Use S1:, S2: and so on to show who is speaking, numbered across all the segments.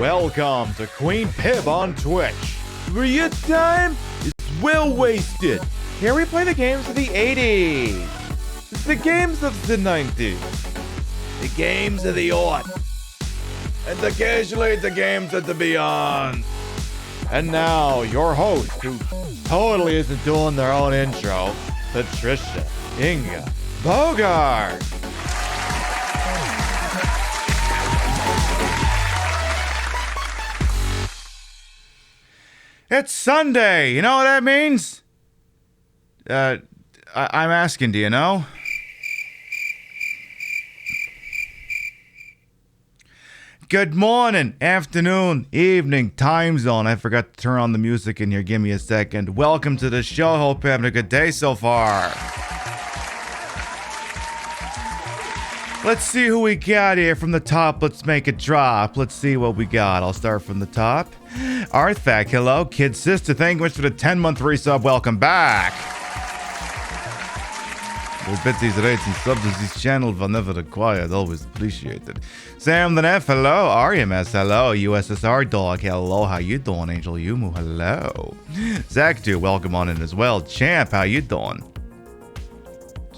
S1: Welcome to Queen Pib on Twitch, where your time is well wasted. Here we play the games of the 80s, the games of the 90s, the games of the aughts, and occasionally the games of the beyond. And now, your host, who totally isn't doing their own intro, Patricia Inga Bogart. It's Sunday. You know what that means? I'm asking, do you know? Good morning, afternoon, evening, time zone. I forgot to turn on the music in here. Give me a second. Welcome to the show. Hope you're having a good day so far. Let's see who we got here from the top. Let's make it drop. Let's see what we got. I'll start from the top. Arthak, hello. Kid Sister, thank you much for the 10-month resub. Welcome back. Those bitsy rates and subs as this channel will never required. Always appreciated. Sam the Neff, hello. RMS, hello. USSR Dog, hello. How you doing? Angel Yumu, hello. Zach, too, welcome on in as well. Champ, how you doing?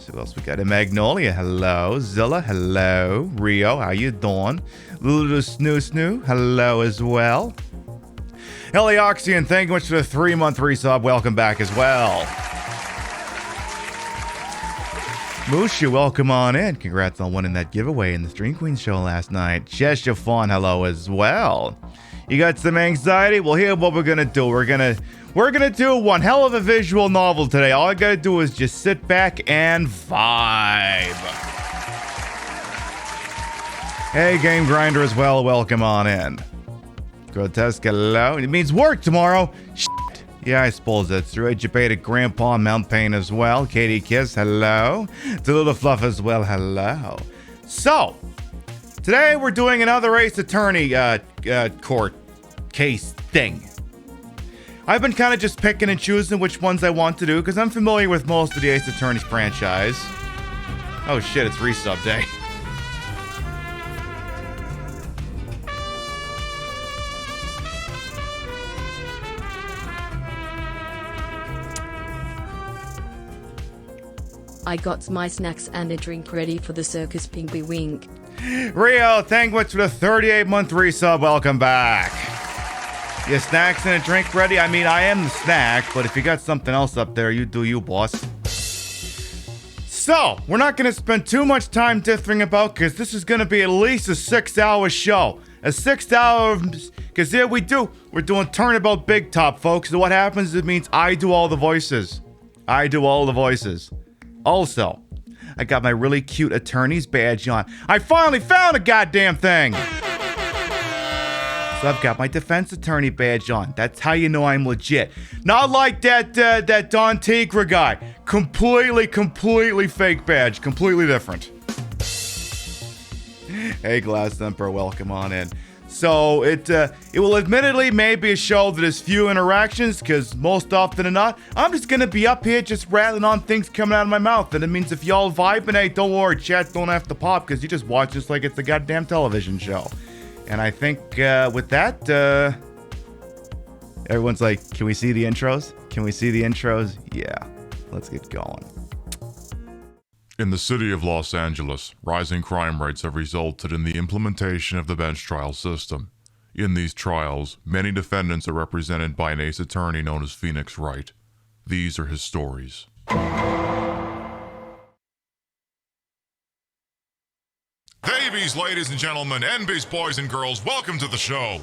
S1: What else we got? Magnolia, hello. Zilla, hello. Rio, how you doing? Lulu Snoo, hello as well. Helioxian, thank you much for the 3-month resub. Welcome back as well. Mushu, welcome on in. Congrats on winning that giveaway in the Stream Queen show last night. Cheshire Fawn, hello as well. You got some anxiety? Well, here's what we're gonna do. We're gonna do one hell of a visual novel today. All I gotta do is just sit back and vibe. Hey, Game Grinder as well. Welcome on in. Grotesque, hello. It means work tomorrow. Shit. Yeah, I suppose that's true. Educated Grandpa Mount Pain as well. Katie Kiss, hello. Delula Fluff as well, hello. So, today we're doing another Ace Attorney court case thing. I've been kind of just picking and choosing which ones I want to do because I'm familiar with most of the Ace Attorney franchise. Oh shit, it's resub day.
S2: I got my snacks and a drink ready for the circus, Pinky Wink.
S1: Rio, thank you for the 38-month resub. Welcome back. Your snacks and a drink ready? I mean, I am the snack, but if you got something else up there, you do you, boss. So, we're not going to spend too much time dithering about, because this is going to be at least a 6-hour show. A 6-hour, because here we're doing Turnabout Big Top, folks. So what happens is it means I do all the voices. I do all the voices. Also, I got my really cute attorney's badge on. I finally found a goddamn thing! So I've got my defense attorney badge on. That's how you know I'm legit. Not like that Don Tigra guy. Completely fake badge. Completely different. Hey, Glass Emperor, welcome on in. So it will admittedly maybe a show that has few interactions, because most often than not, I'm just gonna be up here just rattling on things coming out of my mouth. And it means if y'all vibing, hey, don't worry, chat don't have to pop, because you just watch this like it's a goddamn television show. And I think with that, everyone's like, can we see the intros? Can we see the intros? Yeah, let's get going.
S3: In the city of Los Angeles, rising crime rates have resulted in the implementation of the bench trial system. In these trials, many defendants are represented by an ace attorney known as Phoenix Wright. These are his stories. Babies, ladies and gentlemen, NBs, boys and girls, welcome to the show.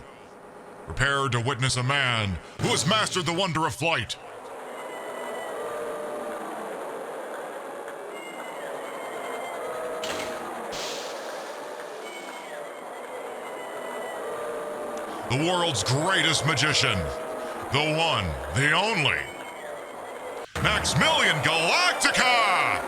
S3: Prepare to witness a man who has mastered the wonder of flight. The world's greatest magician. The one, the only. Maximilian Galactica!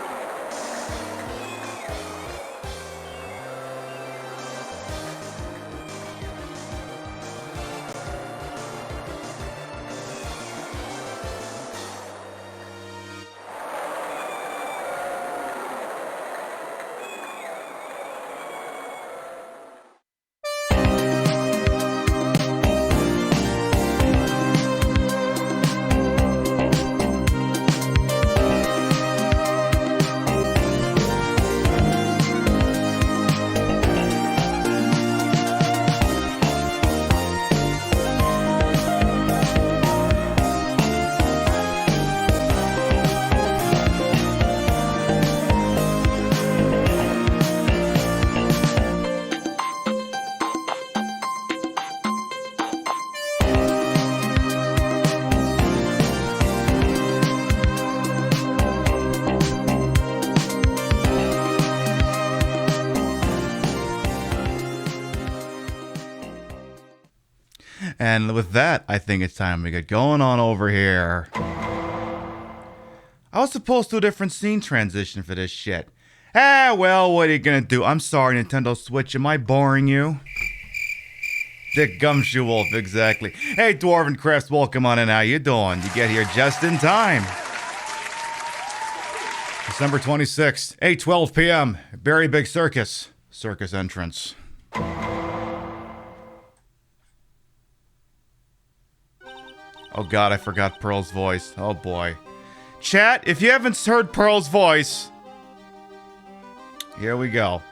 S1: And with that, I think it's time we get going on over here. I was supposed to do a different scene transition for this shit. Well, what are you gonna do? I'm sorry, Nintendo Switch, am I boring you? Dick Gumshoe Wolf, exactly. Hey, Dwarven Crafts, welcome on in. How you doing? You get here just in time. December 26th, 8:12 p.m. Very Big Circus. Circus entrance. Oh god, I forgot Pearl's voice. Oh boy. Chat, if you haven't heard Pearl's voice, here we go.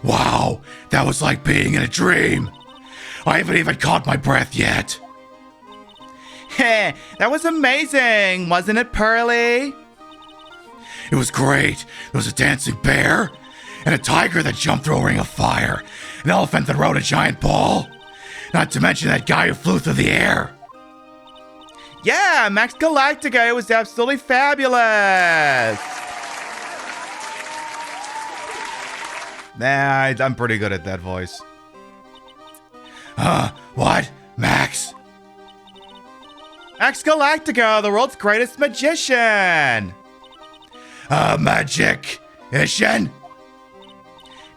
S1: Wow, that was like being in a dream. I haven't even caught my breath yet. Heh, that was amazing, wasn't it, Pearly? It was great. There was a dancing bear, and a tiger that jumped through a ring of fire, an elephant that rode a giant ball, not to mention that guy who flew through the air. Yeah, Max Galactica, it was absolutely fabulous. Nah, I'm pretty good at that voice. What? Max? Max Galactica, the world's greatest magician. Magician?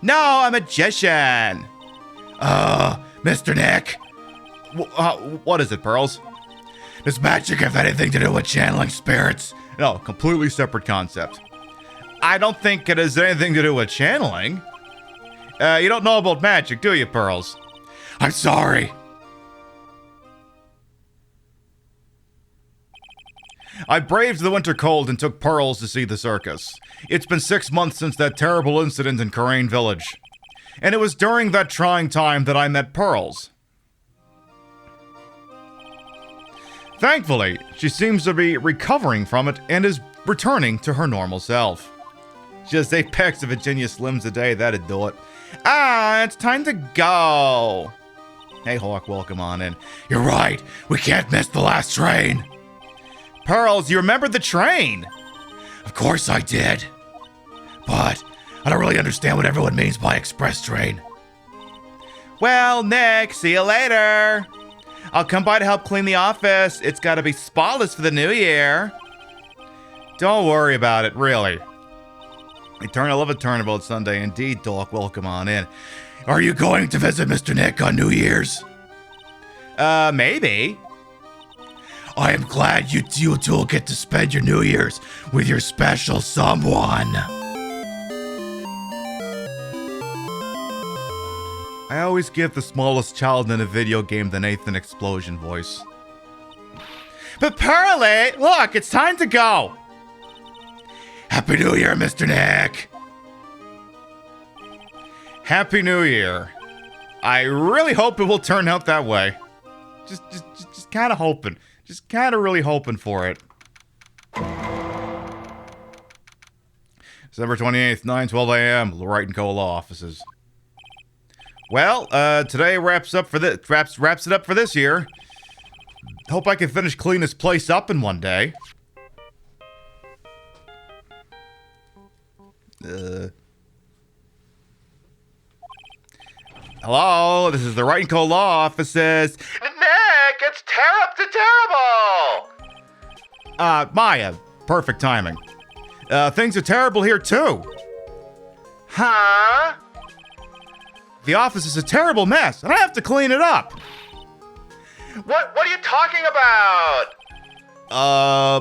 S1: No, a magician. Mr. Nick. What is it, Pearls? Does magic have anything to do with channeling spirits? No, completely separate concept. I don't think it has anything to do with channeling. You don't know about magic, do you, Pearls? I'm sorry. I braved the winter cold and took Pearls to see the circus. It's been 6 months since that terrible incident in Corain Village. And it was during that trying time that I met Pearls. Thankfully, she seems to be recovering from it and is returning to her normal self. Just 8 packs of Virginia Slims a day, that'd do it. It's time to go. Hey, Hawk, welcome on in. You're right, we can't miss the last train. Pearls, you remember the train? Of course I did. But I don't really understand what everyone means by express train. Well, Nick, see you later. I'll come by to help clean the office. It's gotta be spotless for the new year. Don't worry about it, really. I love a Turnabout Sunday. Indeed, Doc, welcome on in. Are you going to visit Mr. Nick on New Year's? Maybe. I am glad you two will get to spend your New Year's with your special someone. I always give the smallest child in a video game the Nathan Explosion voice. But Pearly, look, it's time to go. Happy New Year, Mr. Nick. Happy New Year. I really hope it will turn out that way. Just kind of hoping. Just kind of really hoping for it. December 28th, 9:12 a.m. Wright & Co. Law Offices. Well, today wraps it up for this year. Hope I can finish cleaning this place up in one day. Hello, this is the Wright & Co. Law Offices. Nick, it's Up to Terrible! Maya, perfect timing. Things are terrible here too. Huh? The office is a terrible mess, and I have to clean it up. What are you talking about?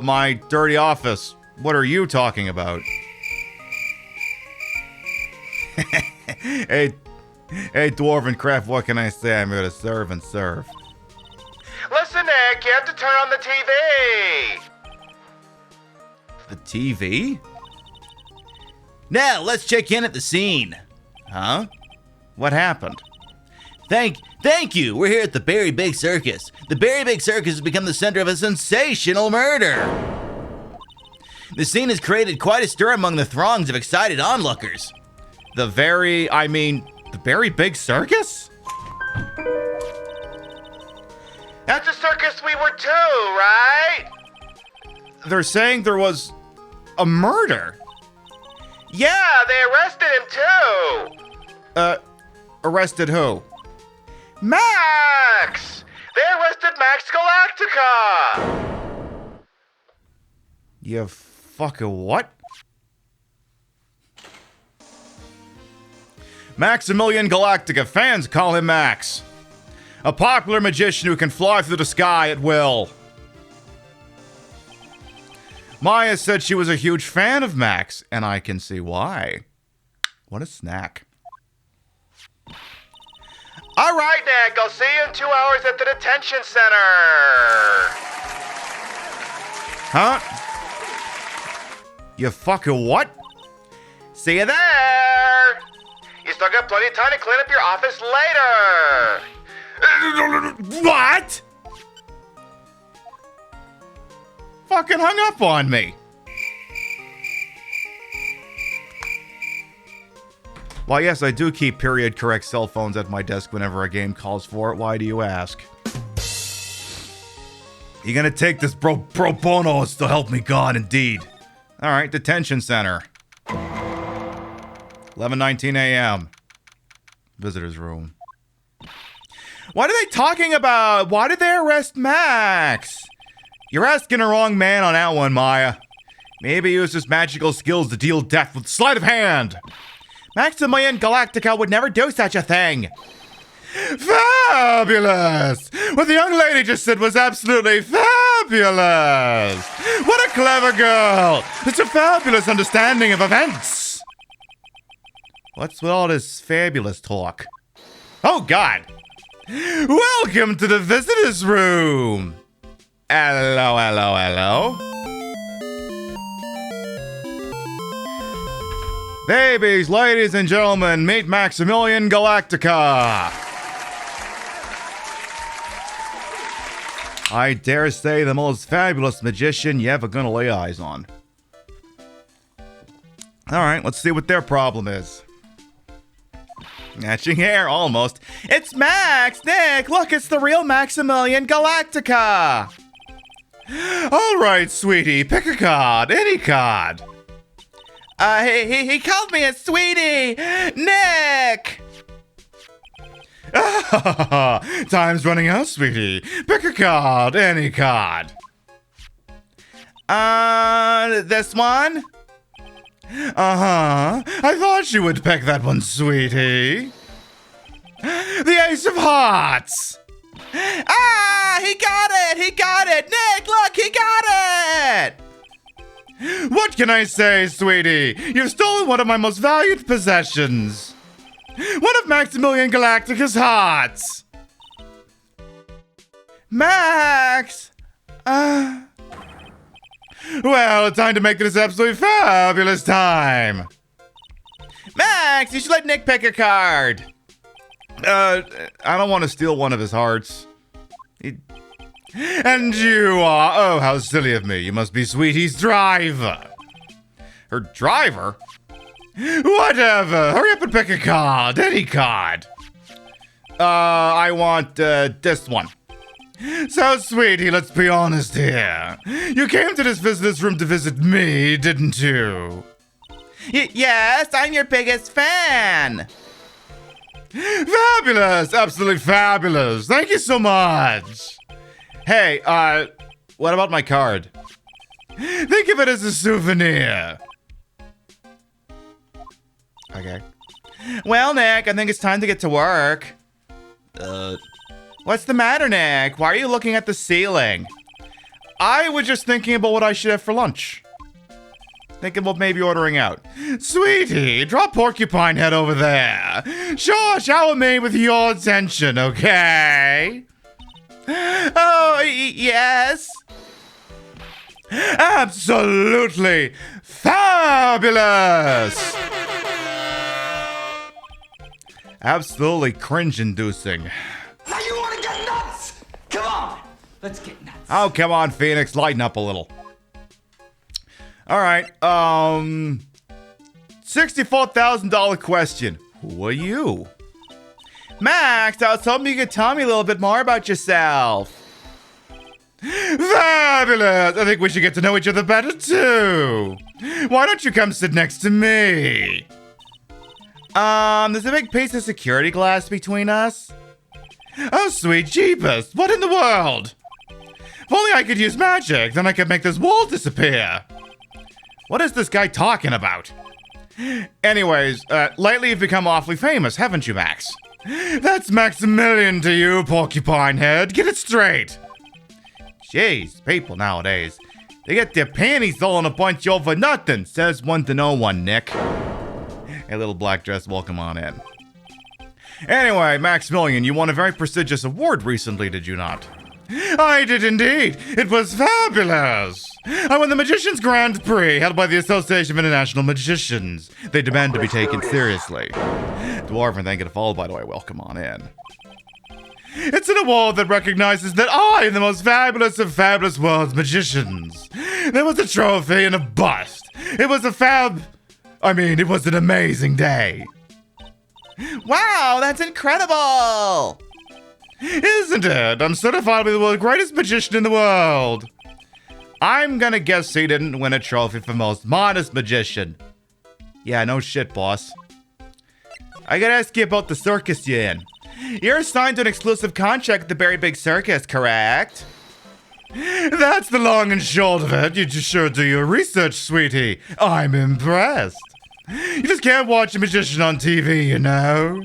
S1: My dirty office. What are you talking about? Hey, Dwarven Craft, what can I say? I'm here to serve and serve. Listen, Nick, you have to turn on the TV. The TV? Now, let's check in at the scene. Huh? What happened? Thank you. We're here at the Very Big Circus. The Very Big Circus has become the center of a sensational murder. The scene has created quite a stir among the throngs of excited onlookers. The Very Big Circus? That's the circus we were to, right? They're saying there was a murder. Yeah, they arrested him too. Arrested who? Max! They arrested Max Galactica! You fucking what? Maximilian Galactica. Fans call him Max. A popular magician who can fly through the sky at will. Maya said she was a huge fan of Max, and I can see why. What a snack. All right, Nick. I'll see you in 2 hours at the detention center. Huh? You fucking what? See you there. You still got plenty of time to clean up your office later. What? Fucking hung up on me. Well, yes, I do keep period correct cell phones at my desk whenever a game calls for it. Why do you ask? You gonna take this pro bono to help me God, indeed. All right, detention center. 11:19 a.m. Visitor's room. What are they talking about? Why did they arrest Max? You're asking the wrong man on that one, Maya. Maybe he used his magical skills to deal death with sleight of hand. Maximilian Galactica would never do such a thing. Fabulous! What the young lady just said was absolutely fabulous! What a clever girl! It's a fabulous understanding of events! What's with all this fabulous talk? Oh, God! Welcome to the visitor's room! Hello, hello, hello. Babies, ladies, and gentlemen, meet Maximilian Galactica! I dare say the most fabulous magician you ever gonna lay eyes on. Alright, let's see what their problem is. Matching hair, almost. It's Max! Nick, look, it's the real Maximilian Galactica! Alright, sweetie, pick a card, any card. He called me a sweetie! Nick! Time's running out, sweetie. Pick a card, any card. This one? I thought you would pick that one, sweetie. The Ace of Hearts! Ah! He got it! He got it! Nick, look! He got it! What can I say, sweetie? You've stolen one of my most valued possessions. One of Maximilian Galactica's hearts. Max! Well, time to make this absolutely fabulous time. Max, you should let Nick pick a card. I don't want to steal one of his hearts. And you are... Oh, how silly of me. You must be Sweetie's driver. Her driver? Whatever. Hurry up and pick a card. Any card. I want, this one. So, Sweetie, let's be honest here. You came to this visitor's room to visit me, didn't you? Yes, I'm your biggest fan. Fabulous. Absolutely fabulous. Thank you so much. Hey, what about my card? Think of it as a souvenir. Okay. Well, Nick, I think it's time to get to work. What's the matter, Nick? Why are you looking at the ceiling? I was just thinking about what I should have for lunch. Thinking about maybe ordering out. Sweetie, drop Porcupine Head over there. Sure, shower me with your attention, okay? Oh, yes. Absolutely fabulous. Absolutely cringe-inducing.
S4: Now you want to get nuts? Come on, let's get nuts.
S1: Oh, come on, Phoenix, lighten up a little. All right, $64,000 question. Who are you? Max, I was hoping you could tell me a little bit more about yourself. Fabulous! I think we should get to know each other better, too. Why don't you come sit next to me? There's a big piece of security glass between us. Oh, sweet jeepers, what in the world? If only I could use magic, then I could make this wall disappear. What is this guy talking about? Anyways, lately you've become awfully famous, haven't you, Max? That's Maximilian to you, porcupine head. Get it straight. Jeez, people nowadays. They get their panties all in a bunch over nothing, says one to no one, Nick. Hey, little black dress, welcome on in. Anyway, Maximilian, you won a very prestigious award recently, did you not? I did indeed. It was fabulous. I won the Magician's Grand Prix held by the Association of International Magicians. They demand to be taken seriously. Dwarven, thank you to follow, by the way. Welcome on in. It's an award that recognizes that I am the most fabulous of fabulous world's magicians. There was a trophy and a bust. It was it was an amazing day. Wow, that's incredible! Isn't it? I'm certified to be the world's greatest magician in the world. I'm gonna guess he didn't win a trophy for most modest magician. Yeah, no shit, boss. I gotta ask you about the circus you're in. You're signed to an exclusive contract with the Very Big Circus, correct? That's the long and short of it. You just sure do your research, sweetie. I'm impressed. You just can't watch a magician on TV, you know?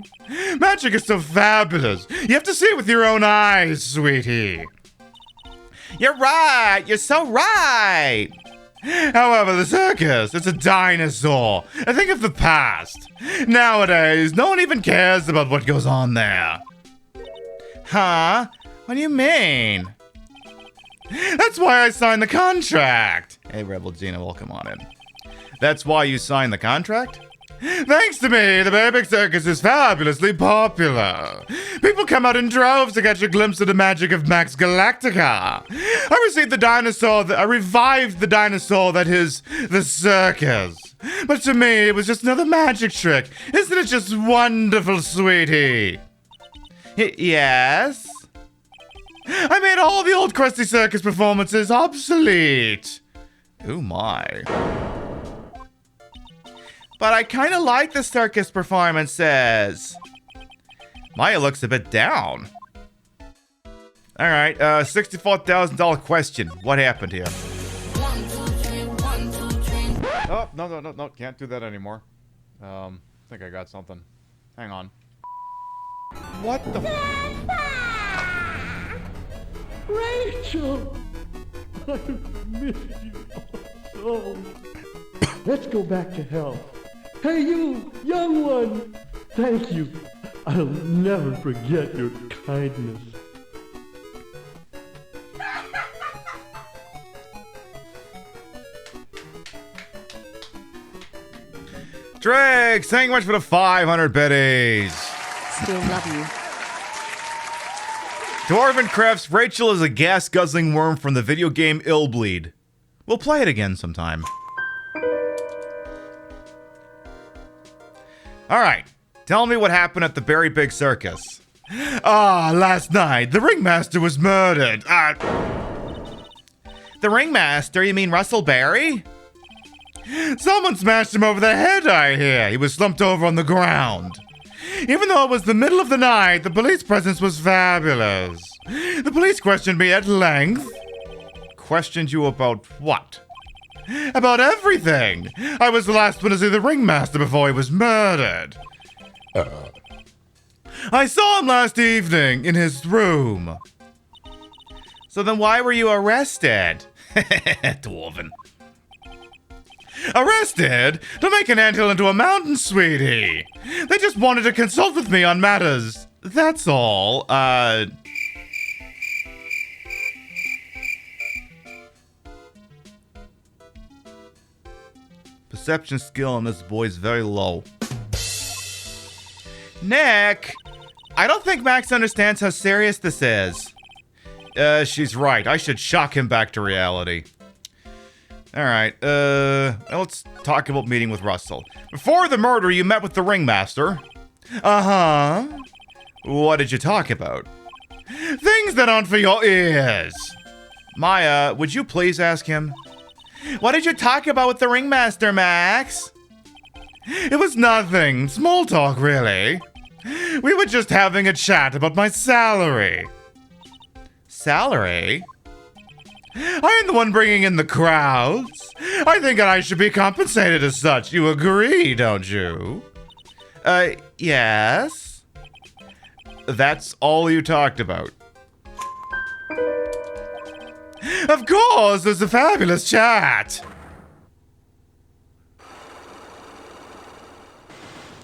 S1: Magic is so fabulous. You have to see it with your own eyes, sweetie. You're right. You're so right. However, the circus, it's a dinosaur. I think of the past. Nowadays, no one even cares about what goes on there. Huh? What do you mean? That's why I signed the contract. Hey, Rebel Gina, welcome on in. That's why you signed the contract? Thanks to me, the Very Big Circus is fabulously popular. People come out in droves to catch a glimpse of the magic of Max Galactica. I revived the dinosaur that is the circus. But to me, it was just another magic trick. Isn't it just wonderful, sweetie? Yes? I made all the old Krusty Circus performances obsolete. Oh my. But I kind of like the circus performances. Maya looks a bit down. All right, $64,000 question. What happened here?
S5: 1, 2, 3, 1, 2, 3.
S1: Oh, no, can't do that anymore. I think I got something. Hang on. What the?
S6: Rachel! I miss you so. Let's go back to health. Hey, you, young one! Thank you. I'll never forget your kindness.
S1: Drake, thank you much for the 500 biddies.
S2: Still love you.
S1: Dwarven Crafts, Rachel is a gas-guzzling worm from the video game Illbleed. We'll play it again sometime. Alright, tell me what happened at the Very Big Circus. Last night, the ringmaster was murdered. The ringmaster? You mean Russell Berry? Someone smashed him over the head, I hear. He was slumped over on the ground. Even though it was the middle of the night, the police presence was fabulous. The police questioned me at length. Questioned you about what? About everything. I was the last one to see the ringmaster before he was murdered. I saw him last evening in his room. So then why were you arrested? Dwarven. Arrested? To make an anthill into a mountain, sweetie. They just wanted to consult with me on matters. That's all. Perception skill on this boy is very low. Nick! I don't think Max understands how serious this is. She's right. I should shock him back to reality. Alright, let's talk about meeting with Russell. Before the murder, you met with the ringmaster. Uh-huh. What did you talk about? Things that aren't for your ears. Maya, would you please ask him? What did you talk about with the ringmaster, Max? It was nothing. Small talk, really. We were just having a chat about my salary. Salary? I am the one bringing in the crowds. I think that I should be compensated as such. You agree, don't you? Yes. That's all you talked about. Of course, it's a fabulous chat.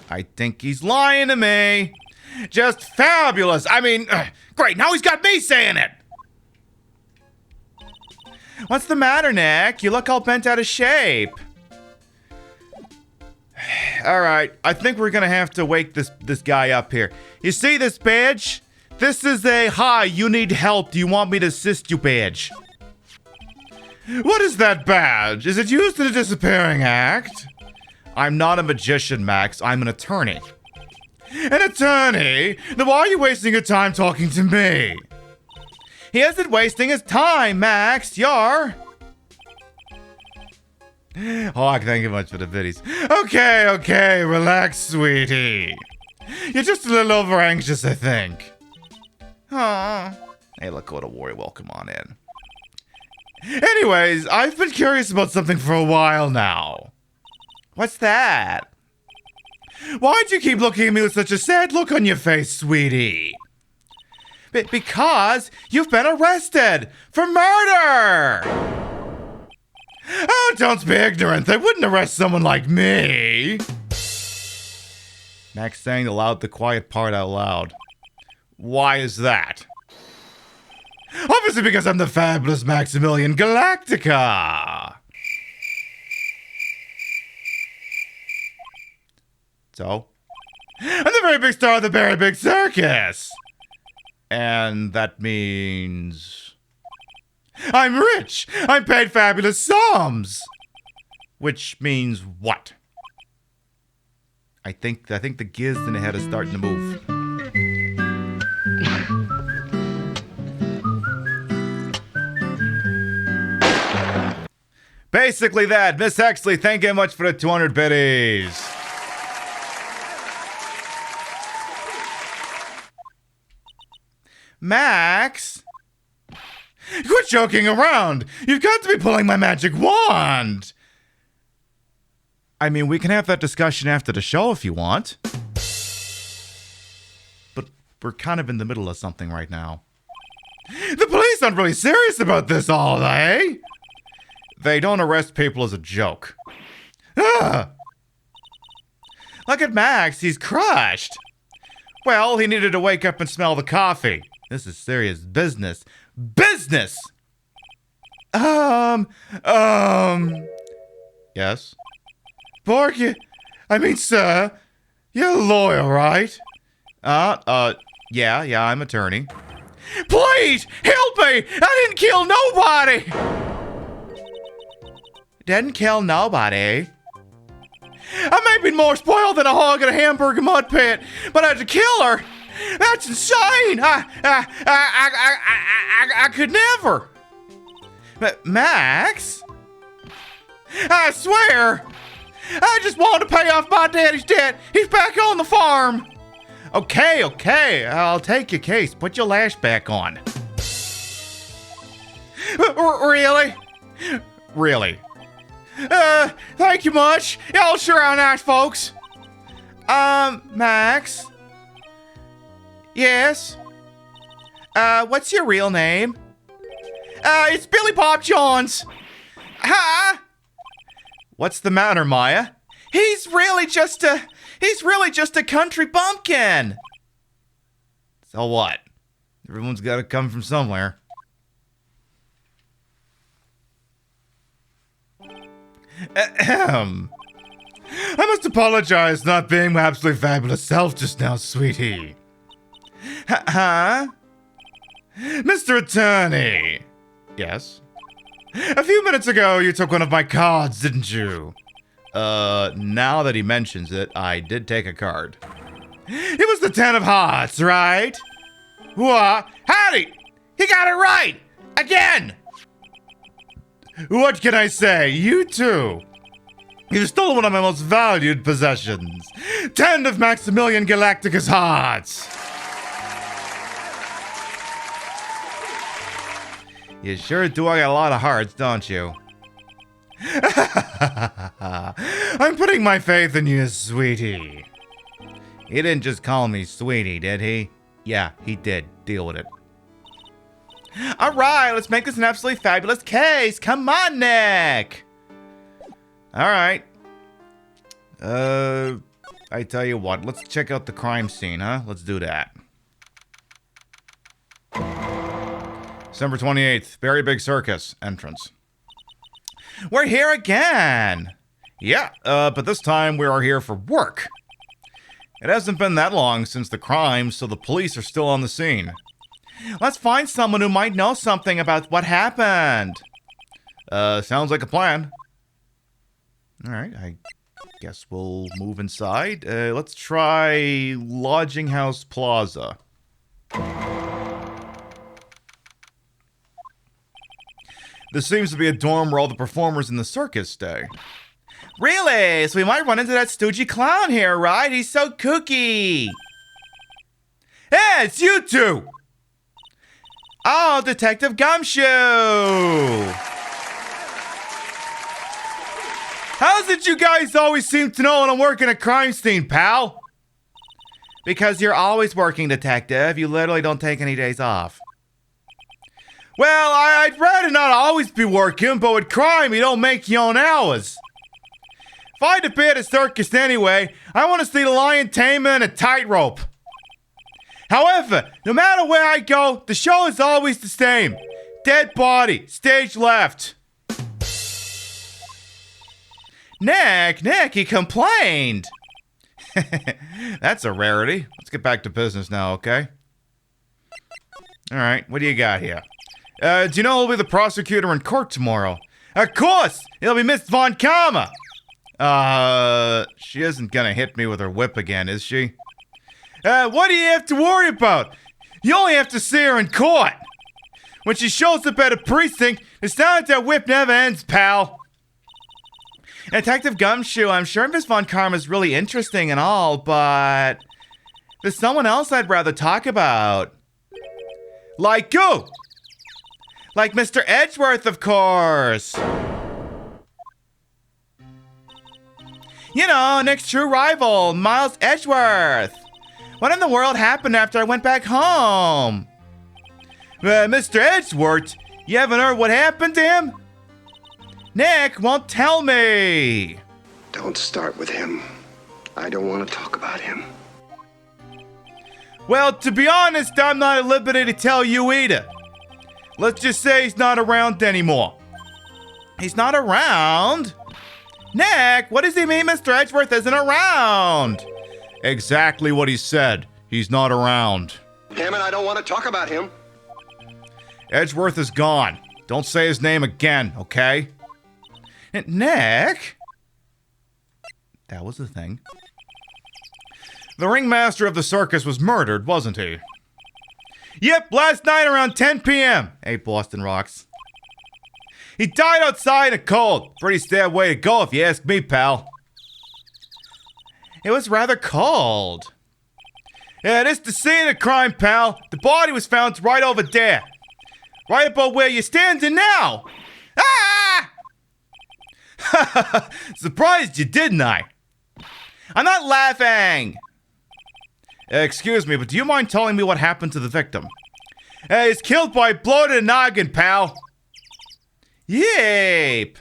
S1: I think he's lying to me. Just fabulous. I mean, great, now he's got me saying it. What's the matter, Nick? You look all bent out of shape. All right, I think we're gonna have to wake this guy up here. You see this badge? This is a hi, you need help. Do you want me to assist you badge? What is that badge? Is it used in a disappearing act? I'm not a magician, Max. I'm an attorney. An attorney? Then why are you wasting your time talking to me? He isn't wasting his time, Max. You're... Oh, thank you much for the biddies. Okay, relax, sweetie. You're just a little over anxious, I think. Aw. Hey, look, go to Warrior. Welcome on in. Anyways, I've been curious about something for a while now. What's that? Why'd you keep looking at me with such a sad look on your face, sweetie? Because you've been arrested for murder! Oh, don't be ignorant. They wouldn't arrest someone like me. Max saying the quiet part out loud. Why is that? Obviously because I'm the fabulous Maximilian Galactica. So? I'm the very big star of the very big circus. And that means... I'm rich! I'm paid fabulous sums! Which means what? I think the gears in the head are starting to move. Basically that. Miss Hexley, thank you much for the 200 biddies. Max? Quit joking around! You've got to be pulling my magic wand! I mean, we can have that discussion after the show if you want. But we're kind of in the middle of something right now. The police aren't really serious about this, are they? They don't arrest people as a joke. Ah! Look at Max, he's crushed. Well, he needed to wake up and smell the coffee. This is serious business. Business! Yes? Porky, sir, you're a lawyer, right? Yeah, I'm attorney. Please, help me! I didn't kill nobody! Didn't kill nobody? I may be more spoiled than a hog in a hamburger mud pit, but as a killer, that's insane! I could never! But Max? I swear! I just wanted to pay off my daddy's debt. He's back on the farm. Okay. I'll take your case. Put your lash back on. Really? Really? Thank you much. Y'all sure are nice folks. Max? Yes? What's your real name? It's Billy Bob Jones. Huh? What's the matter, Maya? He's really just a country bumpkin. So what? Everyone's got to come from somewhere. Ahem. I must apologize not being my absolutely fabulous self just now, sweetie. Huh? Mr. Attorney. Yes? A few minutes ago, you took one of my cards, didn't you? Now that he mentions it, I did take a card. It was the 10 of hearts, right? What? Howdy! He got it right! Again! What can I say? You too. You stole one of my most valued possessions. 10 of Maximilian Galacticus hearts. You sure do. I got a lot of hearts, don't you? I'm putting my faith in you, sweetie. He didn't just call me sweetie, did he? Yeah, he did. Deal with it. All right, let's make this an absolutely fabulous case. Come on, Nick. All right. I tell you what. Let's check out the crime scene, huh? Let's do that. December 28th, Very Big Circus entrance. We're here again. Yeah, but this time we are here for work. It hasn't been that long since the crime, so the police are still on the scene. Let's find someone who might know something about what happened. Sounds like a plan. All right, I guess we'll move inside. Let's try Lodging House Plaza. This seems to be a dorm where all the performers in the circus stay. Really? So we might run into that stoogey clown here, right? He's so kooky. Hey, it's you two! Oh, Detective Gumshoe! How is it you guys always seem to know when I'm working a crime scene, pal? Because you're always working, Detective. You literally don't take any days off. Well, I'd rather not always be working, but with crime, you don't make your own hours. If I had to be at a circus anyway, I want to see the lion tamer and a tightrope. However, no matter where I go, the show is always the same. Dead body, stage left. Nick, he complained. That's a rarity. Let's get back to business now, okay? All right, what do you got here? Do you know who'll be the prosecutor in court tomorrow? Of course! It'll be Miss Von Karma! She isn't gonna hit me with her whip again, is she? What do you have to worry about? You only have to see her in court. When she shows up at a precinct, the sound of that whip never ends, pal. Detective Gumshoe, I'm sure Miss Von Karma's really interesting and all, but there's someone else I'd rather talk about. Like who? Like Mr. Edgeworth, of course. You know, Nick's true rival, Miles Edgeworth. What in the world happened after I went back home? Mr. Edgeworth, you haven't heard what happened to him? Nick won't tell me.
S7: Don't start with him. I don't want to talk about him.
S1: Well, to be honest, I'm not at liberty to tell you either. Let's just say he's not around anymore. He's not around? Nick, what does he mean Mr. Edgeworth isn't around? Exactly what he said. He's not around.
S7: Damn it, I don't want to talk about him.
S1: Edgeworth is gone. Don't say his name again, okay? Nick? That was the thing. The ringmaster of the circus was murdered, wasn't he? Yep, last night around 10 p.m. Hey, Boston Rocks. He died outside in the cold. Pretty sad way to go if you ask me, pal. It was rather cold. Yeah, this is the scene of the crime, pal. The body was found right over there. Right about where you're standing now. Ah! Surprised you, didn't I? I'm not laughing. Excuse me, but do you mind telling me what happened to the victim? He's killed by a blow to the noggin, pal. Yeep.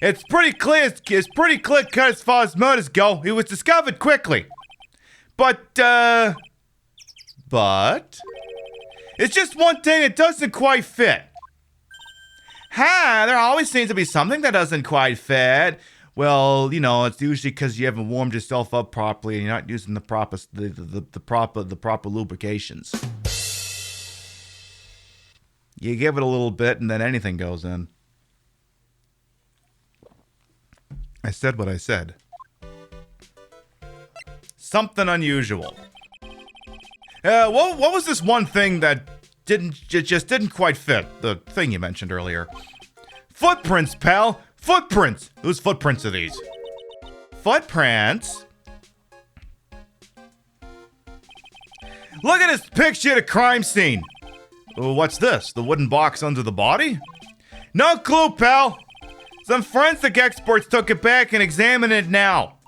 S1: It's pretty clear cut as far as murders go. He was discovered quickly. But it's just one thing that doesn't quite fit. There always seems to be something that doesn't quite fit. Well, you know, it's usually because you haven't warmed yourself up properly and you're not using the proper lubrications. You give it a little bit and then anything goes in. I said what I said. Something unusual. What was this one thing that just didn't quite fit? The thing you mentioned earlier. Footprints, pal. Footprints! Whose footprints are these? Footprints? Look at this picture of the crime scene. Oh, what's this? The wooden box under the body? No clue, pal. Some forensic experts took it back and examine it now.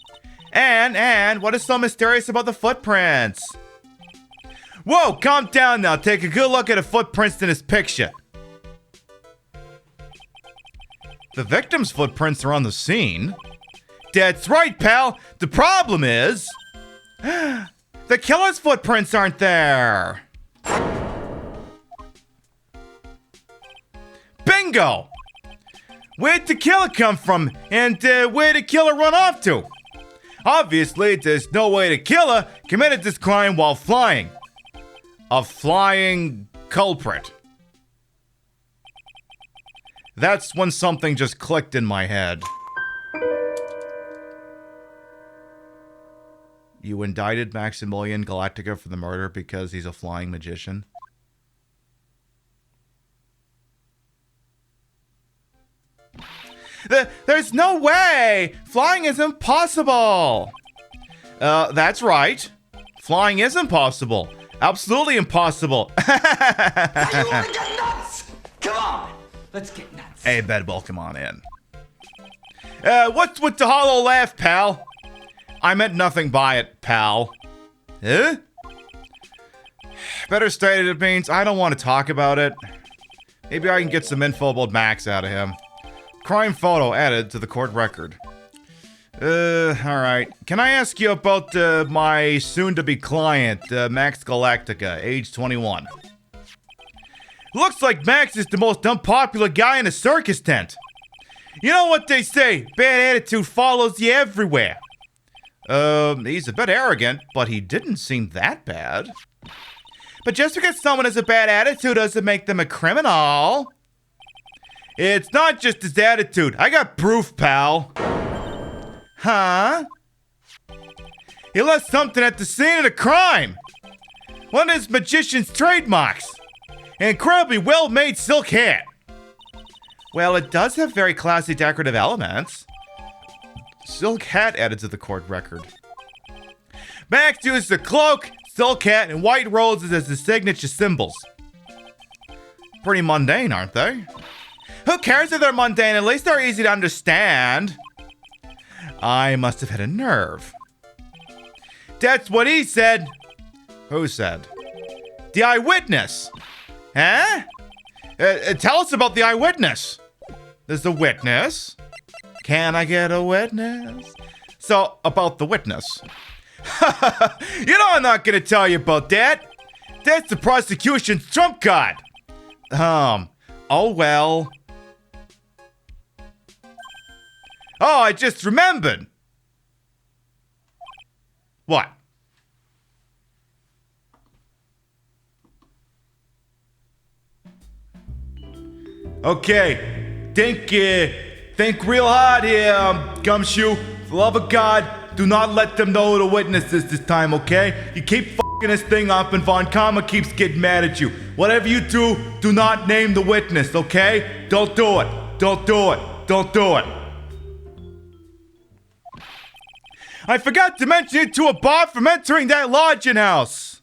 S1: And what is so mysterious about the footprints? Whoa, calm down now. Take a good look at the footprints in this picture. The victim's footprints are on the scene. That's right, pal. The problem is... the killer's footprints aren't there. Bingo! Where'd the killer come from? And where'd the killer run off to? Obviously, there's no way the killer committed this crime while flying. A flying culprit. That's when something just clicked in my head. You indicted Maximilian Galactica for the murder because he's a flying magician? There's no way! Flying is impossible! That's right. Flying is impossible. Absolutely impossible.
S4: You want to get nuts? Come on, let's get nuts.
S1: Hey, Bedwell, come on in. What's with the hollow laugh, pal? I meant nothing by it, pal. Huh? Better stated, it means I don't want to talk about it. Maybe I can get some info about Max out of him. Crime photo added to the court record. Alright. Can I ask you about my soon-to-be client, Max Galactica, age 21? Looks like Max is the most unpopular guy in a circus tent. You know what they say, bad attitude follows you everywhere. He's a bit arrogant, but he didn't seem that bad. But just because someone has a bad attitude doesn't make them a criminal. It's not just his attitude. I got proof, pal. Huh? He left something at the scene of the crime. One of his magician's trademarks. An incredibly well-made silk hat. Well, it does have very classy decorative elements. Silk hat added to the court record. Max used a cloak, silk hat, and white roses as his signature symbols. Pretty mundane, aren't they? Who cares if they're mundane? At least they're easy to understand. I must have hit a nerve. That's what he said. Who said? The eyewitness. Huh? Tell us about the eyewitness. There's a witness. Can I get a witness? So, about the witness. You know I'm not gonna tell you about that. That's the prosecution's trump card. Oh well. Oh, I just remembered. What? Okay. Think real hard here, Gumshoe. For the love of God, do not let them know who the witness is this time, okay? You keep fucking this thing up and Von Karma keeps getting mad at you. Whatever you do, do not name the witness, okay? Don't do it. Don't do it. Don't do it. I forgot to mention it to a bar from entering that lodging house.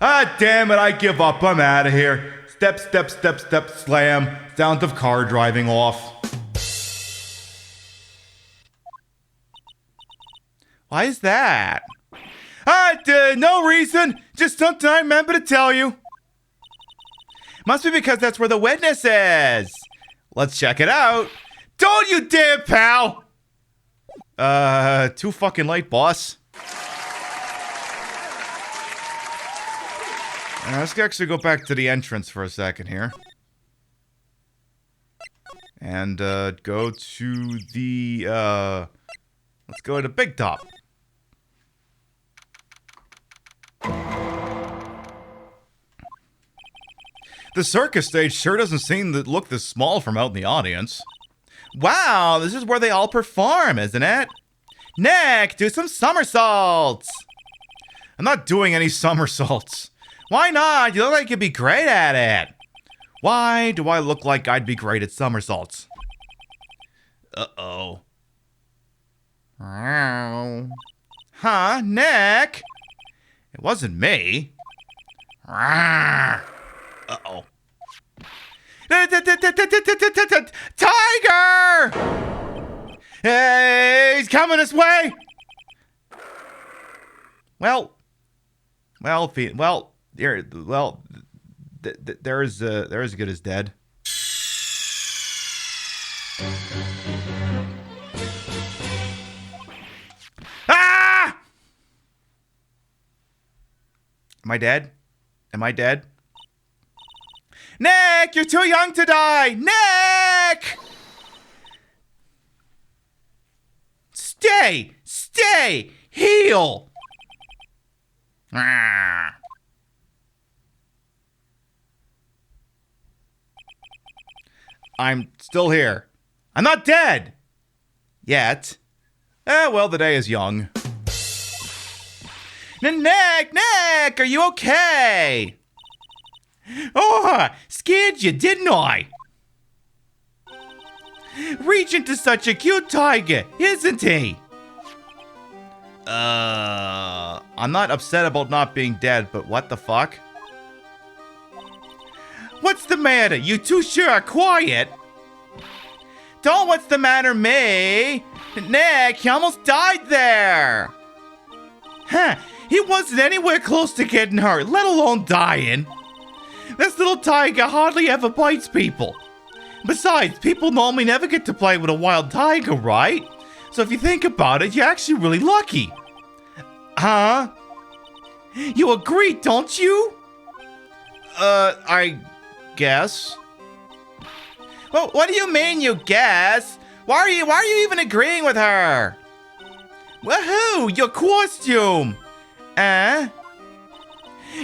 S1: Ah, damn it, I give up. I'm out of here. Step, step, step, step, slam. Sound of car driving off. Why is that? No reason. Just something I remember to tell you. Must be because that's where the witness is. Let's check it out. Don't you dare, pal. Too fucking late, boss. Let's actually go back to the entrance for a second here. And, go to the, let's go to Big Top. The circus stage sure doesn't seem to look this small from out in the audience. Wow, this is where they all perform, isn't it? Nick, do some somersaults. I'm not doing any somersaults. Why not? You look like you'd be great at it. Why do I look like I'd be great at somersaults? Uh-oh. Huh, Nick? It wasn't me. Uh-oh. Tiger! Hey, he's coming this way. Well, they're as good as dead. Ah! Am I dead? Am I dead? Nick, you're too young to die! Nick! Stay! Stay! Heal! Ah. I'm still here. I'm not dead! Yet. Well, the day is young. Nick! Nick! Are you okay? Oh, scared you, didn't I? Regent is such a cute tiger, isn't he? I'm not upset about not being dead, but what the fuck? What's the matter? You two sure are quiet. Don't what's the matter, me? Nick, he almost died there. Huh, he wasn't anywhere close to getting hurt, let alone dying. This little tiger hardly ever bites people. Besides, people normally never get to play with a wild tiger, right? So if you think about it, you're actually really lucky. Huh? You agree, don't you? I guess. Well, what do you mean, you guess? Why are you even agreeing with her? Woohoo! Your costume!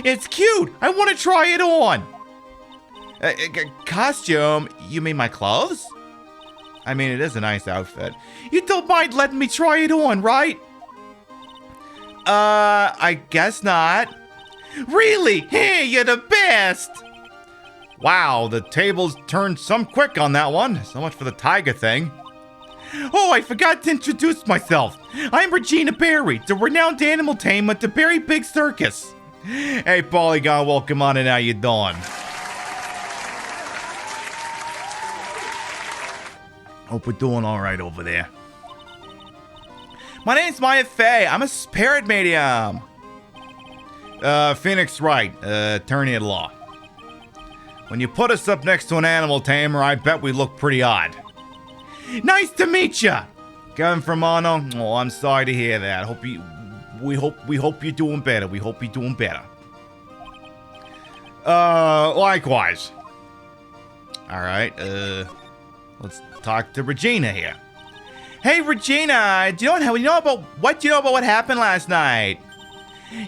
S1: It's cute! I want to try it on! Costume? You mean my clothes? I mean, it is a nice outfit. You don't mind letting me try it on, right? I guess not. Really? Hey, you're the best! Wow, the tables turned some quick on that one. So much for the tiger thing. Oh, I forgot to introduce myself. I'm Regina Berry, the renowned animal tamer at the Berry Big Circus. Hey, Polygon, welcome on in. How you doing? Hope we're doing all right over there. My name's Maya Fey. I'm a spirit medium. Phoenix Wright, attorney-at-law. When you put us up next to an animal tamer, I bet we look pretty odd. Nice to meet ya. Kevin Fermano. Oh, I'm sorry to hear that. We hope you're doing better. We hope you're doing better. Likewise. All right. Let's talk to Regina here. Hey, Regina. Do you know about what happened last night?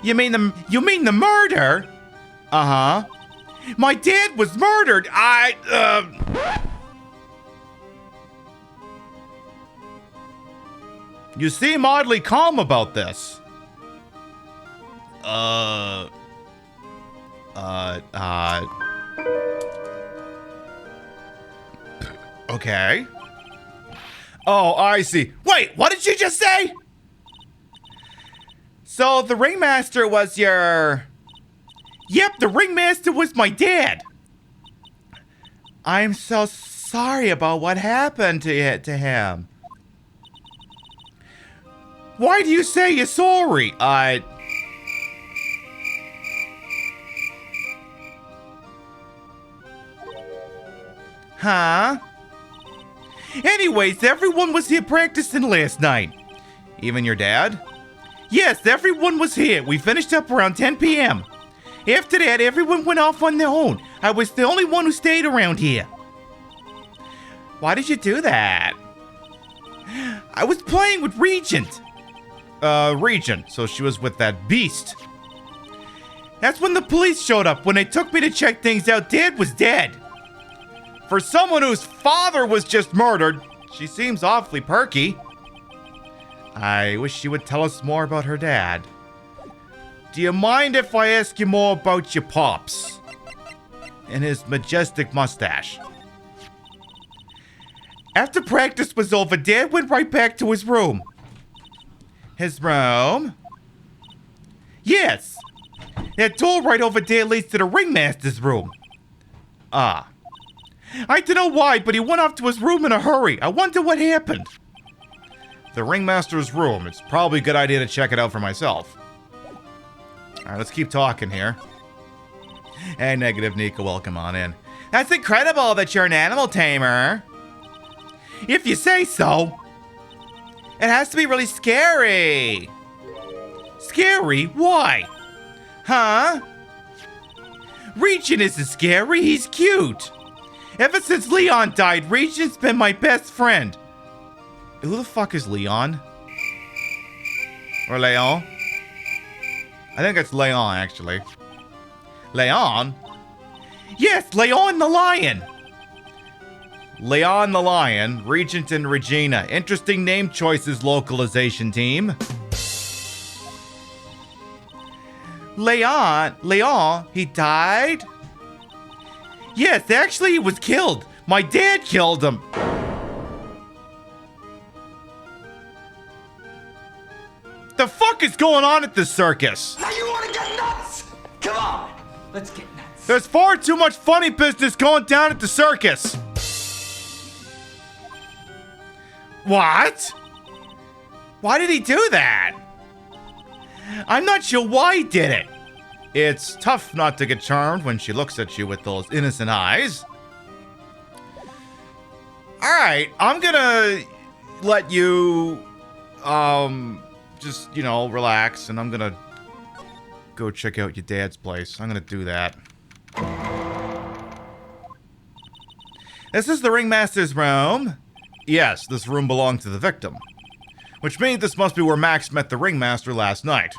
S1: You mean the murder? Uh-huh. My dad was murdered. You seem oddly calm about this. Okay. Oh, I see. Wait, what did you just say? So the ringmaster was your... Yep, the ringmaster was my dad. I'm so sorry about what happened to him. Why do you say you're sorry? Huh? Anyways, everyone was here practicing last night. Even your dad? Yes, everyone was here. We finished up around 10 p.m. After that, everyone went off on their own. I was the only one who stayed around here. Why did you do that? I was playing with Regent. Regent, so she was with that beast. That's when the police showed up. When they took me to check things out, Dad was dead. For someone whose father was just murdered, she seems awfully perky. I wish she would tell us more about her dad. Do you mind if I ask you more about your pops? And his majestic mustache. After practice was over, Dad went right back to his room. His room? Yes. That door right over there leads to the ringmaster's room. Ah. I don't know why, but he went off to his room in a hurry. I wonder what happened. The ringmaster's room. It's probably a good idea to check it out for myself. Alright, let's keep talking here. Hey, Negative Nico, welcome on in. That's incredible that you're an animal tamer. If you say so. It has to be really scary. Scary? Why? Huh? Regent isn't scary, he's cute. Ever since Leon died, Regent's been my best friend. Who the fuck is Leon? Or Leon? I think it's Leon, actually. Leon? Yes, Leon the Lion. Leon the Lion, Regent and Regina. Interesting name choices, localization team. Leon, he died? Yes, actually he was killed. My dad killed him. The fuck is going on at this circus?
S4: Now you want to get nuts? Come on, let's get nuts.
S1: There's far too much funny business going down at the circus. What? Why did he do that? I'm not sure why he did it. It's tough not to get charmed when she looks at you with those innocent eyes. Alright, I'm gonna let you, just, relax, and I'm gonna go check out your dad's place. I'm gonna do that. This is the ringmaster's room. Yes, this room belonged to the victim. Which means this must be where Max met the ringmaster last night.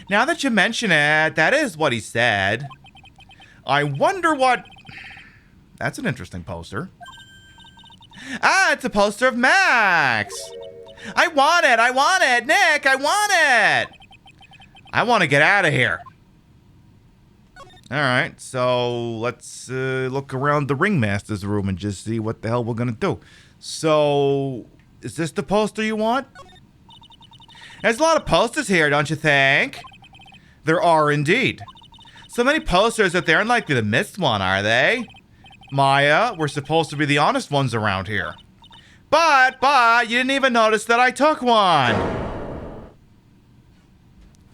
S1: Now that you mention it, that is what he said. I wonder what... That's an interesting poster. Ah, it's a poster of Max! I want it, Nick, I want it! I want to get out of here. Alright, so let's look around the ringmaster's room and just see what the hell we're gonna do. So, is this the poster you want? There's a lot of posters here, don't you think? There are indeed. So many posters that they aren't likely to miss one, are they? Maya, we're supposed to be the honest ones around here. But, you didn't even notice that I took one.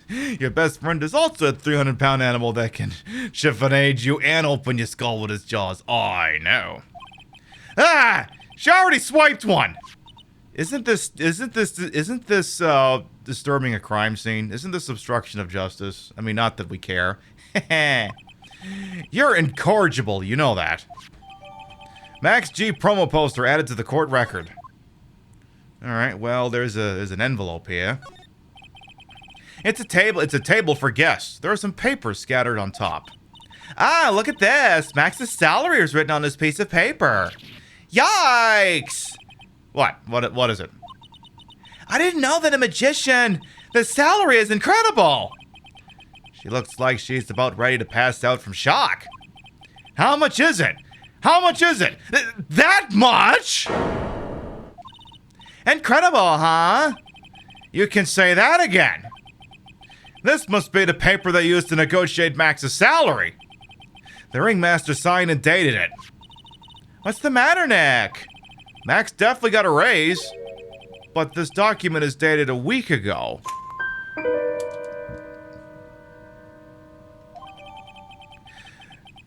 S1: Your best friend is also a 300-pound animal that can chiffonade you and open your skull with his jaws. I know. Ah! She already swiped one! Isn't this disturbing a crime scene? Isn't this obstruction of justice? I mean, not that we care. You're incorrigible, you know that. Max G promo poster added to the court record. Alright, well, there's an envelope here. It's a table for guests. There are some papers scattered on top. Ah, look at this! Max's salary is written on this piece of paper. Yikes! What is it? I didn't know that a magician... The salary is incredible! She looks like she's about ready to pass out from shock. How much is it? How much is it? That much? Incredible, huh? You can say that again. This must be the paper they used to negotiate Max's salary. The ringmaster signed and dated it. What's the matter, Nick? Max definitely got a raise. But this document is dated a week ago.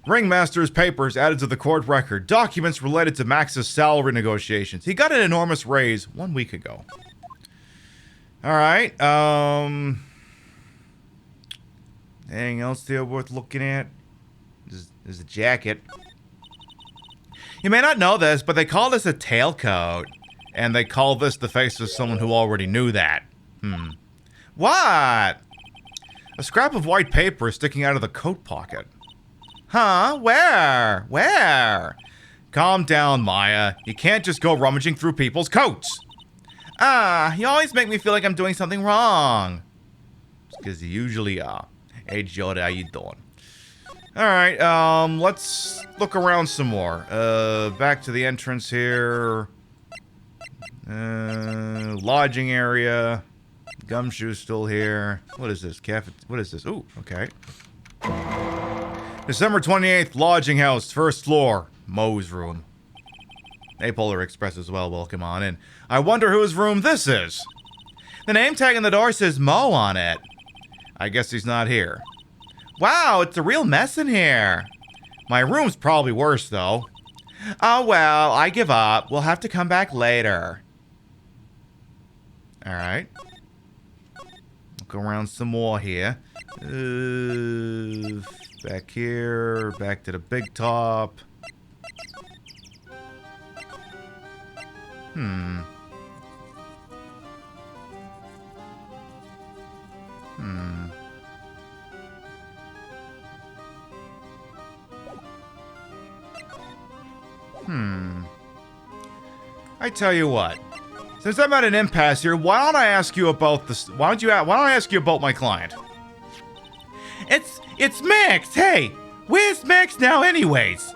S1: Ringmaster's papers added to the court record. Documents related to Max's salary negotiations. He got an enormous raise 1 week ago. Alright, anything else there worth looking at? There's a jacket. You may not know this, but they call this a tailcoat. And they call this the face of someone who already knew that. What? A scrap of white paper is sticking out of the coat pocket. Huh? Where? Where? Calm down, Maya. You can't just go rummaging through people's coats. Ah, you always make me feel like I'm doing something wrong. Because you usually are. Hey, Jody, how you doing? Alright, let's look around some more. Back to the entrance here. Lodging area. Gumshoe's still here. What is this? What is this? Ooh, okay. December 28th, lodging house, first floor. Moe's room. Hey, Polar Express as well. Welcome on in. I wonder whose room this is. The name tag on the door says Moe on it. I guess he's not here. Wow, it's a real mess in here. My room's probably worse, though. Oh, well, I give up. We'll have to come back later. Alright. Go around some more here. Back here. Back to the big top. I tell you what. Since I'm at an impasse here, why don't I ask you about this? Why don't I ask you about my client? It's Max. Hey, where's Max now, anyways?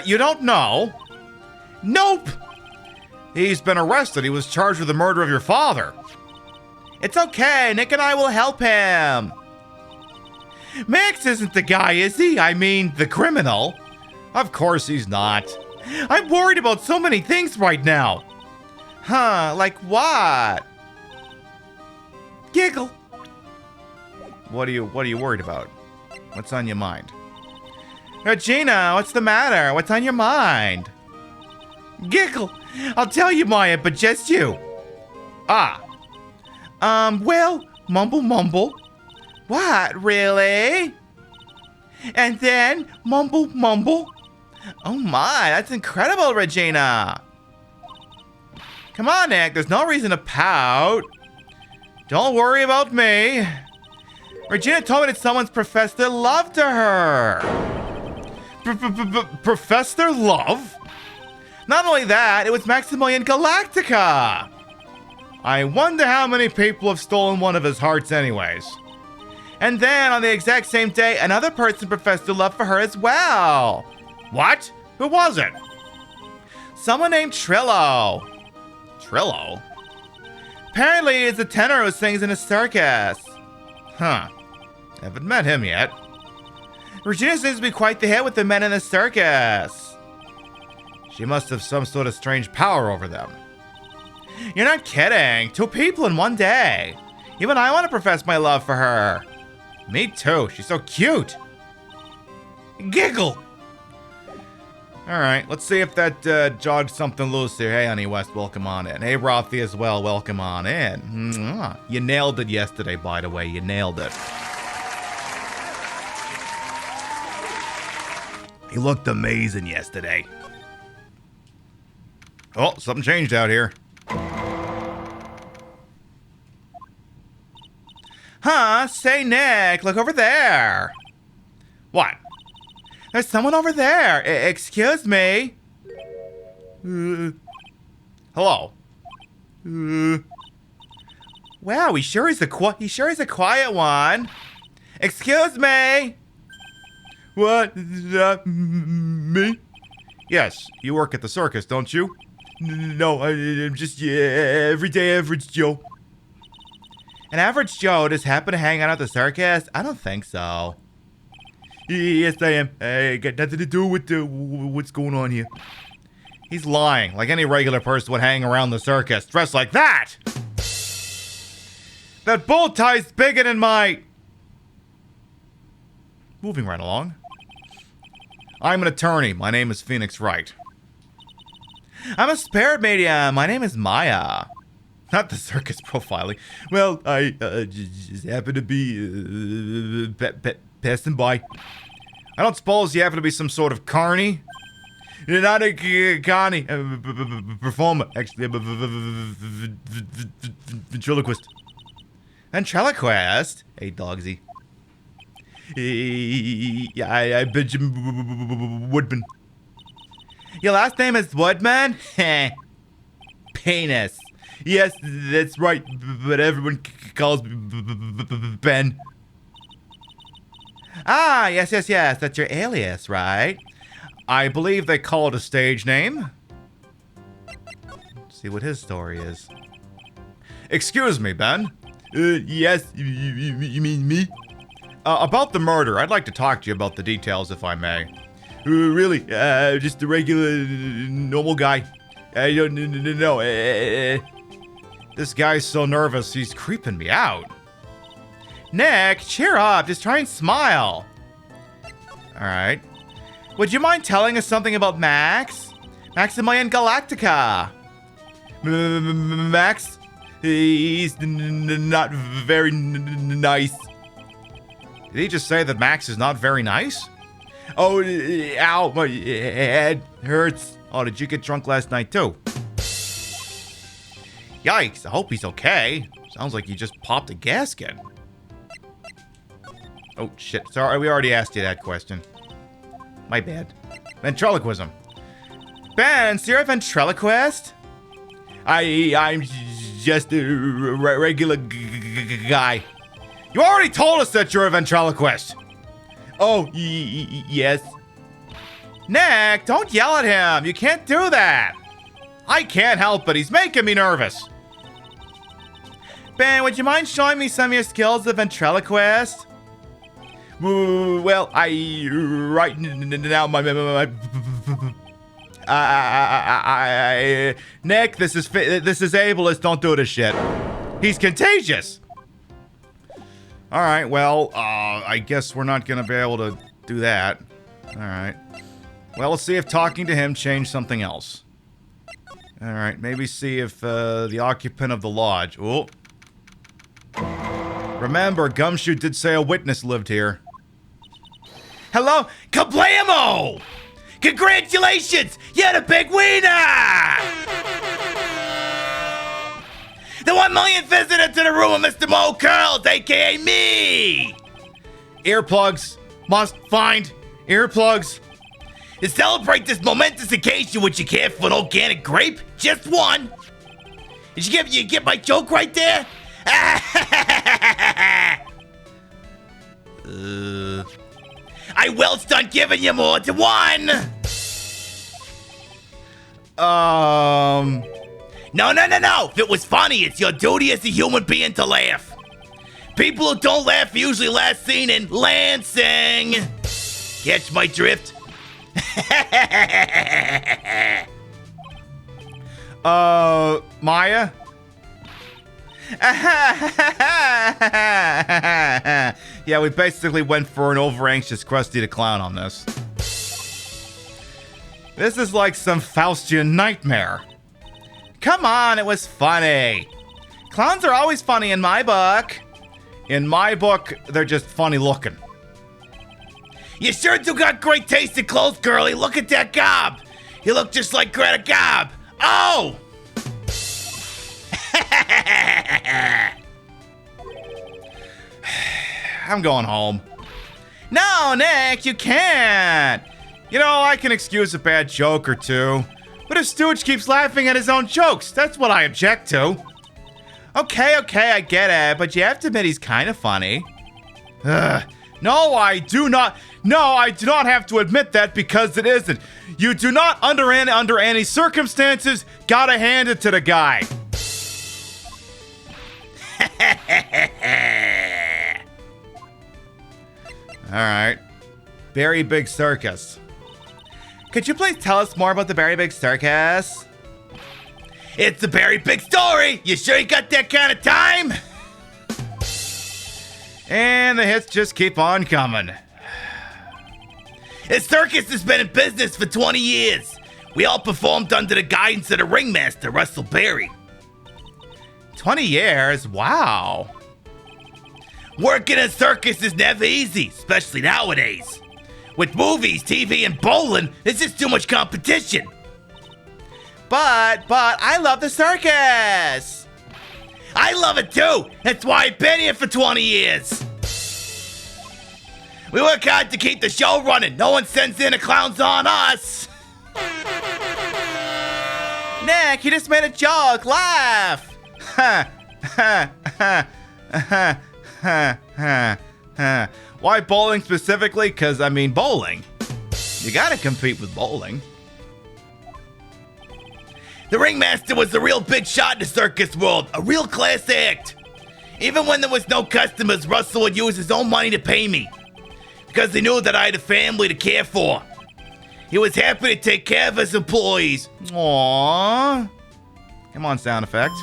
S1: You don't know? Nope. He's been arrested. He was charged with the murder of your father. It's okay. Nick and I will help him. Max isn't the guy, is he? I mean, the criminal. Of course he's not. I'm worried about so many things right now. Huh, like what? Giggle. What are you worried about? What's on your mind? Regina, what's the matter? What's on your mind? Giggle. I'll tell you, Maya, but just you. Well, mumble. What, really? And then, mumble. Oh my, that's incredible, Regina. Come on, Nick, there's no reason to pout. Don't worry about me. Regina told me that someone's professed their love to her. Professed their love? Not only that, it was Maximilian Galactica. I wonder how many people have stolen one of his hearts anyways. And then, on the exact same day, another person professed their love for her as well. What? Who was it? Someone named Trillo. Trillo? Apparently, it's a tenor who sings in a circus. Huh. Haven't met him yet. Regina seems to be quite the hit with the men in the circus. She must have some sort of strange power over them. You're not kidding. 2 people in one day. Even I want to profess my love for her. Me too. She's so cute. Giggle. Alright, let's see if that jogged something loose here. Hey, Honey West, welcome on in. Hey, Rothy as well, welcome on in. Mwah. You nailed it yesterday, by the way. You nailed it. You looked amazing yesterday. Oh, something changed out here. Huh? Say, Nick, look over there. What? There's someone over there. Excuse me. Hello. Wow, he sure is a quiet one. Excuse me. What? Me? Yes, you work at the circus, don't you? No, I'm just everyday average Joe. An average Joe just happen to hang out at the circus? I don't think so. Yes, I am. I got nothing to do with what's going on here. He's lying, like any regular person would hang around the circus, dressed like that! That bow tie's bigger than my... Moving right along. I'm an attorney. My name is Phoenix Wright. I'm a spirit medium. My name is Maya. Not the circus profiling. Well, I just happen to be passing by. I don't suppose you happen to be some sort of carny? You're not a carny. Performer. Actually, I'm a ventriloquist. Ventriloquist? Hey, Dogsy. Yeah, I'm Benjamin Woodman. Your last name is Woodman? Penis. Yes, that's right, but everyone calls me Ben. Ah, yes, that's your alias, right? I believe they call it a stage name. Let's See what his story is. Excuse me, Ben. Yes, you mean me? About the murder, I'd like to talk to you about the details, if I may. Really? Just a regular, normal guy. I don't know. This guy's so nervous, he's creeping me out. Nick, cheer up. Just try and smile. Alright. Would you mind telling us something about Max? Maximilian Galactica. Max? He's not very nice. Did he just say that Max is not very nice? Oh, ow, my head hurts. Oh, did you get drunk last night too? Yikes, I hope he's okay. Sounds like he just popped a gasket. Oh, shit. Sorry, we already asked you that question. My bad. Ventriloquism. Ben, so you're a ventriloquist? I'm just a regular guy. You already told us that you're a ventriloquist. Oh, yes. Nick, don't yell at him. You can't do that. I can't help it. He's making me nervous. Ben, would you mind showing me some of your skills as a ventriloquist? Well, right now, Nick, this is ableist. Don't do this shit. He's contagious. All right, well, I guess we're not gonna be able to do that. All right. Well, let's see if talking to him changed something else. All right, maybe see if the occupant of the lodge. Oh. Remember, Gumshoe did say a witness lived here. Hello? Kablamo! Congratulations! You had a big wiener! The 1 millionth visitor to the room of Mr. Mo Curls, aka me! Earplugs. Must find earplugs. To celebrate this momentous occasion, would you care for an organic grape? Just one. Did you get my joke right there? I will start giving you more to one. No. If it was funny, it's your duty as a human being to laugh. People who don't laugh are usually last seen in Lansing. Catch my drift? Maya? Yeah, we basically went for an over-anxious Krusty the Clown on this. This is like some Faustian nightmare. Come on, it was funny. Clowns are always funny in my book. In my book, they're just funny looking. You sure do got great taste in clothes, girlie. Look at that gob. You look just like Greta Gob. Oh! I'm going home. No, Nick, you can't. You know, I can excuse a bad joke or two. But if Stooge keeps laughing at his own jokes, that's what I object to. Okay, I get it, but you have to admit he's kind of funny. No, I do not. No, I do not have to admit that because it isn't. You do not, under any circumstances, gotta hand it to the guy. Alright. Very Big Circus. Could you please tell us more about the Very Big Circus? It's a very big story! You sure you got that kind of time? And the hits just keep on coming. The circus has been in business for 20 years. We all performed under the guidance of the ringmaster, Russell Berry. 20 years? Wow. Working a circus is never easy, especially nowadays. With movies, TV, and bowling, there's just too much competition. But I love the circus. I love it too. That's why I've been here for 20 years. We work hard to keep the show running. No one sends in the clowns on us. Nick, you just made a joke. Laugh. Why bowling specifically? Because, I mean, bowling. You gotta compete with bowling.
S8: The ringmaster was a real big shot in the circus world, a real class act. Even when there was no customers, Russell would use his own money to pay me, because he knew that I had a family to care for. He was happy to take care of his employees.
S1: Aww. Come on, sound effect.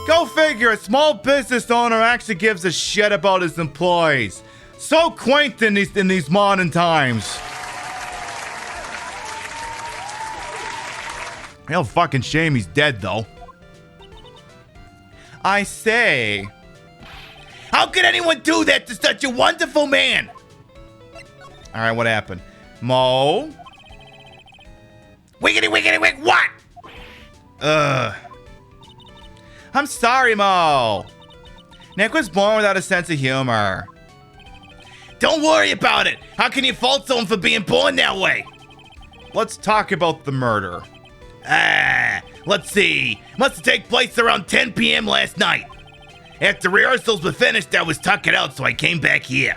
S1: Go figure, a small business owner actually gives a shit about his employees. So quaint in these modern times. Real fucking shame he's dead, though. I say.
S8: How could anyone do that to such a wonderful man?
S1: Alright, what happened? Mo?
S8: Wiggity, wiggity, wig, what?
S1: I'm sorry, Mo. Nick was born without a sense of humor.
S8: Don't worry about it. How can you fault someone for being born that way?
S1: Let's talk about the murder.
S8: Let's see. Must have taken place around 10 p.m. last night. After rehearsals were finished, I was tucking out, so I came back here.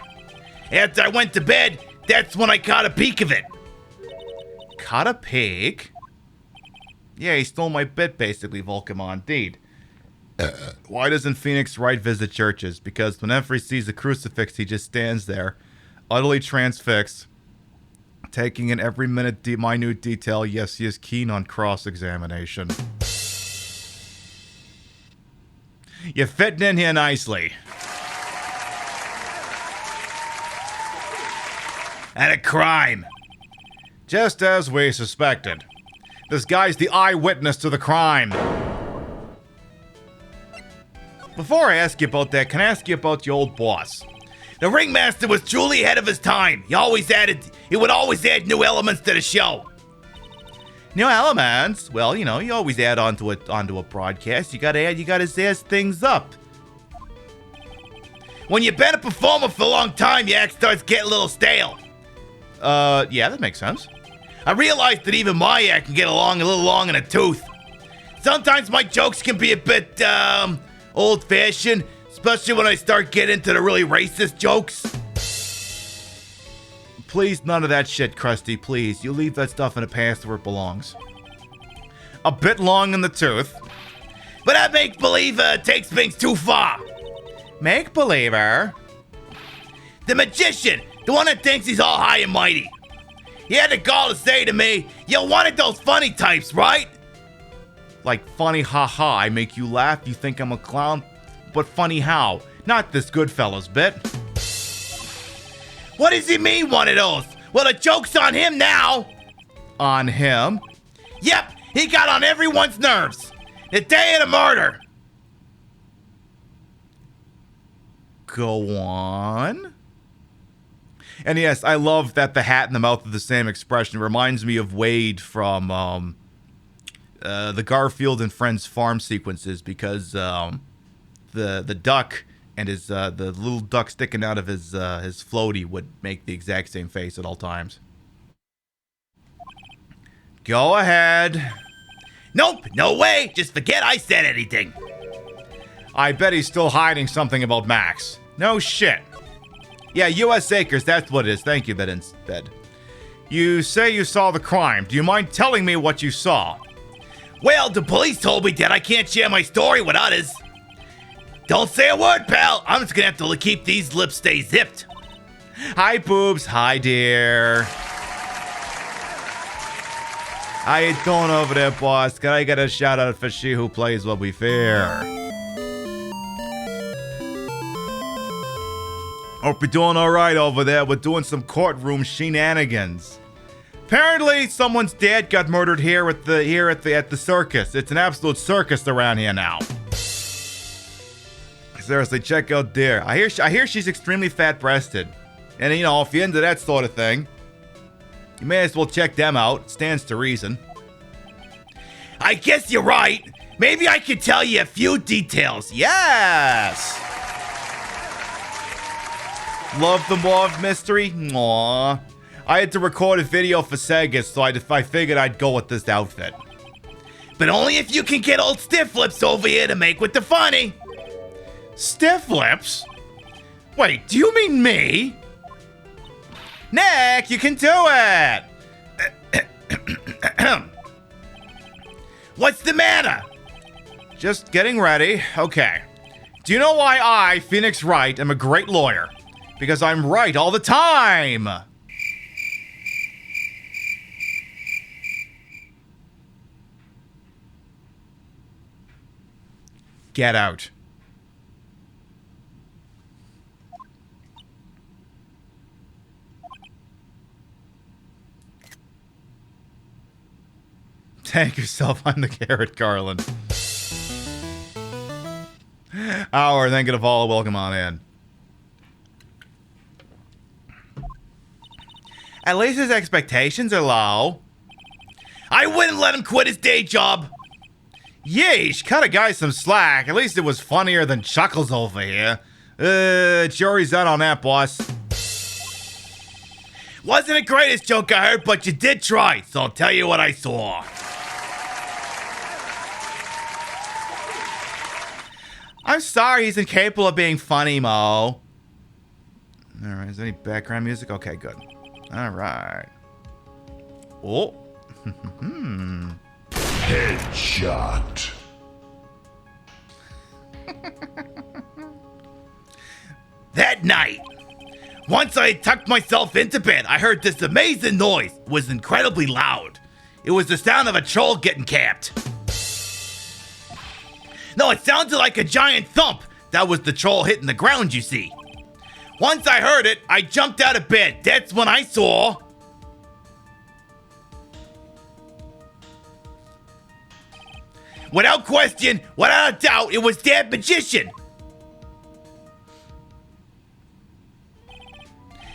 S8: After I went to bed, that's when I caught a peek of it.
S1: Caught a peek? Yeah, he stole my bit, basically, Volcamon. Indeed. Why doesn't Phoenix Wright visit churches? Because whenever he sees a crucifix, he just stands there, utterly transfixed, taking in every minute minute detail. Yes, he is keen on cross-examination. You're fitting in here nicely.
S8: And a crime.
S1: Just as we suspected. This guy's the eyewitness to the crime. Before I ask you about that, can I ask you about your old boss?
S8: The ringmaster was truly ahead of his time. He would always add new elements to the show.
S1: New elements? Well, you know, you always add onto a broadcast. You gotta zazz things up.
S8: When you've been a performer for a long time, your act starts getting a little stale.
S1: Yeah, that makes sense.
S8: I realized that even my act can get a little long in the tooth. Sometimes my jokes can be a bit, old-fashioned, especially when I start getting into the really racist jokes.
S1: Please, none of that shit, Krusty, please. You leave that stuff in the past where it belongs. A bit long in the tooth.
S8: But that make-believer takes things too far.
S1: Make-believer?
S8: The magician, the one that thinks he's all high and mighty. He had the gall to say to me, "You're one of those funny types, right?"
S1: Like funny haha, I make you laugh, you think I'm a clown, but funny how? Not this Goodfellas bit.
S8: What does he mean, one of those? Well, the joke's on him now.
S1: On him?
S8: Yep, he got on everyone's nerves. The day of the murder.
S1: Go on. And yes, I love that the hat and the mouth are the same expression. It reminds me of Wade from the Garfield and Friends farm sequences, because the duck and his the little duck sticking out of his floaty would make the exact same face at all times. Go ahead.
S8: Nope, no way. Just forget I said anything.
S1: I bet he's still hiding something about Max. No shit. Yeah, U.S. Acres, that's what it is. Thank you, Bed. You say you saw the crime. Do you mind telling me what you saw?
S8: Well, the police told me that I can't share my story with others. Don't say a word, pal. I'm just gonna have to keep these lips stay zipped.
S1: Hi, boobs. Hi, dear. How you doing over there, boss? Can I get a shout out for She Who Plays What We Fear? Hope you're doing alright over there. We're doing some courtroom shenanigans. Apparently, someone's dad got murdered here at the circus. It's an absolute circus around here now. Seriously, check out Deer. I hear she's extremely fat-breasted. And you know, if you're into that sort of thing, you may as well check them out. Stands to reason.
S8: I guess you're right. Maybe I could tell you a few details.
S1: Yes! Love the Mauve mystery? Aww. I had to record a video for Sega, so I figured I'd go with this outfit.
S8: But only if you can get old Stiff Lips over here to make with the funny.
S1: Stiff Lips? Wait, do you mean me? Nick, you can do it!
S8: What's the matter?
S1: Just getting ready. Okay. Do you know why I, Phoenix Wright, am a great lawyer? Because I'm right all the time! Get out. Thank yourself, I'm the carrot, Garland. Hour, thank you to follow, welcome on in. At least his expectations are low.
S8: I wouldn't let him quit his day job.
S1: Yeesh, cut a guy some slack. At least it was funnier than Chuckles over here. Jury's out on that, boss.
S8: Wasn't the greatest joke I heard, but you did try, so I'll tell you what I saw.
S1: I'm sorry, he's incapable of being funny, Mo. Alright, is there any background music? Okay, good. Alright. Oh.
S3: Headshot.
S8: That night, once I had tucked myself into bed, I heard this amazing noise. It was incredibly loud. It was the sound of a troll getting capped. No, it sounded like a giant thump. That was the troll hitting the ground, you see. Once I heard it, I jumped out of bed. That's when I saw... Without question, without a doubt, it was that magician.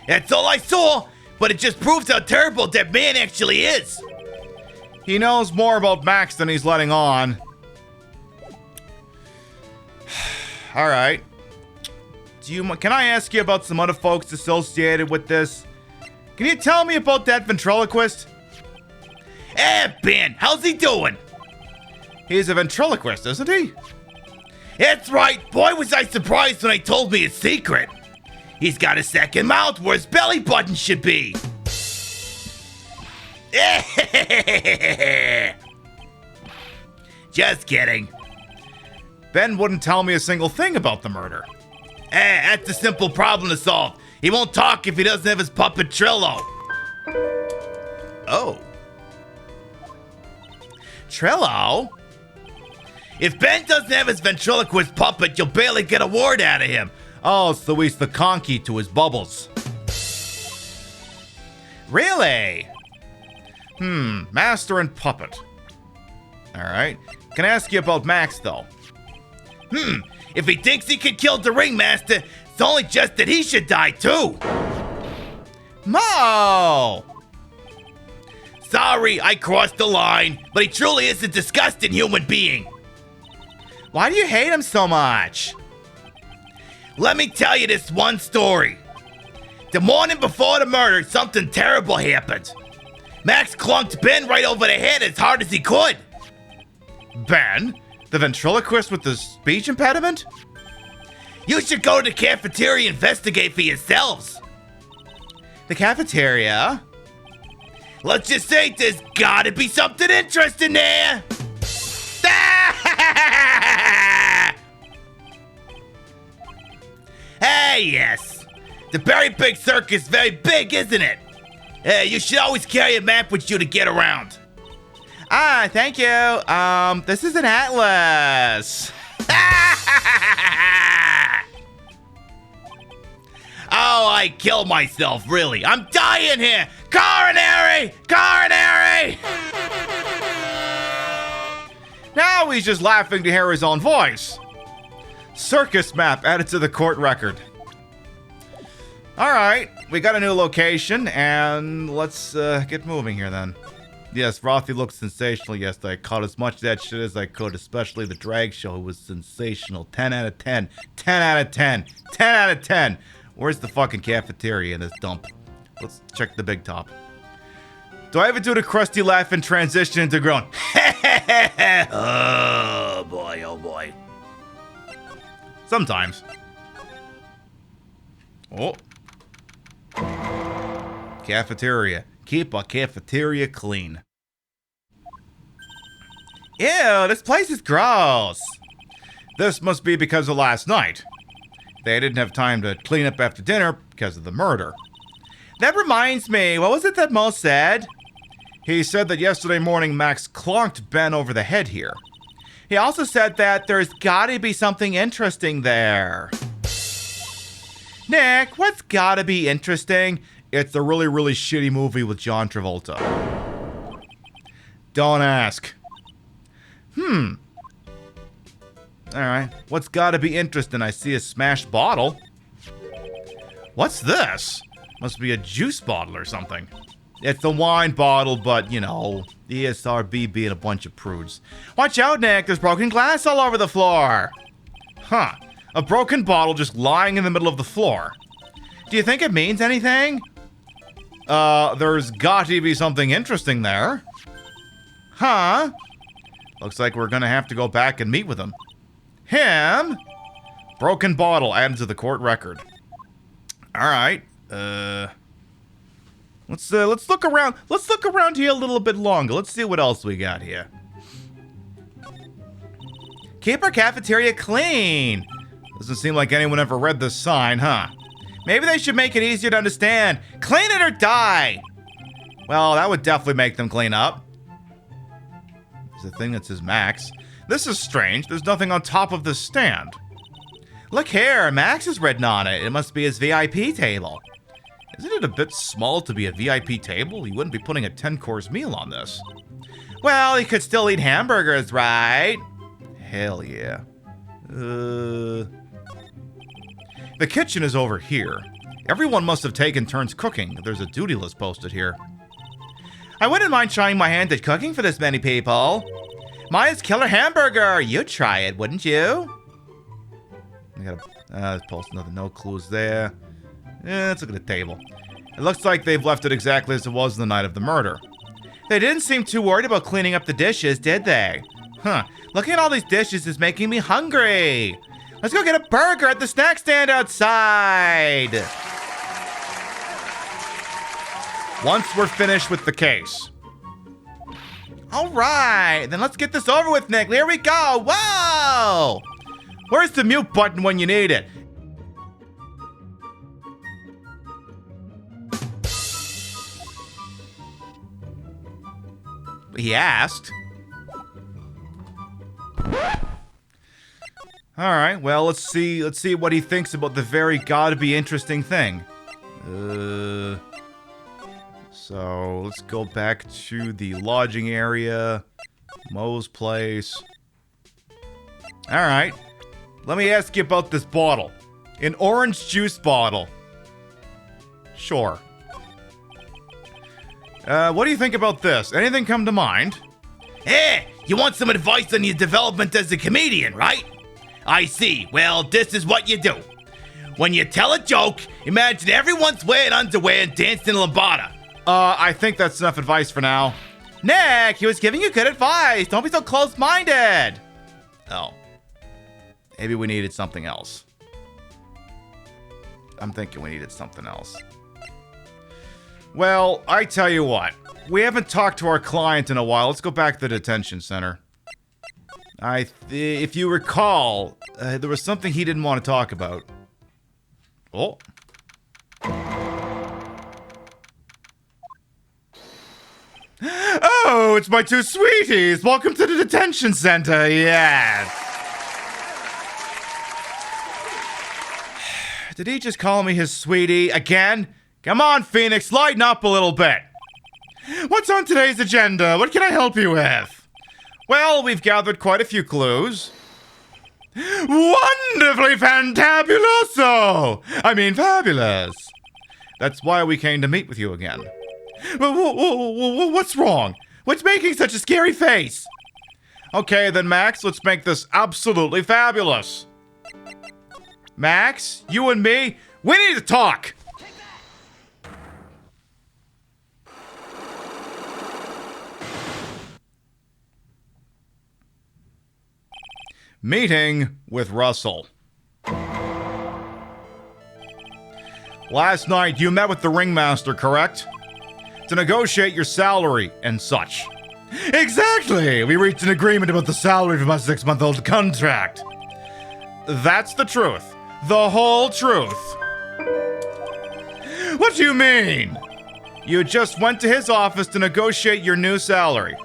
S8: That's all I saw, but it just proves how terrible that man actually is.
S1: He knows more about Max than he's letting on. Alright. Can I ask you about some other folks associated with this? Can you tell me about that ventriloquist?
S8: Ben, how's he doing?
S1: He's a ventriloquist, isn't he?
S8: That's right. Boy, was I surprised when they told me his secret. He's got a second mouth where his belly button should be. Just kidding.
S1: Ben wouldn't tell me a single thing about the murder.
S8: That's a simple problem to solve. He won't talk if he doesn't have his puppet Trillo.
S1: Oh. Trillo?
S8: If Ben doesn't have his ventriloquist puppet, you'll barely get a word out of him.
S1: Oh, so he's the conky to his bubbles. Really? Master and puppet. Alright. Can I ask you about Max, though?
S8: If he thinks he can kill the ringmaster, it's only just that he should die too.
S1: Mo!
S8: Sorry, I crossed the line, but he truly is a disgusting human being.
S1: Why do you hate him so much?
S8: Let me tell you this one story. The morning before the murder, something terrible happened. Max clunked Ben right over the head as hard as he could.
S1: Ben? The ventriloquist with the speech impediment?
S8: You should go to the cafeteria and investigate for yourselves.
S1: The cafeteria?
S8: Let's just say there's gotta be something interesting there. Hey, yes. The very big circus, very big, isn't it? You should always carry a map with you to get around.
S1: Ah, thank you. This is an atlas.
S8: Oh, I killed myself, really. I'm dying here. Coronary! Coronary!
S1: Now he's just laughing to hear his own voice. Circus map added to the court record. Alright, we got a new location, and let's get moving here then. Yes, Rothy looks sensational yesterday. I caught as much of that shit as I could, especially the drag show. It was sensational. 10 out of 10. 10 out of 10. 10 out of 10. Where's the fucking cafeteria in this dump? Let's check the big top. Do I ever do the crusty laugh and transition into groan?
S8: Oh boy, oh boy.
S1: Sometimes. Oh. Cafeteria. Keep a cafeteria clean. Ew, this place is gross. This must be because of last night. They didn't have time to clean up after dinner because of the murder. That reminds me, what was it that Mo said? He said that yesterday morning Max clonked Ben over the head here. He also said that there's gotta be something interesting there. Nick, what's gotta be interesting? It's a really, really shitty movie with John Travolta. Don't ask. Alright, what's gotta be interesting? I see a smashed bottle. What's this? Must be a juice bottle or something. It's a wine bottle, but, you know, ESRB being a bunch of prudes. Watch out, Nick, there's broken glass all over the floor. Huh, a broken bottle just lying in the middle of the floor. Do you think it means anything? There's got to be something interesting there. Huh? Looks like we're gonna have to go back and meet with him. Him? Broken bottle added to the court record. Alright, let's look around. Let's look around here a little bit longer. Let's see what else we got here. Keep our cafeteria clean. Doesn't seem like anyone ever read this sign, huh? Maybe they should make it easier to understand. Clean it or die. Well, that would definitely make them clean up. There's a thing that says Max. This is strange. There's nothing on top of this stand. Look here, Max is written on it. It must be his VIP table. Isn't it a bit small to be a VIP table? He wouldn't be putting a 10-course meal on this. Well, he could still eat hamburgers, right? Hell yeah. The kitchen is over here. Everyone must have taken turns cooking. There's a duty list posted here. I wouldn't mind trying my hand at cooking for this many people. Mine's killer hamburger. You'd try it, wouldn't you? I gotta post another no clues there. Let's look at the table. It looks like they've left it exactly as it was the night of the murder. They didn't seem too worried about cleaning up the dishes, did they? Huh. Looking at all these dishes is making me hungry. Let's go get a burger at the snack stand outside. Once we're finished with the case. All right, then let's get this over with, Nick. Here we go. Whoa! Where's the mute button when you need it? He asked. All right, well, let's see what he thinks about the very gotta be interesting thing. So let's go back to the lodging area, Mo's place. All right, let me ask you about this bottle. An orange juice bottle. Sure. What do you think about this? Anything come to mind?
S8: Hey, you want some advice on your development as a comedian, right? I see. Well, this is what you do. When you tell a joke, imagine everyone's wearing underwear and dancing lambada.
S1: I think that's enough advice for now. Nick, he was giving you good advice. Don't be so close-minded. Oh. Maybe we needed something else. I'm thinking we needed something else. Well, I tell you what. We haven't talked to our client in a while. Let's go back to the detention center. If you recall, there was something he didn't want to talk about. Oh. Oh, it's my two sweeties. Welcome to the detention center. Yes. Did he just call me his sweetie again? Come on, Phoenix, lighten up a little bit. What's on today's agenda? What can I help you with? Well, we've gathered quite a few clues. Wonderfully fantabuloso! I mean, fabulous. That's why we came to meet with you again. What's wrong? What's making such a scary face? Okay, then, Max, let's make this absolutely fabulous. Max, you and me, we need to talk. Meeting with Russell. Last night, you met with the ringmaster, correct? To negotiate your salary and such. Exactly! We reached an agreement about the salary for my 6-month-old contract. That's the truth. The whole truth. What do you mean? You just went to his office to negotiate your new salary.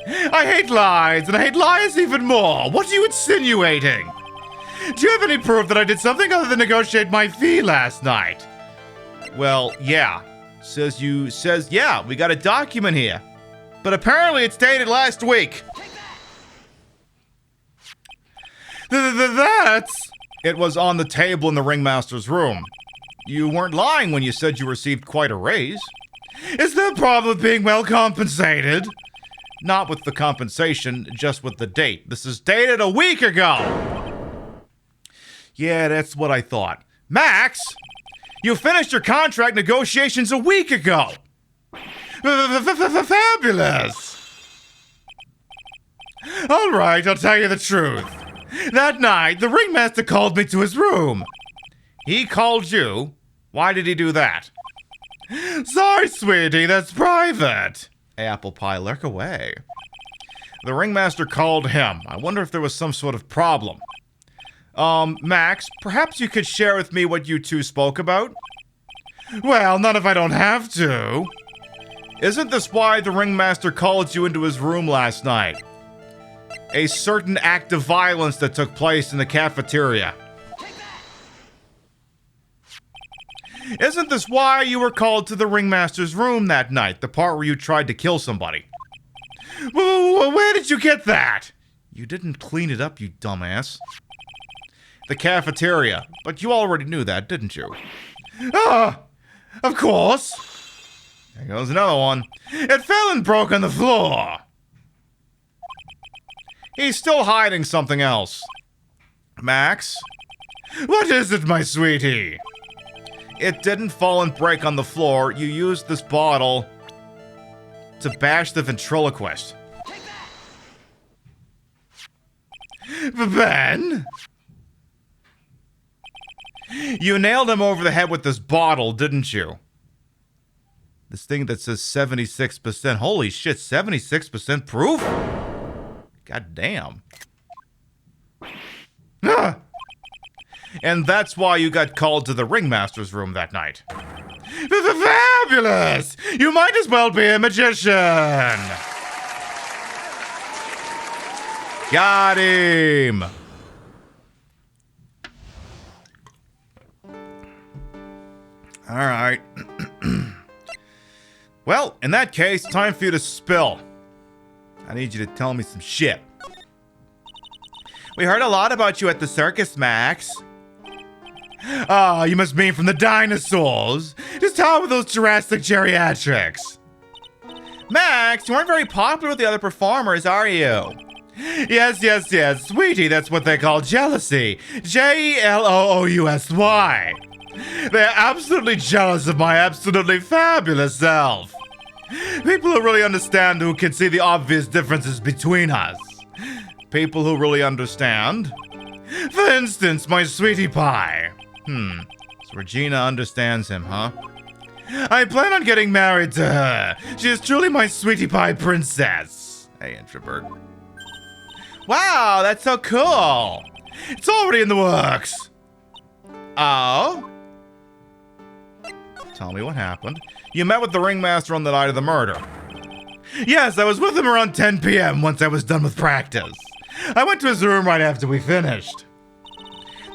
S1: I hate lies, and I hate lies even more. What are you insinuating? Do you have any proof that I did something other than negotiate my fee last night? Well, yeah. Says yeah, we got a document here. But apparently it's dated last week. It was on the table in the ringmaster's room. You weren't lying when you said you received quite a raise. Is there a problem with being well compensated? Not with the compensation, just with the date. This is dated a week ago. Yeah, that's what I thought. Max, you finished your contract negotiations a week ago. Fabulous. All right, I'll tell you the truth. That night, the ringmaster called me to his room. He called you? Why did he do that? Sorry, sweetie, that's private. Apple pie, lurk away. The ringmaster called him. I wonder if there was some sort of problem. Max, perhaps you could share with me what you two spoke about? Well, not if I don't have to. Isn't this why the ringmaster called you into his room last night? A certain act of violence that took place in the cafeteria. Isn't this why you were called to the ringmaster's room that night? The part where you tried to kill somebody. Where did you get that? You didn't clean it up, you dumbass. The cafeteria. But you already knew that, didn't you? Ah, of course. There goes another one. It fell and broke on the floor. He's still hiding something else. Max? What is it, my sweetie? It didn't fall and break on the floor. You used this bottle to bash the ventriloquist. Ben? You nailed him over the head with this bottle, didn't you? This thing that says 76%. Holy shit, 76% proof? God damn. Ah! And that's why you got called to the ringmaster's room that night. Fabulous! You might as well be a magician! Got him! Alright. Well, in that case, time for you to spill. I need you to tell me some shit. We heard a lot about you at the circus, Max. Ah, you must mean from the dinosaurs. Just how with those Jurassic geriatrics? Max, you aren't very popular with the other performers, are you? Yes. Sweetie, that's what they call jealousy. Jealousy. They're absolutely jealous of my absolutely fabulous self. People who really understand, who can see the obvious differences between us. People who really understand. For instance, my sweetie pie. So Regina understands him, huh? I plan on getting married to her. She is truly my sweetie pie princess. Hey, introvert. Wow, that's so cool. It's already in the works. Oh? Tell me what happened. You met with the ringmaster on the night of the murder. Yes, I was with him around 10 p.m. once I was done with practice. I went to his room right after we finished.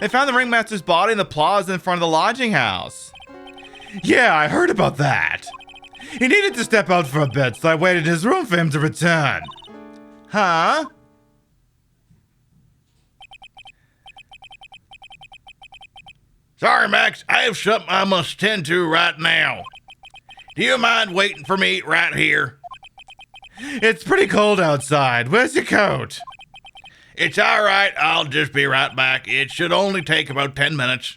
S1: They found the ringmaster's body in the plaza in front of the lodging house. Yeah, I heard about that. He needed to step out for a bit, so I waited in his room for him to return. Huh?
S8: Sorry, Max. I have something I must tend to right now. Do you mind waiting for me right here?
S1: It's pretty cold outside. Where's your coat?
S8: It's all right. I'll just be right back. It should only take about 10 minutes.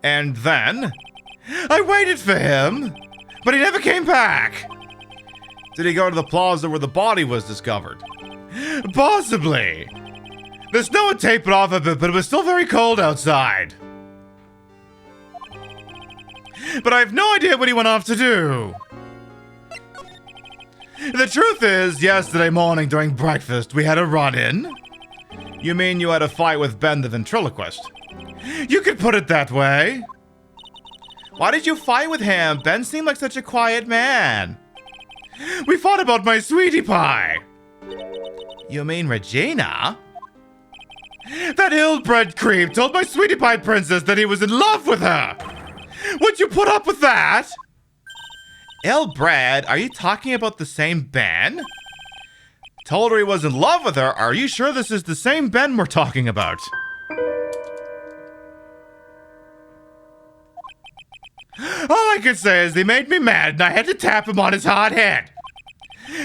S1: And then I waited for him, but he never came back. Did he go to the plaza where the body was discovered? Possibly. The snow had tapered off a bit, but it was still very cold outside. but I have no idea what he went off to do. The truth is, yesterday morning during breakfast, we had a run-in. You mean you had a fight with Ben the ventriloquist? You could put it that way. Why did you fight with him? Ben seemed like such a quiet man. We fought about my sweetie pie. You mean Regina? That ill-bred creep told my sweetie pie princess that he was in love with her. Would you put up with that? Ill-bred? Are you talking about the same Ben? Told her he was in love with her. Are you sure this is the same Ben we're talking about? All I could say is he made me mad and I had to tap him on his hot head.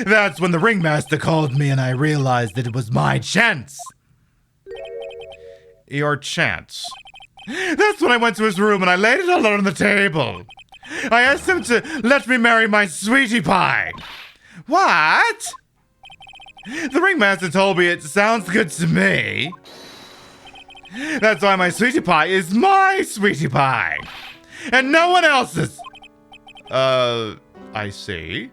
S1: That's when the ringmaster called me and I realized that it was my chance. Your chance? That's when I went to his room and I laid it all out on the table. I asked him to let me marry my sweetie pie. What? The ringmaster told me it sounds good to me. That's why my sweetie pie is my sweetie pie. And no one else's. I see.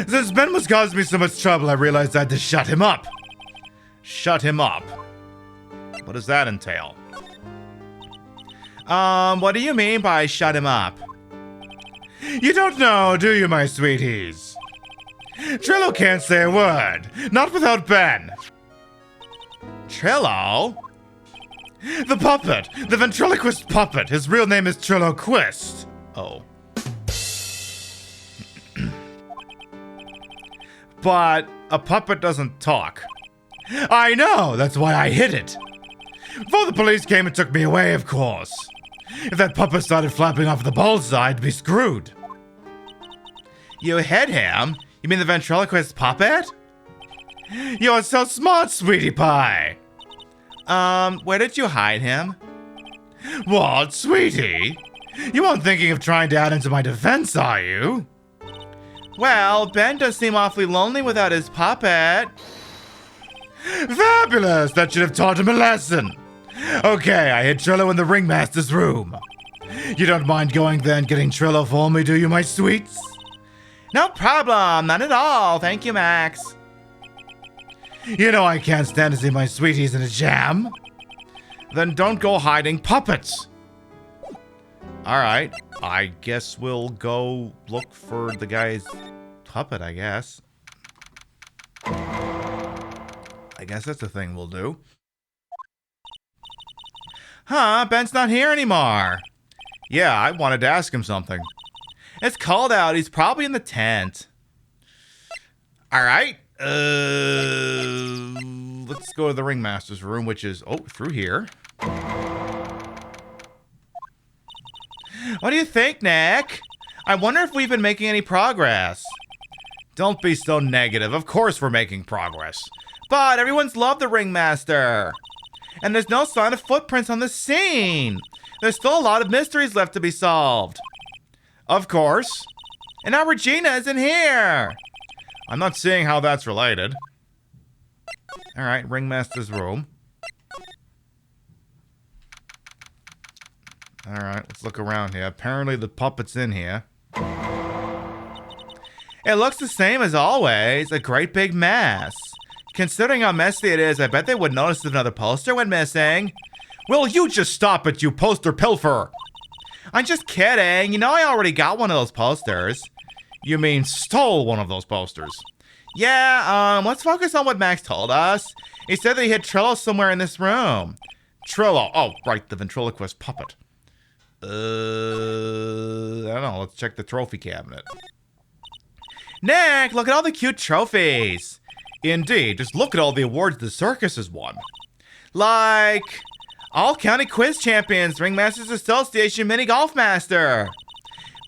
S1: Since Ben was causing me so much trouble, I realized I had to shut him up. Shut him up? What does that entail? What do you mean by shut him up? You don't know, do you, my sweeties? Trillo can't say a word. Not without Ben. Trillo? The puppet. The ventriloquist puppet. His real name is Trillo Quist. Oh. But a puppet doesn't talk. I know, that's why I hid it. Before the police came and took me away, of course. If that puppet started flapping off the bullseye, I'd be screwed. You hid him? You mean the ventriloquist puppet? You're so smart, sweetie pie. Where did you hide him? What, sweetie? You weren't thinking of trying to add into my defense, are you? Well, Ben does seem awfully lonely without his puppet. Fabulous! That should have taught him a lesson. Okay, I hid Trillo in the ringmaster's room. You don't mind going there and getting Trillo for me, do you, my sweets? No problem, not at all. Thank you, Max. You know I can't stand to see my sweeties in a jam. Then don't go hiding puppets. Alright, I guess we'll go look for the guy's puppet, I guess. I guess that's the thing we'll do. Huh, Ben's not here anymore. Yeah, I wanted to ask him something. It's cold out, he's probably in the tent. Alright, let's go to the ringmaster's room, which is, through here. What do you think, Nick? I wonder if we've been making any progress. Don't be so negative. Of course we're making progress. But everyone's loved the ringmaster. And there's no sign of footprints on the scene. There's still a lot of mysteries left to be solved. Of course. And now Regina isn't here. I'm not seeing how that's related. Alright, ringmaster's room. Alright, let's look around here. Apparently the puppet's in here. It looks the same as always. A great big mess. Considering how messy it is, I bet they would notice if another poster went missing. Will you just stop it, you poster pilfer? I'm just kidding. You know I already got one of those posters. You mean stole one of those posters? Yeah, let's focus on what Max told us. He said that he hid Trillo somewhere in this room. Trillo. Oh, right, the ventriloquist puppet. I don't know. Let's check the trophy cabinet. Nick, look at all the cute trophies. Indeed, just look at all the awards the circus has won. Like, all county quiz champions, Ringmasters Association mini golf master,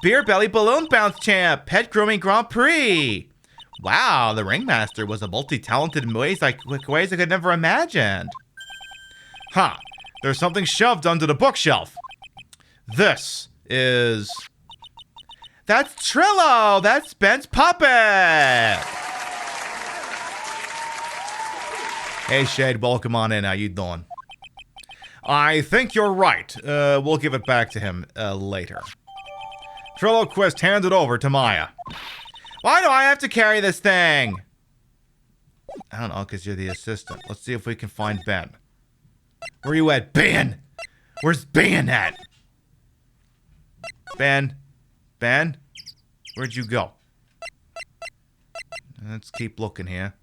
S1: beer belly balloon bounce champ, pet grooming Grand Prix. Wow, the ringmaster was a multi-talented in ways I could never imagined. Huh, there's something shoved under the bookshelf. This is... That's Trillo! That's Ben's puppet! Hey, Shade, welcome on in. How you doing? I think you're right. We'll give it back to him later. Triloquist, hand it over to Maya. Why do I have to carry this thing? I don't know, because you're the assistant. Let's see if we can find Ben. Where you at, Ben? Where's Ben at? Ben? Ben? Where'd you go? Let's keep looking here.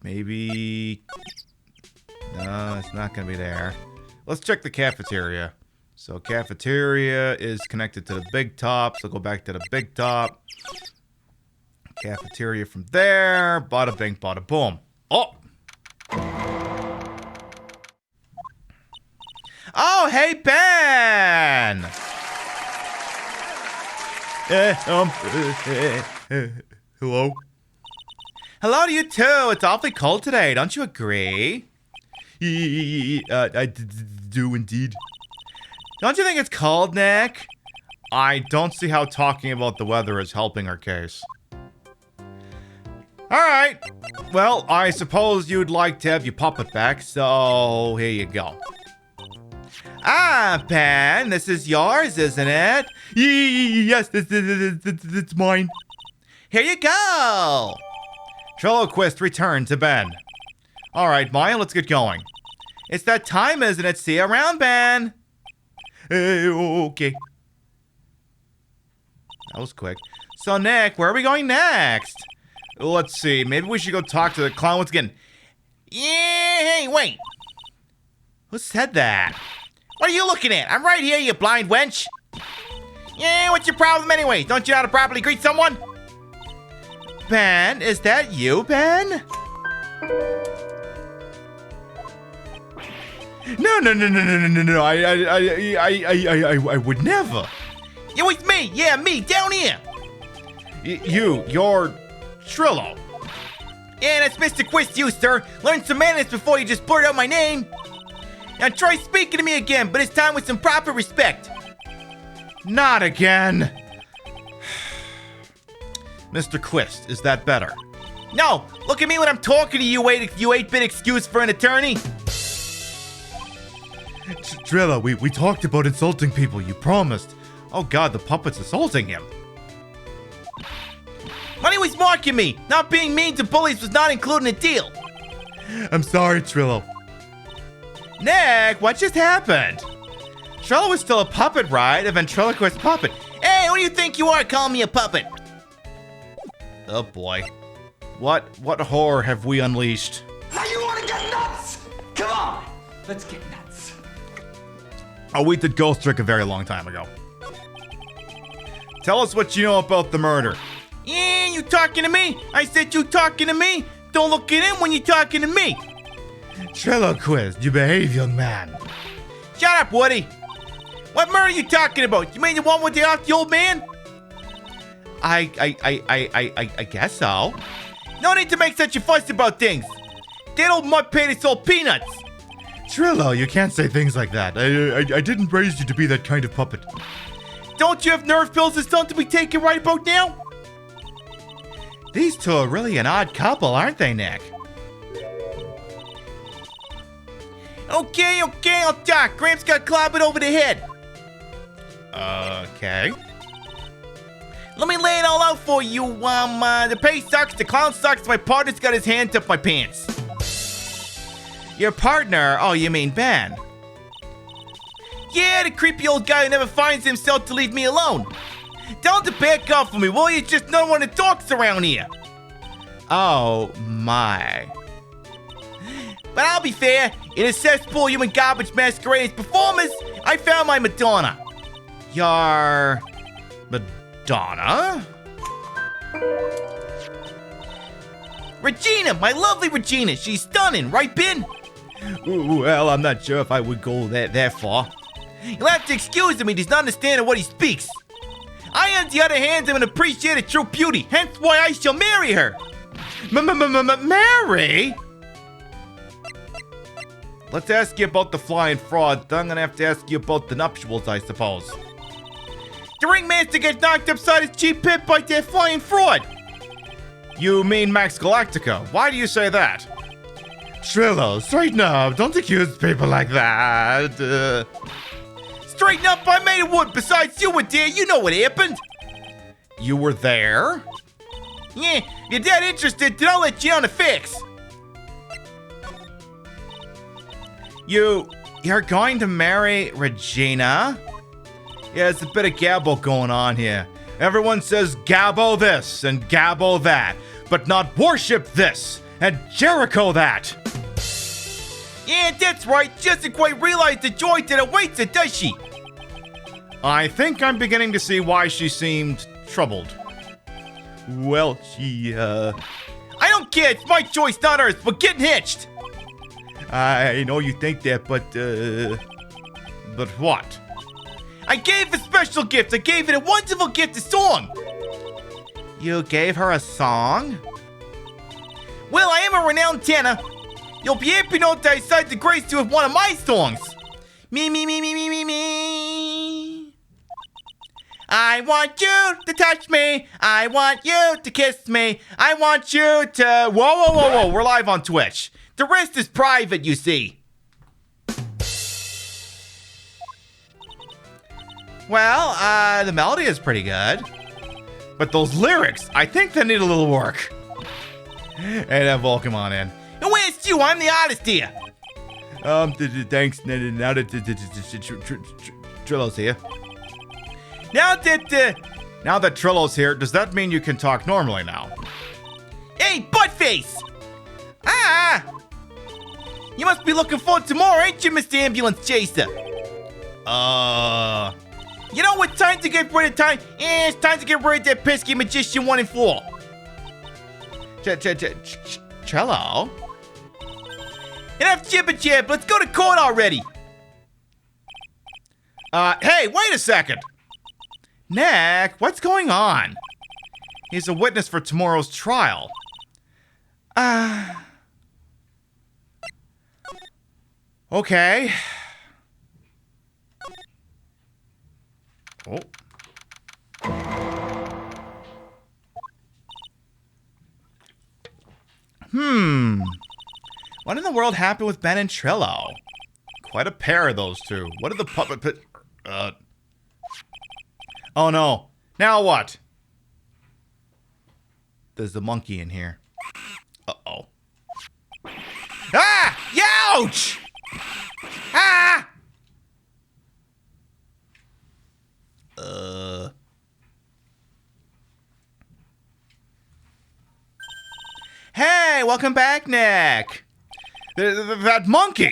S1: Maybe... No, it's not going to be there. Let's check the cafeteria. So cafeteria is connected to the big top. So go back to the big top. Cafeteria from there. Bada bing, bada boom. Oh! Oh, hey, Ben! Hello? Hello to you too. It's awfully cold today. Don't you agree? I do indeed. Don't you think it's cold, Nick? I don't see how talking about the weather is helping our case. Alright. Well, I suppose you'd like to have your puppet back, so here you go. Ah, Ben, this is yours, isn't it? Yes, it's mine. Here you go. Triloquist returned to Ben. Alright, Maya, let's get going. It's that time, isn't it? See you around, Ben. Okay. That was quick. So, Nick, where are we going next? Let's see. Maybe we should go talk to the clown once again. Yeah, hey, wait. Who said that? What are you looking at? I'm right here, you blind wench. Yeah, what's your problem anyway? Don't you know how to properly greet someone? Ben, is that you, Ben? No. I would never. It was me. Yeah, me, down here. You're Trillo. Yeah, that's Mr. Quist, you, sir. Learn some manners before you just blurt out my name. Now try speaking to me again, but it's time with some proper respect. Not again. Mr. Quist, is that better? No, look at me when I'm talking to you, 8-bit excuse for an attorney. Drilla, we talked about insulting people, you promised. Oh god, the puppet's assaulting him. When he was mocking me, not being mean to bullies was not included in the deal. I'm sorry, Trillo. Nick, what just happened? Trillo was still a puppet, right? A ventriloquist puppet. Hey, who do you think you are calling me a puppet? Oh boy. What horror have we unleashed?
S4: Now you want to get nuts? Come on, let's get nuts.
S1: Oh, we did Ghost Trick a very long time ago. Tell us what you know about the murder. Yeah, you talking to me? I said you talking to me? Don't look at him when you're talking to me. Triloquist, you behave, young man. Shut up, Woody. What murder are you talking about? You mean the one with the old man? I guess so. No need to make such a fuss about things. That old mud painted sold peanuts. Trillo, you can't say things like that. I didn't raise you to be that kind of puppet. Don't you have nerve pills or something to be taking right about now? These two are really an odd couple, aren't they, Nick? Okay, I'll talk. Gramps got clobbered over the head. Okay. Let me lay it all out for you. The pay sucks, the clown sucks, my partner's got his hands up my pants. Your partner? Oh, you mean Ben? Yeah, the creepy old guy who never finds himself to leave me alone. Tell him to back off for me, will you? Just no one that talks around here. Oh, my. But I'll be fair, in a cesspool human garbage masquerade as performers, I found my Madonna. Your... Madonna? Regina, my lovely Regina. She's stunning, right, Ben? Well, I'm not sure if I would go that far. You'll have to excuse him, he does not understand what he speaks. I, on the other hand, am an appreciator of true beauty, hence why I shall marry her. Marry? Let's ask you about the flying fraud. I'm gonna have to ask you about the nuptials, I suppose. The ringmaster gets knocked upside his cheap pit by that flying fraud. You mean Max Galactica? Why do you say that? Trillo, straighten up. Don't accuse people like that.
S8: Straighten up, I made it work. Besides, you were there. You know what happened.
S1: You were there?
S8: Yeah, if you're that interested, then I'll let you on the fix.
S1: You're going to marry Regina? Yeah, it's a bit of gabble going on here. Everyone says Gabbo this and Gabbo that, but not worship this and Jericho that.
S8: Yeah, that's right. She doesn't quite realize the joy that awaits her, does she?
S1: I think I'm beginning to see why she seemed troubled. Well,
S8: I don't care. It's my choice, not hers. We're getting hitched.
S1: I know you think that, but what?
S8: I gave a special gift. I gave it a wonderful gift, a song.
S1: You gave her a song?
S8: Well, I am a renowned tenor. You'll be happy to know that I decided to grace you with one of my songs. Me, me, me, me, me, me, me. I want you to touch me. I want you to kiss me. I want you to...
S1: Whoa. We're live on Twitch.
S8: The rest is private, you see.
S1: Well, the melody is pretty good. But those lyrics, I think they need a little work. Hey, that Vol, come on in.
S8: Who asked you? I'm the artist here.
S1: Thanks. Now that Trillo's here.
S8: Now that
S1: Trillo's here, does that mean you can talk normally now?
S8: Hey, buttface! Ah! You must be looking forward to more, ain't you, Mr. Ambulance Chaser? You know what? Time to get rid of time. It's time to get rid of that pesky magician 1 and 4.
S1: Cello?
S8: Enough jibber jab. Let's go to court already.
S1: Hey, wait a second. Nick, what's going on? He's a witness for tomorrow's trial. Okay. Oh. What in the world happened with Ben and Trillo? Quite a pair of those two. What did the puppet... Oh no. Now what? There's the monkey in here. Uh-oh. Ah! Youch! Ah! Hey, welcome back, Nick. That monkey.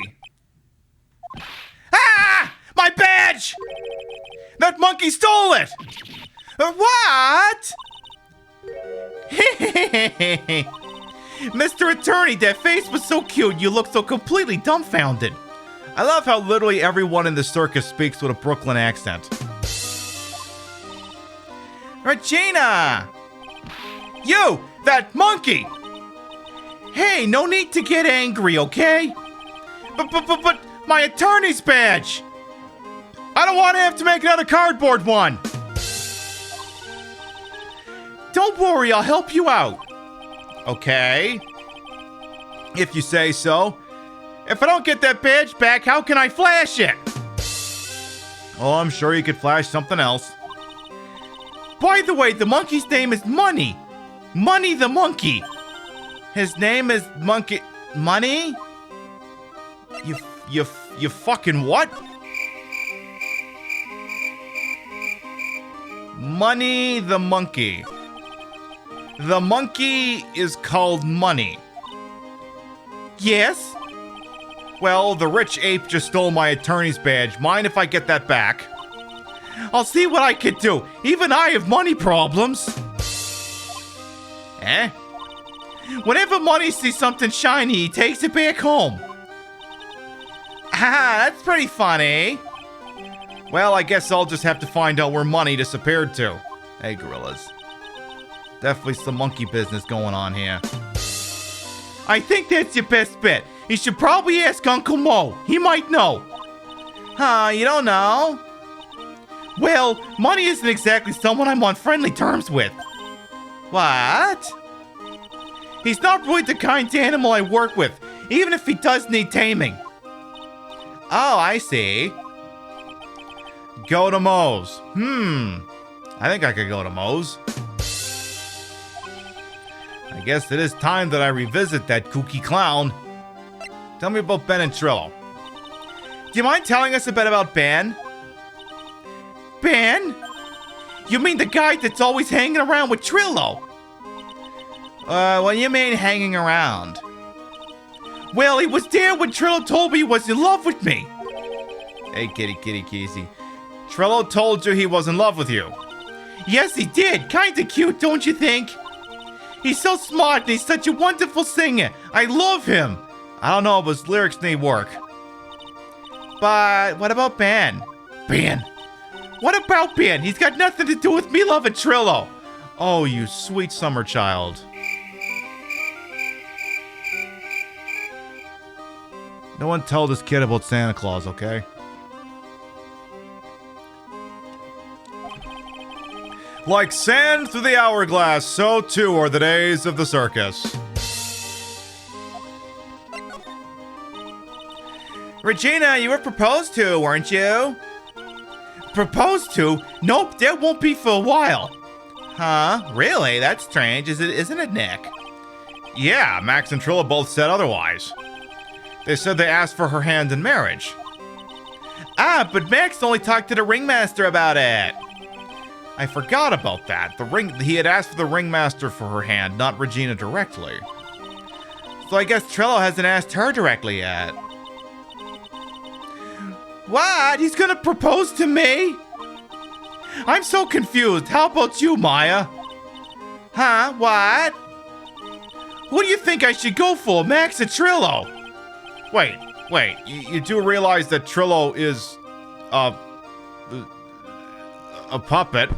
S1: Ah! My badge! That monkey stole it! What? Mr. Attorney, that face was so cute. You look so completely dumbfounded. I love how literally everyone in the circus speaks with a Brooklyn accent. Regina! You! That monkey! Hey, no need to get angry, okay? But my attorney's badge! I don't want to have to make another cardboard one! Don't worry, I'll help you out. Okay. If you say so. If I don't get that badge back, how can I flash it? Oh, I'm sure you could flash something else. By the way, the monkey's name is Money. Money the monkey. His name is Monkey... Money? You fucking what? Money the monkey. The monkey is called Money. Yes? Well, the rich ape just stole my attorney's badge. Mind if I get that back? I'll see what I can do. Even I have money problems. Eh? Whenever Money sees something shiny, he takes it back home. Ah, that's pretty funny. Well, I guess I'll just have to find out where Money disappeared to. Hey, gorillas. Definitely some monkey business going on here. I think that's your best bet. You should probably ask Uncle Mo. He might know. Huh, you don't know? Well, Money isn't exactly someone I'm on friendly terms with. What? He's not really the kind of animal I work with. even if he does need taming. Oh, I see. Go to Moe's. I think I could go to Moe's. I guess it is time that I revisit that kooky clown. Tell me about Ben and Trillo. Do you mind telling us a bit about Ben? Ben? You mean the guy that's always hanging around with Trillo? What do you mean hanging around? Well, he was there when Trillo told me he was in love with me. Hey, kitty Keezy. Trillo told you he was in love with you. Yes, he did. Kinda cute, don't you think? He's so smart and he's such a wonderful singer. I love him. I don't know if his lyrics need work. But what about Ben? Ben? What about Ben? He's got nothing to do with me loving Trillo. Oh, you sweet summer child. No one tell this kid about Santa Claus, okay? Like sand through the hourglass, so too are the days of the circus. Regina, you were proposed to, weren't you? Proposed to? Nope, that won't be for a while. Huh? Really? That's strange, isn't it, Nick? Yeah, Max and Trilla both said otherwise. They said they asked for her hand in marriage. Ah, but Max only talked to the ringmaster about it. I forgot about that. He had asked for the ringmaster for her hand, not Regina directly. So I guess Trello hasn't asked her directly yet. What? He's gonna propose to me? I'm so confused. How about you, Maya? Huh? What? Who do you think I should go for, Max or Trillo? Wait. You do realize that Trillo is a puppet?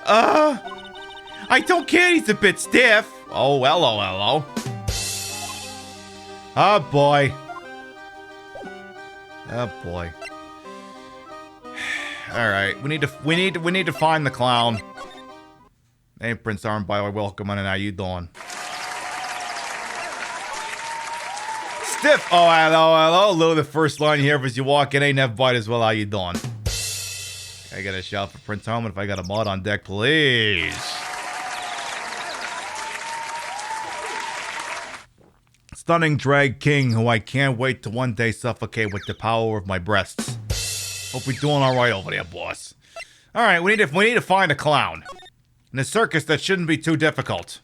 S1: I don't care. He's a bit stiff. Oh, hello. Oh boy. All right, we need to find the clown. Hey, Prince Armby, welcome on, and how you doing? Stiff. Oh, hello. Literally the first line here as you walk in. Ain't never bite as well. How you doing? I got a shout for Prince Harmon. If I got a mod on deck, please. Stunning drag king, who I can't wait to one day suffocate with the power of my breasts. Hope we're doing all right over there, boss. All right, we need to find a clown in a circus that shouldn't be too difficult.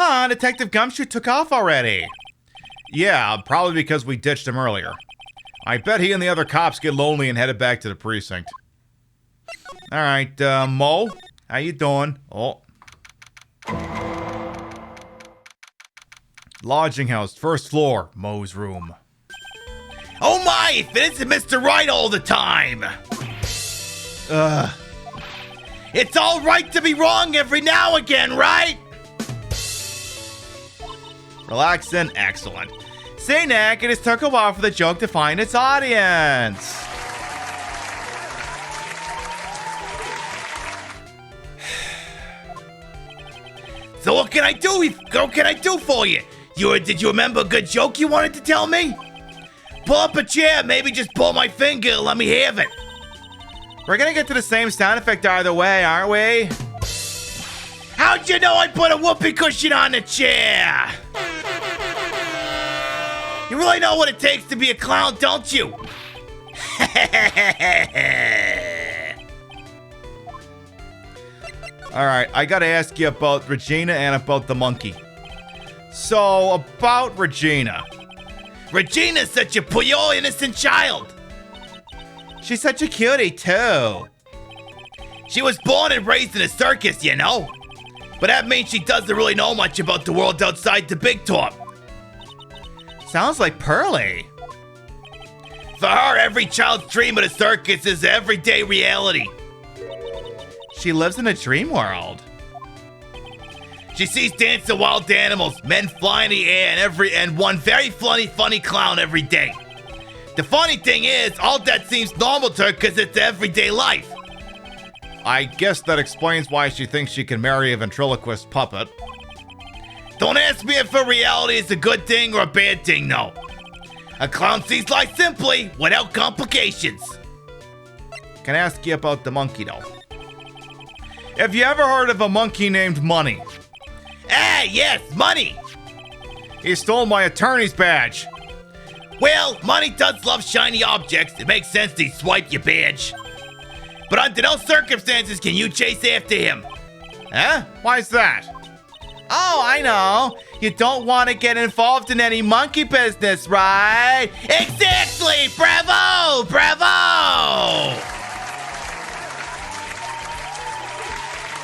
S1: Huh, Detective Gumshoe took off already. Yeah, probably because we ditched him earlier. I bet he and the other cops get lonely and headed back to the precinct. All right, Mo, how you doing? Oh. Lodging house, first floor, Mo's room.
S8: Oh my, if it isn't Mr. Right all the time! It's all right to be wrong every now and again, right?
S1: Relaxing, excellent. Say, Nick, it just took a while for the joke to find its audience.
S8: So what can I do? What can I do for you? Did you remember a good joke you wanted to tell me? Pull up a chair, maybe just pull my finger and let me have it.
S1: We're gonna get to the same sound effect either way, aren't we?
S8: How'd you know I put a whoopee cushion on the chair? You really know what it takes to be a clown, don't you?
S1: Alright, I gotta ask you about Regina and about the monkey. So, about Regina.
S8: Regina's such a pure, innocent child.
S1: She's such a cutie, too.
S8: She was born and raised in a circus, you know. But that means she doesn't really know much about the world outside the big top.
S1: Sounds like Pearly.
S8: For her, every child's dream of the circus is everyday reality.
S1: She lives in a dream world.
S8: She sees dancing wild animals, men fly in the air, and one very funny clown every day. The funny thing is, all that seems normal to her because it's everyday life.
S1: I guess that explains why she thinks she can marry a ventriloquist puppet.
S8: Don't ask me if a reality is a good thing or a bad thing, though. A clown sees life simply, without complications.
S1: Can I ask you about the monkey, though? Have you ever heard of a monkey named Money?
S8: Ah, yes, Money.
S1: He stole my attorney's badge.
S8: Well, Money does love shiny objects. It makes sense to swipe your badge. But under no circumstances can you chase after him.
S1: Huh? Why's that? Oh, I know. You don't want to get involved in any monkey business, right?
S8: Exactly! Bravo! Bravo!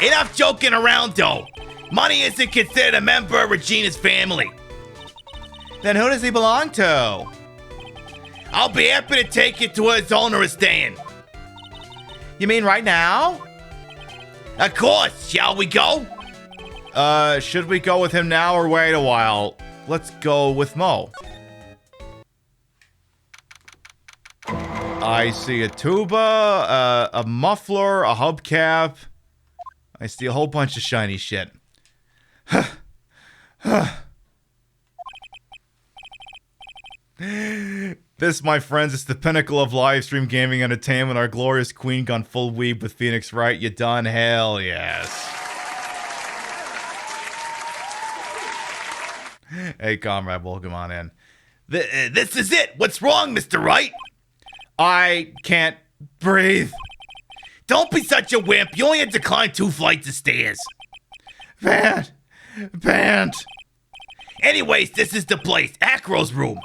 S8: Enough joking around, though. Money isn't considered a member of Regina's family.
S1: Then who does he belong to?
S8: I'll be happy to take you to where his owner is staying.
S1: You mean right now?
S8: Of course. Shall we go?
S1: Should we go with him now or wait a while? Let's go with Mo. I see a tuba, a muffler, a hubcap. I see a whole bunch of shiny shit. This, my friends, is the pinnacle of live stream gaming entertainment. Our glorious queen gone full weeb with Phoenix Wright. You done? Hell yes. Hey, comrade, welcome on in.
S8: This is it. What's wrong, Mr. Wright?
S1: I can't breathe.
S8: Don't be such a wimp. You only had to climb 2 flights of stairs.
S1: Banned.
S8: Anyways, this is the place. Acro's room.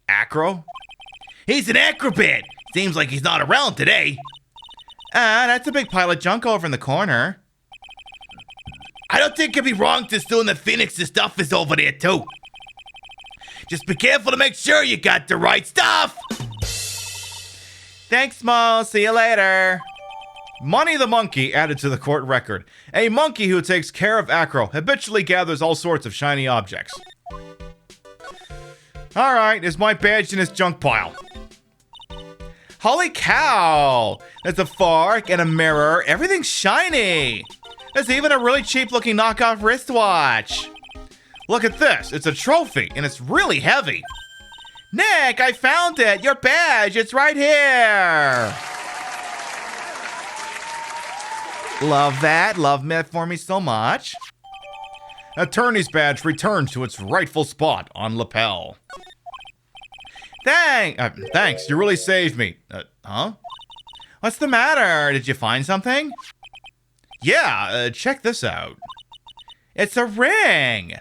S1: Acro?
S8: He's an acrobat. Seems like he's not around today.
S1: That's a big pile of junk over in the corner.
S8: I don't think it'd be wrong to assume that Phoenix's stuff is over there, too. Just be careful to make sure you got the right stuff.
S1: Thanks, Mo. See you later. Money the monkey added to the court record. A monkey who takes care of Acro habitually gathers all sorts of shiny objects. Alright, is my badge in his junk pile. Holy cow! There's a fork and a mirror. Everything's shiny. There's even a really cheap looking knockoff wristwatch. Look at this. It's a trophy and it's really heavy. Nick, I found it. Your badge. It's right here. Love that. Love it for me so much. Attorney's badge returned to its rightful spot on lapel. Thanks. You really saved me. Huh? What's the matter? Did you find something? Yeah, check this out. It's a ring.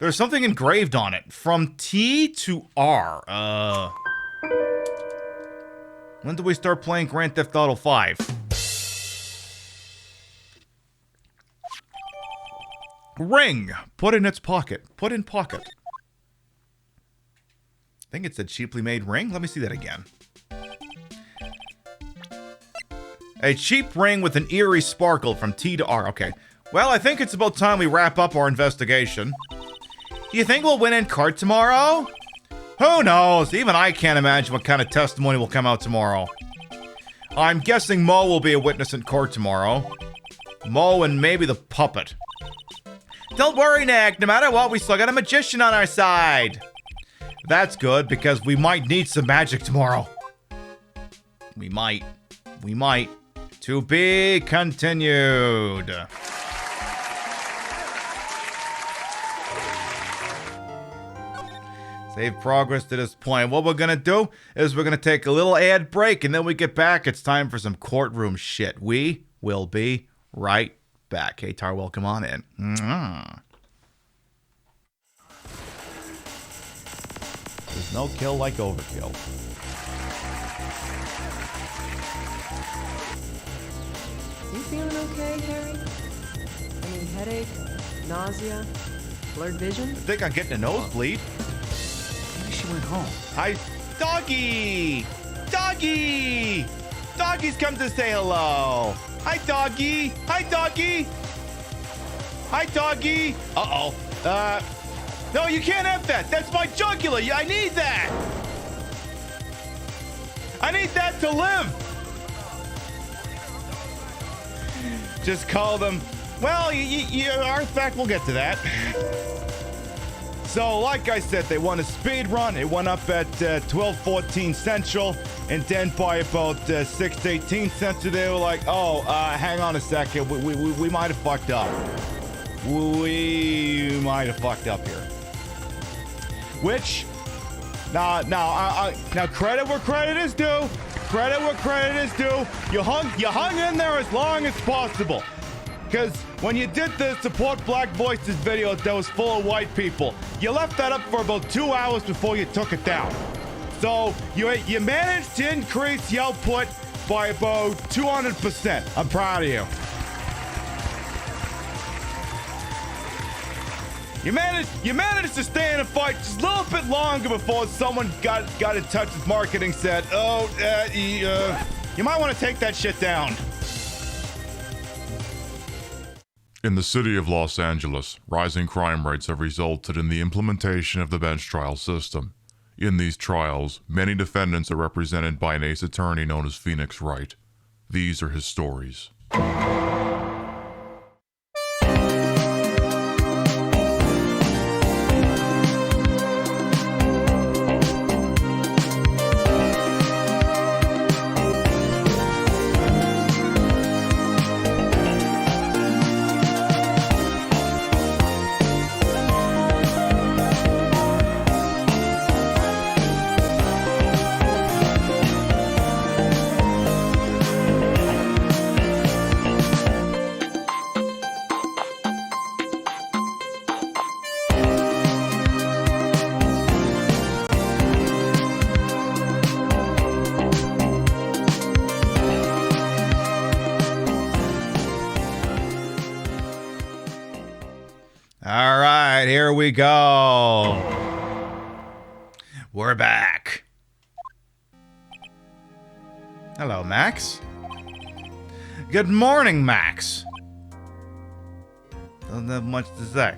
S1: There's something engraved on it. From T to R. When do we start playing Grand Theft Auto 5? Ring. Put in its pocket. Put in pocket. I think it's a cheaply made ring. Let me see that again. A cheap ring with an eerie sparkle from T to R. Okay. Well, I think it's about time we wrap up our investigation. Do you think we'll win in court tomorrow? Who knows? Even I can't imagine what kind of testimony will come out tomorrow. I'm guessing Mo will be a witness in court tomorrow. Mo and maybe the puppet. Don't worry, Nick. No matter what, we still got a magician on our side. That's good, because we might need some magic tomorrow. We might. To be continued. Save progress to this point. What we're gonna do is we're gonna take a little ad break, and then we get back. It's time for some courtroom shit. We will be right back. Hey, Tar, welcome on in. There's no kill like overkill.
S9: You feeling okay, Harry? I mean, headache, nausea, blurred vision?
S1: I think I'm getting a nosebleed.
S4: Maybe she went home.
S1: Hi, Doggy! Doggy! Doggy's come to say hello. Hi, Doggy! Hi, Doggy! Hi, Doggy! Uh-oh. No, you can't have that. That's my jugular. I need that. I need that to live. Just call them. Well, in fact, we'll get to that. So, like I said, they won a speed run. It went up at 12:14 Central, and then by about 6:18 Central, they were like, "Oh, hang on a second, we might have fucked up. We might have fucked up here." Which, now, credit where credit is due. Credit where credit is due. You hung in there as long as possible. Because when you did the Support Black Voices video that was full of white people, you left that up for about 2 hours before you took it down. So you managed to increase the output by about 200%. I'm proud of you. You managed to stay in a fight just a little bit longer before someone got in touch with marketing, said, you might want to take that shit down.
S3: In the city of Los Angeles, rising crime rates have resulted in the implementation of the bench trial system. In these trials, many defendants are represented by an ace attorney known as Phoenix Wright. These are his stories.
S1: All right, here we go. We're back. Hello, Max. Good morning, Max. Doesn't have much to say.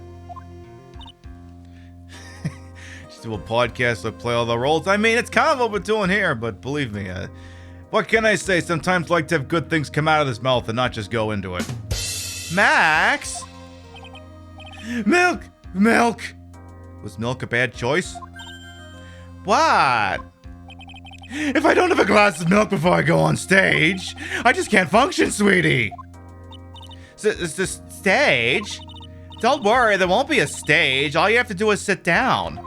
S1: Just do a podcast, I play all the roles. I mean, it's kind of what we're doing here, but believe me, what can I say? Sometimes I like to have good things come out of this mouth and not just go into it. Max? Milk! Was milk a bad choice? What? If I don't have a glass of milk before I go on stage, I just can't function, sweetie. It's the stage? Don't worry, there won't be a stage. All you have to do is sit down.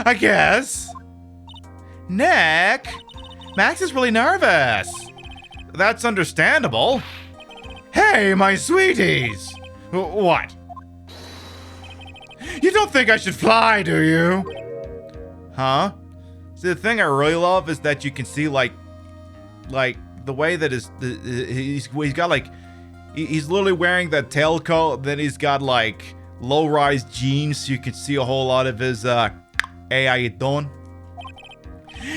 S1: I guess. Nick? Max is really nervous. That's understandable. Hey, my sweeties! What? You don't think I should fly, do you? Huh? See, the thing I really love is that you can see, like the way that he's got, like, he's literally wearing that tailcoat, then he's got, like, low-rise jeans, so you can see a whole lot of his, hey, how you doing?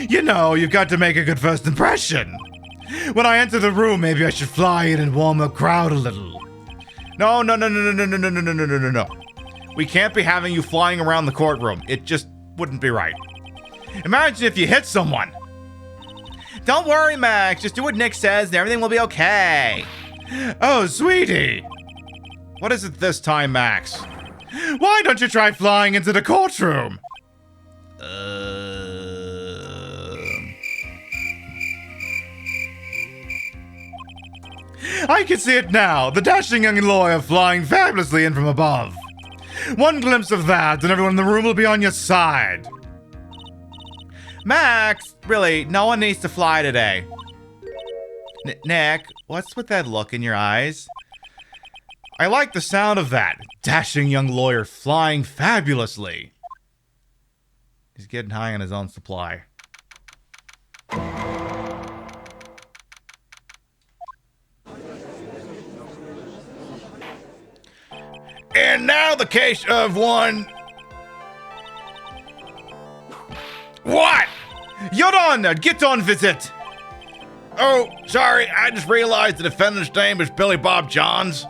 S1: You know, you've got to make a good first impression. When I enter the room, maybe I should fly in and warm the crowd a little. No. We can't be having you flying around the courtroom. It just wouldn't be right. Imagine if you hit someone. Don't worry, Max. Just do what Nick says and everything will be okay. Oh, sweetie. What is it this time, Max? Why don't you try flying into the courtroom? I can see it now. The dashing young lawyer flying fabulously in from above. One glimpse of that, and everyone in the room will be on your side. Max, really, no one needs to fly today. Nick, what's with that look in your eyes? I like the sound of that. Dashing young lawyer flying fabulously. He's getting high on his own supply. And now the case of one... What? You're on, get on visit. Oh, sorry, I just realized the defendant's name is Billy Bob Johns.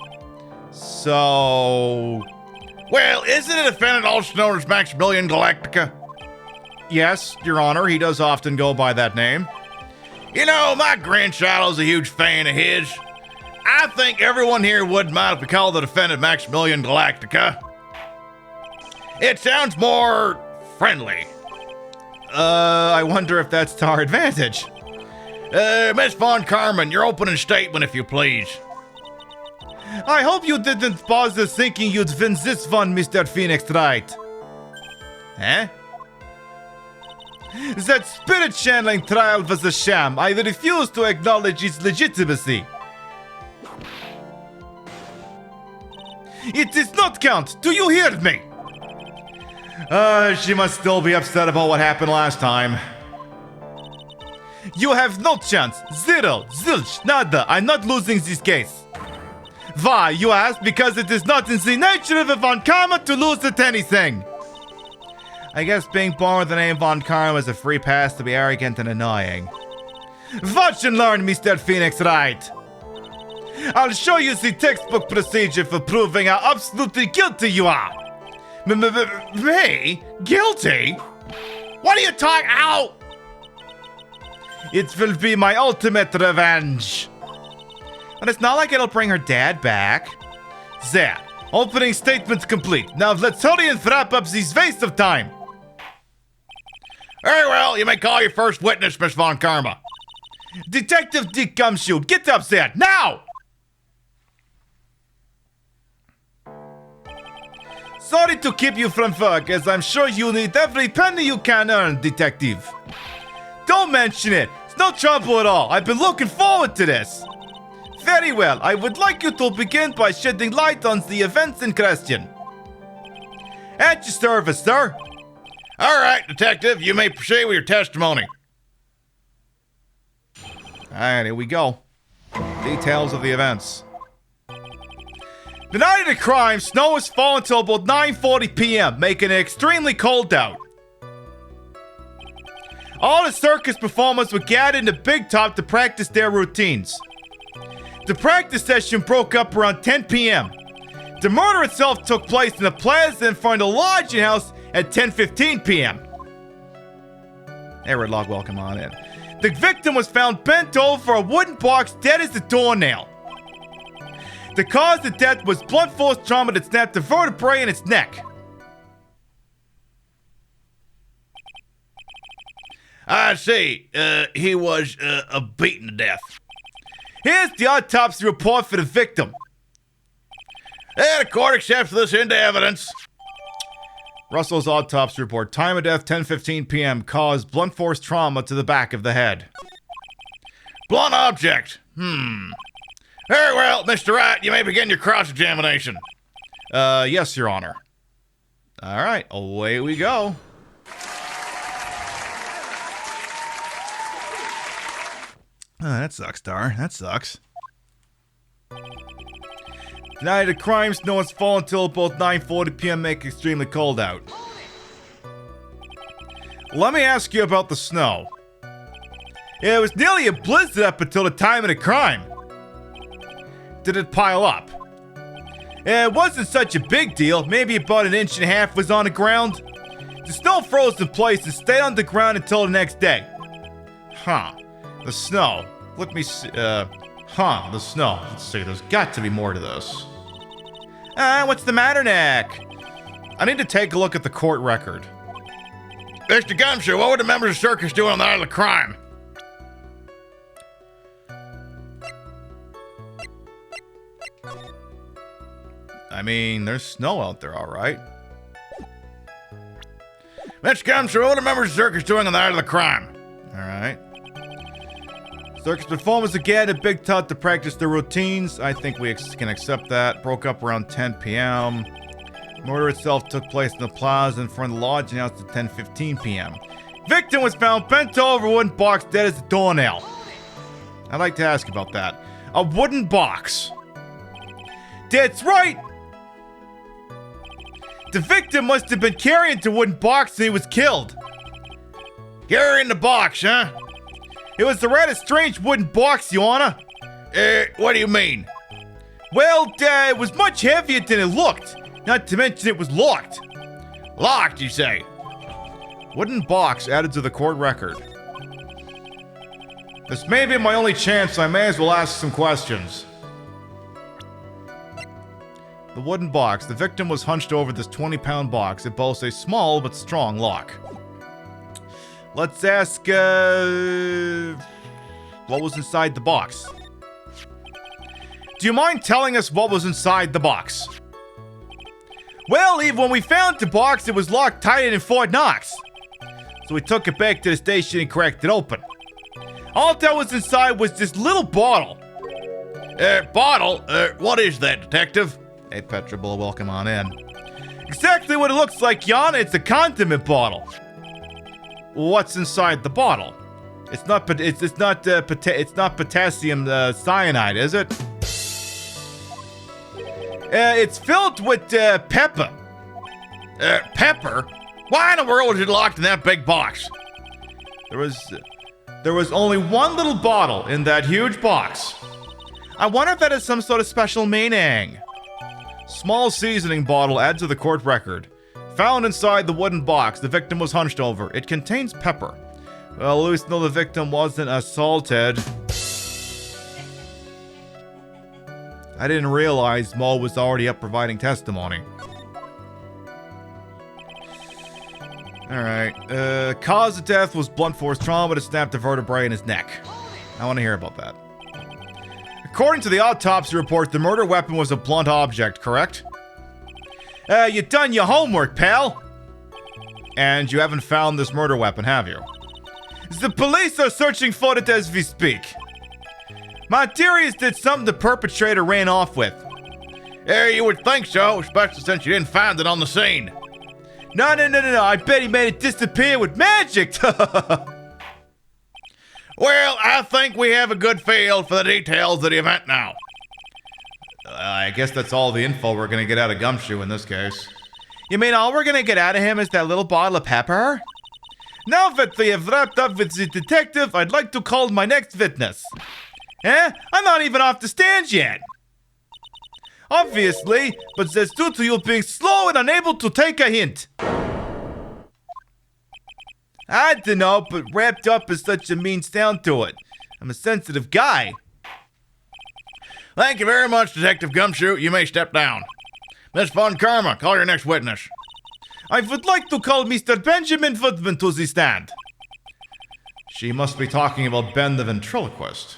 S1: So... Well, isn't the defendant also known as Maximilian Galactica? Yes, Your Honor, he does often go by that name. You know, my grandchild is a huge fan of his.
S8: I think everyone here would mind if we call the defendant Maximilian Galactica. It sounds more friendly.
S1: I wonder if that's to our advantage.
S8: Miss Von Karman, your opening statement, if you please.
S1: I hope you didn't bother thinking you'd win this one, Mr. Phoenix, right?
S8: Huh?
S1: That spirit channeling trial was a sham. I refuse to acknowledge its legitimacy. It does not count. Do you hear me? She must still be upset about what happened last time. You have no chance. Zero. Zilch. Nada. I'm not losing this case. Why, you ask? Because it is not in the nature of a Von Karma to lose at anything. I guess being born with the name Von Karma is a free pass to be arrogant and annoying. Watch and learn, Mr. Phoenix, right? I'll show you the textbook procedure for proving how absolutely guilty you are. Me? Guilty? What are you talking out? It will be my ultimate revenge. But it's not like it'll bring her dad back. There. Opening statement complete. Now let's hurry and wrap up this waste of time.
S8: Very well, you may call your first witness, Miss Von Karma.
S1: Detective Dick Gumshoe, get up there, now! Sorry to keep you from work, as I'm sure you need every penny you can earn, Detective. Don't mention it. It's no trouble at all. I've been looking forward to this. Very well. I would like you to begin by shedding light on the events in question. At your service, sir.
S8: All right, Detective, you may proceed with your testimony.
S1: All right, here we go. Details of the events. The night of the crime, snow was falling until about 9:40 p.m., making it extremely cold out. All the circus performers were gathered in the big top to practice their routines. The practice session broke up around 10 p.m. The murder itself took place in the plaza in front of the lodging house at 10:15 p.m. Error log, welcome on in. The victim was found bent over a wooden box, dead as a doornail. The cause of death was blunt force trauma that snapped the vertebrae in its neck.
S8: I see. He was beaten to death.
S1: Here's the autopsy report for the victim.
S8: And the court accepts this into evidence.
S1: Russell's autopsy report. Time of death, 10:15 p.m. Cause blunt force trauma to the back of the head.
S8: Blunt object. Very well, Mr. Wright, you may begin your cross-examination.
S1: Yes, Your Honor. All right, away we go. Oh, that sucks, Dar. That sucks. The night of the crime, snow has fallen until about 9:40 p.m. Make it extremely cold out. Let me ask you about the snow. It was nearly a blizzard up until the time of the crime. Did it pile up? It wasn't such a big deal. Maybe about 1.5 inches was on the ground. The snow froze in place and stayed on the ground until the next day. Huh. The snow. Let me see. The snow. Let's see. There's got to be more to this. What's the matter, Nick? I need to take a look at the court record.
S8: Mr. Gumshoe, what were the members of the circus doing on the night of the crime?
S1: I mean, there's snow out there, all right.
S8: Mr. Gumshoe, what were the members of the circus doing on the night of the crime?
S1: All right. Circus performers again at Big Tut to practice their routines. I think we can accept that. Broke up around 10 p.m. Murder itself took place in the plaza in front of the lodging house at 10:15 p.m. Victim was found bent over a wooden box, dead as a doornail. I'd like to ask about that. A wooden box. That's right. The victim must have been carrying the wooden box and he was killed.
S8: Carrying the box, huh?
S1: It was a rather strange wooden box, Your Honor.
S8: What do you mean?
S1: Well, it was much heavier than it looked. Not to mention it was locked.
S8: Locked, you say?
S1: Wooden box added to the court record. This may be my only chance, so I may as well ask some questions. The wooden box. The victim was hunched over this 20-pound box. It boasts a small but strong lock. Let's ask, what was inside the box? Do you mind telling us what was inside the box? Well, Eve, when we found the box, it was locked tight in Fort Knox. So we took it back to the station and cracked it open. All that was inside was this little bottle.
S8: Bottle? What is that, detective?
S1: Hey, Petrable, welcome on in. Exactly what it looks like, Jan. It's a condiment bottle. What's inside the bottle? It's not potassium cyanide, is it? It's filled with pepper.
S8: Pepper? Why in the world was it locked in that big box?
S1: There was only one little bottle in that huge box. I wonder if that has some sort of special meaning. Small seasoning bottle added to the court record. Found inside the wooden box. The victim was hunched over. It contains pepper. Well, at least know the victim wasn't assaulted. I didn't realize Mo was already up providing testimony. Alright. Cause of death was blunt force trauma that snapped a vertebrae in his neck. I want to hear about that. According to the autopsy report, the murder weapon was a blunt object, correct? You done your homework, pal. And you haven't found this murder weapon, have you? The police are searching for it as we speak. My theory is that something the perpetrator ran off with.
S8: Yeah, you would think so, especially since you didn't find it on the scene.
S1: No. I bet he made it disappear with magic.
S8: Well, I think we have a good feel for the details of the event now.
S1: I guess that's all the info we're gonna get out of Gumshoe in this case. You mean all we're gonna get out of him is that little bottle of pepper? Now that we have wrapped up with the detective, I'd like to call my next witness. Eh? I'm not even off the stand yet. Obviously, but that's due to you being slow and unable to take a hint. I don't know, but wrapped up is such a mean sound to it. I'm a sensitive guy.
S8: Thank you very much, Detective Gumshoe. You may step down. Miss Von Karma, call your next witness.
S1: I would like to call Mr. Benjamin Woodman to the stand. She must be talking about Ben the ventriloquist.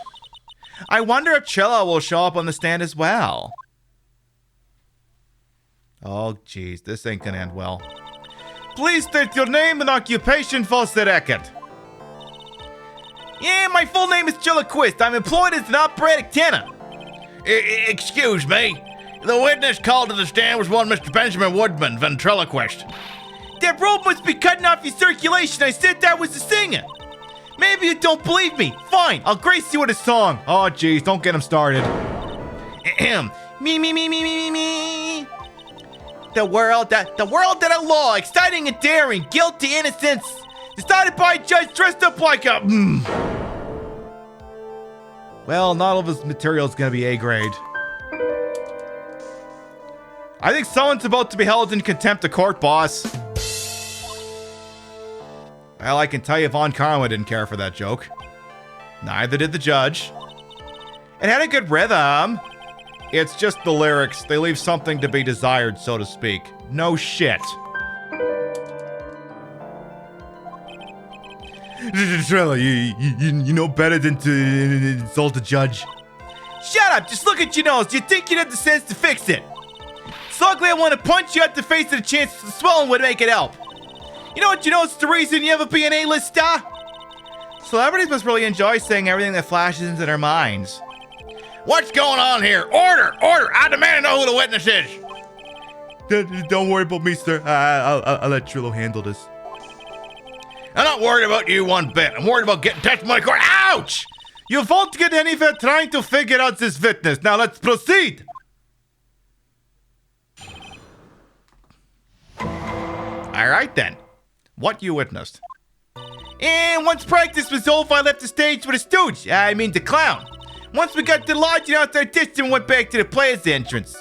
S1: I wonder if Cello will show up on the stand as well. Oh, jeez, this ain't gonna end well. Please state your name and occupation for the record. Yeah, my full name is Chillaquist. I'm employed as an operatic tenor.
S8: Excuse me. The witness called to the stand was one Mr. Benjamin Woodman, ventriloquist.
S1: That rope must be cutting off your circulation. I said that was the singer. Maybe you don't believe me. Fine, I'll grace you with a song. Oh, jeez, don't get him started. Me. The world that I law, exciting and daring, guilty innocence, decided by a judge dressed up like a. Well, not all of his material is gonna be A grade. I think someone's about to be held in contempt of court, boss. Well, I can tell you Von Karma didn't care for that joke. Neither did the judge. It had a good rhythm. It's just the lyrics. They leave something to be desired, so to speak. No shit. Trella, you know better than to insult the judge. Shut up! Just look at your nose. You think you have the sense to fix it. So ugly I want to punch you out the face and the chance the swelling would make it help. You know what you know? It's the reason you ever be an A-list star? Celebrities must really enjoy saying everything that flashes into their minds.
S8: What's going on here? Order! I demand to know who the witness is.
S1: Don't worry about me, sir. I'll let Trillo handle this.
S8: I'm not worried about you one bit. I'm worried about getting testimony court. Ouch!
S1: You won't get anywhere trying to figure out this witness. Now let's proceed. All right then. What you witnessed? And once practice was over, I left the stage with a stooge. The clown. Once we got to the lodge and outside distance, and went back to the player's entrance.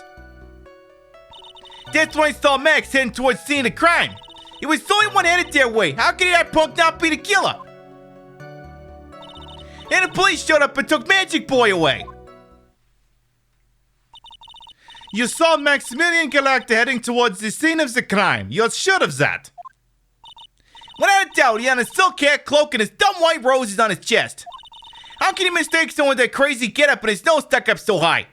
S1: That's when I saw Max heading towards the scene of crime. It was only one headed their way. How could that punk not be the killer? And the police showed up and took Magic Boy away. You saw Maximilian Galacta heading towards the scene of the crime. You're sure of that? Without a doubt, he had a silk hat, cloak, and his dumb white roses on his chest. How can you mistake someone with that crazy getup and his nose stuck up so high?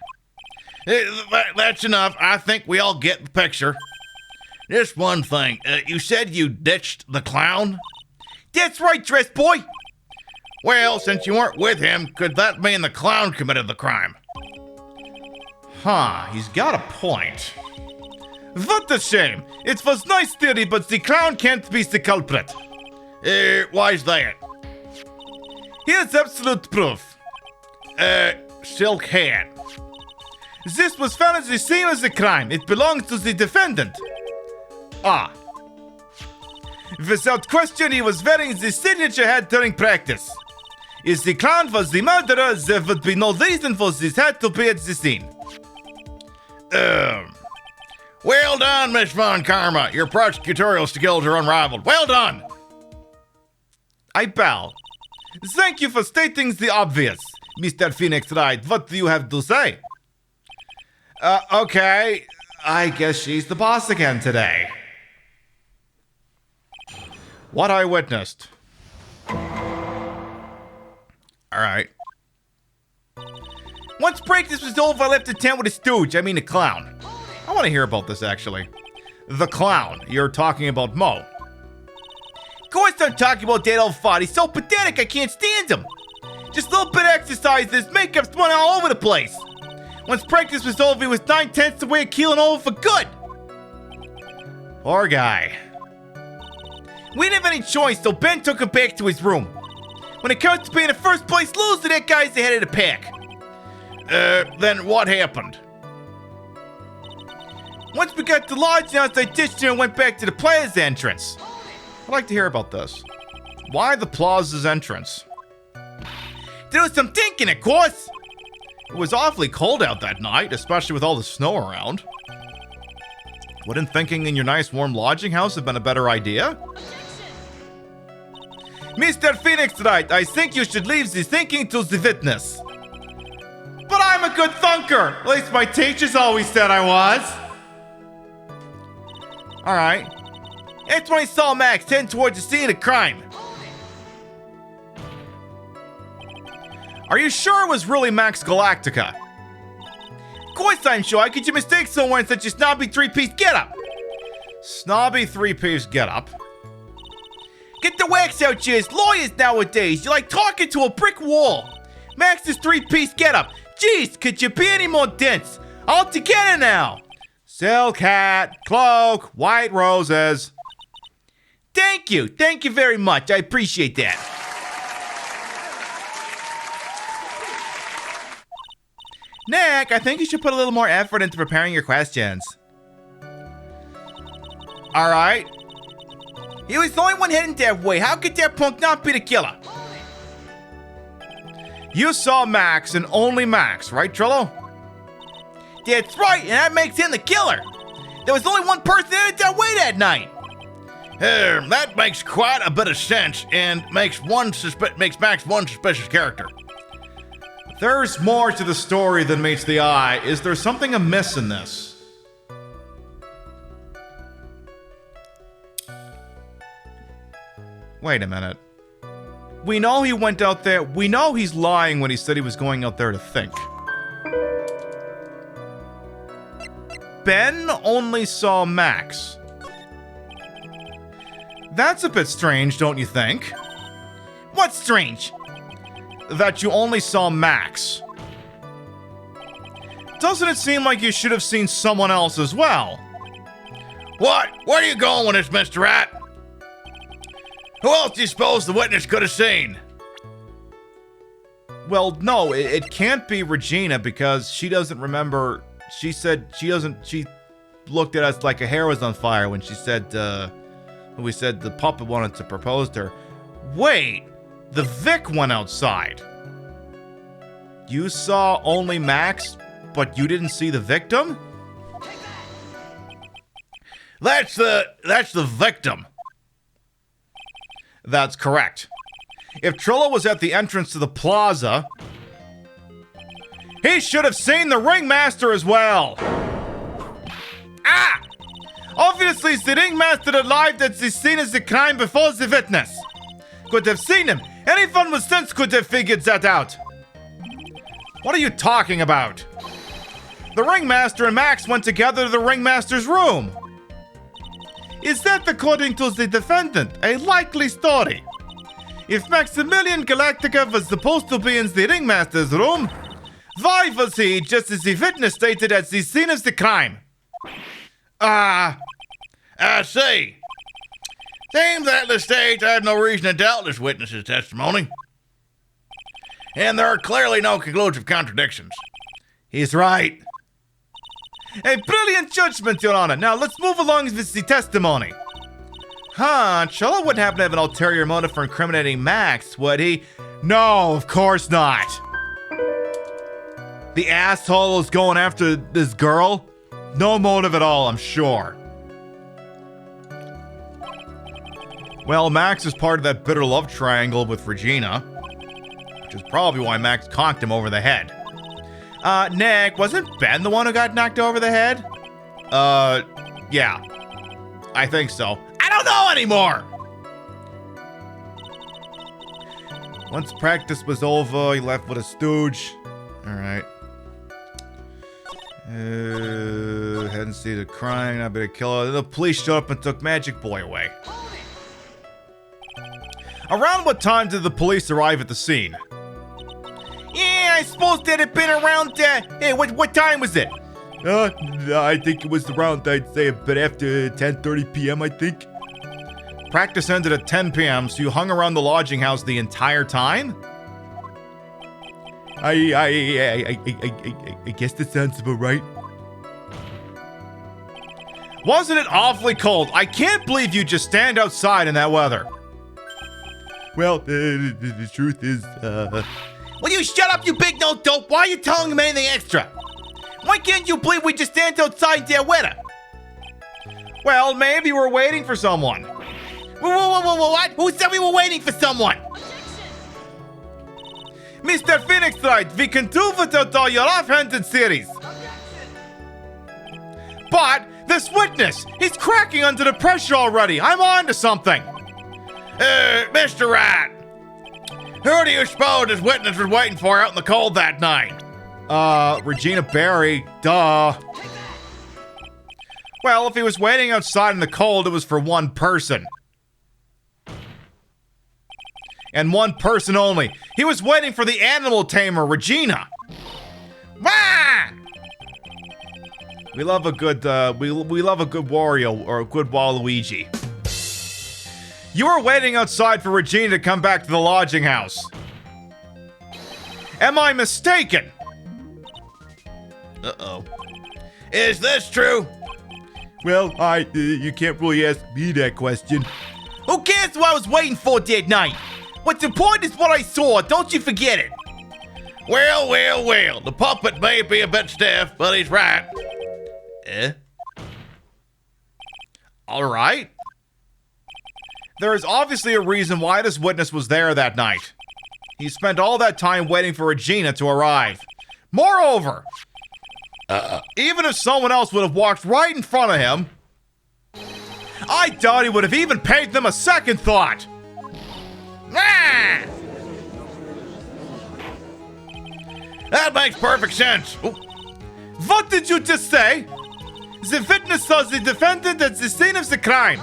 S8: That's enough. I think we all get the picture. Just one thing. You said you ditched the clown?
S1: That's right, dress boy.
S8: Well, since you weren't with him, could that mean the clown committed the crime?
S1: Huh, he's got a point. What a shame. It was nice theory, but the clown can't be the culprit.
S8: Why's that?
S1: Here's absolute proof.
S8: Silk hat.
S1: This was found at the scene of the crime. It belongs to the defendant. Ah. Without question, he was wearing the signature hat during practice. If the clown was the murderer, there would be no reason for this hat to be at the scene.
S8: Well done, Miss Von Karma. Your prosecutorial skills are unrivaled. Well done.
S1: I bow. Thank you for stating the obvious, Mr. Phoenix Wright. What do you have to say? Okay. I guess she's the boss again today. What I witnessed. Alright. Once practice was over, I left the tent with a stooge. I mean, a clown. I want to hear about this, actually. The clown. You're talking about Mo. Of course I'm talking about that old fart. He's so pathetic, I can't stand him. Just a little bit of exercise, his makeup's went all over the place. Once practice was over, he was 9/10 away, keeling over for good. Poor guy. We didn't have any choice, so Ben took him back to his room. When it comes to being a first place loser, that guy's the head of the pack.
S8: Then what happened?
S1: Once we got to lodge, now I ditched her and went back to the plaza's entrance. I'd like to hear about this. Why the plaza's entrance? There was some thinking, of course. It was awfully cold out that night, especially with all the snow around. Wouldn't thinking in your nice warm lodging house have been a better idea? Mr. Phoenix Wright, I think you should leave the thinking to the witness. But I'm a good thunker! At least my teachers always said I was. Alright. That's when I saw Max heading towards the scene of crime. Are you sure it was really Max Galactica? Of course I'm sure. How could you mistake someone in such a snobby three-piece getup? Snobby three-piece getup? Get the wax out, Jizz. Lawyers nowadays, you're like talking to a brick wall. Max's three-piece getup. Jeez, could you be any more dense? All together now. Silk hat, cloak, white roses. Thank you. Thank you very much. I appreciate that. Nick, I think you should put a little more effort into preparing your questions. Alright. He was the only one heading that way. How could that punk not be the killer? You saw Max and only Max, right, Trillo? That's right, and that makes him the killer. There was only one person headed that way that night.
S8: That makes quite a bit of sense and makes Max one suspicious character.
S1: There's more to the story than meets the eye. Is there something amiss in this? Wait a minute. We know he went out there. We know he's lying when he said he was going out there to think. Ben only saw Max. That's a bit strange, don't you think? What's strange? That you only saw Max. Doesn't it seem like you should have seen someone else as well?
S8: What? Where are you going with this, Mr. Rat? Who else do you suppose the witness could have seen?
S1: Well, no, it can't be Regina because she doesn't remember. She said she looked at us like her hair was on fire when she said, we said the puppet wanted to propose to her. Wait, the Vic went outside. You saw only Max, but you didn't see the victim?
S8: That's the victim.
S1: That's correct. If Trillo was at the entrance to the plaza, he should have seen the ringmaster as well. Obviously, the ringmaster alive at the scene of the crime before the witness. Could have seen him. Anyone with sense could have figured that out. What are you talking about? The ringmaster and Max went together to the ringmaster's room. Is that, according to the defendant, a likely story? If Maximilian Galactica was supposed to be in the ringmaster's room, why was he, just as the witness stated, at the scene of the crime?
S8: I see. Seems that the state had no reason to doubt this witness's testimony. And there are clearly no conclusive contradictions.
S1: He's right. A brilliant judgment, Your Honor. Now, let's move along with the testimony. Cholo wouldn't happen to have an ulterior motive for incriminating Max, would he? No, of course not. The asshole is going after this girl? No motive at all, I'm sure. Well, Max is part of that bitter love triangle with Regina, which is probably why Max conked him over the head. Nick, wasn't Ben the one who got knocked over the head? Yeah. I think so. I don't know anymore! Once practice was over, he left with a stooge. Alright. Hadn't seen the crime, not been a killer. The police showed up and took Magic Boy away. Around what time did the police arrive at the scene? Yeah, I suppose that had been around, hey, what time was it? I think it was around, I'd say, a bit after 10:30 p.m., I think. Practice ended at 10 p.m., so you hung around the lodging house the entire time? I guess that sounds about right. Wasn't it awfully cold? I can't believe you just stand outside in that weather. Well, the truth is,
S8: Will you shut up, you big no dope? Why are you telling him anything extra? Why can't you believe we just stand outside there weather?
S1: Well, maybe we're waiting for someone.
S8: What? Who said we were waiting for someone?
S1: Mr. Phoenix Wright, we can do without all your offhanded series. But this witness, he's cracking under the pressure already. I'm on to something.
S8: Mr. Wright, who do you suppose this witness was waiting for out in the cold that night?
S1: Regina Barry, duh. Well, if he was waiting outside in the cold, it was for one person. And one person only. He was waiting for the animal tamer, Regina.
S8: Wah!
S1: We love a good, we love a good Wario or a good Waluigi. You were waiting outside for Regina to come back to the lodging house. Am I mistaken?
S8: Uh-oh. Is this true?
S1: Well, you can't really ask me that question.
S8: Who cares what I was waiting for that night? What's important is what I saw. Don't you forget it. Well. The puppet may be a bit stiff, but he's right.
S1: All right. There is obviously a reason why this witness was there that night. He spent all that time waiting for Regina to arrive. Moreover, even if someone else would have walked right in front of him, I doubt he would have even paid them a second thought.
S8: Ah! That makes perfect sense. Ooh.
S1: What did you just say? The witness saw the defendant at the scene of the crime.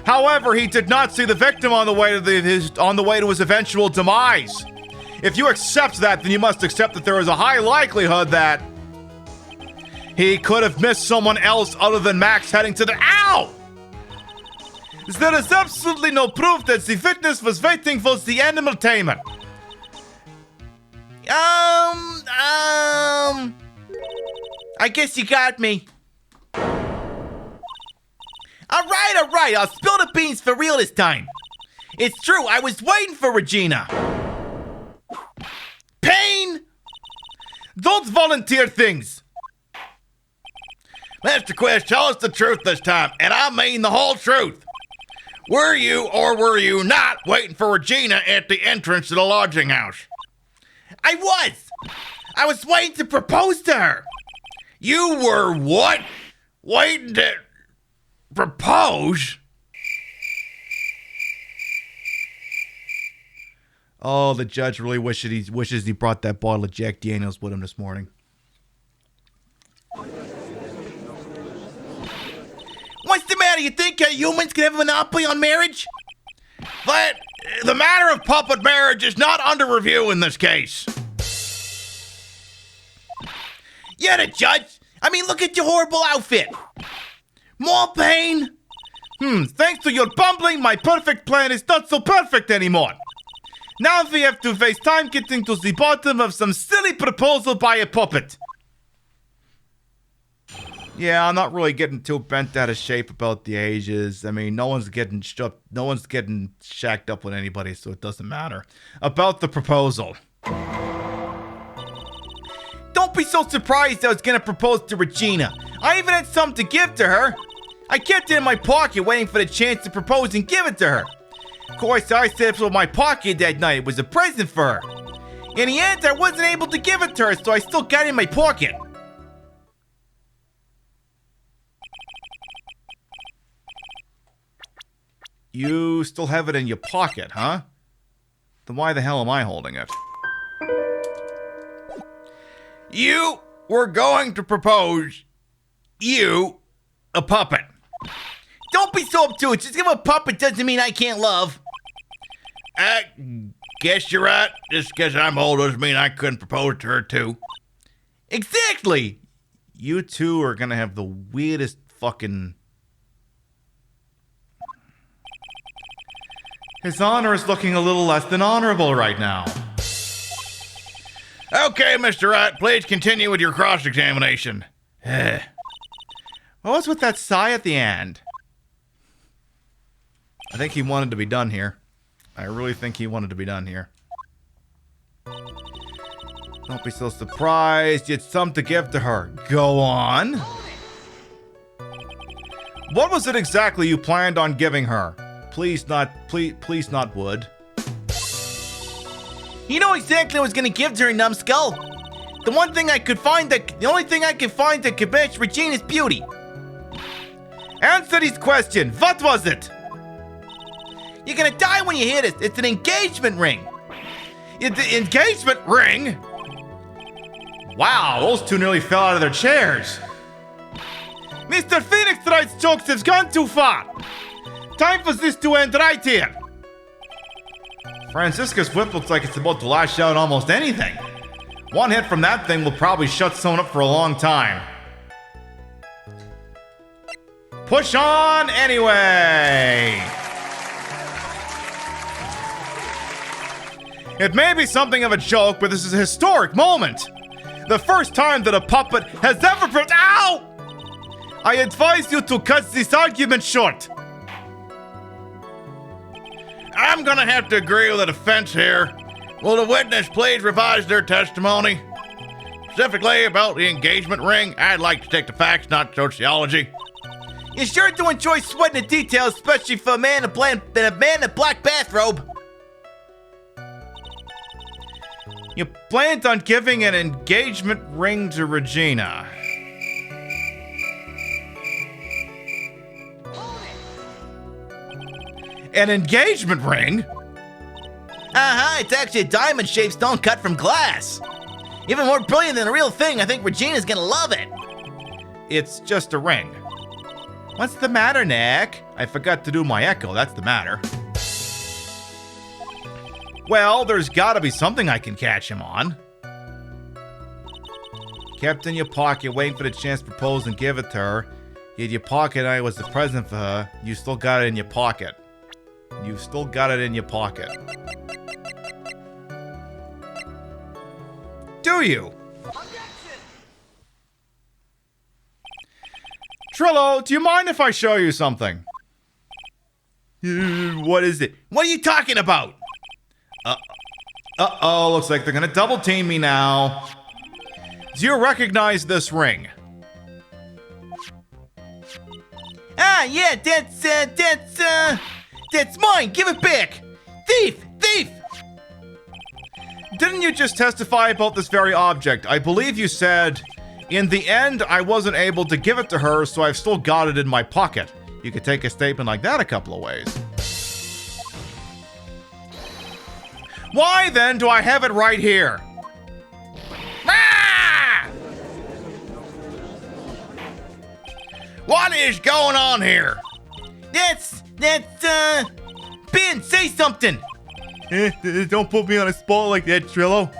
S1: However, he did not see the victim on the way to his eventual demise. If you accept that, then you must accept that there is a high likelihood that he could have missed someone else other than Max heading to the— Ow! There is absolutely no proof that the witness was waiting for the animal tamer.
S8: I guess you got me. All right. I'll spill the beans for real this time. It's true. I was waiting for Regina. Pain!
S1: Don't volunteer things.
S8: Mr. Quest, tell us the truth this time, and I mean the whole truth. Were you or were you not waiting for Regina at the entrance to the lodging house? I was. I was waiting to propose to her. You were what? waiting to propose?
S1: Oh, the judge really wishes he brought that bottle of Jack Daniels with him this morning.
S8: What's the matter? You think humans can have a monopoly on marriage? But the matter of puppet marriage is not under review in this case. You're the judge. I mean, look at your horrible outfit. More pain?
S1: Thanks to your bumbling, my perfect plan is not so perfect anymore. Now we have to waste time getting to the bottom of some silly proposal by a puppet. Yeah, I'm not really getting too bent out of shape about the ages. I mean, no one's getting shacked up with anybody, so it doesn't matter. About the proposal.
S8: Don't be so surprised I was gonna propose to Regina. I even had something to give to her. I kept it in my pocket waiting for the chance to propose and give it to her. Of course, I said it was my pocket that night. It was a present for her. In the end, I wasn't able to give it to her, so I still got it in my pocket.
S1: You still have it in your pocket, huh? Then why the hell am I holding it?
S8: You were going to propose you a puppet. Don't be so obtuse. Just give a puppet doesn't mean I can't love. I guess you're right. Just because I'm old doesn't mean I couldn't propose to her too. Exactly.
S1: You two are gonna have the weirdest fucking... His honor is looking a little less than honorable right now.
S8: Okay, Mr. Wright, please continue with your cross-examination.
S1: What was with that sigh at the end? I think he wanted to be done here. I really think he wanted to be done here. Don't be so surprised. You had something to give to her. Go on. What was it exactly you planned on giving her? Please not wood.
S8: You know exactly what I was gonna give to her, numbskull. The only thing I could find that could match Regina's beauty.
S1: Answer this question. What was it?
S8: You're gonna die when you hear this. It's an engagement ring.
S1: The engagement ring? Wow, those two nearly fell out of their chairs. Mr. Phoenix Wright's jokes have gone too far. Time for this to end right here. Francisca's whip looks like it's about to lash out almost anything. One hit from that thing will probably shut someone up for a long time. Push on anyway. It may be something of a joke, but this is a historic moment. The first time that a puppet has ever Ow! I advise you to cut this argument short.
S8: I'm gonna have to agree with the defense here. Will the witness please revise their testimony? Specifically about the engagement ring, I'd like to take the facts, not sociology. You sure do enjoy sweating the details, especially for a man in a black bathrobe.
S1: You planned on giving an engagement ring to Regina. An engagement ring?
S8: It's actually a diamond-shaped stone cut from glass. Even more brilliant than the real thing. I think Regina's gonna love it.
S1: It's just a ring. What's the matter, Nick? I forgot to do my echo, that's the matter. Well, there's gotta be something I can catch him on. Kept in your pocket, waiting for the chance to propose and give it to her. You had your pocket, I was the present for her. You still got it in your pocket. You've still got it in your pocket. Do you? Trillo, do you mind if I show you something? What is it?
S8: What are you talking about?
S1: Uh-oh, looks like they're gonna double team me now. Do you recognize this ring?
S8: Yeah, that's mine. Give it back. Thief!
S1: Didn't you just testify about this very object? I believe you said In the end, I wasn't able to give it to her, so I've still got it in my pocket. You could take a statement like that a couple of ways. Why then do I have it right here? Ah! What is going on here? That's, Ben, say something! Don't put me on a spot like that, Trillo.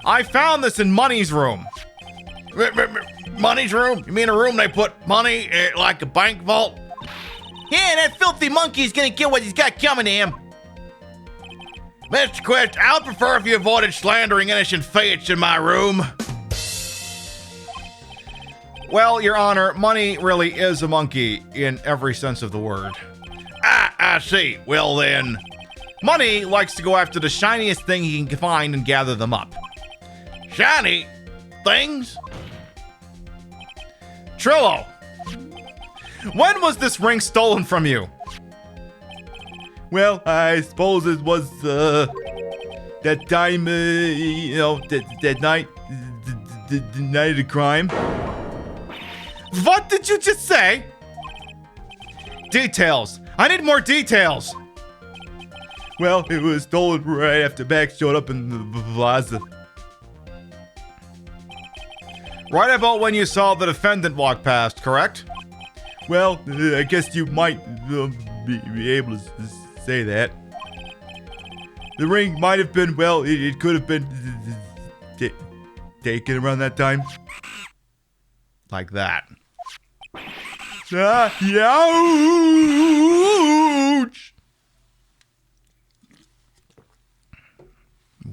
S1: I found this in Money's room. Money's room? You mean a room they put money, like a bank vault? Yeah, that filthy monkey's gonna get what he's got coming to him. Mr. Quest, I would prefer if you avoided slandering innocent fates in my room. Well, Your Honor, Money really is a monkey in every sense of the word. I see. Well then, Money likes to go after the shiniest thing he can find and gather them up. Shiny things? Trillo, when was this ring stolen from you? Well, I suppose it was, that time, that night, the night of the crime. What did you just say? Details. I need more details. Well, it was stolen right after Max showed up in the plaza. Right about when you saw the defendant walk past, correct? Well, I guess you might be able to say that. The ring might have been, well, it could have been taken around that time. Like that. Ouch!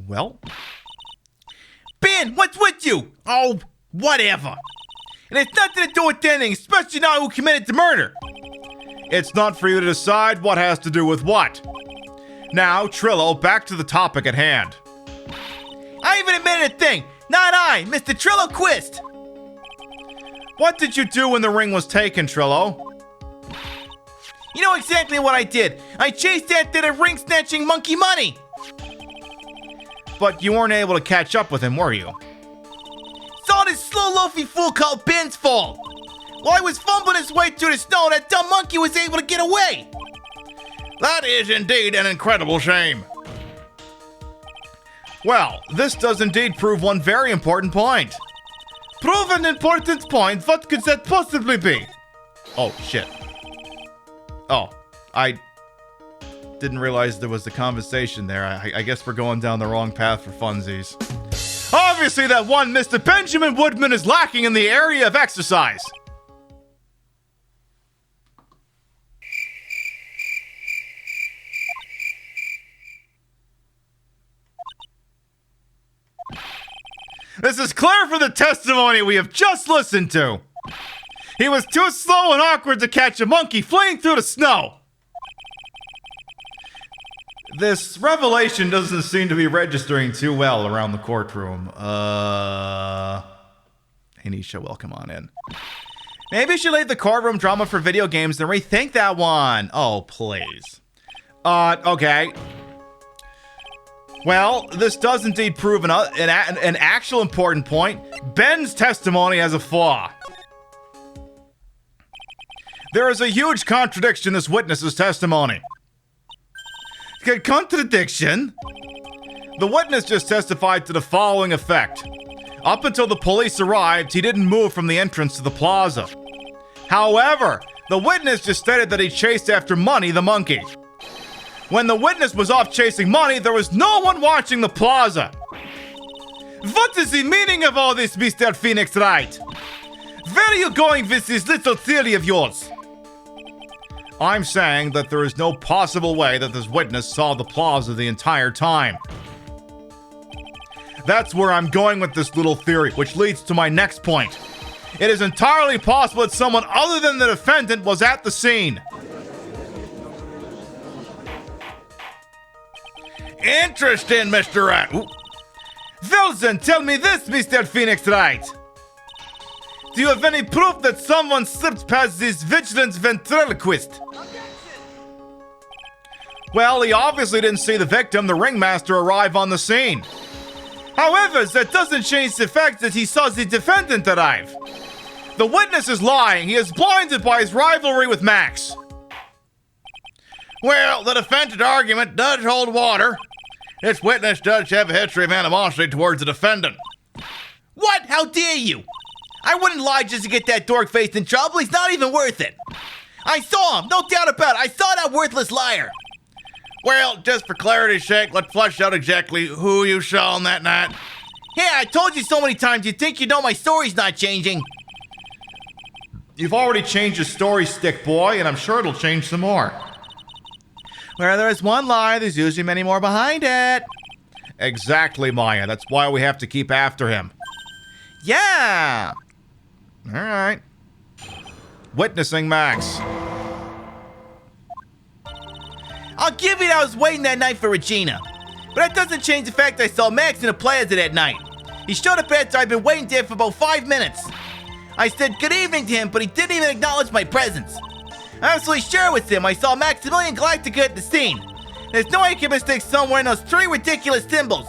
S1: Well? Ben, what's with you? Oh, whatever. And it's nothing to do with anything, especially not who committed the murder. It's not for you to decide what has to do with what. Now, Trillo, back to the topic at hand. I even admitted a thing. Not I, Mr. Trillo Quist. What did you do when the ring was taken, Trillo? You know exactly what I did. I chased after the ring-snatching monkey Money. But you weren't able to catch up with him, were you? It's all this slow loafy fool called Ben's fault. While I was fumbling his way through the snow, that dumb monkey was able to get away. That is indeed an incredible shame. Well, this does indeed prove one very important point. Prove an important point? What could that possibly be? Oh, shit. Oh, I didn't realize there was a conversation there. I guess we're going down the wrong path for funsies. Obviously, that one Mr. Benjamin Woodman is lacking in the area of exercise. This is clear from the testimony we have just listened to. He was too slow and awkward to catch a monkey fleeing through the snow. This revelation doesn't seem to be registering too well around the courtroom. Anisha, welcome on in. Maybe you should leave the courtroom drama for video games and rethink that one. Oh, please. Okay. Well, this does indeed prove an actual important point. Ben's testimony has a flaw. There is a huge contradiction in this witness's testimony. Contradiction? The witness just testified to the following effect. Up until the police arrived, he didn't move from the entrance to the plaza. However, the witness just stated that he chased after Money the monkey. When the witness was off chasing Money, there was no one watching the plaza. What is the meaning of all this, Mr. Phoenix Wright? Where are you going with this little theory of yours? I'm saying that there is no possible way that this witness saw the plaza the entire time. That's where I'm going with this little theory, which leads to my next point. It is entirely possible that someone other than the defendant was at the scene. Interesting, Mr. Wright. Well then, tell me this, Mr. Phoenix Wright. Do you have any proof that someone slipped past this vigilance ventriloquist? Well, he obviously didn't see the victim, the ringmaster, arrive on the scene. However, that doesn't change the fact that he saw the defendant arrive. The witness is lying. He is blinded by his rivalry with Max.
S8: Well, the defendant argument does hold water. This witness does have a history of animosity towards the defendant. What? How dare you? I wouldn't lie just to get that dork faced in trouble. He's not even worth it. I saw him, no doubt about it. I saw that worthless liar. Well, just for clarity's sake, let's flesh out exactly who you saw on that night. Yeah, I told you so many times, you'd think you know my story's not changing.
S1: You've already changed your story, stick boy, and I'm sure it'll change some more.
S8: Where there is one lie, there's usually many more behind it.
S1: Exactly, Maya. That's why we have to keep after him.
S8: Yeah.
S1: All right. Witnessing Max.
S8: I'll give you that I was waiting that night for Regina. But that doesn't change the fact I saw Max in the plaza that night. He showed up after I'd been waiting there for about 5 minutes. I said good evening to him, but he didn't even acknowledge my presence. I'm absolutely sure it was him. I saw Maximilian Galactica at the scene. There's no way I can mistake someone in those 3 ridiculous symbols.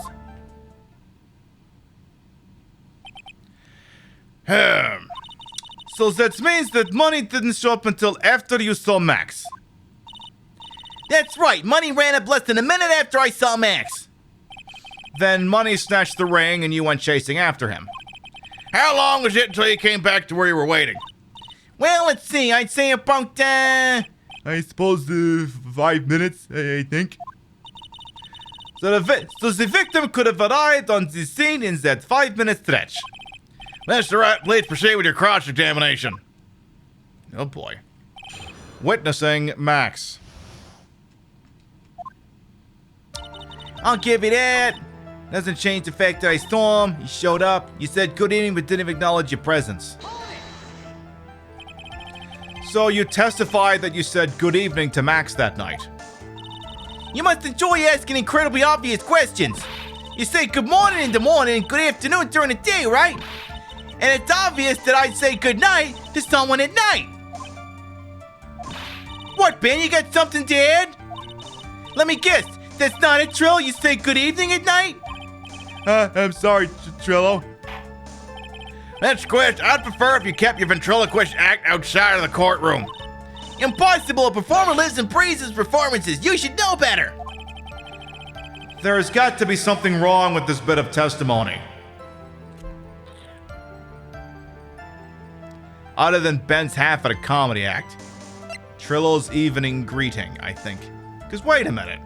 S1: So that means that money didn't show up until after you saw Max.
S8: That's right. Money ran up less than a minute after I saw Max.
S1: Then Money snatched the ring and you went chasing after him.
S8: How long was it until you came back to where you were waiting? Well, let's see. I'd say about,
S1: I suppose 5 minutes, I think. So the victim could have arrived on the scene in that 5-minute stretch.
S8: That's right. Please proceed with your cross-examination.
S1: Oh boy. Witnessing Max.
S8: I'll give you that. Doesn't change the fact that I saw him. He showed up. You said good evening, but didn't acknowledge your presence.
S1: So you testified that you said good evening to Max that night.
S8: You must enjoy asking incredibly obvious questions. You say good morning in the morning and good afternoon during the day, right? And it's obvious that I'd say good night to someone at night. What, Ben? You got something to add? Let me guess. That's not a Trill. You say good evening at night?
S1: I'm sorry, Trillo.
S8: That's quit. I'd prefer if you kept your ventriloquist act outside of the courtroom. Impossible. A performer lives and breathes his performances. You should know better.
S1: There's got to be something wrong with this bit of testimony. Other than Ben's half of the comedy act. Trillo's evening greeting, I think. Because wait a minute.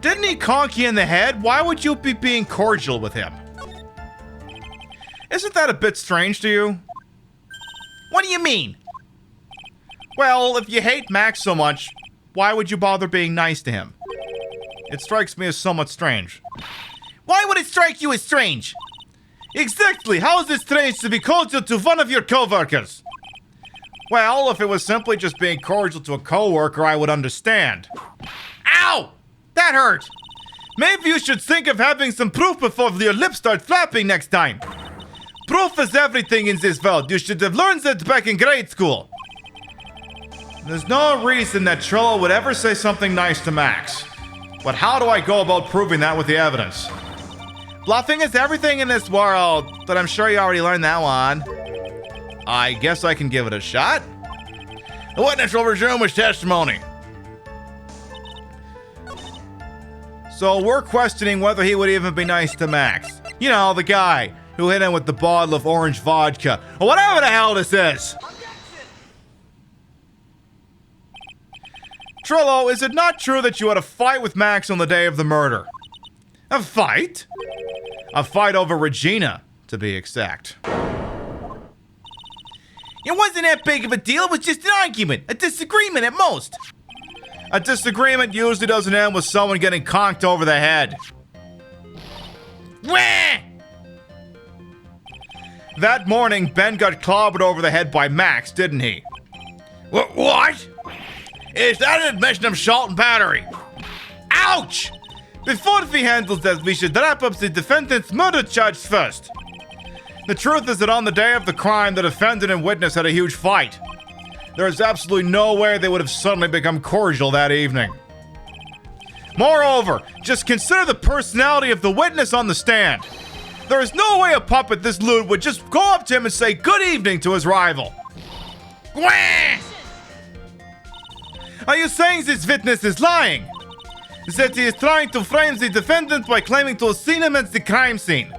S1: Didn't he conk you in the head? Why would you be being cordial with him? Isn't that a bit strange to you?
S8: What do you mean?
S1: Well, if you hate Max so much, why would you bother being nice to him? It strikes me as somewhat strange.
S8: Why would it strike you as strange?
S1: Exactly! How is it strange to be cordial to one of your co-workers? Well, if it was simply just being cordial to a co-worker, I would understand.
S8: Ow! That hurt!
S1: Maybe you should think of having some proof before your lips start flapping next time. Proof is everything in this world. You should have learned that back in grade school. There's no reason that Trillo would ever say something nice to Max. But how do I go about proving that with the evidence? Bluffing is everything in this world, but I'm sure you already learned that one. I guess I can give it a shot.
S8: The witness will resume his testimony.
S1: So we're questioning whether he would even be nice to Max. You know, the guy who hit him with the bottle of orange vodka, or whatever the hell this is. Trillo, is it not true that you had a fight with Max on the day of the murder? A fight? A fight over Regina, to be exact.
S8: It wasn't that big of a deal. It was just an argument, a disagreement at most.
S1: A disagreement usually doesn't end with someone getting conked over the head.
S8: Wah!
S1: That morning, Ben got clobbered over the head by Max, didn't he?
S8: What? Is that an admission of assault and battery? Ouch!
S1: Before we handle that, we should wrap up the defendant's murder charge first. The truth is that on the day of the crime, the defendant and witness had a huge fight. There is absolutely no way they would have suddenly become cordial that evening. Moreover, just consider the personality of the witness on the stand. There is no way a puppet this lewd would just go up to him and say good evening to his rival. Gwah! Are you saying this witness is lying? That he is trying to frame the defendant by claiming to have seen him at the crime scene?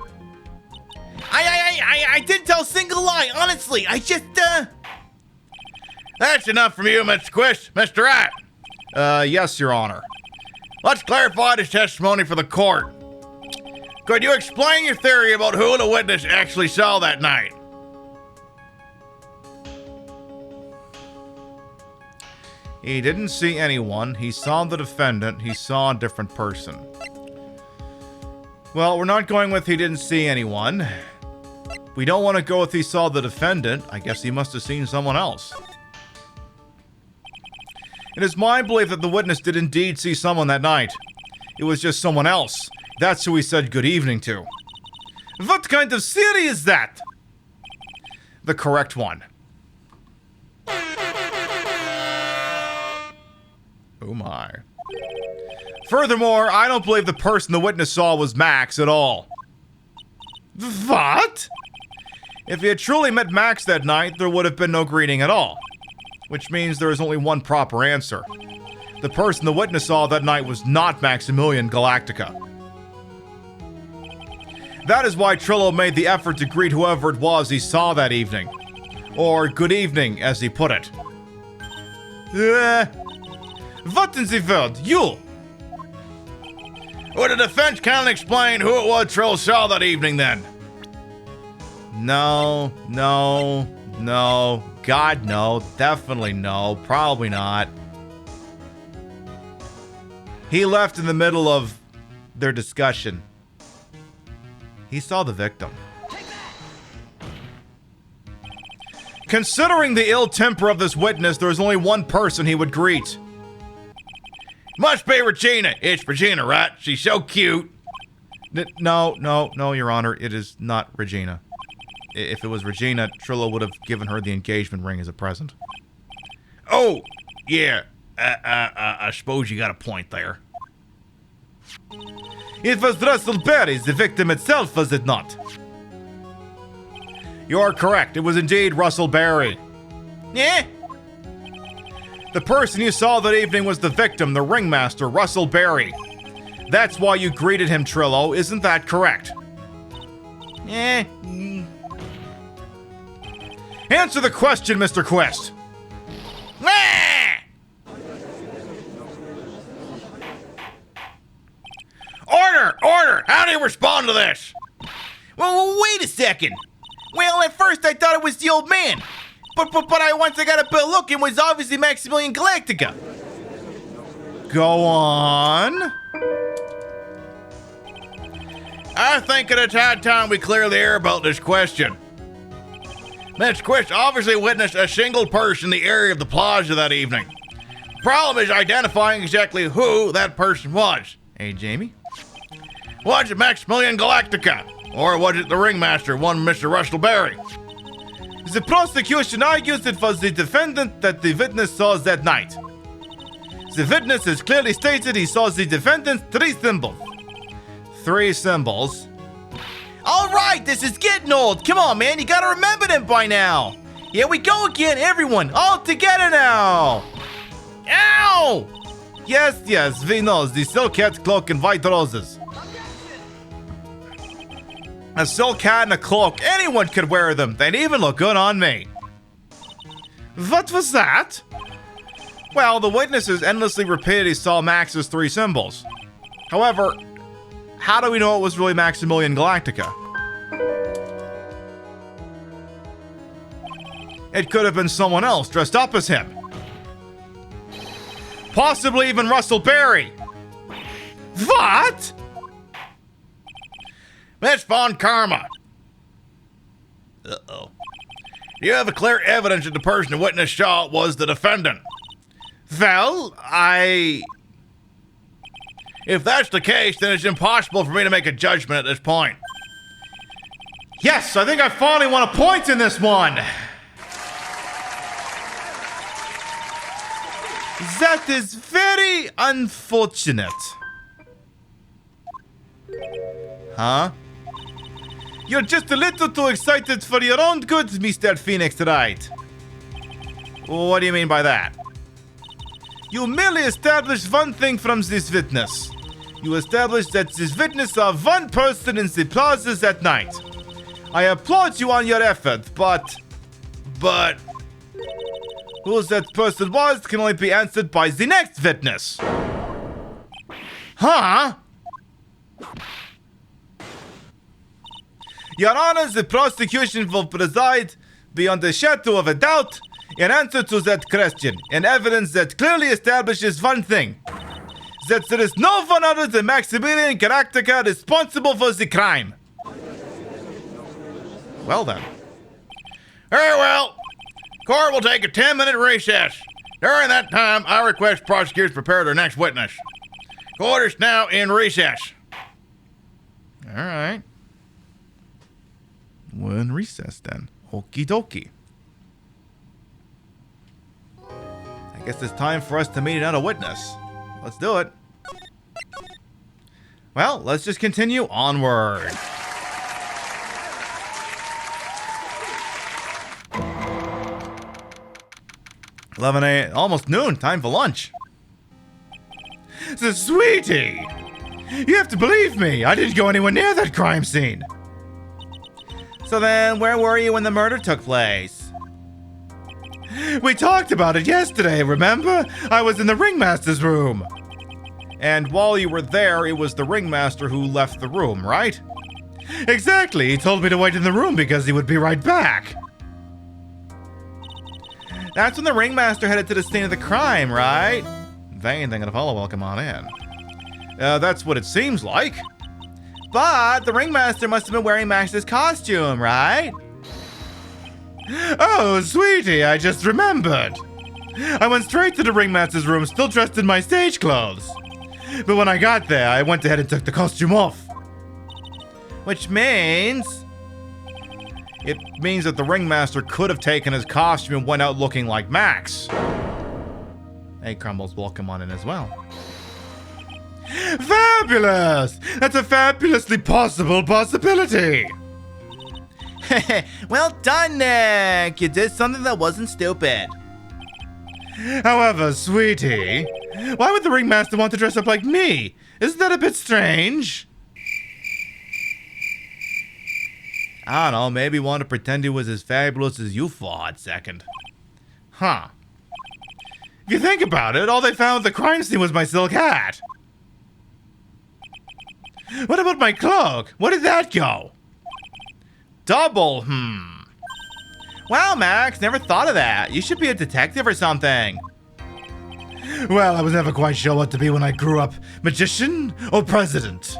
S8: I didn't tell a single lie, honestly. I just, That's enough from you, Mr. Quish. Mr. Rat.
S1: Yes, Your Honor.
S8: Let's clarify this testimony for the court. Could you explain your theory about who the witness actually saw that night?
S1: He didn't see anyone. He saw the defendant. He saw a different person. Well, we're not going with he didn't see anyone. We don't want to go with he saw the defendant. I guess he must have seen someone else. It is my belief that the witness did indeed see someone that night. It was just someone else. That's who he said good evening to. What kind of theory is that? The correct one. Oh my. Furthermore, I don't believe the person the witness saw was Max at all. What? If he had truly met Max that night, there would have been no greeting at all. Which means there is only one proper answer. The person the witness saw that night was not Maximilian Galactica. That is why Trillo made the effort to greet whoever it was he saw that evening. Or good evening, as he put it. What in the world? You!
S8: Would the defense kindly explain who it was Trillo saw that evening then?
S1: No. God, no. Definitely no. Probably not. He left in the middle of their discussion. He saw the victim. Considering the ill temper of this witness, there is only one person he would greet.
S8: Must be Regina. It's Regina, right? She's so cute.
S1: No, Your Honor. It is not Regina. If it was Regina, Trillo would have given her the engagement ring as a present.
S8: Oh, yeah. I suppose you got a point there.
S1: It was Russell Berry, the victim itself, was it not? You are correct. It was indeed Russell Berry.
S8: Yeah?
S1: The person you saw that evening was the victim, the ringmaster, Russell Berry. That's why you greeted him, Trillo. Isn't that correct?
S8: Yeah.
S1: Answer the question, Mr. Quest.
S8: Ah! Order! How do you respond to this? Well, wait a second. Well, at first I thought it was the old man. But once I got a better look, it was obviously Maximilian Galactica.
S1: Go on.
S8: I think it's high time we clear the air about this question. Mr. Quist obviously witnessed a single person in the area of the plaza that evening. Problem is identifying exactly who that person was.
S1: Hey, Jamie?
S8: Was it Maximilian Galactica? Or was it the ringmaster, one Mr. Russell Berry?
S1: The prosecution argues it was the defendant that the witness saw that night. The witness has clearly stated he saw the defendant's 3 symbols. 3 symbols?
S8: Alright, this is getting old. Come on, man, you gotta remember them by now. Here we go again, everyone, all together now. Ow!
S1: Yes, we know. The silk hat, cloak, and white roses. A silk hat and a cloak. Anyone could wear them. They'd even look good on me. What was that? Well, the witnesses endlessly repeated he saw Max's 3 symbols. However, how do we know it was really Maximilian Galactica? It could have been someone else dressed up as him. Possibly even Russell Berry. What?
S8: Miss Von Karma. Uh-oh. You have a clear evidence that the person the witness saw was the defendant.
S1: Well,
S8: If that's the case, then it's impossible for me to make a judgment at this point.
S1: Yes, I think I finally won a point in this one. That is very unfortunate. Huh? You're just a little too excited for your own good, Mr. Phoenix Wright. What do you mean by that? You merely established one thing from this witness. You established that this witness saw one person in the plaza that night. I applaud you on your effort, but... who that person was can only be answered by the next witness. Huh? Your Honor, the prosecution will preside beyond a shadow of a doubt in answer to that question, in evidence that clearly establishes one thing. That there is no one other than Maximilian Galactica responsible for the crime. Well then.
S8: Very well. Court will take a 10-minute recess. During that time, I request prosecutors prepare their next witness. Court is now in recess.
S1: All right. We're in recess then. Okie dokie. I guess it's time for us to meet another witness. Let's do it. Well, let's just continue onward. Almost noon. Time for lunch. So, sweetie, you have to believe me. I didn't go anywhere near that crime scene. So then, where were you when the murder took place? We talked about it yesterday, remember? I was in the ringmaster's room. And while you were there, it was the ringmaster who left the room, right? Exactly. He told me to wait in the room because he would be right back. That's when the ringmaster headed to the scene of the crime, right? If anything, gonna follow, welcome on in. That's what it seems like. But the ringmaster must have been wearing Max's costume, right? Oh, sweetie, I just remembered. I went straight to the ringmaster's room, still dressed in my stage clothes. But when I got there, I went ahead and took the costume off. Which means... it means that the ringmaster could have taken his costume and went out looking like Max. Hey, Crumbles, welcome on in as well. Fabulous! That's a fabulously possible possibility! Well done, Nick! You did something that wasn't stupid. However, sweetie, why would the ringmaster want to dress up like me? Isn't that a bit strange? I don't know, maybe want to pretend he was as fabulous as you for a hot second. Huh. If you think about it, all they found at the crime scene was my silk hat. What about my cloak? Where did that go? Double, Wow, Max, never thought of that. You should be a detective or something. Well, I was never quite sure what to be when I grew up. Magician or president?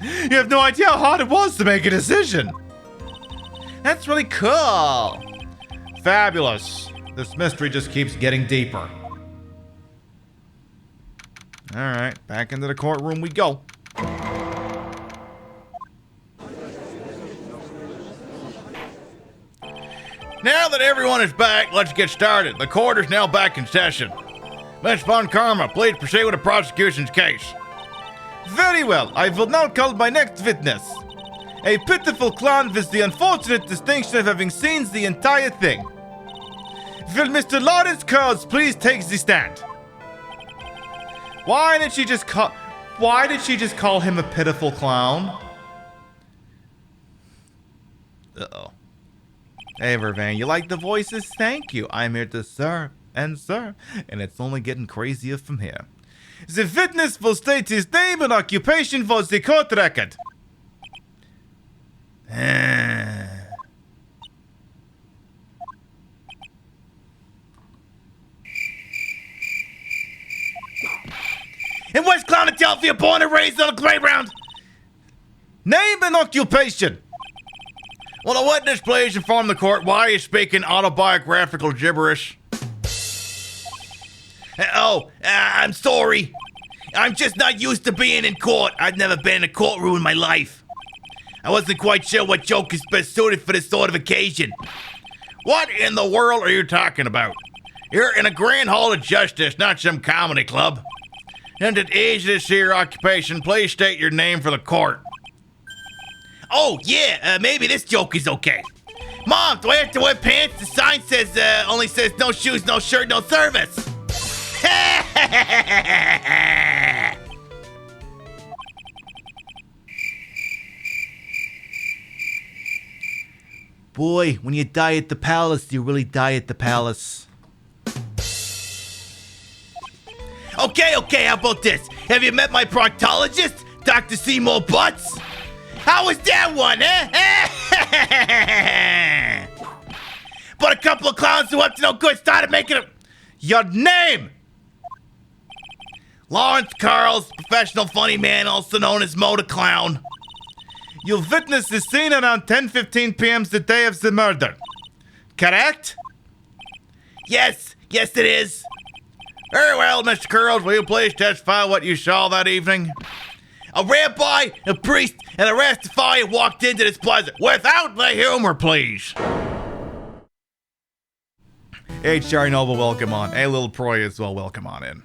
S1: You have no idea how hard it was to make a decision. That's really cool. Fabulous. This mystery just keeps getting deeper. Alright, back into the courtroom we go.
S8: Now that everyone is back, let's get started. The court is now back in session. Miss Von Karma, please proceed with the prosecution's case.
S1: Very well, I will now call my next witness. A pitiful clown with the unfortunate distinction of having seen the entire thing. Will Mr. Lawrence Curls please take the stand? Why did she just call him a pitiful clown? Uh-oh. Hey, Vervain, you like the voices? Thank you. I'm here to serve and serve, and it's only getting crazier from here. The witness will state his name and occupation for the court record. In West Philadelphia, born and raised on the playground. Name and occupation.
S8: Will the witness please inform the court why he's speaking autobiographical gibberish? I'm sorry. I'm just not used to being in court. I've never been in a courtroom in my life. I wasn't quite sure what joke is best suited for this sort of occasion. What in the world are you talking about? You're in a grand hall of justice, not some comedy club. And at age this your occupation, please state your name for the court. Oh, yeah, maybe this joke is okay. Mom, do I have to wear pants? The sign says, only says no shoes, no shirt, no service. Boy, when you die at the palace, you really die at the palace. Okay, how about this? Have you met my proctologist, Dr. Seymour Butts? How was that one, eh? But a couple of clowns who up to no good started making a... Your name! Lawrence Carls, professional funny man, also known as Motor Clown.
S1: You witnessed the scene around 10:15 p.m. the day of the murder. Correct?
S8: Yes, it is. Very well, Mr. Curls, will you please testify what you saw that evening? A rabbi, a priest, and a Rastafarian walked into this plaza without the humor, please.
S1: Hey, Cherry Noble, welcome on. Hey, Little Proy as well, welcome on in.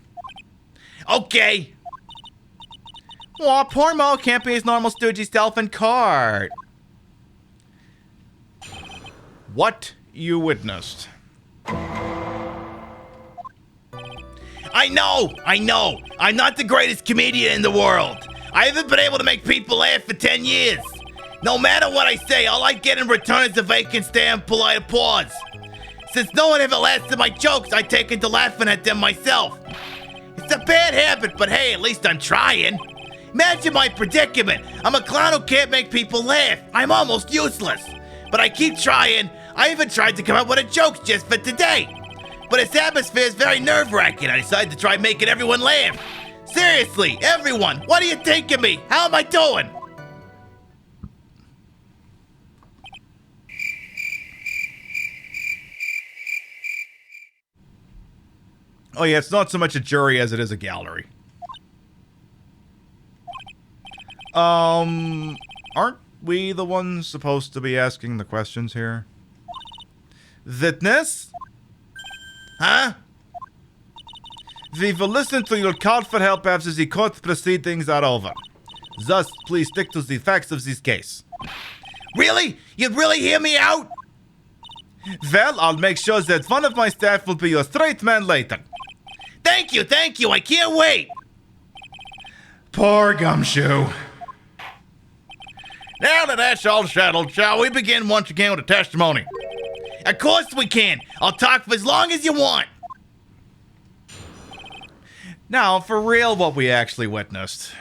S8: Okay.
S1: Aw, poor Mo can't be his normal stoogey self in court. What you witnessed.
S8: I know. I'm not the greatest comedian in the world. I haven't been able to make people laugh for 10 years. No matter what I say, all I get in return is a vacant stare and polite applause. Since no one ever laughs at my jokes, I take into laughing at them myself. It's a bad habit, but hey, at least I'm trying. Imagine my predicament. I'm a clown who can't make people laugh. I'm almost useless. But I keep trying. I even tried to come up with a joke just for today. But its atmosphere is very nerve-wracking. I decided to try making everyone laugh. Seriously, everyone, what do you think of me? How am I doing?
S1: Oh yeah, it's not so much a jury as it is a gallery. Aren't we the ones supposed to be asking the questions here? Witness?
S8: Huh?
S1: We will listen to your call for help after the court proceedings are over. Thus, please stick to the facts of this case.
S8: Really? You'd really hear me out?
S1: Well, I'll make sure that one of my staff will be your straight man later.
S8: Thank you, I can't wait.
S1: Poor Gumshoe.
S8: Now that that's all settled, shall we begin once again with a testimony? Of course we can. I'll talk for as long as you want.
S1: Now, for real, what we actually witnessed.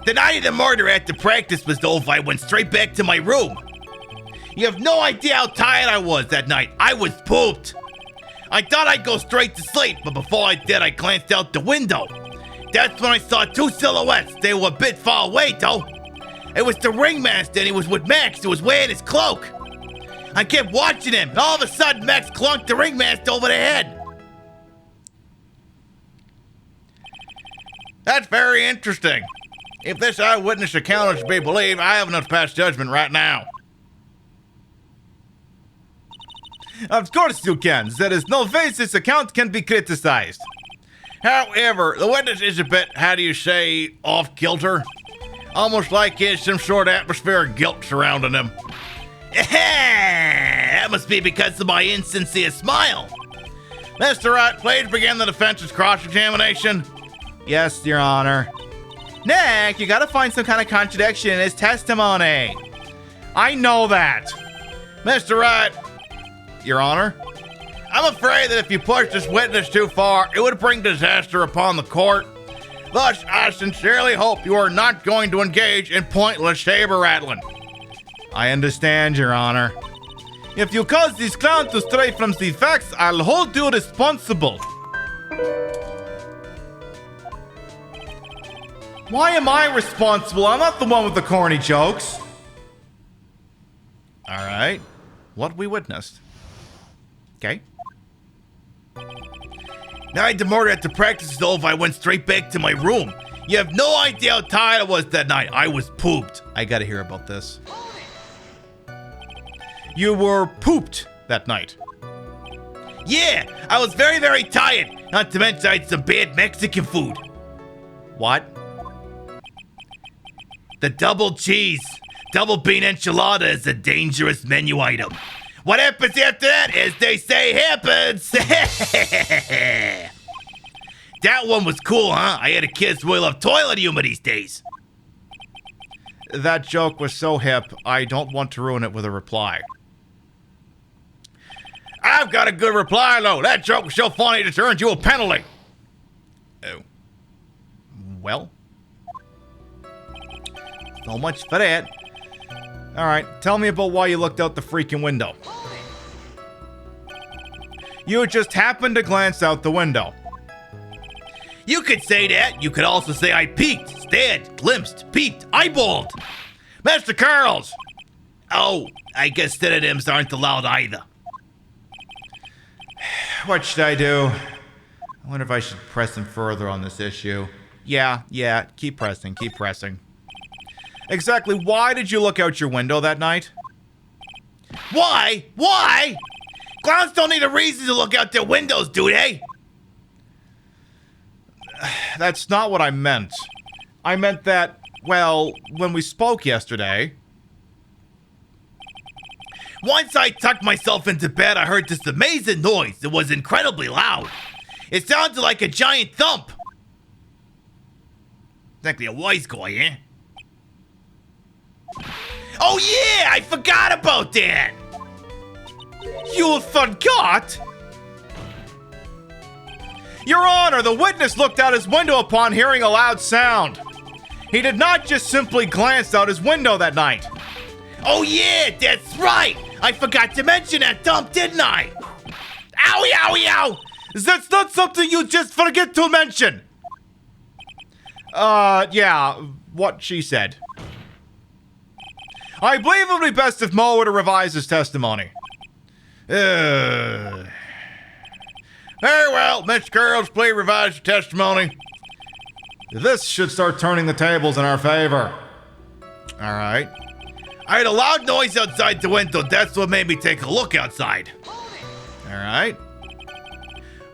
S8: The night of the murder after practice was over, I went straight back to my room. You have no idea how tired I was that night. I was pooped. I thought I'd go straight to sleep, but before I did, I glanced out the window. That's when I saw two silhouettes. They were a bit far away, though. It was the ringmaster, and he was with Max, who was wearing his cloak. I kept watching him, and all of a sudden, Max clunked the ringmaster over the head. That's very interesting. If this eyewitness account is to be believed, I have enough to pass judgment right now.
S1: Of course you can. There is no way this account can be criticized.
S8: However, the witness is a bit, how do you say, off-kilter? Almost like he has some sort of atmosphere of guilt surrounding him. That must be because of my insincere smile. Mr. Wright, please begin the defense's cross-examination.
S1: Yes, Your Honor. Nick, you gotta find some kind of contradiction in his testimony. I know that.
S8: Mr. Wright.
S1: Your Honor?
S8: I'm afraid that if you push this witness too far, it would bring disaster upon the court. Thus, I sincerely hope you are not going to engage in pointless saber-rattling.
S1: I understand, Your Honor. If you cause this clown to stray from the facts, I'll hold you responsible. Why am I responsible? I'm not the one with the corny jokes. All right. What we witnessed. Okay.
S8: Night the murder at the practice is over, I went straight back to my room. You have no idea how tired I was that night. I was pooped.
S1: I gotta hear about this. You were pooped that night.
S8: Yeah, I was very, very tired. Not to mention I had some bad Mexican food. What? The double cheese, double bean enchilada is a dangerous menu item. What happens after that, as they say, happens. That one was cool, huh? I had a kids really love toilet humor these days.
S1: That joke was so hip, I don't want to ruin it with a reply.
S8: I've got a good reply, though. That joke was so funny it earned you a penalty. Oh.
S1: Well. So much for that. Alright, tell me about why you looked out the freaking window. You just happened to glance out the window.
S8: You could say that. You could also say I peeked, stared, glimpsed, peeked, eyeballed. Mr. Carls. Oh, I guess synonyms aren't allowed either.
S1: What should I do? I wonder if I should press him further on this issue. Yeah, keep pressing. Exactly why did you look out your window that night?
S8: Why? Why? Clowns don't need a reason to look out their windows, do they?
S1: That's not what I meant. I meant that, well, when we spoke yesterday...
S8: Once I tucked myself into bed, I heard this amazing noise. It was incredibly loud. It sounded like a giant thump. Exactly a wise guy, eh? Oh yeah, I forgot about that.
S1: You forgot? Your Honor, the witness looked out his window upon hearing a loud sound. He did not just simply glance out his window that night.
S8: Oh yeah, that's right. I forgot to mention that thump, didn't I? Owie, owie, ow.
S1: That's not something you just forget to mention. Yeah, what she said. I believe it would be best if Mo were to revise his testimony.
S8: Very well, Mr. Girls, please revise your testimony.
S1: This should start turning the tables in our favor. All right.
S8: I heard a loud noise outside the window. That's what made me take a look outside.
S1: All right.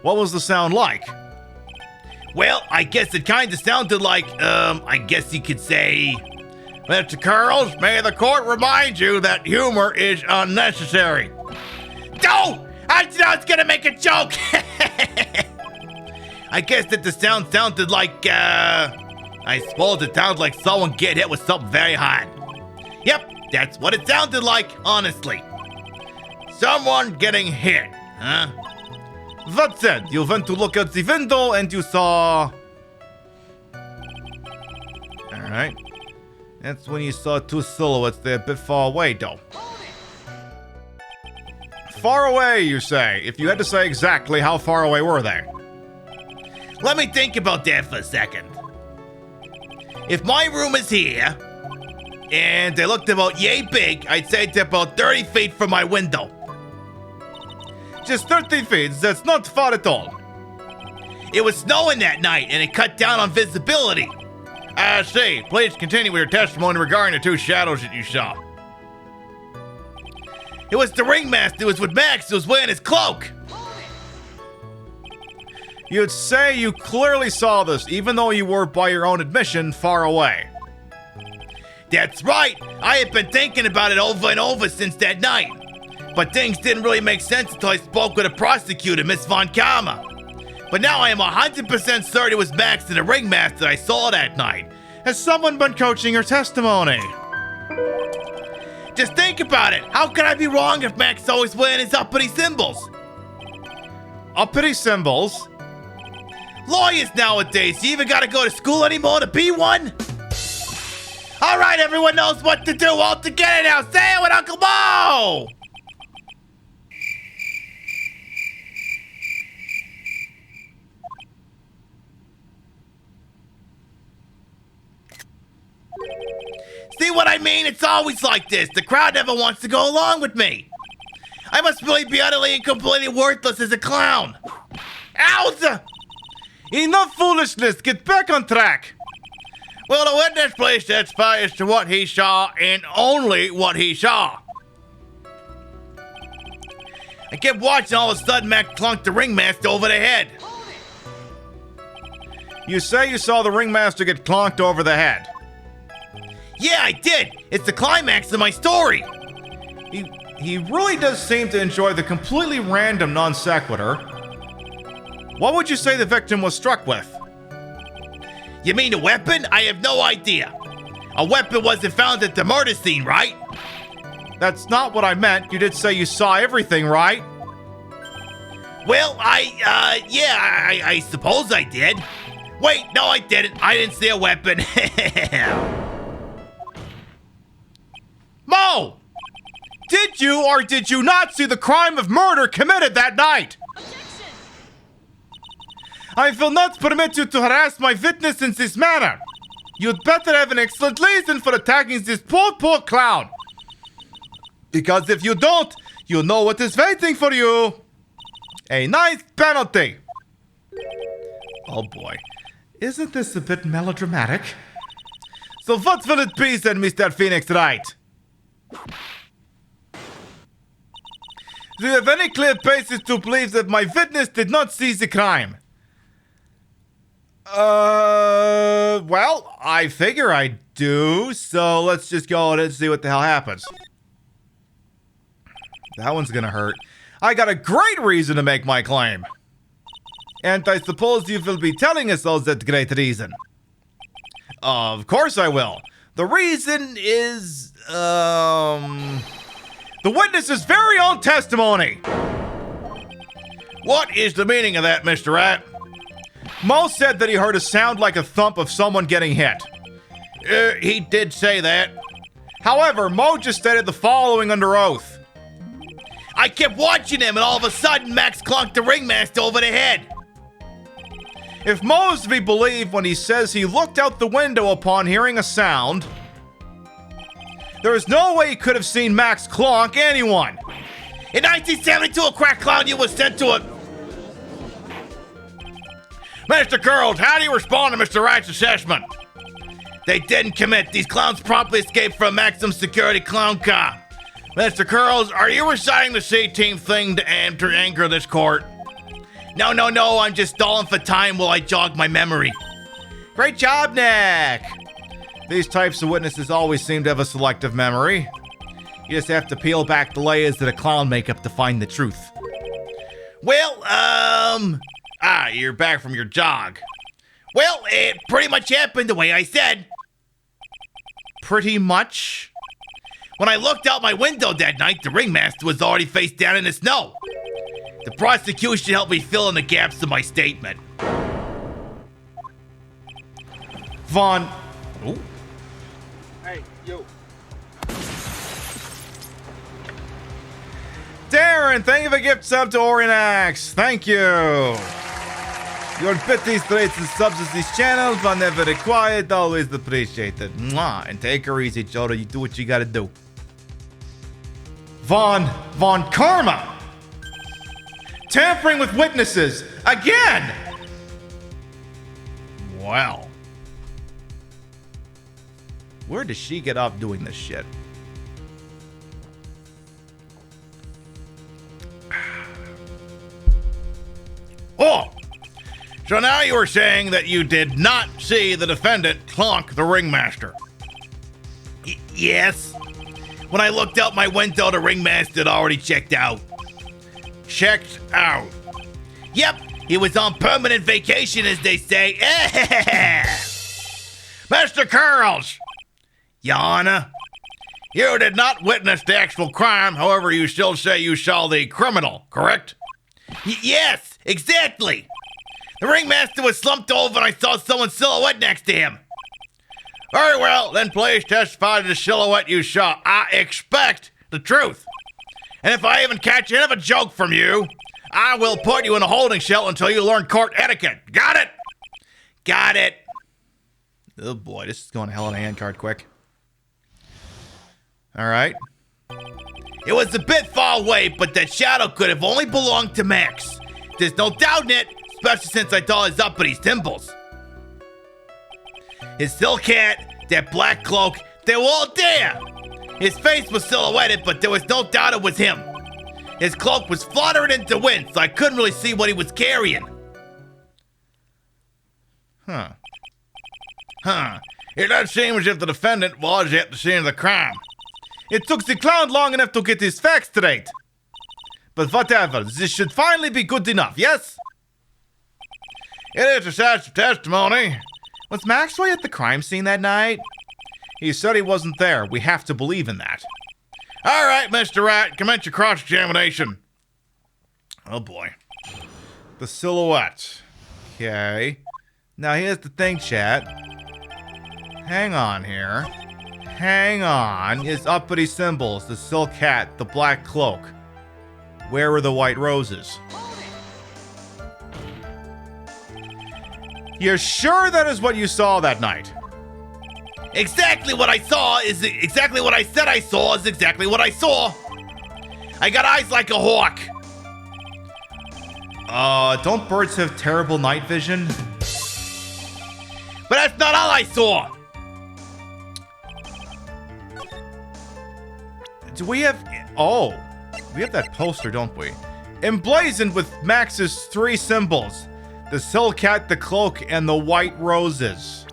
S1: What was the sound like?
S8: Well, I guess it kind of sounded like, I guess you could say, Mr. Carls, may the court remind you that humor is unnecessary. No! I was gonna make a joke! I guess that the sound sounded like, I suppose it sounds like someone get hit with something very hard. Yep, that's what it sounded like, honestly. Someone getting hit, huh?
S1: That said, you went to look out the window and you saw... Alright. That's when you saw two silhouettes there a bit far away, though. Far away, you say? If you had to say exactly how far away were they?
S8: Let me think about that for a second. If my room is here, and they looked about yay big, I'd say they're about 30 feet from my window.
S1: Just 30 feet, that's not far at all.
S8: It was snowing that night, and it cut down on visibility. I see. Please continue with your testimony regarding the two shadows that you saw. It was the ringmaster. It was with Max. It was wearing his cloak.
S1: You'd say you clearly saw this, even though you were, by your own admission, far away.
S8: That's right. I had been thinking about it over and over since that night. But things didn't really make sense until I spoke with a prosecutor, Miss Von Karma. But now I am 100% certain it was Max and the ringmaster I saw that night.
S1: Has someone been coaching your testimony?
S8: Just think about it. How could I be wrong if Max is always wearing his uppity symbols?
S1: Uppity symbols?
S8: Lawyers nowadays, you even gotta go to school anymore to be one? All right, everyone knows what to do. All together now. Say it with Uncle Mo! See what I mean? It's always like this. The crowd never wants to go along with me. I must really be utterly and completely worthless as a clown. Owza!
S1: Enough foolishness! Get back on track!
S8: Well, the witness please testify as to what he saw and only what he saw. I kept watching, all of a sudden Max clunked the ringmaster over the head.
S1: You say you saw the ringmaster get clonked over the head.
S8: Yeah, I did. It's the climax of my story.
S1: He really does seem to enjoy the completely random non sequitur. What would you say the victim was struck with?
S8: You mean a weapon? I have no idea. A weapon wasn't found at the murder scene, right?
S1: That's not what I meant. You did say you saw everything, right?
S8: Well, I suppose I did. Wait, no, I didn't. I didn't see a weapon.
S1: Mo! Did you or did you not see the crime of murder committed that night?
S5: Objection!
S1: I will not permit you to harass my witness in this manner. You'd better have an excellent reason for attacking this poor clown. Because if you don't, you know what is waiting for you. A nice penalty. Oh boy. Isn't this a bit melodramatic? So what will it be, said Mr. Phoenix Wright? Do you have any clear basis to believe that my witness did not see the crime? Well, I figure I do, so let's just go and see what the hell happens. That one's gonna hurt. I got a great reason to make my claim. And I suppose you will be telling us all that great reason. Of course I will. The reason is, the witness's very own testimony.
S8: What is the meaning of that, Mr. Rat?
S1: Mo said that he heard a sound like a thump of someone getting hit.
S8: He did say that.
S1: However, Mo just stated the following under oath.
S8: I kept watching him, and all of a sudden, Max clunked the ringmaster over the head.
S1: If Mo is to be believed when he says he looked out the window upon hearing a sound, there is no way he could have seen Max clonk anyone.
S8: In 1972, a crack clown you was sent to a... Mr. Curls, how do you respond to Mr. Wright's assessment? They didn't commit. These clowns promptly escaped from a maximum security clown car. Mr. Curls, are you reciting the C-team thing to anger this court? No, I'm just stalling for time while I jog my memory.
S1: Great job, Nick. These types of witnesses always seem to have a selective memory. You just have to peel back the layers of the clown makeup to find the truth.
S8: Well, you're back from your jog. Well, it pretty much happened the way I said.
S1: Pretty much?
S8: When I looked out my window that night, the ringmaster was already face down in the snow. The prosecution helped me fill in the gaps of my statement.
S1: Vaughn.
S8: Ooh.
S10: Hey, yo.
S1: Darren, thank you for gift sub to Orionax. Thank you. Your petty traits and subs to these channels are never required, always appreciated. Mwah. And take her easy, Joda. You do what you gotta do. Von Karma. Tampering with witnesses. Again.
S8: Wow.
S1: Where does she get off doing this shit?
S8: Oh! So now you were saying that you did not see the defendant clonk the ringmaster? Yes. When I looked out my window, the ringmaster had already checked out. Checked out. Yep, he was on permanent vacation, as they say. Mr. Curls! Your Honor, you did not witness the actual crime, however, you still say you saw the criminal, correct? Yes, exactly. The ringmaster was slumped over and I saw someone's silhouette next to him. Very well, then please testify to the silhouette you saw. I expect the truth. And if I even catch another joke from you, I will put you in a holding cell until you learn court etiquette. Got it? Got it.
S1: Oh boy, this is going to hell in a handcart quick. All right.
S8: It was a bit far away, but that shadow could have only belonged to Max. There's no doubt in it, especially since I saw his uppity temples. His silk hat, that black cloak, they were all there. His face was silhouetted, but there was no doubt it was him. His cloak was fluttering into wind, so I couldn't really see what he was carrying. Huh. It does seem as if the defendant was at the scene of the crime. It took the clown long enough to get his facts straight. But whatever, this should finally be good enough, yes? It is a sad testimony. Was Maxwell at the crime scene that night? He said he wasn't there. We have to believe in that. All right, Mr. Rat, commence your cross-examination. Oh, boy. The silhouette. Okay. Now, here's the thing, chat. Hang on here. Hang on. His uppity symbols, the silk hat, the black cloak. Where were the white roses? You're sure that is what you saw that night? Exactly what I saw is exactly what I said I saw is exactly what I saw. I got eyes like a hawk. Don't birds have terrible night vision? But that's not all I saw. Do we have... Oh, we have that poster, don't we? Emblazoned with Max's 3 symbols. The silk hat, the cloak, and the white roses.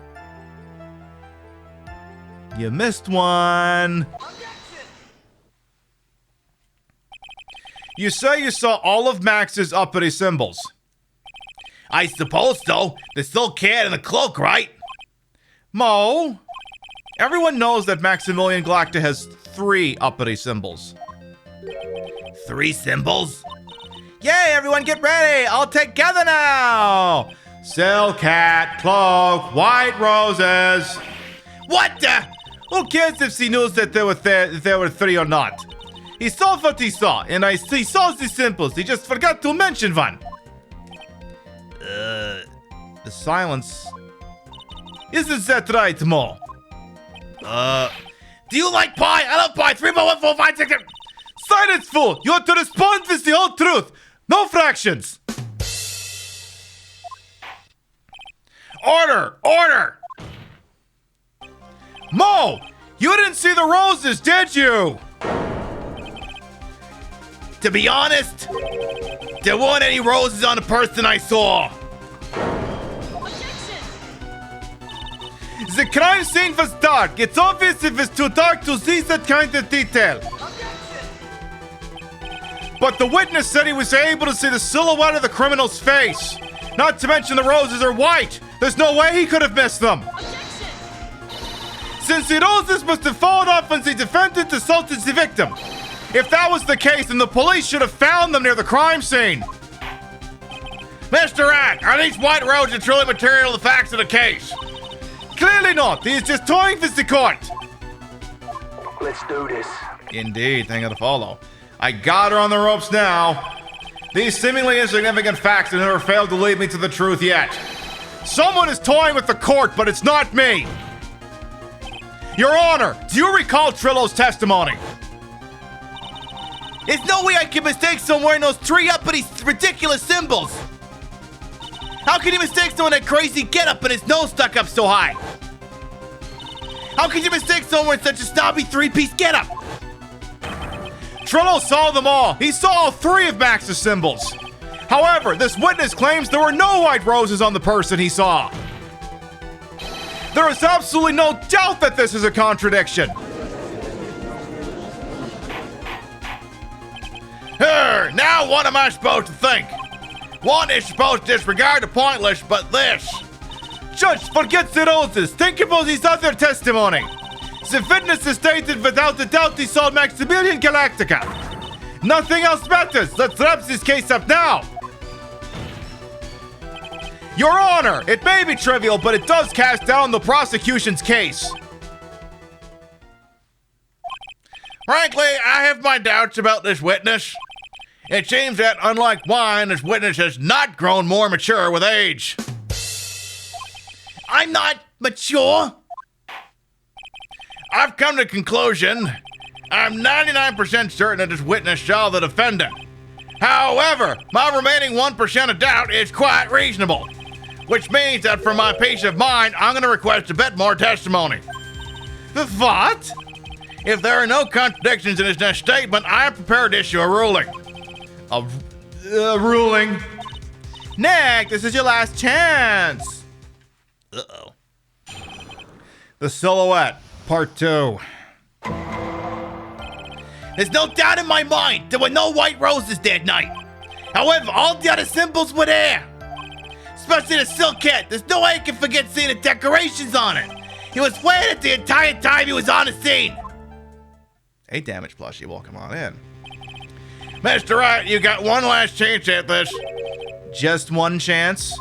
S8: You missed one. You say you saw all of Max's uppity symbols. I suppose so. The silk hat and the cloak, right? Mo, everyone knows that Maximilian Galacta has 3 uppity symbols. 3 symbols? Yay, everyone get ready! All together now! Silk hat, cloak, white roses. What the? Who cares if he knows that there were 3 or not? He saw what he saw, and he saw the symbols. He just forgot to mention one. The silence. Isn't that right, Mo? Do you like pie? I love pie. 3 by 1, 4, 5, 6, 7. Silence, fool! You have to respond with the whole truth. No fractions. Order! Order! Mo! You didn't see the roses, did you? To be honest, there weren't any roses on the person I saw. The crime scene was dark. It's obvious if it's too dark to see that kind of detail. But the witness said he was able to see the silhouette of the criminal's face. Not to mention the roses are white. There's no way he could have missed them. Since the roses must have fallen off when the defendant assaulted the victim. If that was the case, then the police should have found them near the crime scene. Mr. Rat, are these white roses truly material to the facts of the case? Clearly not. He's just toying with the court.
S7: Let's do this.
S1: Indeed, thing to follow. I got her on the ropes now. These seemingly insignificant facts have never failed to lead me to the truth yet. Someone is toying with the court, but it's not me. Your Honor, do you recall Trillo's testimony? There's no way I can mistake someone wearing those 3 uppity ridiculous symbols. How can you mistake someone that crazy getup and his nose stuck up so high? How can you mistake someone wearing such a snobby 3-piece getup? Trillo saw them all. He saw all 3 of Max's symbols. However, this witness claims there were no white roses on the person he saw. There is absolutely no doubt that this is a contradiction. Now what am I supposed to think? One is supposed to disregard the pointless, but this. Judge, forget the roses. Think about his other testimony. The witness has stated without a doubt he saw Maximilian Galactica. Nothing else matters. Let's wrap this case up now. Your Honor, it may be trivial, but it does cast down the prosecution's case. Frankly, I have my doubts about this witness. It seems that, unlike wine, this witness has not grown more mature with age. I'm not mature. I've come to the conclusion. I'm 99% certain that this witness saw the defendant. However, my remaining 1% of doubt is quite reasonable, which means that for my peace of mind, I'm going to request a bit more testimony. What? If there are no contradictions in his next statement, I am prepared to issue a ruling. ruling. Nick, this is your last chance.
S8: Uh-oh.
S1: The Silhouette, Part 2.
S8: There's no doubt in my mind there were no white roses that night. However, all the other symbols were there. Especially the silk hat. There's no way I can forget seeing the decorations on it. He was wearing it the entire time he was on the scene.
S1: Hey, damage plushie, welcome on in.
S8: Mr. Wright, you got one last chance at this.
S1: Just one chance?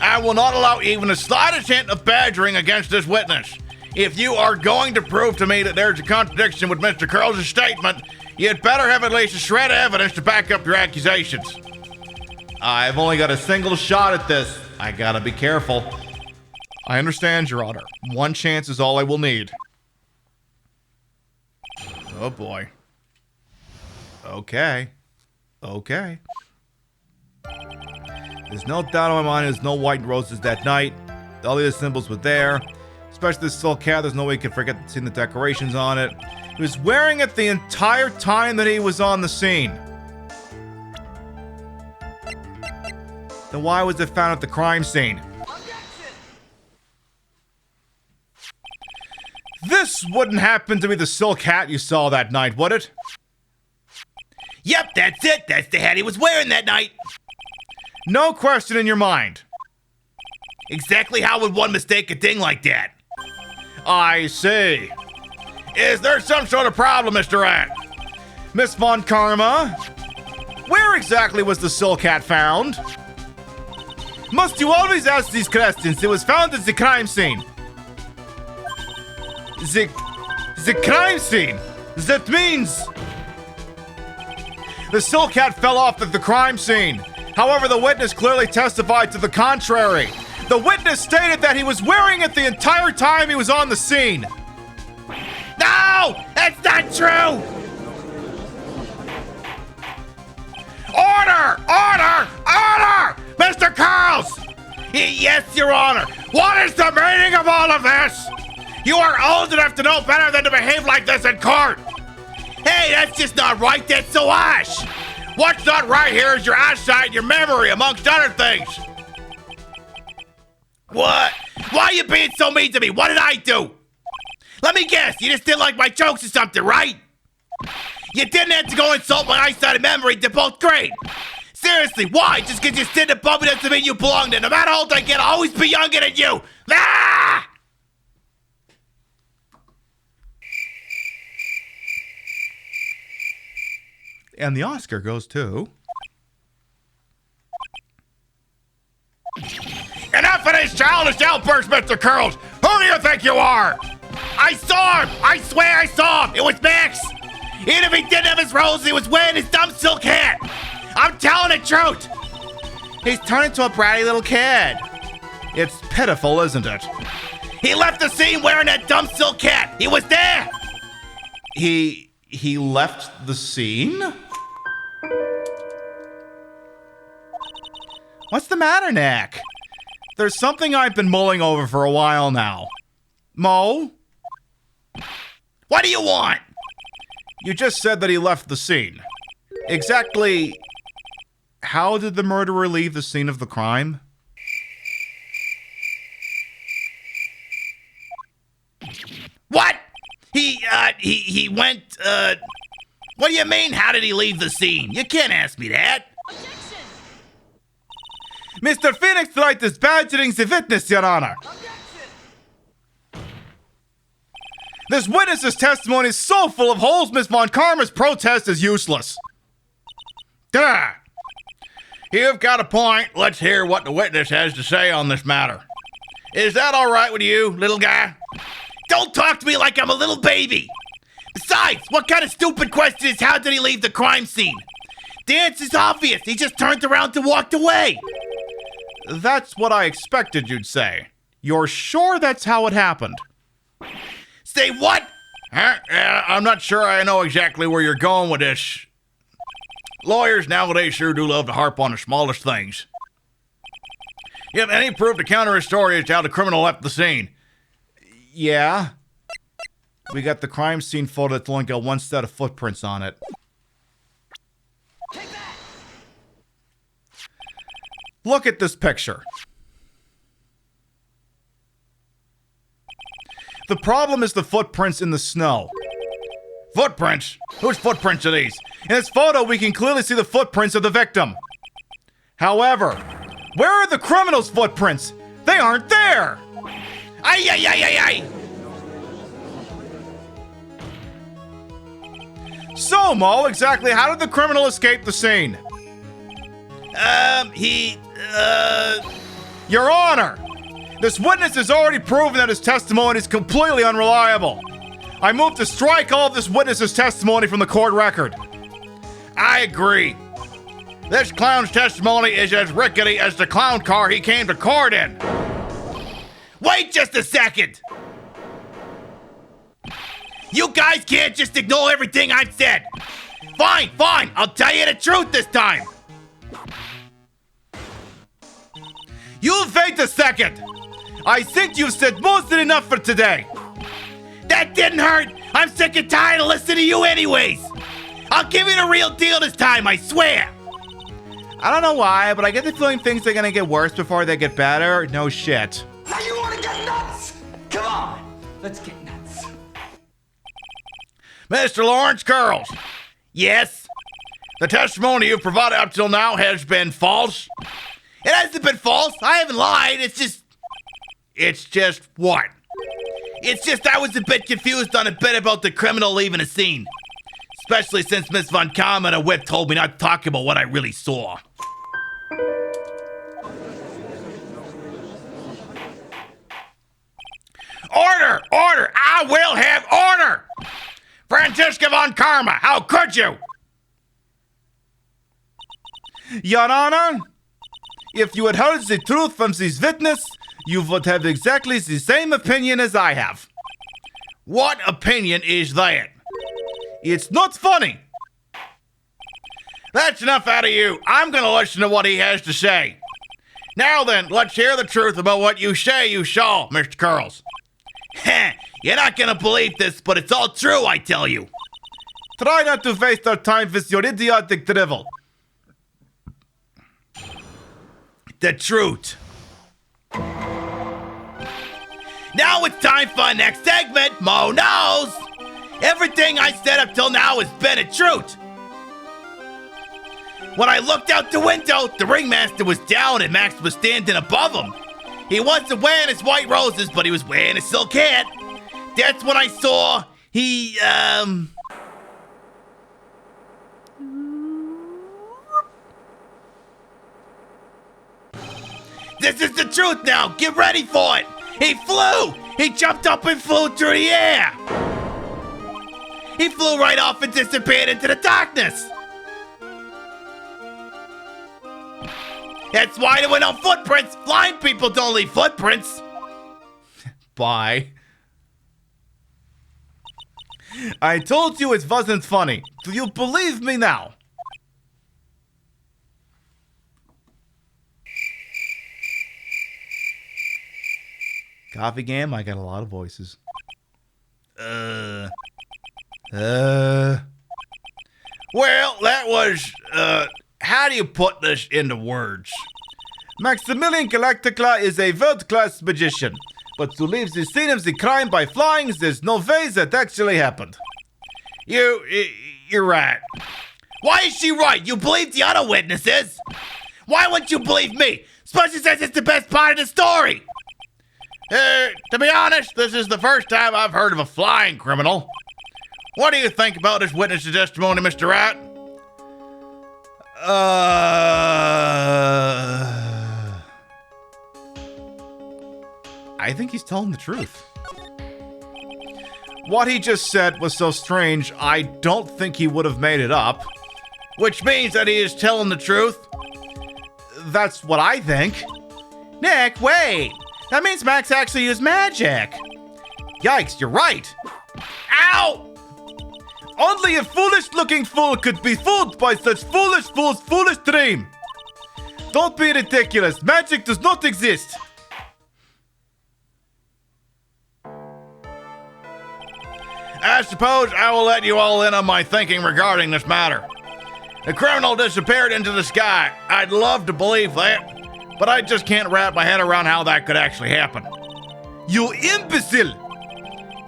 S8: I will not allow even the slightest hint of badgering against this witness. If you are going to prove to me that there's a contradiction with Mr. Curls' statement, you'd better have at least a shred of evidence to back up your accusations.
S1: I've only got a single shot at this. I gotta be careful. I understand, Your Honor. One chance is all I will need. Oh boy. Okay. Okay. There's no doubt in my mind there's no white roses that night. All the other symbols were there. Especially this silk hat, there's no way you can forget seeing the decorations on it. He was wearing it the entire time that he was on the scene. Then why was it found at the crime scene? This wouldn't happen to be the silk hat you saw that night, would it?
S8: Yep, that's it. That's the hat he was wearing that night.
S1: No question in your mind.
S8: Exactly how would one mistake a thing like that?
S1: I see.
S8: Is there some sort of problem, Mr. Rat?
S1: Miss Von Karma, where exactly was the silk hat found? Must you always ask these questions? It was found at the crime scene. The crime scene? That means... The silk hat fell off at the crime scene. However, the witness clearly testified to the contrary. The witness stated that he was wearing it the entire time he was on the scene.
S8: No! That's not true! Order! Order! Order! Mr. Carls! Yes, Your Honor. What is the meaning of all of this? You are old enough to know better than to behave like this in court. Hey, that's just not right. That's so harsh. What's not right here is your eyesight and your memory, amongst other things. What? Why are you being so mean to me? What did I do? Let me guess. You just didn't like my jokes or something, right? You didn't have to go insult my eyesight and memory. They're both great. Seriously, why? Just because you stood above me doesn't mean you belong there. No matter how old I get, I'll always be younger than you. Ah!
S1: And the Oscar goes to...
S8: Enough of this childish outburst, Mr. Curls! Who do you think you are? I saw him! I swear I saw him! It was Max! Even if he didn't have his rose, he was wearing his dumb silk hat! I'm telling the truth!
S1: He's turned into a bratty little kid. It's pitiful, isn't it?
S8: He left the scene wearing that dumb silk hat! He was there!
S1: He left the scene? What's the matter, Nick? There's something I've been mulling over for a while now. Mo?
S8: What do you want?
S1: You just said that he left the scene. Exactly how did the murderer leave the scene of the crime?
S8: What? He went, what do you mean, how did he leave the scene? You can't ask me that.
S1: Mr. Phoenix Wright is badgering the witness, Your Honor. This witness's testimony is so full of holes, Miss Von Karma's protest is useless.
S8: Duh. You've got a point. Let's hear what the witness has to say on this matter. Is that all right with you, little guy? Don't talk to me like I'm a little baby. Besides, what kind of stupid question is how did he leave the crime scene? The answer's obvious. He just turned around and walked away.
S1: That's what I expected you'd say. You're sure that's how it happened?
S8: Say what? Huh? I'm not sure I know exactly where you're going with this. Lawyers nowadays sure do love to harp on the smallest things. You have any proof to counter his story as to how the criminal left the scene?
S1: Yeah. We got the crime scene photo that's only got one set of footprints on it. Look at this picture. The problem is the footprints in the snow. Footprints? Whose footprints are these? In this photo, we can clearly see the footprints of the victim. However, where are the criminals' footprints? They aren't there!
S8: Ay, ay, ay, ay, ay!
S1: So, Mo, exactly how did the criminal escape the scene? Your Honor, this witness has already proven that his testimony is completely unreliable. I move to strike all of this witness's testimony from the court record.
S8: I agree. This clown's testimony is as rickety as the clown car he came to court in. Wait just a second! You guys can't just ignore everything I've said. Fine, fine, I'll tell you the truth this time.
S1: You wait a second. I think you've said more than enough for today.
S8: That didn't hurt. I'm sick and tired of listening to you anyways. I'll give you the real deal this time, I swear.
S1: I don't know why, but I get the feeling things are gonna get worse before they get better. No shit.
S4: Now you want to get nuts? Come on, let's get nuts.
S8: Mr. Lawrence Curls. Yes? The testimony you've provided up till now has been false? It hasn't been false. I haven't lied. It's just what? It's just I was a bit confused on a bit about the criminal leaving a scene. Especially since Miss Von Kamm and a whip told me not to talk about what I really saw. Order! Order! I will have order! Franziska Von Karma, how could you?
S1: Your Honor, if you had heard the truth from this witness, you would have exactly the same opinion as I have.
S8: What opinion is that?
S1: It's not funny.
S8: That's enough out of you. I'm gonna listen to what he has to say. Now then, let's hear the truth about what you say you saw, Mr. Curls. Heh, you're not gonna believe this, but it's all true, I tell you.
S1: Try not to waste our time with your idiotic drivel.
S8: The truth. Now it's time for our next segment, Mo Knows. Everything I said up till now has been a truth. When I looked out the window, the ringmaster was down and Max was standing above him. He wasn't wearing his white roses, but he was wearing a silk hat. That's when I saw This is the truth now. Get ready for it. He flew. He jumped up and flew through the air. He flew right off and disappeared into the darkness. That's why there were no footprints. Blind people don't leave footprints.
S1: Bye. I told you it wasn't funny. Do you believe me now? Coffee game, I got a lot of voices.
S8: Well, that was, how do you put this into words?
S1: Maximilian Galactica is a world-class magician, but to leave the scene of the crime by flying, there's no way that actually happened.
S8: You're right. Why is she right? You believe the other witnesses? Why wouldn't you believe me? Especially since it's the best part of the story. To be honest, this is the first time I've heard of a flying criminal. What do you think about this witness's testimony, Mr. Rat?
S1: I think he's telling the truth. What he just said was so strange, I don't think he would have made it up.
S8: Which means that he is telling the truth?
S1: That's what I think. Nick, wait! That means Max actually used magic. Yikes, you're right.
S8: Ow!
S1: Only a foolish-looking fool could be fooled by such foolish fool's foolish dream. Don't be ridiculous. Magic does not exist.
S8: I suppose I will let you all in on my thinking regarding this matter. The criminal disappeared into the sky. I'd love to believe that. but I just can't wrap my head around how that could actually happen. You imbecile!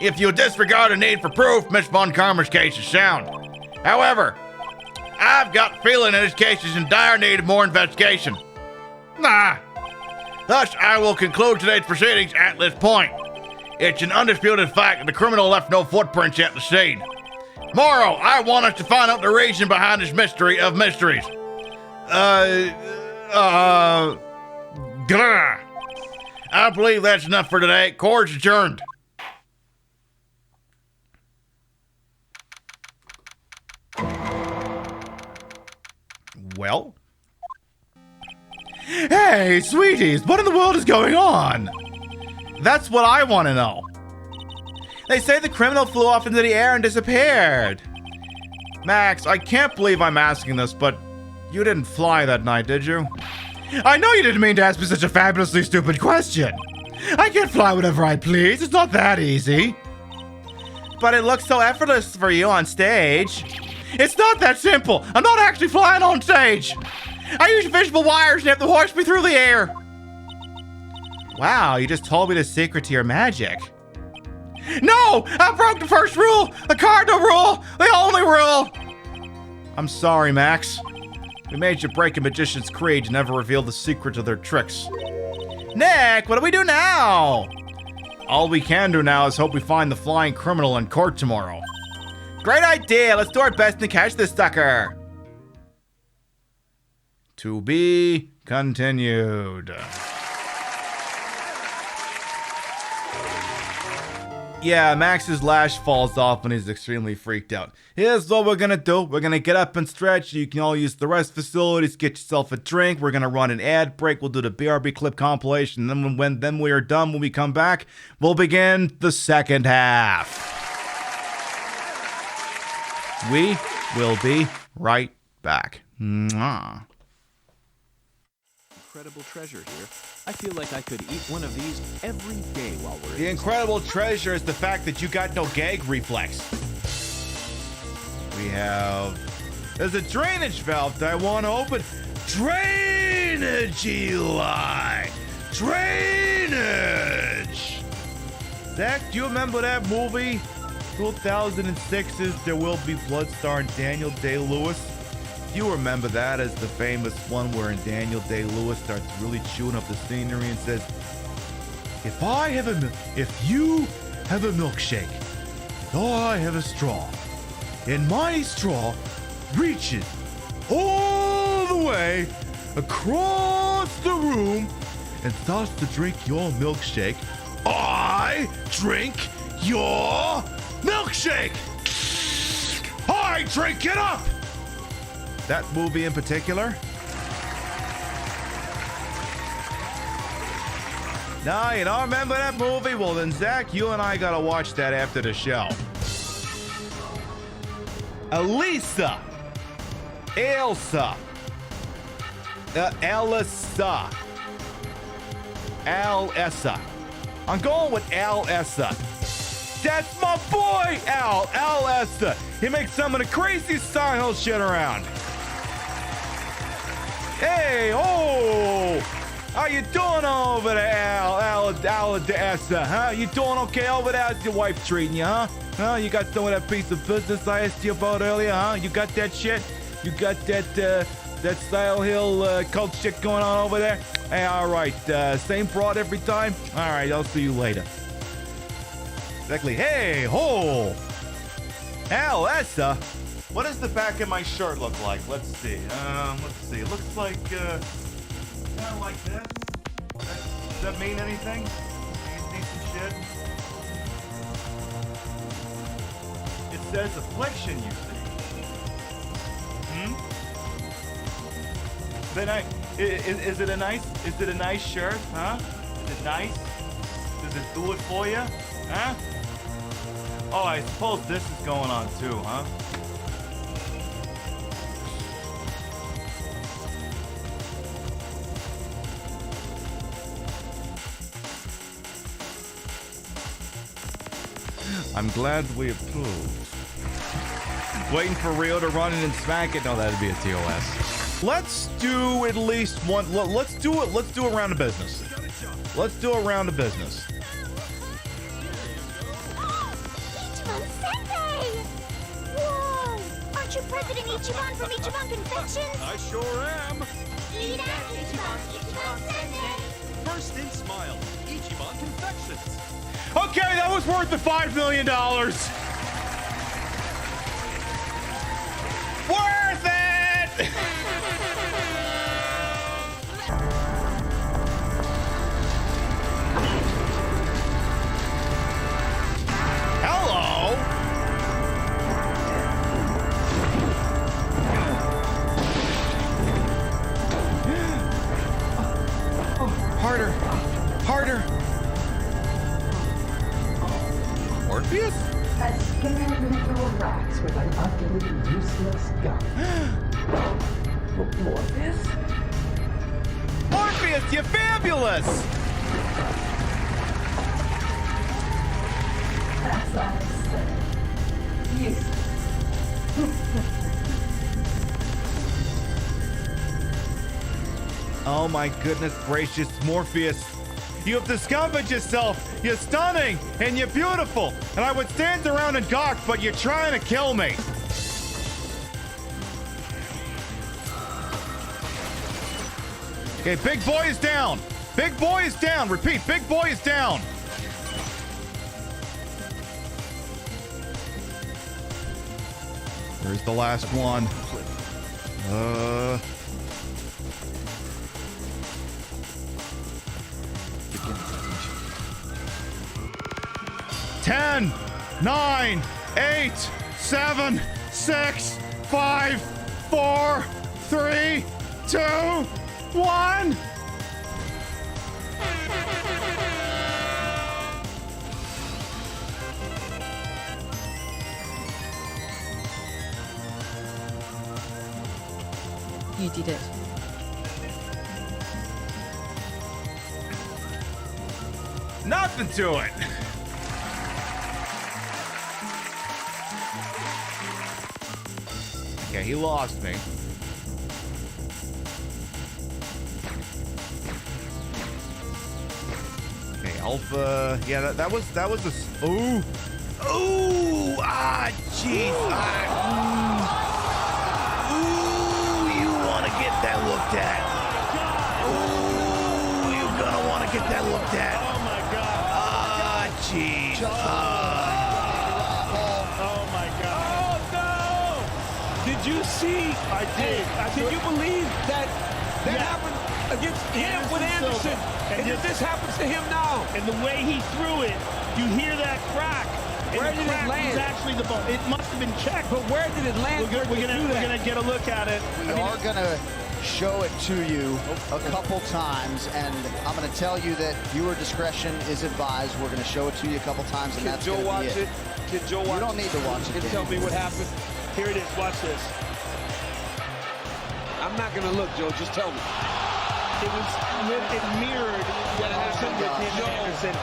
S8: If you disregard the need for proof, Miss Von Karmer's case is sound. However, I've got a feeling that this case is in dire need of more investigation. Thus, I will conclude today's proceedings at this point. It's an undisputed fact that the criminal left no footprints at the scene. Tomorrow, I want us to find out the reason behind this mystery of mysteries. Grr. I believe that's enough for today. Court's adjourned. Well? Hey, sweeties, what in the world is going on? That's what I want to know. They say the criminal flew off into the air and disappeared. Max, I can't believe I'm asking this, but you didn't fly that night, did you? I know you didn't mean to ask me such a fabulously stupid question. I can fly whenever I please. It's not that easy. But it looks so effortless for you on stage. It's not that simple. I'm not actually flying on stage. I use invisible wires and they have to hoist me through the air. Wow, you just told me the secret to your magic. No! I broke the first rule! The cardinal rule! The only rule! I'm sorry, Max. We made you break a magician's creed to never reveal the secret to their tricks. Nick, what do we do now? All we can do now is hope we find the flying criminal in court tomorrow. Great idea! Let's do our best to catch this sucker! To be continued. Yeah, Max's lash falls off and he's extremely freaked out. Here's what we're gonna do. We're gonna get up and stretch. You can all use the rest facilities. Get yourself a drink. We're gonna run an ad break. We'll do the BRB clip compilation. And then we are done, when we come back, we'll begin the second half. We will be right back. Mwah.
S11: Incredible treasure here. I feel like I could eat one of these every day while we're
S8: The incredible treasure is the fact that you got no gag reflex. There's a drainage valve that I want to open. Drainage, Eli! Drainage! Zach, do you remember that movie? 2006's There Will Be Blood starring Daniel Day-Lewis? You remember that as the famous one wherein Daniel Day-Lewis starts really chewing up the scenery and says, if you have a milkshake, and I have a straw, and my straw reaches all the way across the room and starts to drink your milkshake, I drink your milkshake! I drink it up! That movie in particular? No, you don't remember that movie? Well then, Zach, you and I gotta watch that after the show. Elisa. Elsa. Elisa. Al-Essa. I'm going with Al-Essa. That's my boy, Al-Essa. He makes some of the craziest Silent Hill shit around. Hey, oh! How you doing over there, Al-Essa, huh? You doing okay over there? How's your wife treating you, huh? Huh? You got some of that piece of business I asked you about earlier, huh? You got that shit? You got that Silent Hill cult shit going on over there? Hey, all right. Same broad every time? All right, I'll see you later. Exactly. Hey, ho! Al-Essa? What does the back of my shirt look like? Let's see. It looks like, kind of like this. Does that mean anything? Decent shit. It says affliction, you see. Is it a nice shirt, huh? Is it nice? Does it do it for you? Huh? Oh, I suppose this is going on too, huh? I'm glad we approved. Waiting for Rio to run in and smack it? No, that'd be a TOS.
S1: Let's do at least one. Let's do it. Let's do a round of business. Let's do a round of business.
S5: Ichiban Sensei! Whoa! Aren't you President Ichiban from Ichiban Confections?
S11: I sure am.
S5: Eat out, Ichiban Sensei!
S11: First in smile, Ichiban Confections.
S1: Okay, that was worth the $5 million. Worth it! Hello? Harder. Harder. Morpheus?
S6: As scared little rats with an ugly, useless gun. Morpheus?
S1: Morpheus, you're fabulous!
S6: As I said,
S1: Oh my goodness gracious, Morpheus. You have discovered yourself. You're stunning and you're beautiful. And I would stand around and gawk, but you're trying to kill me. Okay, big boy is down. Big boy is down. Repeat, big boy is down. Where's the last one? 10, 9, 8, 7, 6, 5, 4, 3, 2, 1.
S2: You did it.
S1: Nothing to it. Okay, he lost me. Okay, Alpha. Yeah, that was the. Ooh. Ooh. Ah, jeez. Ooh, you want to get that looked at. Ooh, you're gonna want to get that looked at.
S10: Oh my god.
S1: Ah, jeez.
S10: Oh my god. Oh no! Did you see? I did. Can you believe that happened against him with Anderson? And if this happens to him now,
S12: and the way he threw it, you hear that crack. And
S10: where
S12: the
S10: did it
S12: crack
S10: land?
S12: was actually the ball. It must have been checked.
S10: But where did it land?
S12: We're gonna get a look at it.
S13: We are gonna show it to you a couple times, and I'm gonna tell you that viewer discretion is advised. We're gonna show it to you a couple times, and that's gonna be it.
S10: Can Joe watch it?
S13: You don't need to watch it.
S10: Can tell me what happened.
S12: Here it is. Watch this.
S10: I'm not gonna look, Joe. Just tell me.
S12: It mirrored what happened with him and Anderson.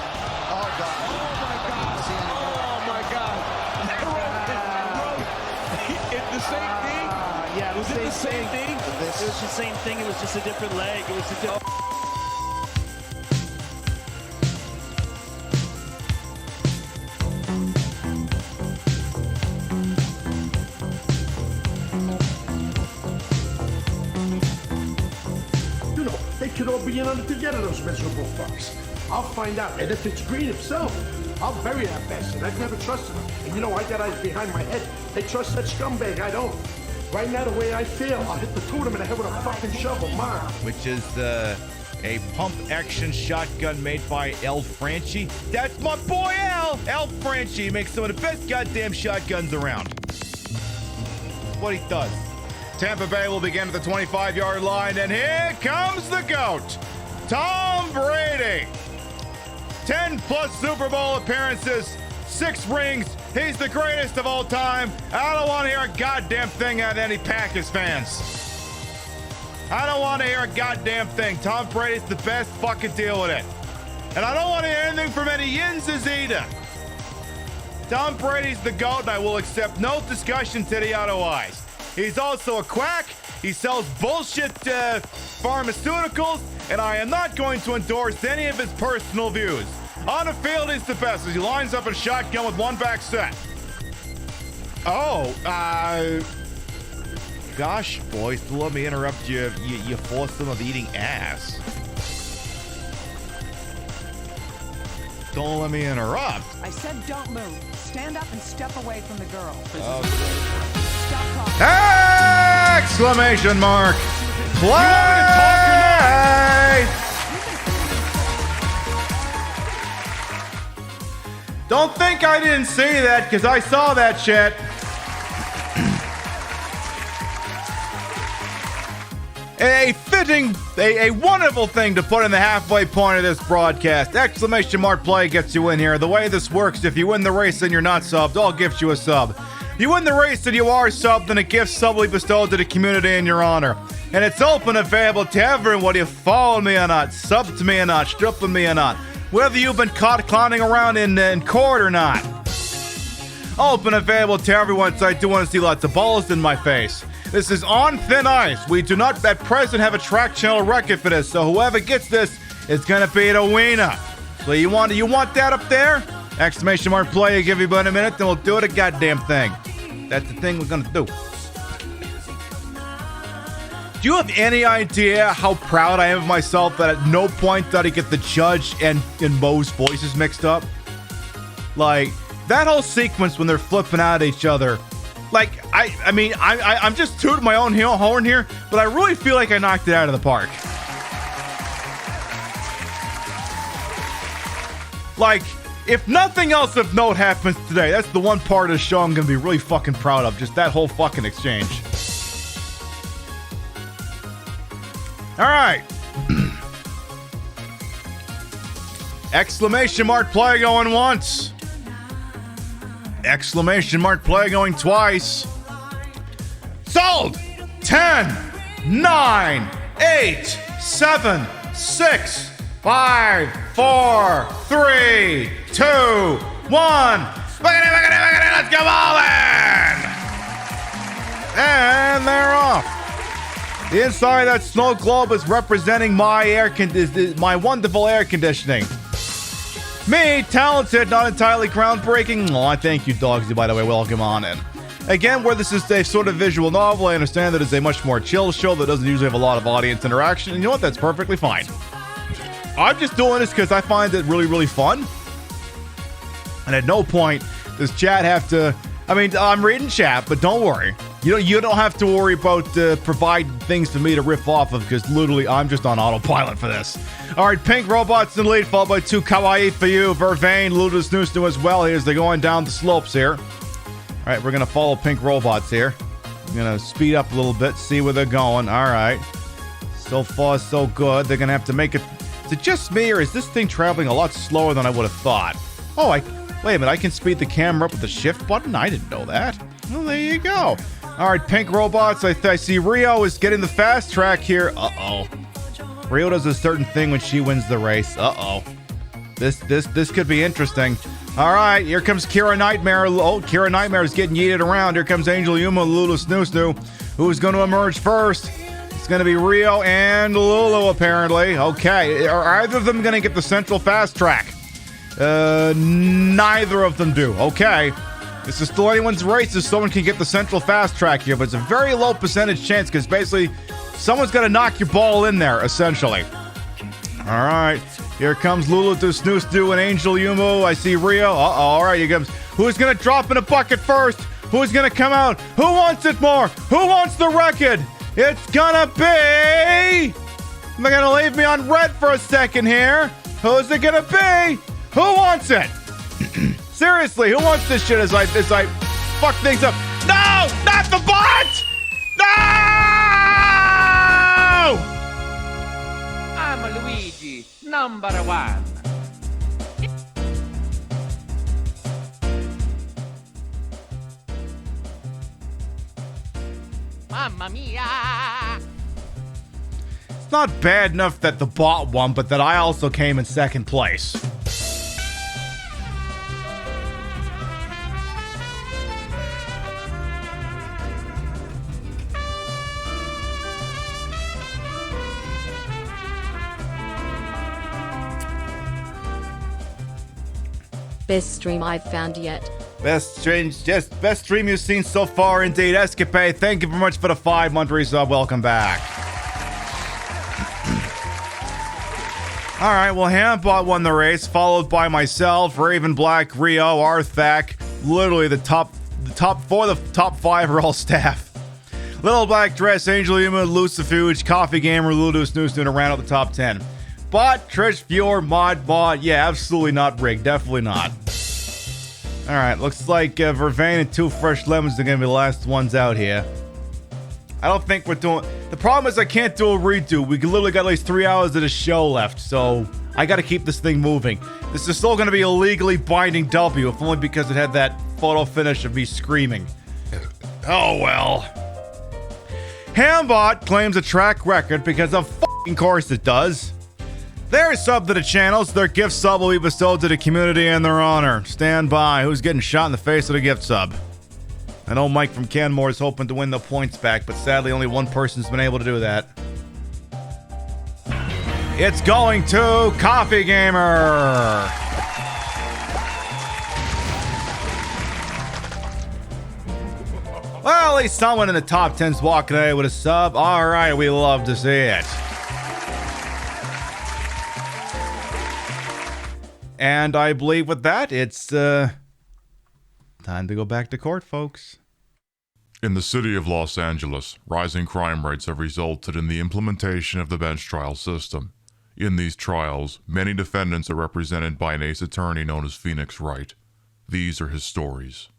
S13: Oh God!
S10: Oh my God! Oh my God! It's the same thing.
S12: Yeah,
S10: Was it the same thing?
S12: It was the same thing. It was just a different leg. It was a different.
S6: You know, they could all be in on it together, those miserable fucks. I'll find out. And if it's Green himself, I'll bury that bastard. I've never trusted him. And you know, I got eyes behind my head. They trust that scumbag. I don't. Right now, the way I feel, I'll hit the totem in the head with a fucking shovel, man.
S1: Which is a pump action shotgun made by El Franchi. That's my boy El! El Franchi makes some of the best goddamn shotguns around. That's what he does. Tampa Bay will begin at the 25-yard line, and here comes the GOAT, Tom Brady. 10+ Super Bowl appearances, 6 rings. He's the greatest of all time. I don't want to hear a goddamn thing out of any Packers fans. I don't want to hear a goddamn thing. Tom Brady's the best. Fucking deal with it. And I don't want to hear anything from any Yinzes either. Tom Brady's the GOAT, and I will accept no discussion today otherwise. He's also a quack. He sells bullshit pharmaceuticals, and I am not going to endorse any of his personal views. On the field, he's the best as he lines up a shotgun with one back set. Oh, gosh, boys, let me interrupt you. You foursome of eating ass. Don't let me interrupt.
S14: I said don't move. Stand up and step away from the girl.
S1: Okay.
S14: Stop talking.
S1: Exclamation mark. Play! Don't think I didn't see that, because I saw that shit. A wonderful thing to put in the halfway point of this broadcast. Exclamation mark play gets you in here. The way this works, if you win the race and you're not subbed, I'll gift you a sub. You win the race and you are subbed, then a gift subly bestowed to the community in your honor. And it's open and available to everyone, whether you follow me or not, sub to me or not, strip with me or not, whether you've been caught clowning around in court or not. Open and available to everyone, so I do want to see lots of balls in my face. This is on thin ice. We do not at present have a track channel record for this, so whoever gets this is gonna be the winner. So you want that up there? Exclamation mark play. Give you about a minute, then we'll do it a goddamn thing. That's the thing we're gonna do. Do you have any idea how proud I am of myself that at no point did I get the judge and Mo's voices mixed up? Like, that whole sequence when they're flipping out at each other. Like, I'm just tooting my own horn here, but I really feel like I knocked it out of the park. Like, if nothing else of note happens today, that's the one part of the show I'm gonna be really fucking proud of. Just that whole fucking exchange. Alright. Exclamation mark play going once. Exclamation mark play going twice. Sold! 10, 9, 8, 7, 6, 5, 4, 3, 2, 1. Let's go ballin'! And they're off. The inside of that snow globe is representing my my wonderful air conditioning. Me, talented, not entirely groundbreaking. Oh, I thank you, Dogsy, by the way. Welcome on in. Again, where this is a sort of visual novel, I understand that it's a much more chill show that doesn't usually have a lot of audience interaction. And you know what? That's perfectly fine. I'm just doing this because I find it really, really fun. And at no point does chat have to... I mean, I'm reading chat, but don't worry. You don't have to worry about providing things for me to riff off of, because literally I'm just on autopilot for this. All right, Pink Robot's in the lead, followed by 2 Kawaii for you, Vervain, Ludus Noosnu as well. Here's they're going down the slopes here. All right, we're going to follow Pink Robots here. I'm going to speed up a little bit, see where they're going. All right. So far, so good. They're going to have to make it... Is it just me, or is this thing traveling a lot slower than I would have thought? Oh, wait a minute. I can speed the camera up with the shift button? I didn't know that. Well, there you go. All right, Pink Robots. I see Rio is getting the fast track here. Uh-oh. Rio does a certain thing when she wins the race. Uh-oh. This could be interesting. All right, here comes Kira Nightmare. Oh, Kira Nightmare is getting yeeted around. Here comes Angel Yuma, Lulu Snoo. Who's going to emerge first? It's going to be Rio and Lulu, apparently. Okay, are either of them going to get the central fast track? Neither of them do. Okay. This is still anyone's race if someone can get the central fast track here, but it's a very low percentage chance because basically someone's got to knock your ball in there, essentially. All right. Here comes Lulu to Snoo and Angel Yumu. I see Rio. Uh-oh. All right. Here comes. Who's going to drop in a bucket first? Who's going to come out? Who wants it more? Who wants the record? It's going to be... They're going to leave me on red for a second here. Who's it going to be? Who wants it? Seriously, who wants this shit as I fuck things up? No! Not the bot! No!
S15: I'm Luigi, number 1. Mamma mia!
S1: It's not bad enough that the bot won, but that I also came in second place.
S2: Best stream I've found yet.
S1: Best stream you've seen so far, indeed. Escapade, thank you very much for the 5-month resub. Welcome back. All right, well, Hambot won the race, followed by myself, Raven Black, Rio, Arthak. Literally the top 5 are all staff. Little Black Dress, Angel Yuma, Lucifuge, Coffee Gamer, Ludus, Noose to round out the top 10. Bot, Trish, Viewer, Mod, yeah, absolutely not rigged. Definitely not. All right, looks like Vervain and 2 Fresh Lemons are going to be the last ones out here. I don't think we're doing... The problem is I can't do a redo. We literally got at least 3 hours of the show left, so I got to keep this thing moving. This is still going to be a legally binding W, if only because it had that photo finish of me screaming. Oh, well. Hambot claims a track record because of fucking course it does. They're sub to the channels. Their gift sub will be bestowed to the community in their honor. Stand by. Who's getting shot in the face with a gift sub? I know Mike from Canmore is hoping to win the points back, but sadly only one person's been able to do that. It's going to Coffee Gamer! Well, at least someone in the top 10's walking away with a sub. Alright, we love to see it. And I believe with that, it's time to go back to court, folks.
S3: In the city of Los Angeles, rising crime rates have resulted in the implementation of the bench trial system. In these trials, many defendants are represented by an ace attorney known as Phoenix Wright. These are his stories.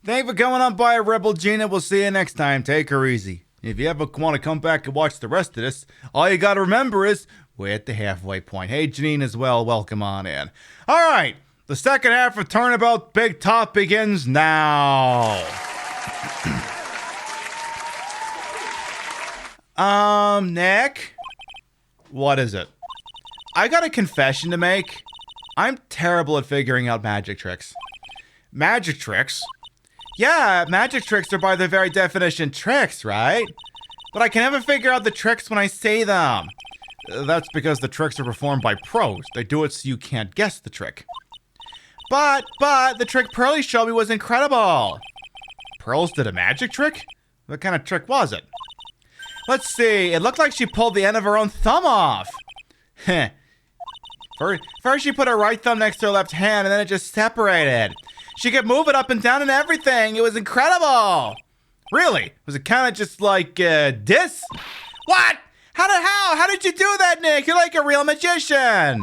S1: Thank you for coming on by, Rebel Gina. We'll see you next time. Take her easy. If you ever want to come back and watch the rest of this, all you got to remember is we're at the halfway point. Hey, Janine as well. Welcome on in. All right. The second half of Turnabout Big Top begins now. Nick? What is it? I got a confession to make. I'm terrible at figuring out magic tricks. Magic tricks? Yeah, magic tricks are by their very definition tricks, right? But I can never figure out the tricks when I say them. That's because the tricks are performed by pros. They do it so you can't guess the trick. But the trick Pearly showed me was incredible. Pearls did a magic trick? What kind of trick was it? Let's see. It looked like she pulled the end of her own thumb off. Heh. First she put her right thumb next to her left hand and then it just separated. She could move it up and down and everything. It was incredible. Really? Was it kind of just like this? What? How did you do that, Nick? You're like a real magician.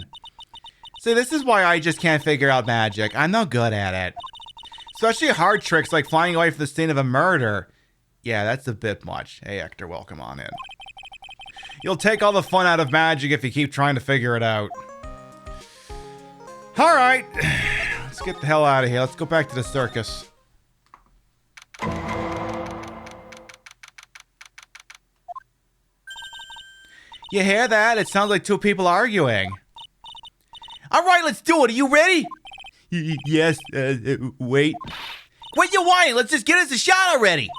S1: See, this is why I just can't figure out magic. I'm no good at it. Especially hard tricks like flying away from the scene of a murder. Yeah, that's a bit much. Hey, Hector, welcome on in. You'll take all the fun out of magic if you keep trying to figure it out. All right. Let's get the hell out of here. Let's go back to the circus. You hear that? It sounds like two people arguing. All right, let's do it. Are you ready? Yes. Wait. What you whining? Let's just get us a shot already.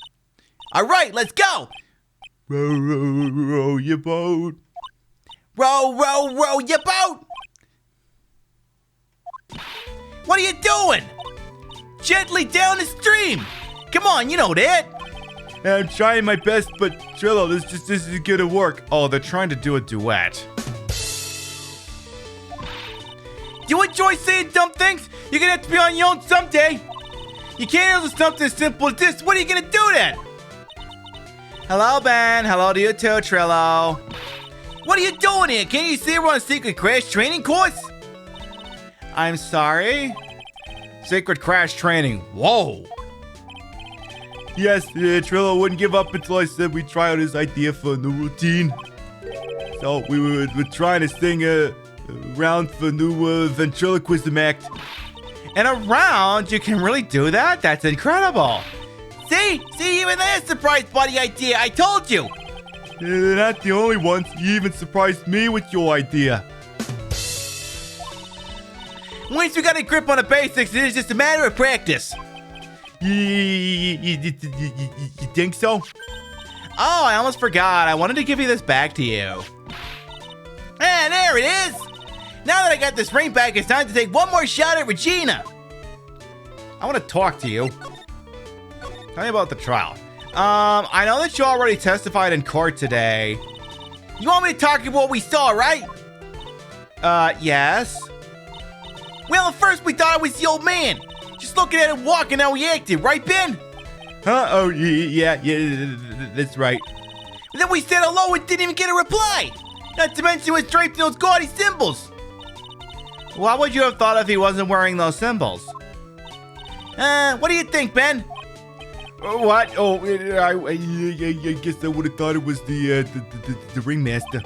S1: All right, let's go. Row, row, row your boat. Row, row, row your boat. What are you doing? Gently down the stream. Come on, you know that. I'm trying my best, but Trillo, this isn't gonna work. Oh, they're trying to do a duet. Do you enjoy saying dumb things? You're gonna have to be on your own someday. You can't handle something as simple as this. What are you gonna do then?
S8: Hello, Ben. Hello to you too, Trillo. What are you doing here? Can't you see we're on a secret crash training course? I'm sorry? Secret crash training. Whoa. Yes, Trillo wouldn't give up until I said we'd try out his idea for a new routine. So we're trying to sing a round for a new ventriloquism act. And a round? You can really do that? That's incredible. See, even there's surprised by the idea. I told you. They're not the only ones. You even surprised me with your idea. Once we got a grip on the basics, it is just a matter of practice. You think so? Oh, I almost forgot. I wanted to give you this back to you. And there it is. Now that I got this ring back, it's time to take one more shot at Regina. I want to talk to you. Tell me about the trial. I know that you already testified in court today. You want me to talk about what we saw, right? Yes. Well, at first we thought it was the old man. Just looking at him walking how he acted, right, Ben? Huh? Oh, yeah, that's right. And then we said hello and didn't even get a reply. Not to mention he was draped in those gaudy symbols. What would you have thought if he wasn't wearing those symbols? What do you think, Ben? What? Oh, I guess I would have thought it was the ringmaster.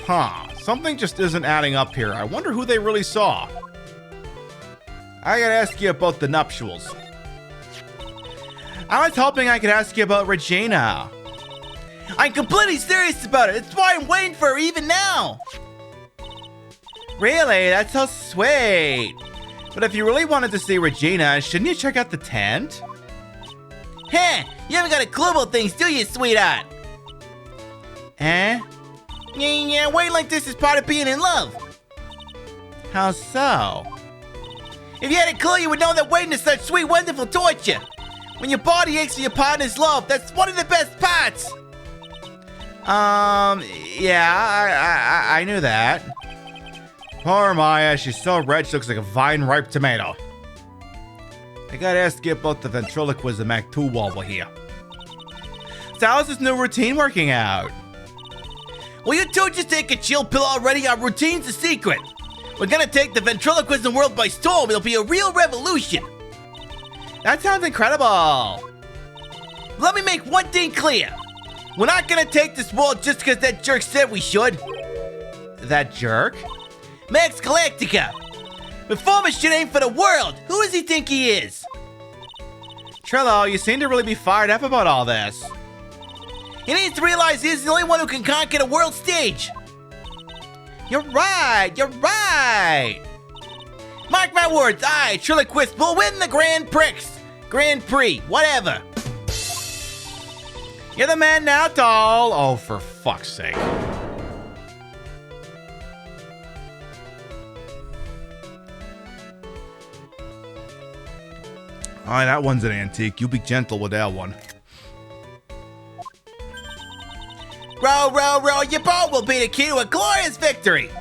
S8: Huh. Something just isn't adding up here. I wonder who they really saw. I gotta ask you about the nuptials. I was hoping I could ask you about Regina. I'm completely serious about it. That's why I'm waiting for her even now. Really? That's so sweet. But if you really wanted to see Regina, shouldn't you check out the tent? Heh, you haven't got a clue about things, do you, sweetheart? Eh? Yeah, waiting like this is part of being in love. How so? If you had a clue, you would know that waiting is such sweet, wonderful torture. When your body aches for your partner's love, that's one of the best parts. Yeah, I knew that. Poor Maya, she's so red, she looks like a vine-ripe tomato. I gotta ask you about the ventriloquism act 2 while we're here. So how's this new routine working out? Well, you two just take a chill pill already. Our routine's a secret. We're gonna take the ventriloquism world by storm. It'll be a real revolution. That sounds incredible. Let me make one thing clear. We're not gonna take this world just because that jerk said we should. That jerk? Max Galactica. Performer should aim for the world. Who does he think he is? Trillo, you seem to really be fired up about all this. He needs to realize he's the only one who can conquer the world stage. You're right. Mark my words, I, Trilloquist, will win the Grand Prix, whatever. You're the man now, doll. Oh, for fuck's sake. Alright, that one's an antique. You be gentle with that one. Row, row, row, your boat will be the key to a glorious victory.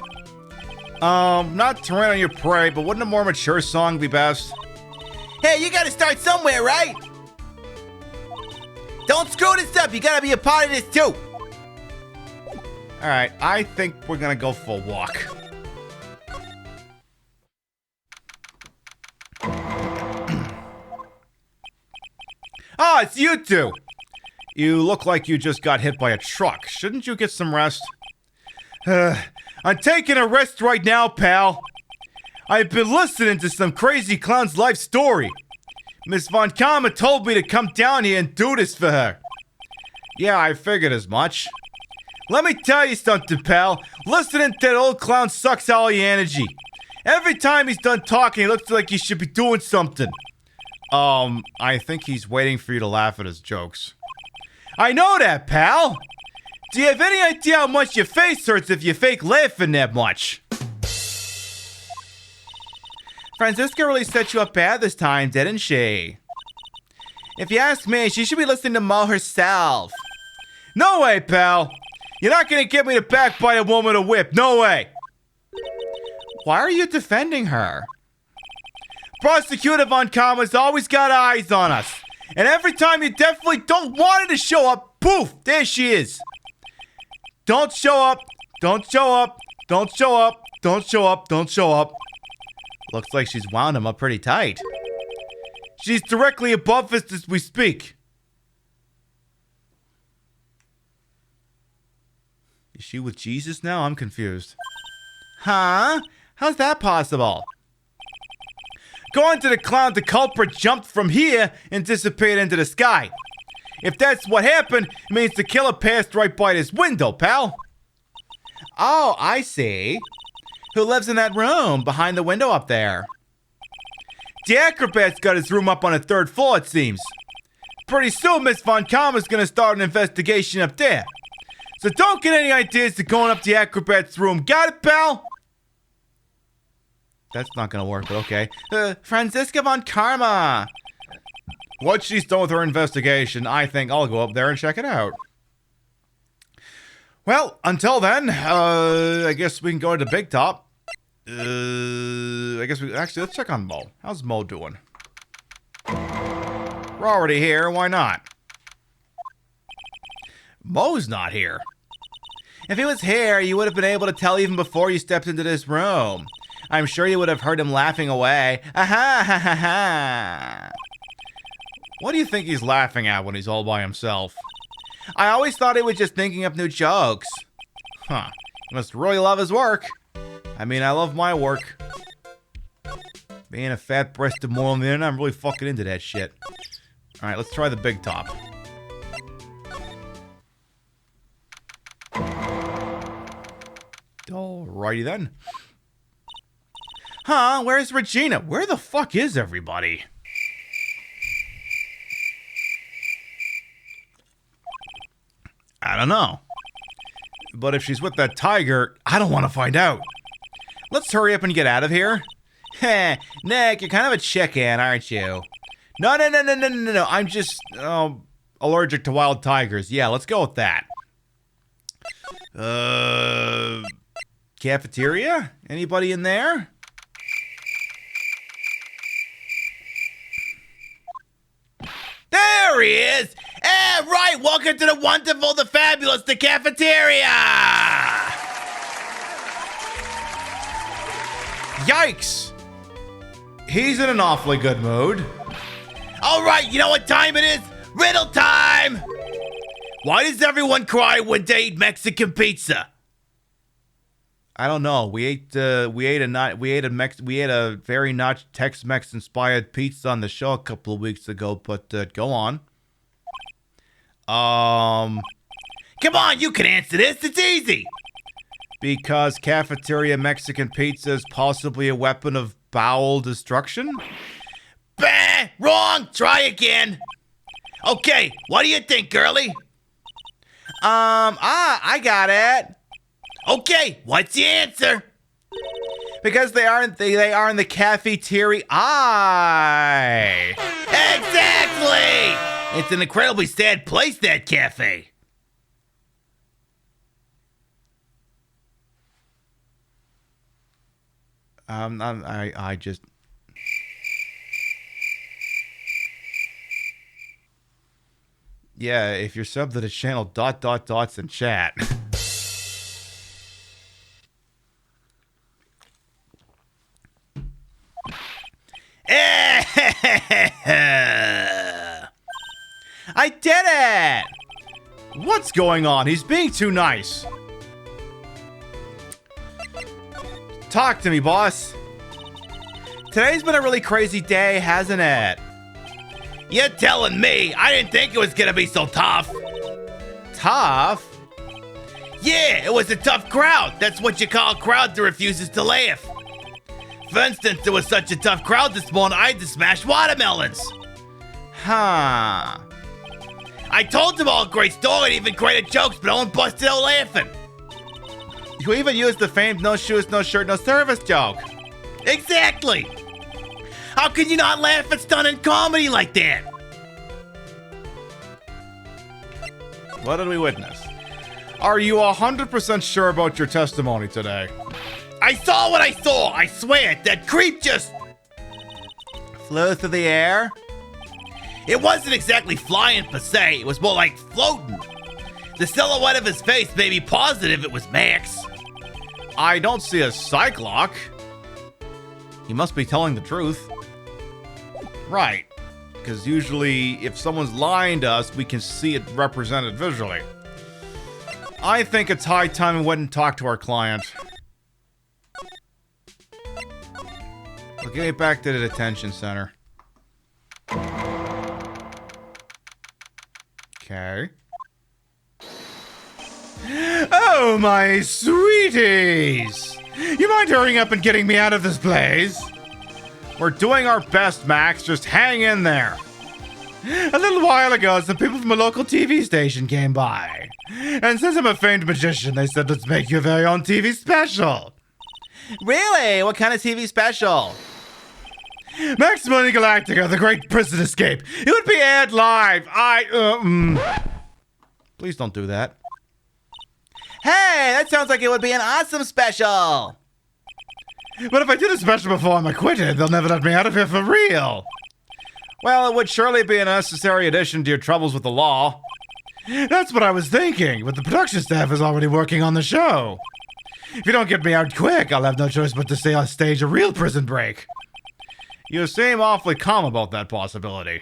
S8: Not to rain on your parade, but wouldn't a more mature song be best? Hey, you gotta start somewhere, right? Don't screw this up. You gotta be a part of this too. Alright, I think we're gonna go for a walk. Oh, it's you two! You look like you just got hit by a truck. Shouldn't you get some rest? I'm taking a rest right now, pal. I've been listening to some crazy clown's life story. Miss Von Karma told me to come down here and do this for her. Yeah, I figured as much. Let me tell you something, pal. Listening to that old clown sucks all your energy. Every time he's done talking, it looks like he should be doing something. I think he's waiting for you to laugh at his jokes. I know that, pal! Do you have any idea how much your face hurts if you fake laughing that much? Franziska really set you up bad this time, didn't she? If you ask me, she should be listening to Mo herself. No way, pal! You're not gonna get me to backbite a woman with a whip, no way! Why are you defending her? Prosecutor Von Karma's always got eyes on us. And every time you definitely don't want her to show up,
S1: Poof! There she is. Don't show up. Don't show up. Don't show up. Don't show up. Don't show up. Looks like she's wound him up pretty tight. She's directly above us as we speak. Is she with Jesus now? I'm confused. Huh? How's that possible? Going to the clown, the culprit jumped from here and disappeared into the sky. If that's what happened, it means the killer passed right by this window, pal. Oh, I see. Who lives in that room behind the window up there? The acrobat's got his room up on the 3rd floor, it seems. Pretty soon, Miss Von Karma's gonna start an investigation up there. So don't get any ideas to going up the acrobat's room. Got it, pal? That's not gonna work, but okay. Franziska Von Karma. Once she's done with her investigation, I think I'll go up there and check it out. Well, until then, I guess we can go to the big top. I guess actually, let's check on Mo. How's Mo doing? We're already here, why not? Mo's not here. If he was here, you would have been able to tell even before you stepped into this room. I'm sure you would have heard him laughing away. Aha, ha, ha, ha. What do you think he's laughing at when he's all by himself? I always thought he was just thinking up new jokes. Huh. He must really love his work. I mean, I love my work. Being a fat-breasted moral man, I'm really fucking into that shit. Alright, let's try the big top. Alrighty then. Huh? Where's Regina? Where the fuck is everybody? I don't know. But if she's with that tiger, I don't want to find out. Let's hurry up and get out of here. Heh, Nick, you're kind of a chicken, aren't you? No. I'm just allergic to wild tigers. Yeah, let's go with that. Cafeteria? Anybody in there?
S8: There he is! Right, welcome to the wonderful, the fabulous, the cafeteria!
S1: Yikes! He's in an awfully good mood.
S8: Alright, you know what time it is? Riddle time! Why does everyone cry when they eat Mexican pizza?
S1: I don't know. We ate a very not Tex-Mex inspired pizza on the show a couple of weeks ago, but go on.
S8: Come on, you can answer this. It's easy.
S1: Because cafeteria Mexican pizza is possibly a weapon of bowel destruction?
S8: Bah! Wrong! Try again. Okay, what do you think, girlie?
S1: I got it.
S8: Okay, what's the answer?
S1: Because they are in the cafeteria.
S8: Exactly! It's an incredibly sad place, that cafe.
S1: I just... Yeah, if you're subbed to the channel ... in chat. I did it! What's going on? He's being too nice. Talk to me, boss. Today's been a really crazy day, hasn't it?
S8: You're telling me. I didn't think it was gonna be so tough.
S1: Tough?
S8: Yeah, it was a tough crowd. That's what you call a crowd that refuses to laugh. For instance, there was such a tough crowd this morning, I had to smash watermelons.
S1: Huh.
S8: I told them all a great story and even created jokes, but no one busted out laughing.
S1: You even used the famed no shoes, no shirt, no service joke.
S8: Exactly. How can you not laugh at stunning comedy like that?
S1: What did we witness? Are you 100% sure about your testimony today?
S8: I saw what I saw. I swear, that creep just
S1: flew through the air.
S8: It wasn't exactly flying per se. It was more like floating. The silhouette of his face made me positive it was Max.
S1: I don't see a Cyclock. He must be telling the truth. Right. Because usually, if someone's lying to us, we can see it represented visually. I think it's high time we went and talked to our client. We'll get back to the detention center. Okay. Oh, my sweeties! You mind hurrying up and getting me out of this place? We're doing our best, Max. Just hang in there. A little while ago, some people from a local TV station came by. And since I'm a famed magician, they said, let's make your very own TV special.
S8: Really? What kind of TV special?
S1: Maximilian Galactica, the Great Prison Escape. It would be aired live. Please don't do that.
S8: Hey, that sounds like it would be an awesome special.
S1: But if I did a special before I'm acquitted, they'll never let me out of here for real. Well, it would surely be a necessary addition to your troubles with the law. That's what I was thinking, but the production staff is already working on the show. If you don't get me out quick, I'll have no choice but to stay on stage a real prison break. You seem awfully calm about that possibility.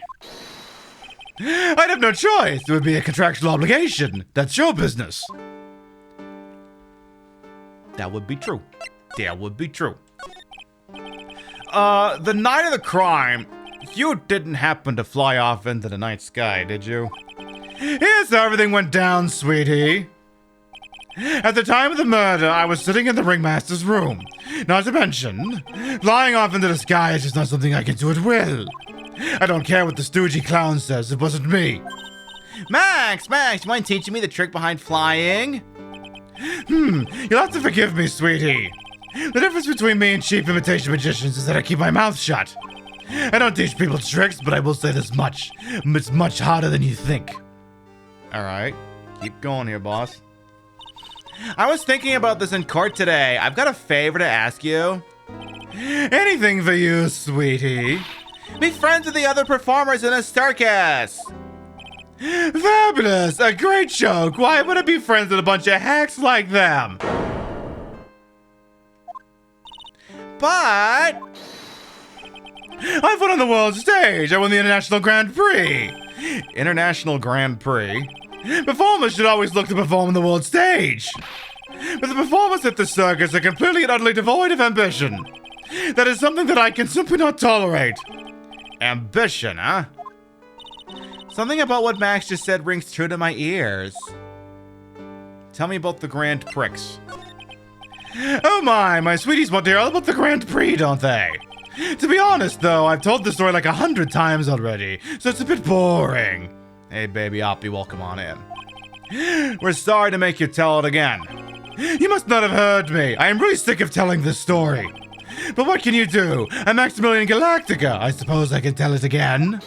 S1: I'd have no choice. It would be a contractual obligation. That's show business. That would be true. That would be true. The night of the crime, you didn't happen to fly off into the night sky, did you? Here's how everything went down, sweetie. At the time of the murder, I was sitting in the ringmaster's room. Not to mention, flying off into the sky is just not something I can do at will. I don't care what the stoogey clown says, it wasn't me.
S8: Max, you mind teaching me the trick behind flying?
S1: You'll have to forgive me, sweetie. The difference between me and cheap imitation magicians is that I keep my mouth shut. I don't teach people tricks, but I will say this much. It's much harder than you think. Alright, keep going here, boss.
S8: I was thinking about this in court today. I've got a favor to ask you.
S1: Anything for you, sweetie.
S8: Be friends with the other performers in a circus.
S1: Fabulous! A great joke! Why would I be friends with a bunch of hacks like them?
S8: But
S1: I've won on the world stage. I won the International Grand Prix. International Grand Prix? Performers should always look to perform on the world stage. But the performers at the circus are completely and utterly devoid of ambition. That is something that I can simply not tolerate. Ambition, huh?
S8: Something about what Max just said rings true to my ears.
S1: Tell me about the Grand Prix. Oh my sweeties want to hear all about the Grand Prix, don't they? To be honest, though, I've told the story like 100 times already, so it's a bit boring. Hey, baby Oppie, welcome on in. We're sorry to make you tell it again. You must not have heard me. I am really sick of telling this story. But what can you do? I'm Maximilian Galactica. I suppose I can tell it again.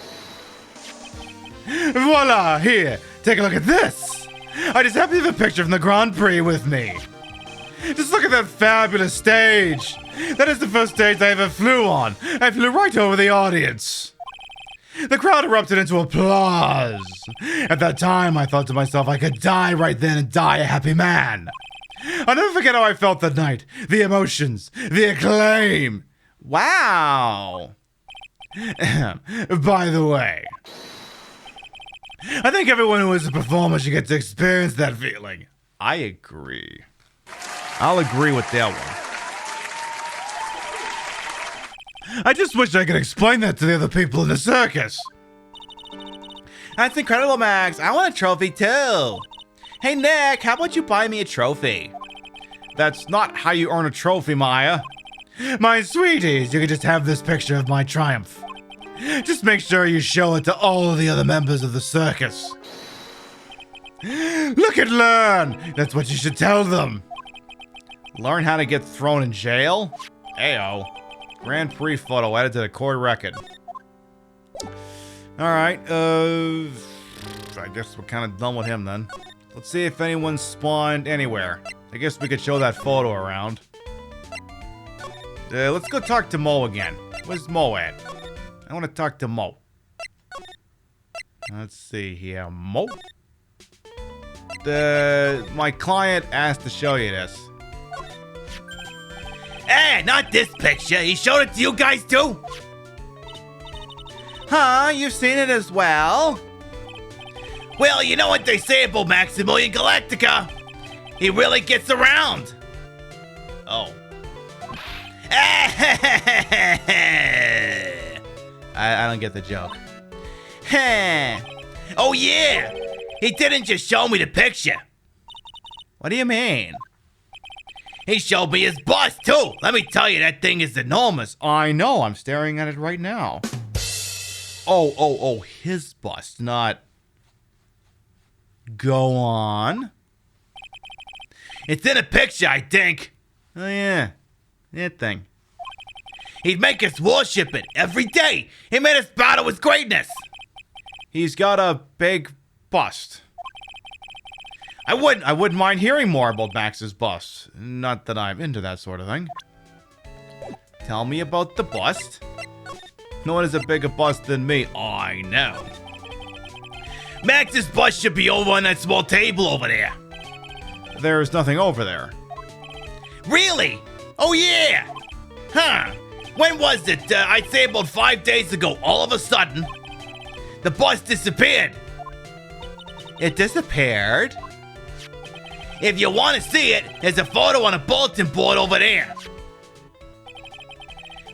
S1: Voila! Here, take a look at this. I just happen to have a picture from the Grand Prix with me. Just look at that fabulous stage. That is the first stage I ever flew on. I flew right over the audience. The crowd erupted into applause. At that time, I thought to myself I could die right then and die a happy man. I'll never forget how I felt that night. The emotions, the acclaim. Wow. By the way, I think everyone who is a performer should get to experience that feeling. I agree. I'll agree with that one. I just wish I could explain that to the other people in the circus.
S8: That's incredible, Max. I want a trophy too. Hey, Nick, how about you buy me a trophy?
S1: That's not how you earn a trophy, Maya. My sweeties, you can just have this picture of my triumph. Just make sure you show it to all of the other members of the circus. Look and learn. That's what you should tell them. Learn how to get thrown in jail? Ayo. Grand Prix photo added to the court record. Alright, I guess we're kind of done with him then. Let's see if anyone spawned anywhere. I guess we could show that photo around. Let's go talk to Mo again. Where's Mo at? I want to talk to Mo. Let's see here. Mo? My client asked to show you this.
S8: Eh, not this picture. He showed it to you guys too?
S1: Huh? You've seen it as well?
S8: Well, you know what they say about Maximilian Galactica. He really gets around. Oh.
S1: I don't get the joke.
S8: Oh yeah! He didn't just show me the picture.
S1: What do you mean?
S8: He showed me his bust too. Let me tell you, that thing is enormous.
S1: I know, I'm staring at it right now. Oh, his bust, not... Go on.
S8: It's in a picture, I think.
S1: Oh yeah, that thing.
S8: He'd make us worship it every day. He made us bow to his greatness.
S1: He's got a big bust. I wouldn't mind hearing more about Max's bust. Not that I'm into that sort of thing. Tell me about the bust. No one has a bigger bust than me. I know.
S8: Max's bust should be over on that small table over there.
S1: There's nothing over there.
S8: Really? Oh yeah. Huh. When was it? I'd say about 5 days ago. All of a sudden, the bust disappeared.
S1: It disappeared?
S8: If you want to see it, there's a photo on a bulletin board over there.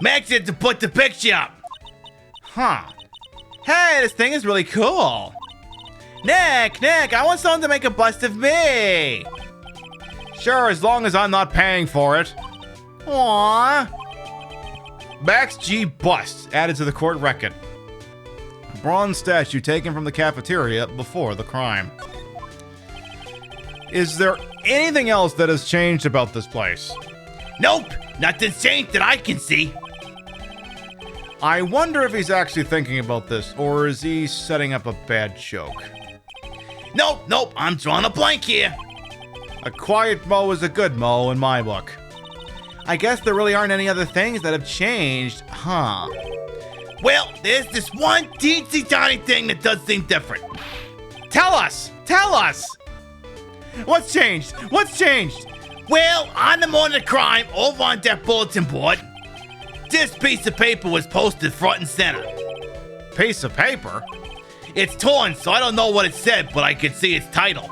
S8: Max had to put the picture up.
S1: Huh. Hey, this thing is really cool. Nick, I want someone to make a bust of me. Sure, as long as I'm not paying for it. Aww. Max G bust added to the court record. Bronze statue taken from the cafeteria before the crime. Is there anything else that has changed about this place?
S8: Nope, nothing's changed that I can see.
S1: I wonder if he's actually thinking about this, or is he setting up a bad joke?
S8: Nope, I'm drawing a blank here.
S1: A quiet Mo is a good Mo in my book. I guess there really aren't any other things that have changed, huh?
S8: Well, there's this one teensy tiny thing that does seem different.
S1: Tell us! What's changed?
S8: Well, on the morning of the crime, over on that bulletin board, this piece of paper was posted front and center.
S1: Piece of paper?
S8: It's torn, so I don't know what it said, but I could see its title.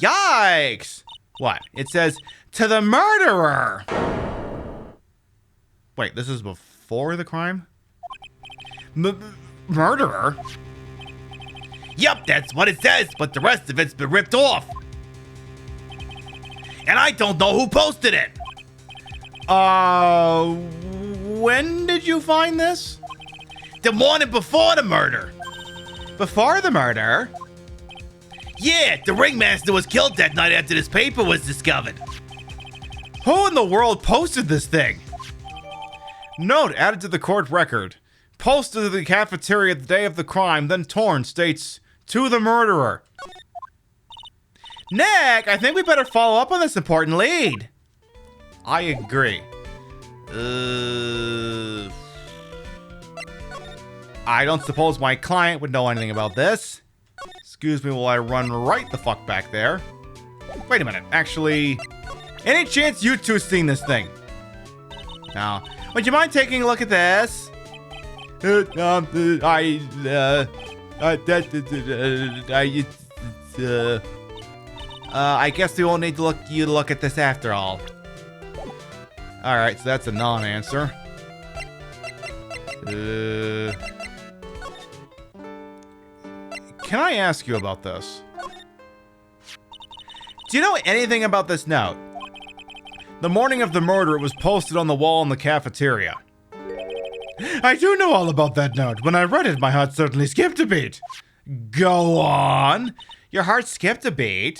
S1: Yikes! What? It says, "To the murderer!" Wait, this is before the crime? Murderer?
S8: Yup, that's what it says, but the rest of it's been ripped off. And I don't know who posted it.
S1: When did you find this?
S8: The morning before the murder.
S1: Before the murder?
S8: Yeah, the ringmaster was killed that night after this paper was discovered.
S1: Who in the world posted this thing? Note added to the court record. Posted to the cafeteria the day of the crime, then torn, states, "To the murderer." Nick, I think we better follow up on this important lead. I agree. I don't suppose my client would know anything about this. Excuse me while I run right the fuck back there. Wait a minute, actually, any chance you two seen this thing? Now, would you mind taking a look at this? I guess we won't need to look at this after all. Alright, so that's a non-answer. Can I ask you about this? Do you know anything about this note? The morning of the murder, it was posted on the wall in the cafeteria. I do know all about that note. When I read it, my heart certainly skipped a beat. Go on. Your heart skipped a beat?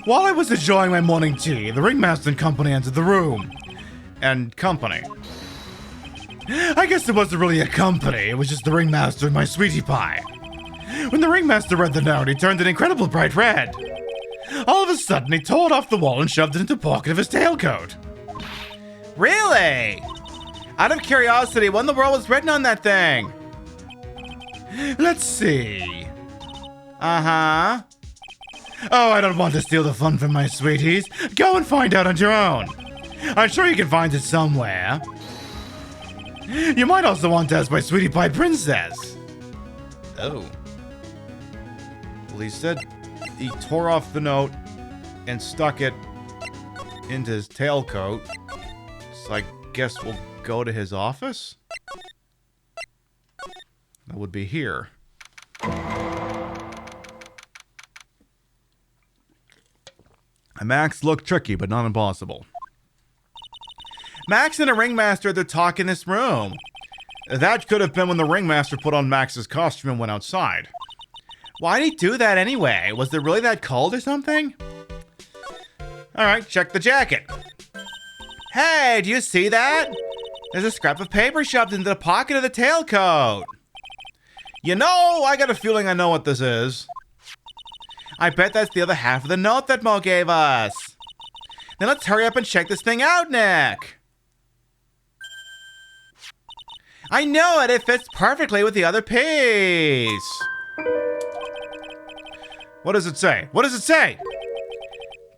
S1: While I was enjoying my morning tea, the ringmaster and company entered the room. And company. I guess it wasn't really a company. It was just the ringmaster and my sweetie pie. When the ringmaster read the note, he turned an incredible bright red. All of a sudden, he tore it off the wall and shoved it into the pocket of his tailcoat. Really? Out of curiosity, what in the world was written on that thing? Let's see. Uh-huh. Oh, I don't want to steal the fun from my sweeties. Go and find out on your own. I'm sure you can find it somewhere. You might also want to ask my sweetie pie princess. Oh. Well, he said he tore off the note and stuck it into his tailcoat. So I guess we'll go to his office? That would be here. Max looked tricky, but not impossible. Max and a ringmaster, they're talking in this room. That could have been when the ringmaster put on Max's costume and went outside. Why'd he do that anyway? Was it really that cold or something? Alright, check the jacket. Hey, do you see that? There's a scrap of paper shoved into the pocket of the tailcoat. You know, I got a feeling I know what this is. I bet that's the other half of the note that Mo gave us. Then let's hurry up and check this thing out, Nick. I know it. It fits perfectly with the other piece. What does it say? What does it say?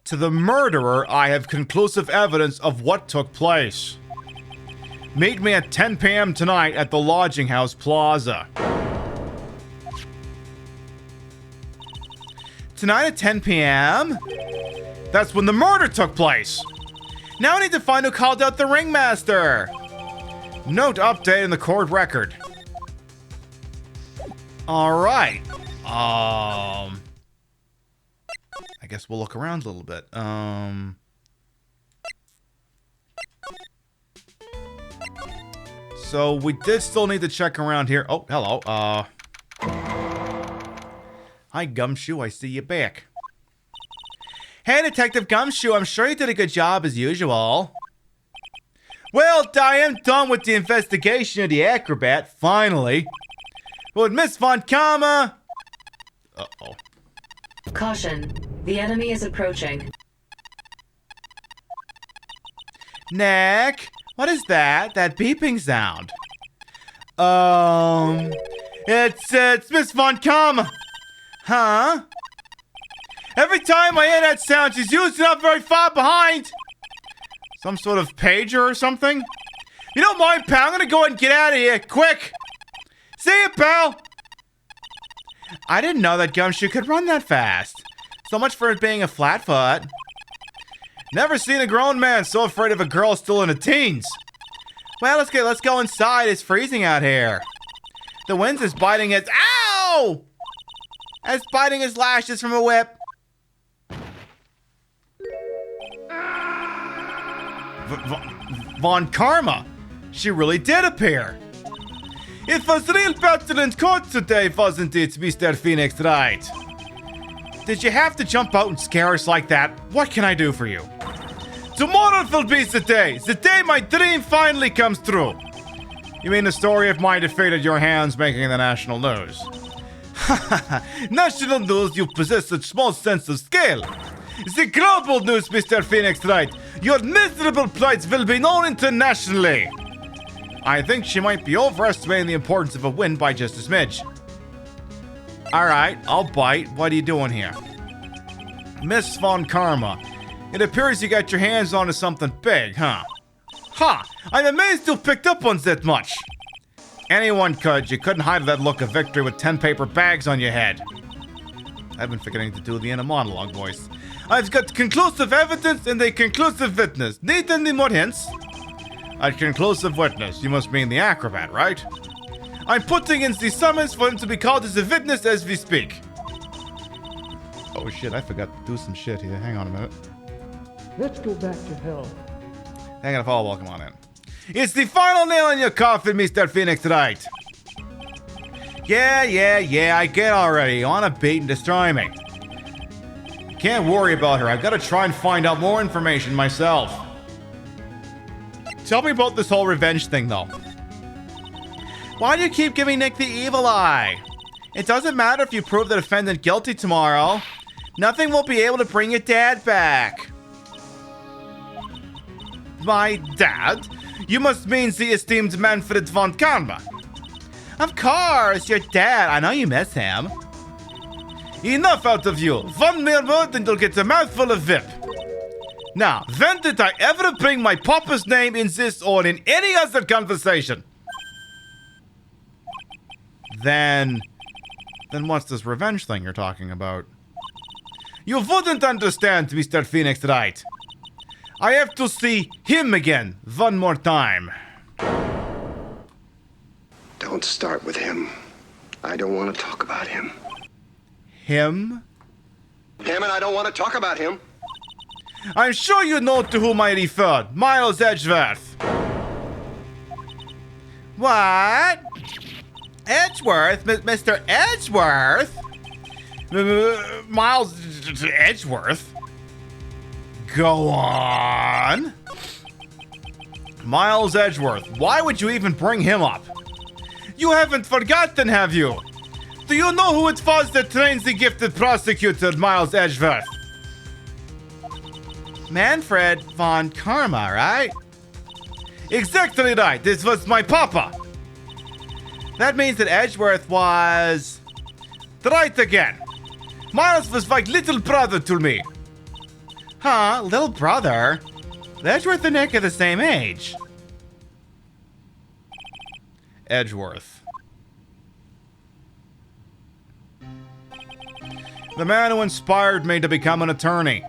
S1: To the murderer, I have conclusive evidence of what took place. Meet me at 10 p.m. tonight at the Lodging House Plaza. Tonight at 10 p.m.? That's when the murder took place. Now I need to find who called out the ringmaster. Note update in the court record. Alright. I guess we'll look around a little bit. So we did still need to check around here. Oh, hello. Hi, Gumshoe. I see you back. Hey, Detective Gumshoe. I'm sure you did a good job as usual. Well, I am done with the investigation of the acrobat, finally. But Miss Von Karma... Uh-oh.
S16: Caution. The enemy is approaching.
S1: Nick, what is that? That beeping sound? It's Miss Von Karma. Huh? Every time I hear that sound, she's usually not very far behind. Some sort of pager or something? You don't mind, pal? I'm gonna go and get out of here, quick. See you, pal. I didn't know that Gumshoe could run that fast. So much for it being a flatfoot. Never seen a grown man so afraid of a girl still in her teens. Well, let's go inside. It's freezing out here. The wind is biting his... Ow! It's biting his lashes from a whip. Von Karma. She really did appear. It was real battle in court today, wasn't it, Mr. Phoenix Wright? Did you have to jump out and scare us like that? What can I do for you? Tomorrow will be the day my dream finally comes true. You mean the story of my defeat at your hands making the national news? National news, you possess such small sense of scale. The global news, Mr. Phoenix Wright. Your miserable plight will be known internationally. I think she might be overestimating the importance of a win by just a smidge. Alright, I'll bite. What are you doing here? Miss Von Karma, it appears you got your hands onto something big, huh? Ha! I'm amazed you picked up on that much. Anyone could. You couldn't hide that look of victory with 10 paper bags on your head. I've been forgetting to do the inner monologue voice. I've got conclusive evidence and a conclusive witness. Need any more hints? A conclusive witness. You must mean the acrobat, right? I'm putting in the summons for him to be called as a witness as we speak. Oh shit, I forgot to do some shit here. Hang on a minute.
S6: Let's go back to hell.
S1: Hang on a follow, welcome on in. It's the final nail in your coffin, Mr. Phoenix Wright. Yeah, I get already. You wanna beat and destroy me. Can't worry about her. I've got to try and find out more information myself. Tell me about this whole revenge thing, though. Why do you keep giving Nick the evil eye? It doesn't matter if you prove the defendant guilty tomorrow. Nothing will be able to bring your dad back. My dad? You must mean the esteemed Manfred von Karma. Of course, your dad. I know you miss him. Enough out of you. One more word and you'll get a mouthful of VIP. Now, when did I ever bring my papa's name in this or in any other conversation? Then what's this revenge thing you're talking about? You wouldn't understand, Mr. Phoenix Wright. I have to see him again one more time.
S7: Don't start with him. I don't want to talk about him.
S1: Him?
S7: Damn it, I don't want to talk about him.
S1: I'm sure you know to whom I referred. Miles Edgeworth. What? Edgeworth? Mr. Edgeworth? Miles Edgeworth? Go on. Miles Edgeworth. Why would you even bring him up? You haven't forgotten, have you? Do you know who it was that trains the gifted prosecutor, Miles Edgeworth? Manfred von Karma, right? Exactly right. This was my papa. That means that Edgeworth was right again. Miles was like little brother to me. Huh? Little brother? Edgeworth and Nick are the same age. Edgeworth. The man who inspired me to become an attorney.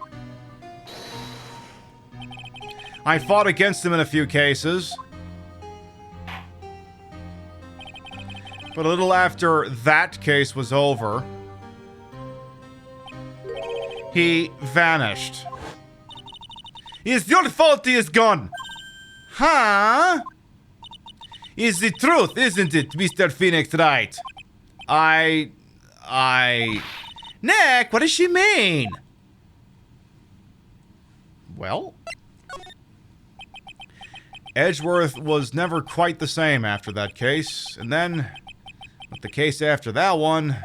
S1: I fought against him in a few cases. But a little after that case was over, he vanished. It's your fault he is gone. Huh? Is the truth, isn't it, Mr. Phoenix Wright? Nick, what does she mean? Well, Edgeworth was never quite the same after that case, and then, with the case after that one,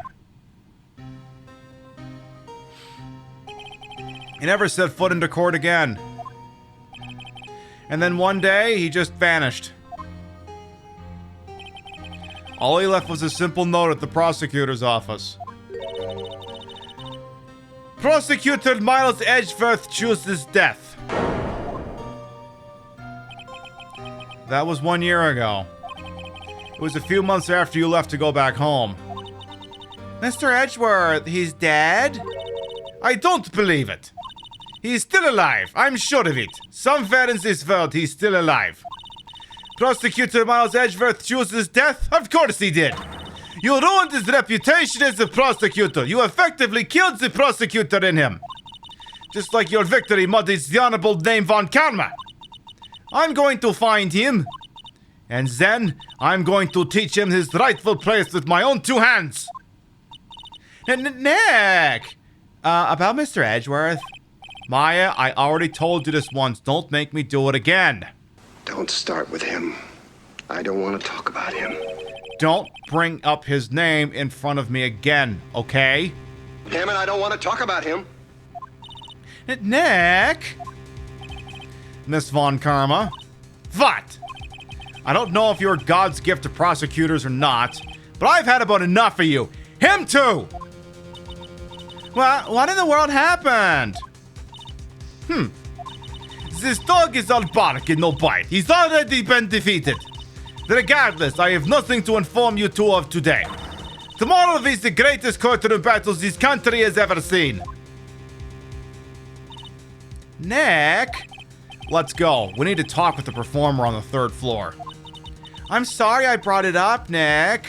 S1: he never set foot into court again. And then one day, he just vanished. All he left was a simple note at the prosecutor's office. Prosecutor Miles Edgeworth chooses death. That was 1 year ago. It was a few months after you left to go back home. Mr. Edgeworth, he's dead? I don't believe it. He's still alive. I'm sure of it. Somewhere in this world, he's still alive. Prosecutor Miles Edgeworth chooses death? Of course he did. You ruined his reputation as a prosecutor. You effectively killed the prosecutor in him. Just like your victory muddies the honorable name von Karma. I'm going to find him. And then I'm going to teach him his rightful place with my own two hands. Nick! About Mr. Edgeworth. Maya, I already told you this once. Don't make me do it again.
S7: Don't start with him. I don't want to talk about him.
S1: Don't bring up his name in front of me again, okay?
S7: Damn it, I don't want to talk about him.
S1: Nick? Miss Von Karma? What? I don't know if you're God's gift to prosecutors or not, but I've had about enough of you. Him too! What in the world happened? This dog is all bark and no bite. He's already been defeated. Regardless, I have nothing to inform you two of today. Tomorrow is the greatest courtroom battles this country has ever seen. Nick? Let's go. We need to talk with the performer on the 3rd floor. I'm sorry I brought it up, Nick.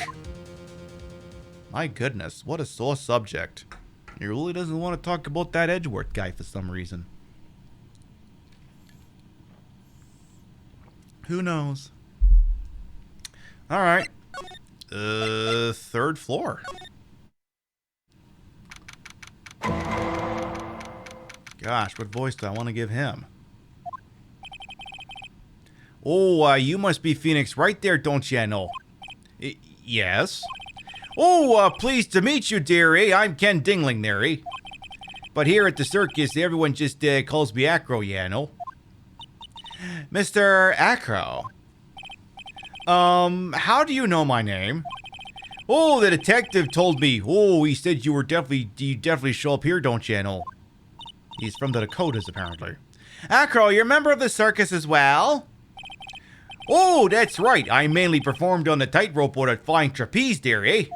S1: My goodness, what a sore subject. He really doesn't want to talk about that Edgeworth guy for some reason. Who knows? Alright. 3rd floor. Gosh, what voice do I want to give him? Oh, you must be Phoenix right there, don't you know? Yes. Oh, pleased to meet you, dearie. I'm Ken Dingling, dearie. But here at the circus, everyone just calls me Acro, you know. Mr. Acro. How do you know my name? Oh, the detective told me. Oh, he said you definitely show up here, don't you? And he's from the Dakotas, apparently. Acro, you're a member of the circus as well? Oh, that's right. I mainly performed on the tightrope or that flying trapeze there, eh?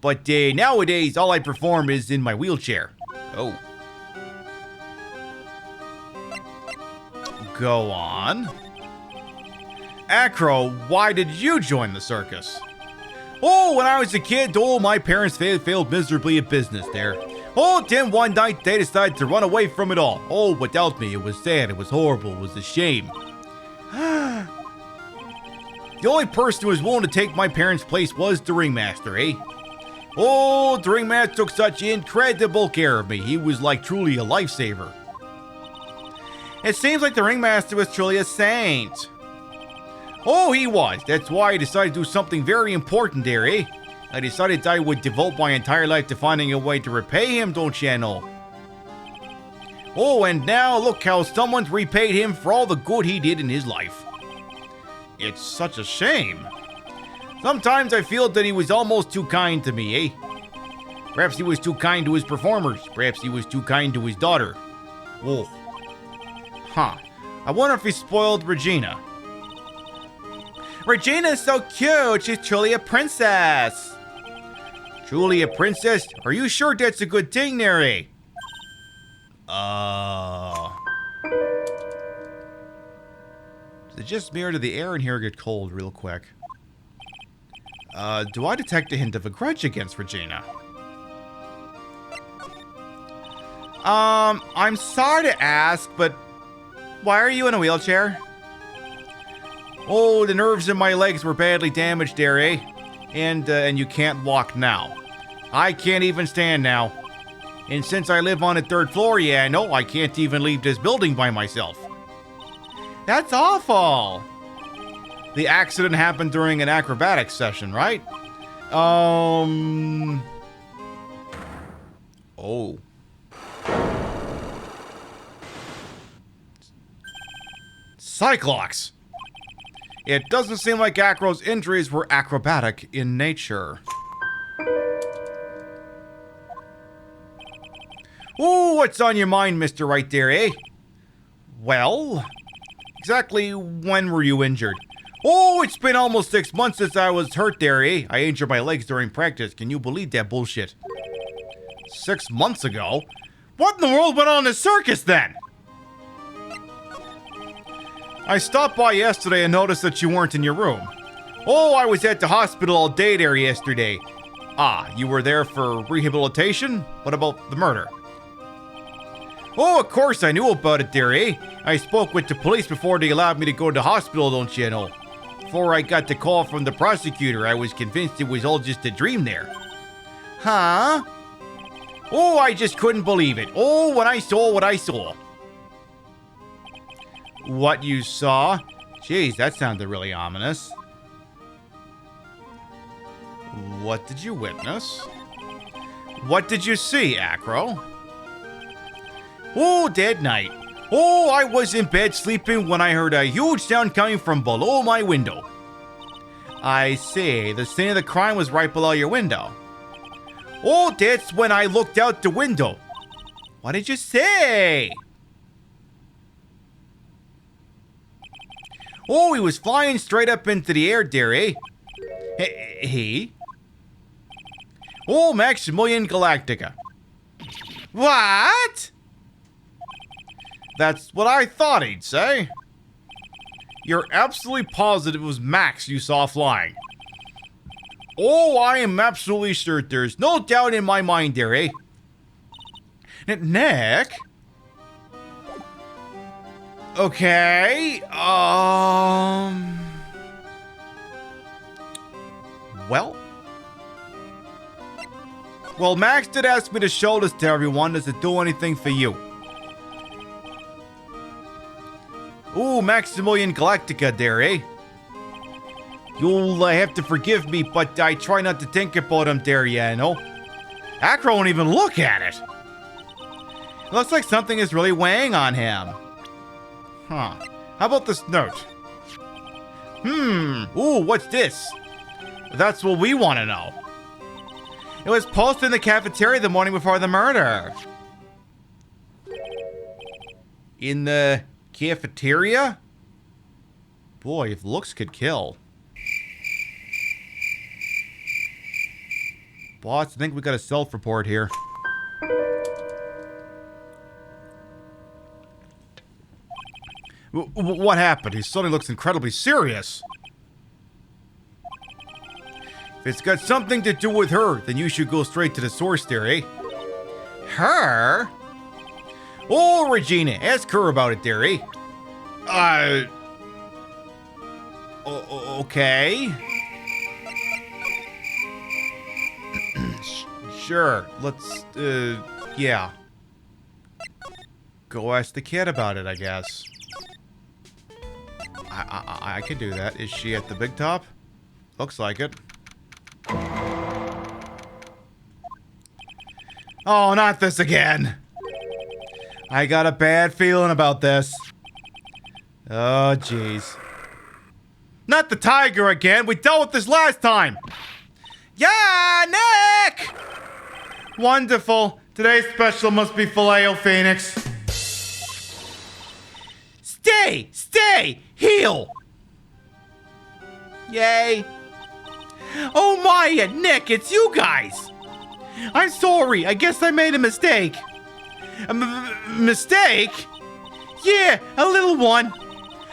S1: But nowadays, all I perform is in my wheelchair. Oh. Go on. Acro, why did you join the circus? Oh, when I was a kid, my parents failed miserably at business there. Oh, then one night they decided to run away from it all. Oh, without me, it was sad, it was horrible, it was a shame. The only person who was willing to take my parents' place was the ringmaster, eh? Oh, the ringmaster took such incredible care of me. He was like truly a lifesaver. It seems like the ringmaster was truly a saint. Oh, he was. That's why I decided to do something very important there, eh? I decided I would devote my entire life to finding a way to repay him, don't you know? Oh, and now look how someone's repaid him for all the good he did in his life. It's such a shame. Sometimes I feel that he was almost too kind to me, eh? Perhaps he was too kind to his performers. Perhaps he was too kind to his daughter. Oh. Huh. I wonder if he spoiled Regina. Regina's so cute. She's truly a princess. Truly a princess? Are you sure that's a good thing, Neri? Is it just me or did the air in here get cold real quick? Do I detect a hint of a grudge against Regina? I'm sorry to ask, but why are you in a wheelchair? Oh, the nerves in my legs were badly damaged there, eh? And you can't walk now. I can't even stand now. And since I live on the 3rd floor, yeah, I know I can't even leave this building by myself. That's awful. The accident happened during an acrobatics session, right? Oh. Cyclops. It doesn't seem like Acro's injuries were acrobatic in nature. Ooh, what's on your mind, Mr. Right there, eh? Well, exactly when were you injured? Oh, it's been almost 6 months since I was hurt there, eh? I injured my legs during practice. Can you believe that bullshit? 6 months ago? What in the world went on in the circus then? I stopped by yesterday and noticed that you weren't in your room. Oh, I was at the hospital all day there yesterday. Ah, you were there for rehabilitation? What about the murder? Oh, of course I knew about it there, eh? I spoke with the police before they allowed me to go to the hospital, don't you know? Before I got the call from the prosecutor, I was convinced it was all just a dream there. Huh? Oh, I just couldn't believe it. Oh, when I saw what I saw. What you saw? Jeez, that sounded really ominous. What did you witness? What did you see, Acro? Oh, that night. Oh, I was in bed sleeping when I heard a huge sound coming from below my window. I see, the scene of the crime was right below your window. Oh, that's when I looked out the window. What did you say? Oh, he was flying straight up into the air there, eh? He? Oh, Maximilian Galactica. What? That's what I thought he'd say. You're absolutely positive it was Max you saw flying. Oh, I am absolutely sure there's no doubt in my mind there, eh? Nick? Okay, Well, Max did ask me to show this to everyone. Does it do anything for you? Ooh, Maximilian Galactica there, eh? You'll have to forgive me, but I try not to think about him there, you know? Acro won't even look at it. It looks like something is really weighing on him. Huh. How about this note? Ooh, what's this? That's what we want to know. It was posted in the cafeteria the morning before the murder. In the cafeteria? Boy, if looks could kill. Boss, I think we got a self-report here. What happened? He suddenly looks incredibly serious. If it's got something to do with her, then you should go straight to the source there, eh? Her? Oh, Regina, ask her about it there, eh? Okay. Sure, let's, yeah. Go ask the kid about it, I guess. I could do that. Is she at the big top? Looks like it. Oh, not this again. I got a bad feeling about this. Oh, jeez. Not the tiger again. We dealt with this last time. Yeah, Nick! Wonderful. Today's special must be Filet-O-Phoenix. Stay! Stay! Heal! Yay. Oh my, Nick, it's you guys! I'm sorry, I guess I made a mistake. A mistake? Yeah, a little one.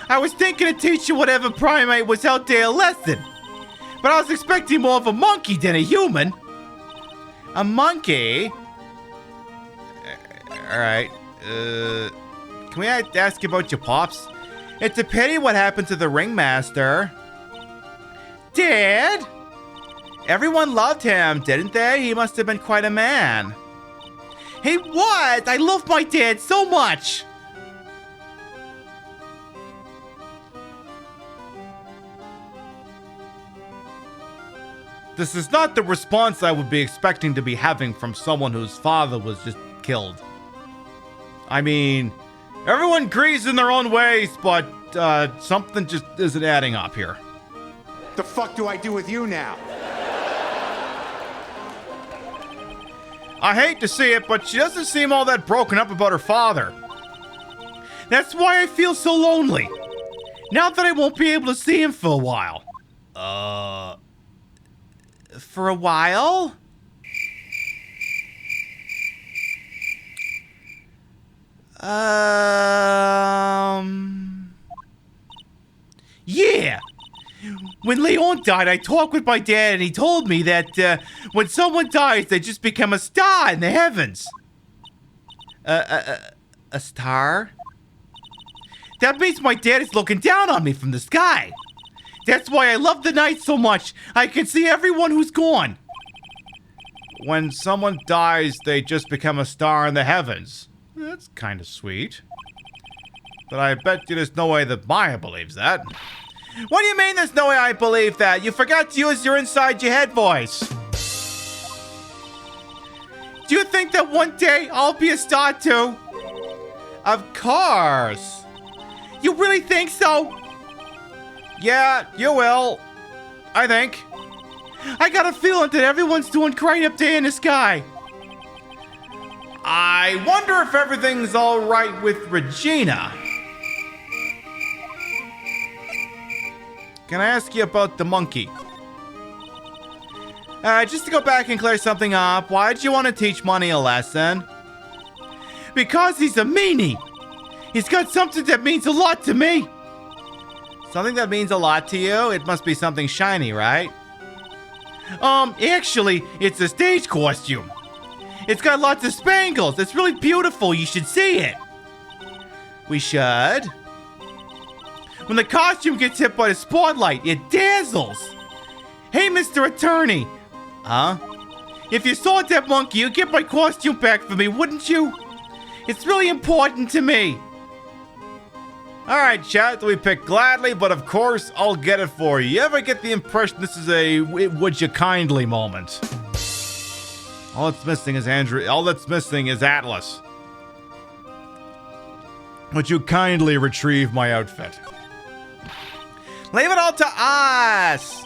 S1: I was thinking to teach you whatever primate was out there a lesson. But I was expecting more of a monkey than a human. A monkey? Alright, can we ask you about your pops? It's a pity what happened to the ringmaster. Dad? Everyone loved him, didn't they? He must have been quite a man. He was! I love my dad so much! This is not the response I would be expecting to be having from someone whose father was just killed. I mean, everyone agrees in their own ways, but something just isn't adding up here.
S17: The fuck do I do with you now?
S1: I hate to see it, but she doesn't seem all that broken up about her father. That's why I feel so lonely. Now that I won't be able to see him for a while. For a while? Yeah! When Leon died, I talked with my dad and he told me that when someone dies, they just become a star in the heavens. A star? That means my dad is looking down on me from the sky. That's why I love the night so much. I can see everyone who's gone. When someone dies, they just become a star in the heavens. That's kind of sweet. But I bet you there's no way that Maya believes that. What do you mean there's no way I believe that? You forgot to use your inside your head voice. Do you think that one day I'll be a star too? Of course. You really think so? Yeah, you will. I think. I got a feeling that everyone's doing great up there in the sky. I wonder if everything's all right with Regina. Can I ask you about the monkey? Just to go back and clear something up, why'd you want to teach Money a lesson? Because he's a meanie. He's got something that means a lot to me. Something that means a lot to you? It must be something shiny, right? Actually, it's a stage costume. It's got lots of spangles. It's really beautiful. You should see it. We should. When the costume gets hit by the spotlight, it dazzles. Hey, Mr. Attorney. Huh? If you saw that monkey, you'd get my costume back for me, wouldn't you? It's really important to me. Alright, chat, we pick gladly, but of course, I'll get it for you. You ever get the impression this is a would you kindly moment? All that's missing is Atlas. Would you kindly retrieve my outfit? Leave it all to us!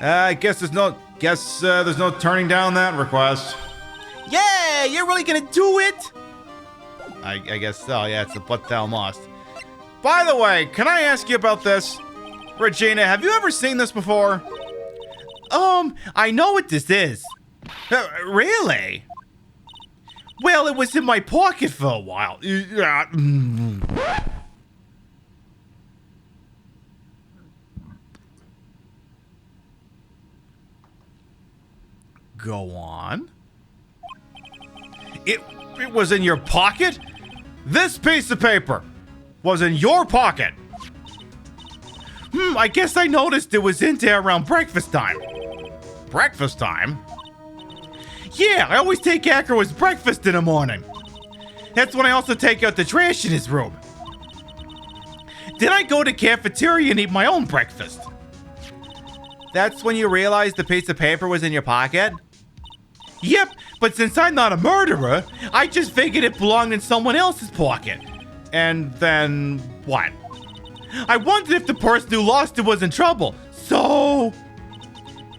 S1: I guess there's no turning down that request.
S8: Yeah, you're really gonna do it?
S1: I guess so. Yeah, it's the but thou must. By the way, can I ask you about this? Regina, have you ever seen this before?
S8: I know what this is.
S1: Really?
S8: Well, it was in my pocket for a while.
S1: Go on. It was in your pocket? This piece of paper was in your pocket.
S8: I guess I noticed it was in there around breakfast time.
S1: Breakfast time?
S8: Yeah, I always take Acro's breakfast in the morning. That's when I also take out the trash in his room. Then I go to cafeteria and eat my own breakfast.
S1: That's when you realized the piece of paper was in your pocket?
S8: Yep, but since I'm not a murderer, I just figured it belonged in someone else's pocket.
S1: And then what?
S8: I wondered if the person who lost it was in trouble. So...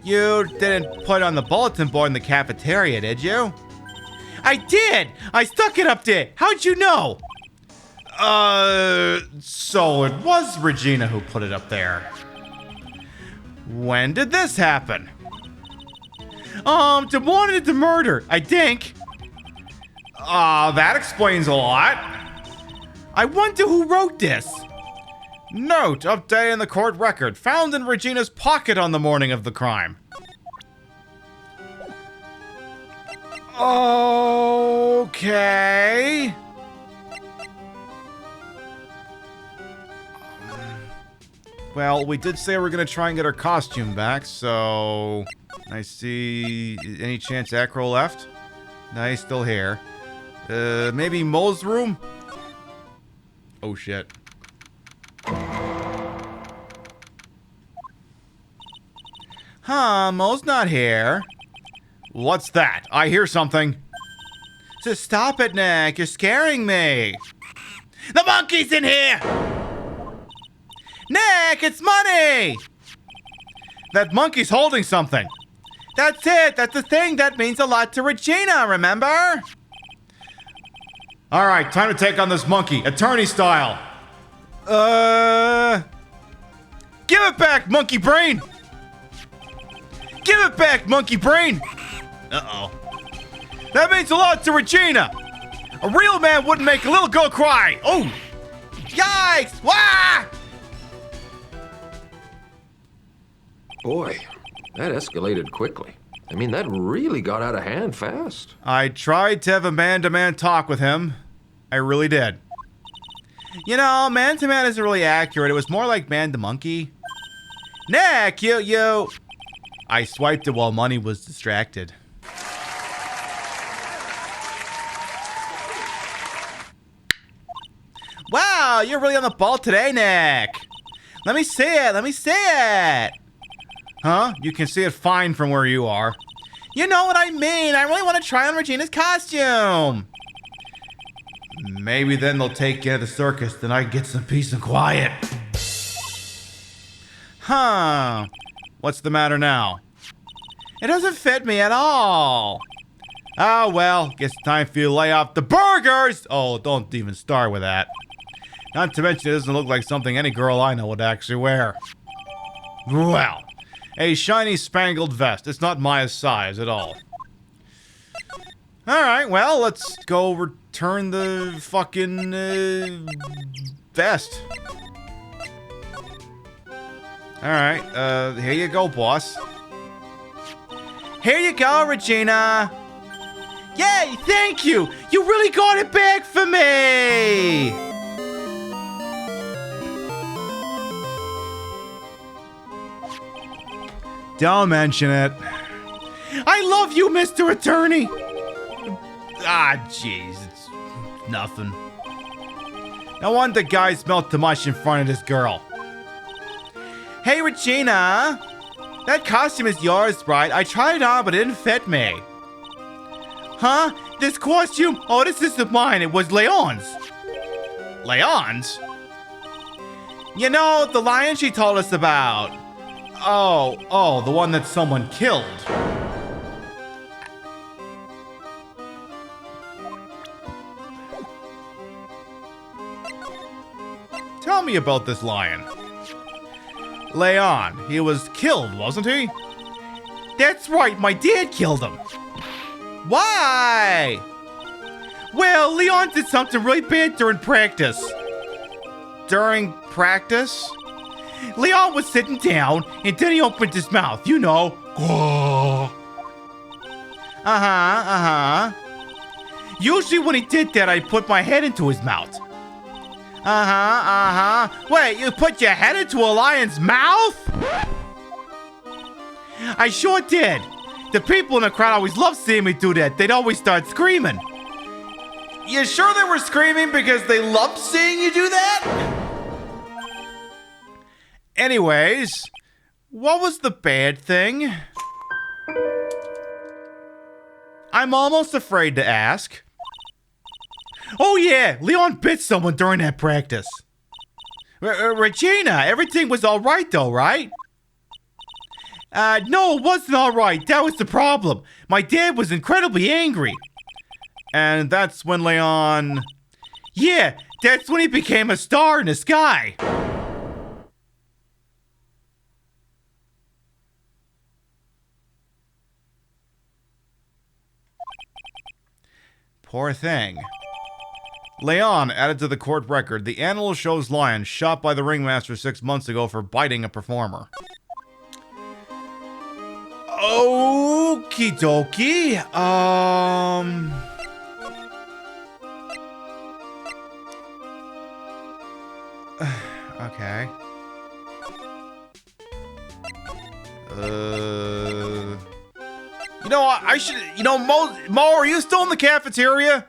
S1: You didn't put it on the bulletin board in the cafeteria, did you?
S8: I did! I stuck it up there. How'd you know?
S1: So it was Regina who put it up there. When did this happen?
S8: The morning of the murder, I think.
S1: That explains a lot.
S8: I wonder who wrote this.
S1: Note, updating the court record, found in Regina's pocket on the morning of the crime. Okay. Well, we did say we're gonna try and get her costume back, so... I see... Any chance Acro left? No, he's still here. Maybe Mo's room? Oh, shit. Huh, Mo's not here. What's that? I hear something. Just stop it, Nick. You're scaring me.
S8: The monkey's in here!
S1: Nick, it's money! That monkey's holding something. That's it. That's the thing that means a lot to Regina, remember? All right, time to take on this monkey, attorney style. Give it back, monkey brain! Give it back, monkey brain! Uh-oh. That means a lot to Regina! A real man wouldn't make a little girl cry! Oh! Yikes! Wah!
S18: Boy, that escalated quickly. I mean, that really got out of hand fast.
S1: I tried to have a man-to-man talk with him. I really did. You know, man-to-man isn't really accurate. It was more like man-to-monkey. Nick, you... I swiped it while Money was distracted. Wow, you're really on the ball today, Nick. Let me see it. Let me see it. Huh? You can see it fine from where you are. You know what I mean. I really want to try on Regina's costume. Maybe then they'll take you to the circus, then I can get some peace and quiet. Huh. What's the matter now? It doesn't fit me at all. Oh, well, guess it's time for you to lay off the burgers. Oh, don't even start with that. Not to mention, it doesn't look like something any girl I know would actually wear. Well, a shiny spangled vest. It's not my size at all. Alright, well, let's go return the fucking, vest. Alright, here you go, boss. Here you go, Regina. Yay, thank you. You really got it back for me. Don't mention it. I love you, Mr. Attorney. Ah, jeez, it's nothing. No wonder guys smell too much in front of this girl. Hey, Regina. That costume is yours, right? I tried it on, but it didn't fit me. Huh? This costume? Oh, this isn't mine. It was Leon's. Leon's? You know, the lion she told us about. Oh, the one that someone killed. Tell me about this lion. Leon, he was killed, wasn't he? That's right, my dad killed him. Why? Well, Leon did something really bad during practice. During practice? Leon was sitting down, and then he opened his mouth, you know. Usually when he did that, I put my head into his mouth. Wait, you put your head into a lion's mouth? I sure did. The people in the crowd always loved seeing me do that. They'd always start screaming. You sure they were screaming because they loved seeing you do that? Anyways, what was the bad thing? I'm almost afraid to ask. Oh yeah, Leon bit someone during that practice. Regina, everything was alright though, right? No, it wasn't alright. That was the problem. My dad was incredibly angry. And that's when Leon... Yeah, that's when he became a star in the sky. Poor thing. Leon added to the court record, the animal shows lion shot by the ringmaster 6 months ago for biting a performer. Okie dokie. Okay. You know what? I should. You know, Mo, are you still in the cafeteria?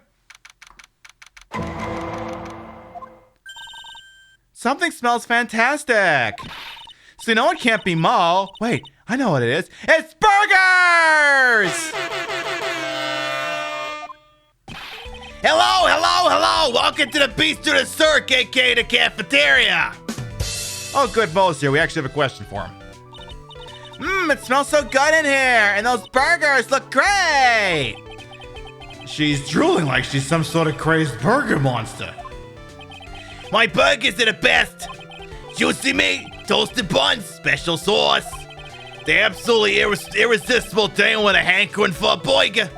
S1: Something smells fantastic. So you know it can't be Mo. Wait, I know what it is. It's burgers!
S8: Hello! Welcome to the Beast of the Cirque, aka the cafeteria!
S1: Oh, good, Mo's here. We actually have a question for him. It smells so good in here, and those burgers look great! She's drooling like she's some sort of crazed burger monster.
S8: My burgers are the best! Juicy meat, toasted buns, special sauce. They're absolutely irresistible to anyone with a hankering for a burger.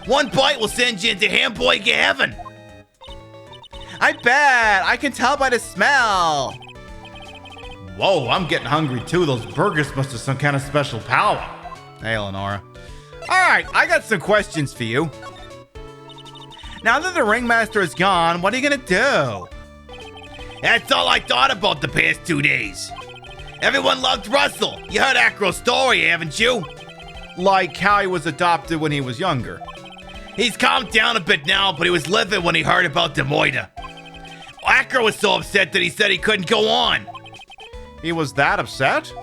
S8: One bite will send you into hamburger heaven.
S1: I bet. I can tell by the smell. Whoa, I'm getting hungry too. Those burgers must have some kind of special power. Hey, Lenora. Alright, I got some questions for you. Now that the ringmaster is gone, what are you gonna do?
S8: That's all I thought about the past 2 days. Everyone loved Russell. You heard Acro's story, haven't you?
S1: Like how he was adopted when he was younger.
S8: He's calmed down a bit now, but he was livid when he heard about the murder. Acro was so upset that he said he couldn't go on.
S1: He was that upset?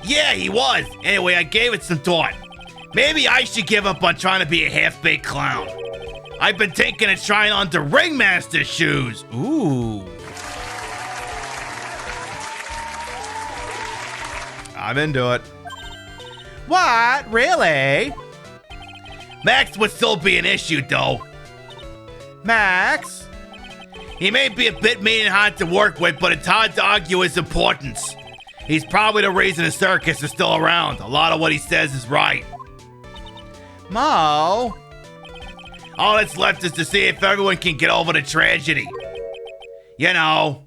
S8: Yeah, he was. Anyway, I gave it some thought. Maybe I should give up on trying to be a half-baked clown. I've been thinking of trying on the ringmaster's shoes.
S1: Ooh. I'm into it. What? Really?
S8: Max would still be an issue, though.
S1: Max?
S8: He may be a bit mean and hard to work with, but it's hard to argue his importance. He's probably the reason the circus is still around. A lot of what he says is right.
S1: Mo?
S8: All that's left is to see if everyone can get over the tragedy. You know.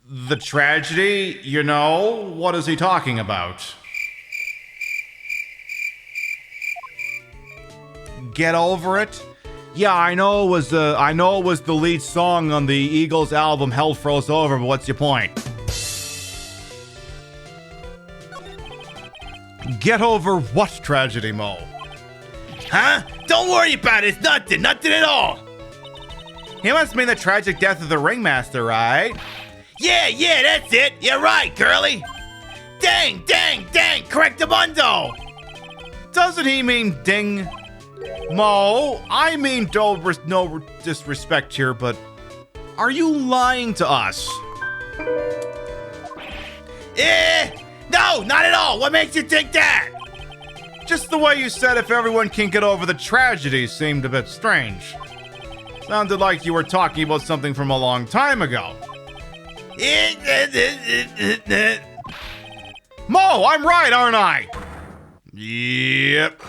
S1: The tragedy? You know? What is he talking about? Get over it? Yeah, I know it was the lead song on the Eagles album Hell Froze Over, but what's your point? Get over what tragedy, Mo?
S8: Huh? Don't worry about it. It's nothing at all.
S1: He must mean the tragic death of the ringmaster, right?
S8: Yeah, that's it. You're right, girly. Dang, correctamundo.
S1: Doesn't he mean ding? Mo, I mean no disrespect here, but are you lying to us?
S8: No, not at all. What makes you think that?
S1: Just the way you said if everyone can get over the tragedy seemed a bit strange. Sounded like you were talking about something from a long time ago. Mo, I'm right, aren't I? Yep.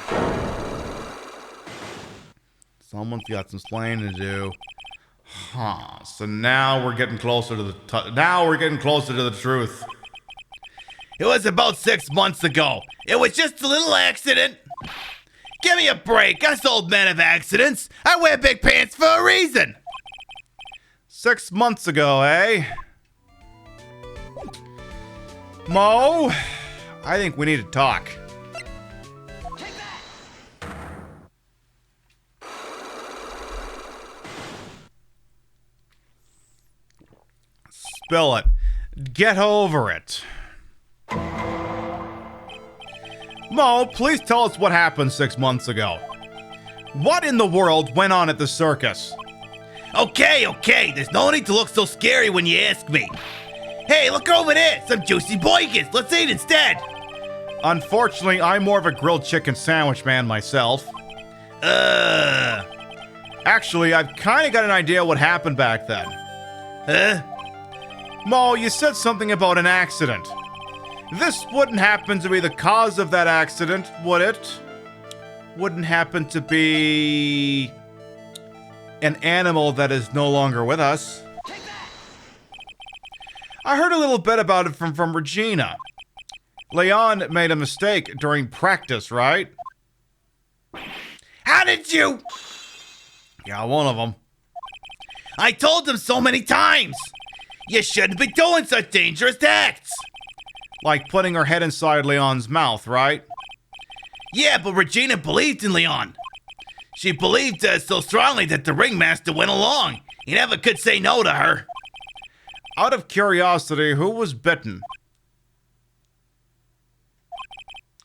S1: Someone's got some explaining to do. Huh. So now we're getting closer to the truth.
S8: It was about 6 months ago. It was just a little accident. Give me a break. Us old men have accidents. I wear big pants for a reason.
S1: 6 months ago, eh? Mo, I think we need to talk. Spill it. Get over it. Mo, please tell us what happened 6 months ago. What in the world went on at the circus?
S8: Okay. There's no need to look so scary when you ask me. Hey, look over there. Some juicy boykins. Let's eat instead.
S1: Unfortunately, I'm more of a grilled chicken sandwich man myself. Actually, I've kind of got an idea what happened back then.
S8: Huh?
S1: Mo, you said something about an accident. This wouldn't happen to be the cause of that accident, would it? Wouldn't happen to be an animal that is no longer with us. I heard a little bit about it from Regina. Leon made a mistake during practice, right?
S8: How did you?
S1: Yeah, one of them.
S8: I told him so many times. You shouldn't be doing such dangerous acts.
S1: Like putting her head inside Leon's mouth, right?
S8: Yeah, but Regina believed in Leon. She believed so strongly that the ringmaster went along. He never could say no to her.
S1: Out of curiosity, who was bitten?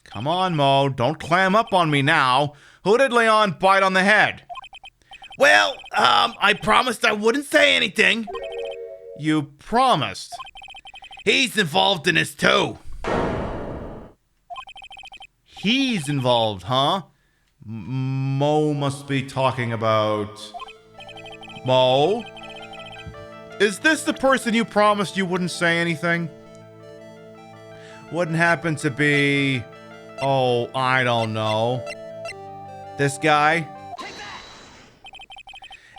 S1: Come on, Mo, don't clam up on me now. Who did Leon bite on the head?
S8: Well, I promised I wouldn't say anything.
S1: You promised?
S8: He's involved in this too.
S1: He's involved, huh? Mo must be talking about... Mo? Is this the person you promised you wouldn't say anything? Wouldn't happen to be... Oh, I don't know. This guy?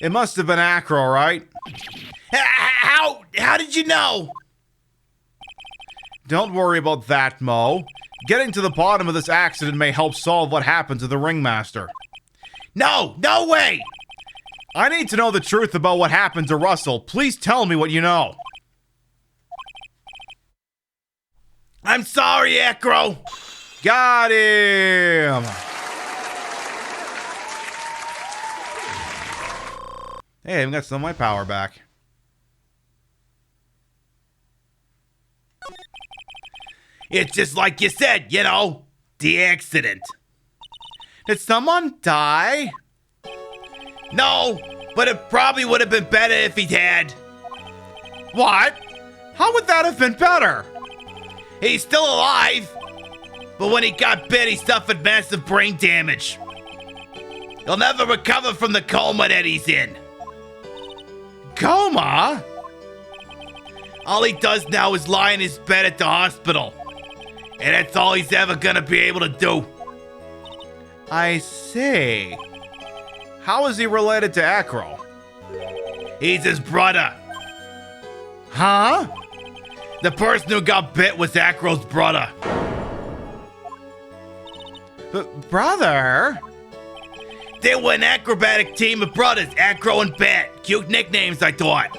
S1: It must have been Acro, right?
S8: How did you know?
S1: Don't worry about that, Mo. Getting to the bottom of this accident may help solve what happened to the ringmaster.
S8: No way!
S1: I need to know the truth about what happened to Russell. Please tell me what you know.
S8: I'm sorry, Acro.
S1: Got him! Hey, I've got some of my power back.
S8: It's just like you said, the accident.
S1: Did someone die?
S8: No, but it probably would have been better if he had.
S1: What? How would that have been better?
S8: He's still alive, but when he got bit, he suffered massive brain damage. He'll never recover from the coma that he's in.
S1: Coma?
S8: All he does now is lie in his bed at the hospital. And that's all he's ever gonna be able to do.
S1: I see. How is he related to Acro?
S8: He's his brother.
S1: Huh?
S8: The person who got bit was Acro's brother.
S1: Brother?
S8: They were an acrobatic team of brothers, Acro and Bat. Cute nicknames, I thought.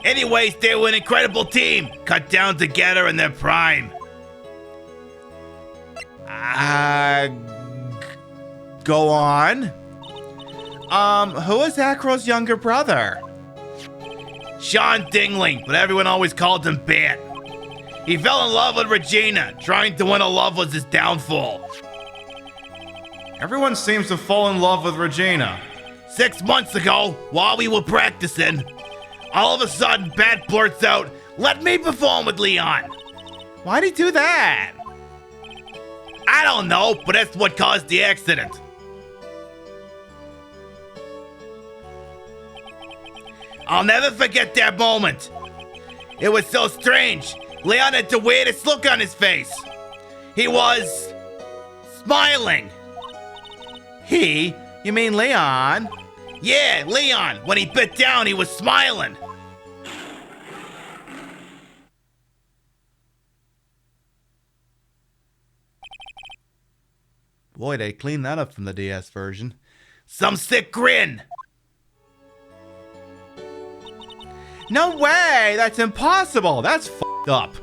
S8: Anyways, they were an incredible team, cut down together in their prime.
S1: Go on. Who is Acro's younger brother?
S8: Sean Dingling, but everyone always called him Bat. He fell in love with Regina. Trying to win a love was his downfall.
S1: Everyone seems to fall in love with Regina.
S8: 6 months ago, while we were practicing, all of a sudden, Bat blurts out, "Let me perform with Leon." Why'd he do that? I don't know, but that's what caused the accident. I'll never forget that moment. It was so strange. Leon had the weirdest look on his face. He was smiling. He? You mean Leon? Yeah, Leon. When he bit down, he was smiling. Boy, they cleaned that up from the DS version. Some sick grin. No way! That's impossible! That's f***ed up.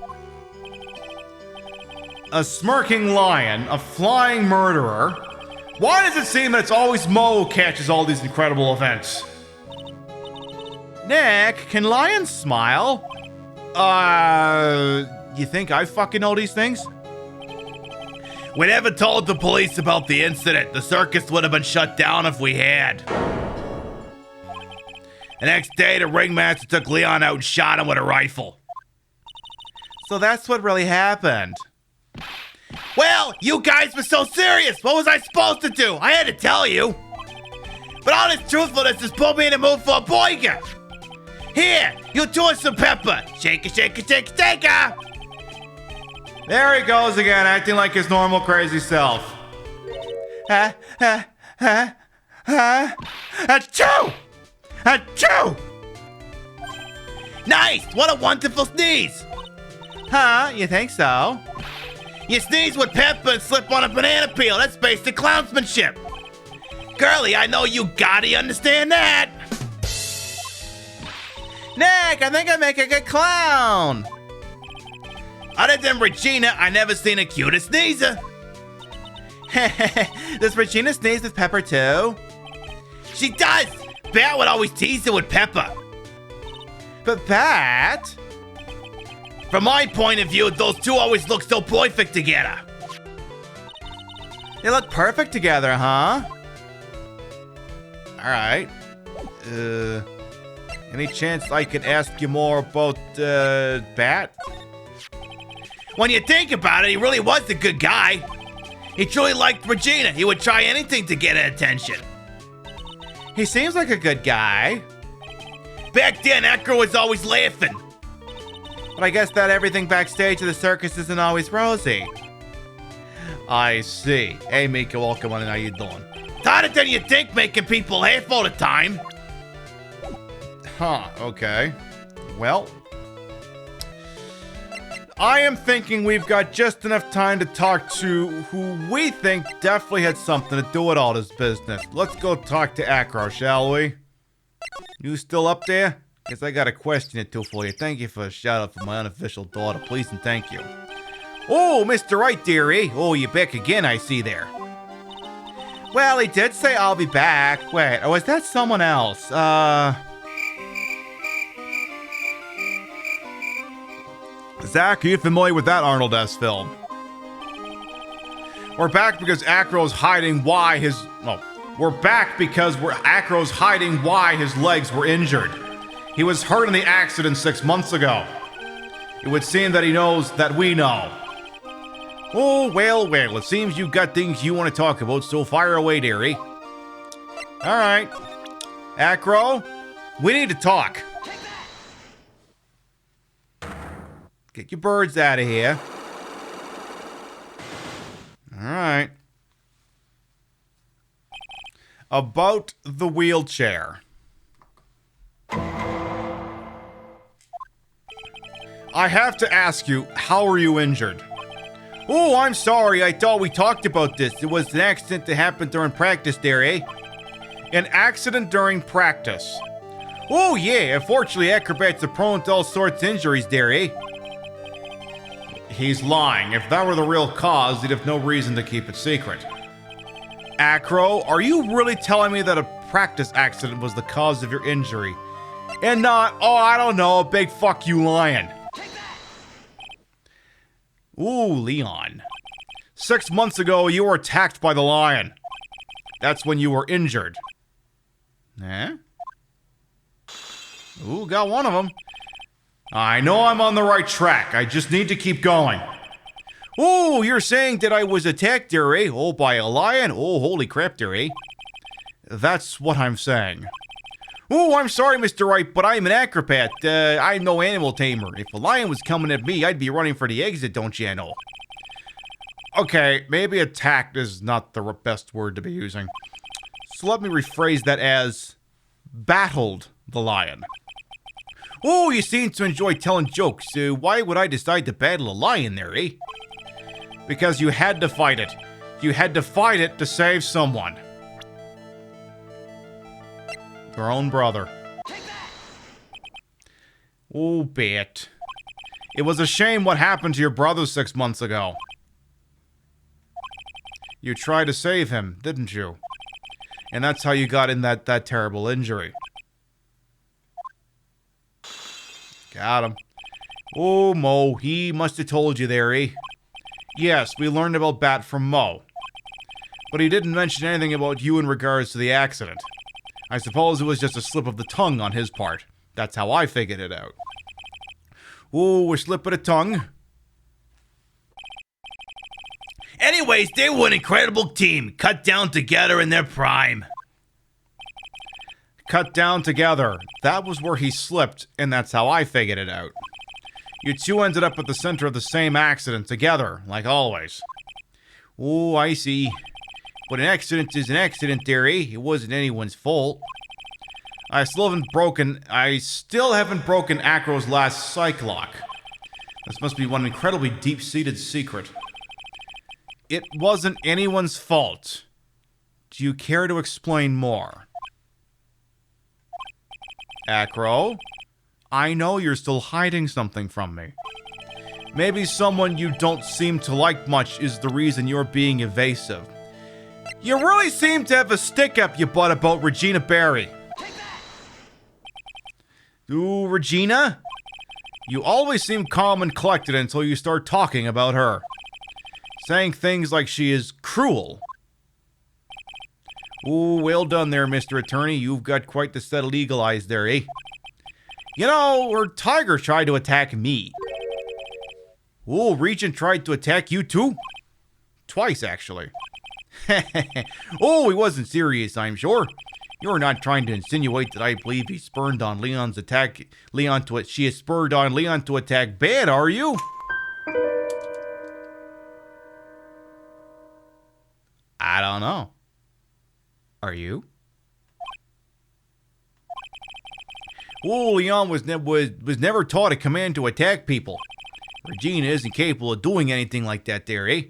S1: A smirking lion, a flying murderer. Why does it seem that it's always Mo who catches all these incredible events?
S8: Nick, can lions smile? You think I fucking know these things? We never told the police about the incident. The circus would have been shut down if we had. The next day, the ringmaster took Leon out and shot him with a rifle. So that's what really happened. Well, you guys were so serious. What was I supposed to do? I had to tell you. But all this truthfulness has put me in the mood for a boyga. Here, you toss some pepper. Shake it, shake it, shake it, shake it.
S1: There he goes again, acting like his normal crazy self.
S8: Achoo! Achoo! Nice! What a wonderful sneeze! Huh? You think so? You sneeze with pepper and slip on a banana peel. That's basic clownsmanship. Girlie, I know you gotta understand that. Nick, I think I make a good clown. Other than Regina, I never seen a cuter sneezer. Does Regina sneeze with pepper too? She does! Bat would always tease her with pepper. But Bat? From my point of view, those two always look so perfect together. They look perfect together, huh? Alright. Any chance I could ask you more about, Bat? When you think about it, he really was a good guy. He truly liked Regina. He would try anything to get her attention. He seems like a good guy. Back then, that girl was always laughing. But I guess that everything backstage of the circus isn't always rosy. I see. Hey, Mika, welcome on in. How you doing? Harder than you think, making people laugh all the time.
S1: Huh, okay. Well, I am thinking we've got just enough time to talk to who we think definitely had something to do with all this business. Let's go talk to Acro, shall we? You still up there? Guess I got a question or two for you. Thank you for a shout out for my unofficial daughter. Please and thank you. Oh, Mr. Right, dearie. Oh, you're back again, I see there. Well, he did say I'll be back. Wait, or was that someone else? Zach, are you familiar with that Arnold S. film? We're back because Acro's hiding why his... Well, we're back because Acro's hiding why his legs were injured. He was hurt in the accident 6 months ago. It would seem that he knows that we know. Oh, well, it seems you've got things you want to talk about, so fire away, dearie. Alright. Acro, we need to talk. Get your birds out of here. Alright. About the wheelchair. I have to ask you, how were you injured? Oh, I'm sorry, I thought we talked about this. It was an accident that happened during practice there, eh? An accident during practice. Oh yeah, unfortunately acrobats are prone to all sorts of injuries there, eh? He's lying. If that were the real cause, he'd have no reason to keep it secret. Acro, are you really telling me that a practice accident was the cause of your injury? And not, oh, I don't know, a big fuck you lion. Ooh, Leon. 6 months ago, you were attacked by the lion. That's when you were injured. Eh? Ooh, got one of them. I know I'm on the right track. I just need to keep going. Oh, you're saying that I was attacked there, eh? Oh, by a lion? Oh, holy crap there, eh? That's what I'm saying. Oh, I'm sorry, Mr. Wright, but I'm an acrobat. I'm no animal tamer. If a lion was coming at me, I'd be running for the exit, don't you know? Okay, maybe attacked is not the best word to be using. So let me rephrase that as battled the lion. Oh, you seem to enjoy telling jokes. Why would I decide to battle a lion there, eh? Because you had to fight it. You had to fight it to save someone. Your own brother. Oh, Bet. It was a shame what happened to your brother 6 months ago. You tried to save him, didn't you? And that's how you got in that terrible injury. Got him. Oh, Mo, he must have told you there, eh? Yes, we learned about Bat from Mo. But he didn't mention anything about you in regards to the accident. I suppose it was just a slip of the tongue on his part. That's how I figured it out. Oh, a slip of the tongue.
S8: Anyways, they were an incredible team, cut down together in their prime.
S1: Cut down together. That was where he slipped, and that's how I figured it out. You two ended up at the center of the same accident together, like always. Oh, I see. But an accident is an accident, dearie. It wasn't anyone's fault. I still haven't broken Acro's last psych lock. This must be one incredibly deep-seated secret. It wasn't anyone's fault. Do you care to explain more? Acro, I know you're still hiding something from me. Maybe someone you don't seem to like much is the reason you're being evasive. You really seem to have a stick up your butt about Regina Barry. Ooh, Regina? You always seem calm and collected until you start talking about her. Saying things like she is cruel. Ooh, well done there, Mr. Attorney. You've got quite the set of legal eyes there, eh? You know, her tiger tried to attack me. Ooh, Regent tried to attack you too? Twice, actually. Oh, he wasn't serious, I'm sure. You're not trying to insinuate that I believe he spurred on Leon's attack. She has spurred on Leon to attack Bad, are you? I don't know. Are you? Oh, Leon was never taught a command to attack people. Regina isn't capable of doing anything like that there, eh?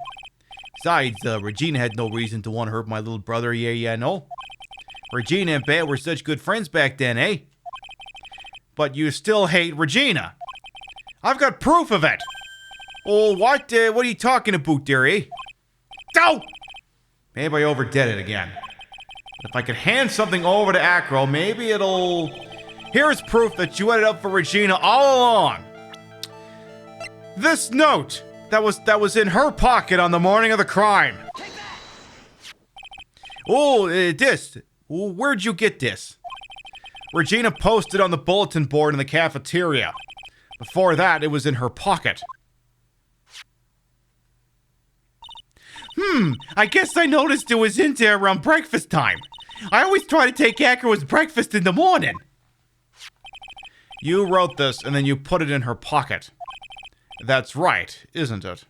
S1: Besides, Regina had no reason to want to hurt my little brother, yeah, no. Regina and Bat were such good friends back then, eh? But you still hate Regina. I've got proof of it. Oh, what are you talking about there, eh? Go! Maybe I overdid it again. If I could hand something over to Acro, maybe it'll... Here's proof that you had it up for Regina all along. This note that was in her pocket on the morning of the crime. Oh, this. Where'd you get this? Regina posted on the bulletin board in the cafeteria. Before that, it was in her pocket. I guess I noticed it was in there around breakfast time. I always try to take Acro's breakfast in the morning. You wrote this and then you put it in her pocket. That's right, isn't it?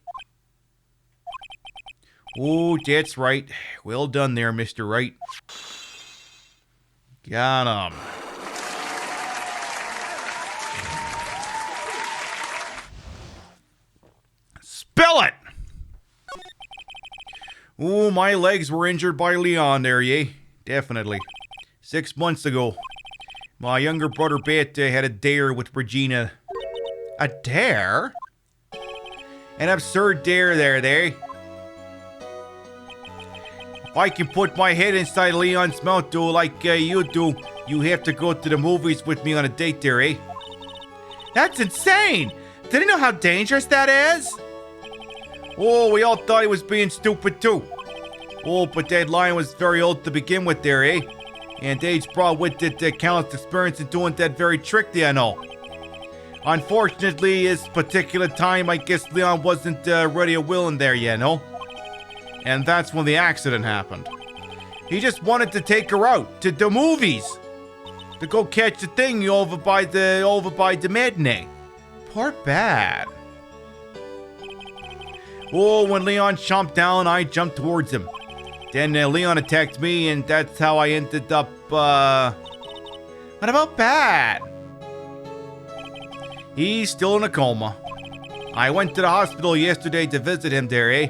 S1: Oh, that's right. Well done there, Mr. Wright. Got him. Spill it! Oh, my legs were injured by Leon there, yeah? Definitely. 6 months ago, my younger brother Bet had a dare with Regina. A dare? An absurd dare there. If I can put my head inside Leon's mouth, though, like you do, you have to go to the movies with me on a date there, eh? That's insane! Did you know how dangerous that is? Oh, we all thought he was being stupid too. Oh, but that lion was very old to begin with there, eh? And age brought with it countless experience in doing that very trick there, I know. Unfortunately, this particular time, I guess Leon wasn't ready or willing there yet, no? And that's when the accident happened. He just wanted to take her out to the movies. To go catch the thing over by the matinee. Poor Bat. Oh, when Leon jumped down, I jumped towards him. Then Leon attacked me, and that's how I ended up, What about Bat? He's still in a coma. I went to the hospital yesterday to visit him there, eh?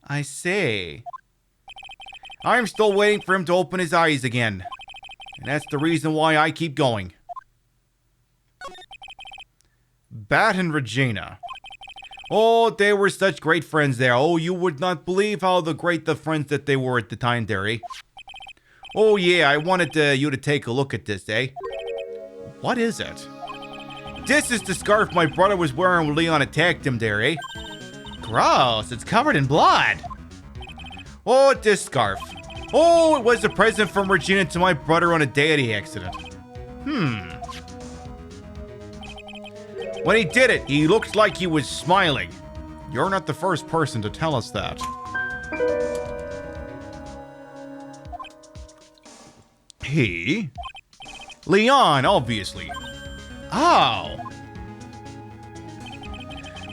S1: I see. I'm still waiting for him to open his eyes again. And that's the reason why I keep going. Bat and Regina. Oh, they were such great friends there. Oh, you would not believe how great the friends that they were at the time there, eh? Oh yeah, I wanted you to take a look at this, eh? What is it? This is the scarf my brother was wearing when Leon attacked him there, eh? Gross, it's covered in blood. Oh, this scarf. Oh, it was a present from Regina to my brother on the day of the accident. When he did it, he looked like he was smiling. You're not the first person to tell us that. He? Leon, obviously. Oh.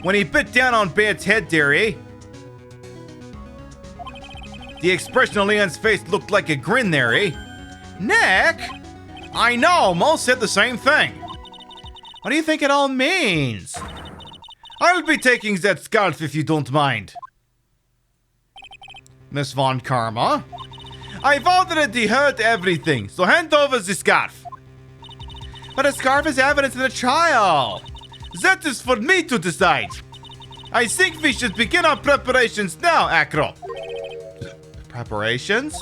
S1: When he bit down on Bat's head there, eh? The expression on Leon's face looked like a grin there, eh? Nick? I know, Mo said the same thing. What do you think it all means? I'll be taking that scarf if you don't mind. Miss Von Karma? I've already heard everything, so hand over the scarf. But the scarf is evidence in the trial. That is for me to decide. I think we should begin our preparations now, Acro. Preparations?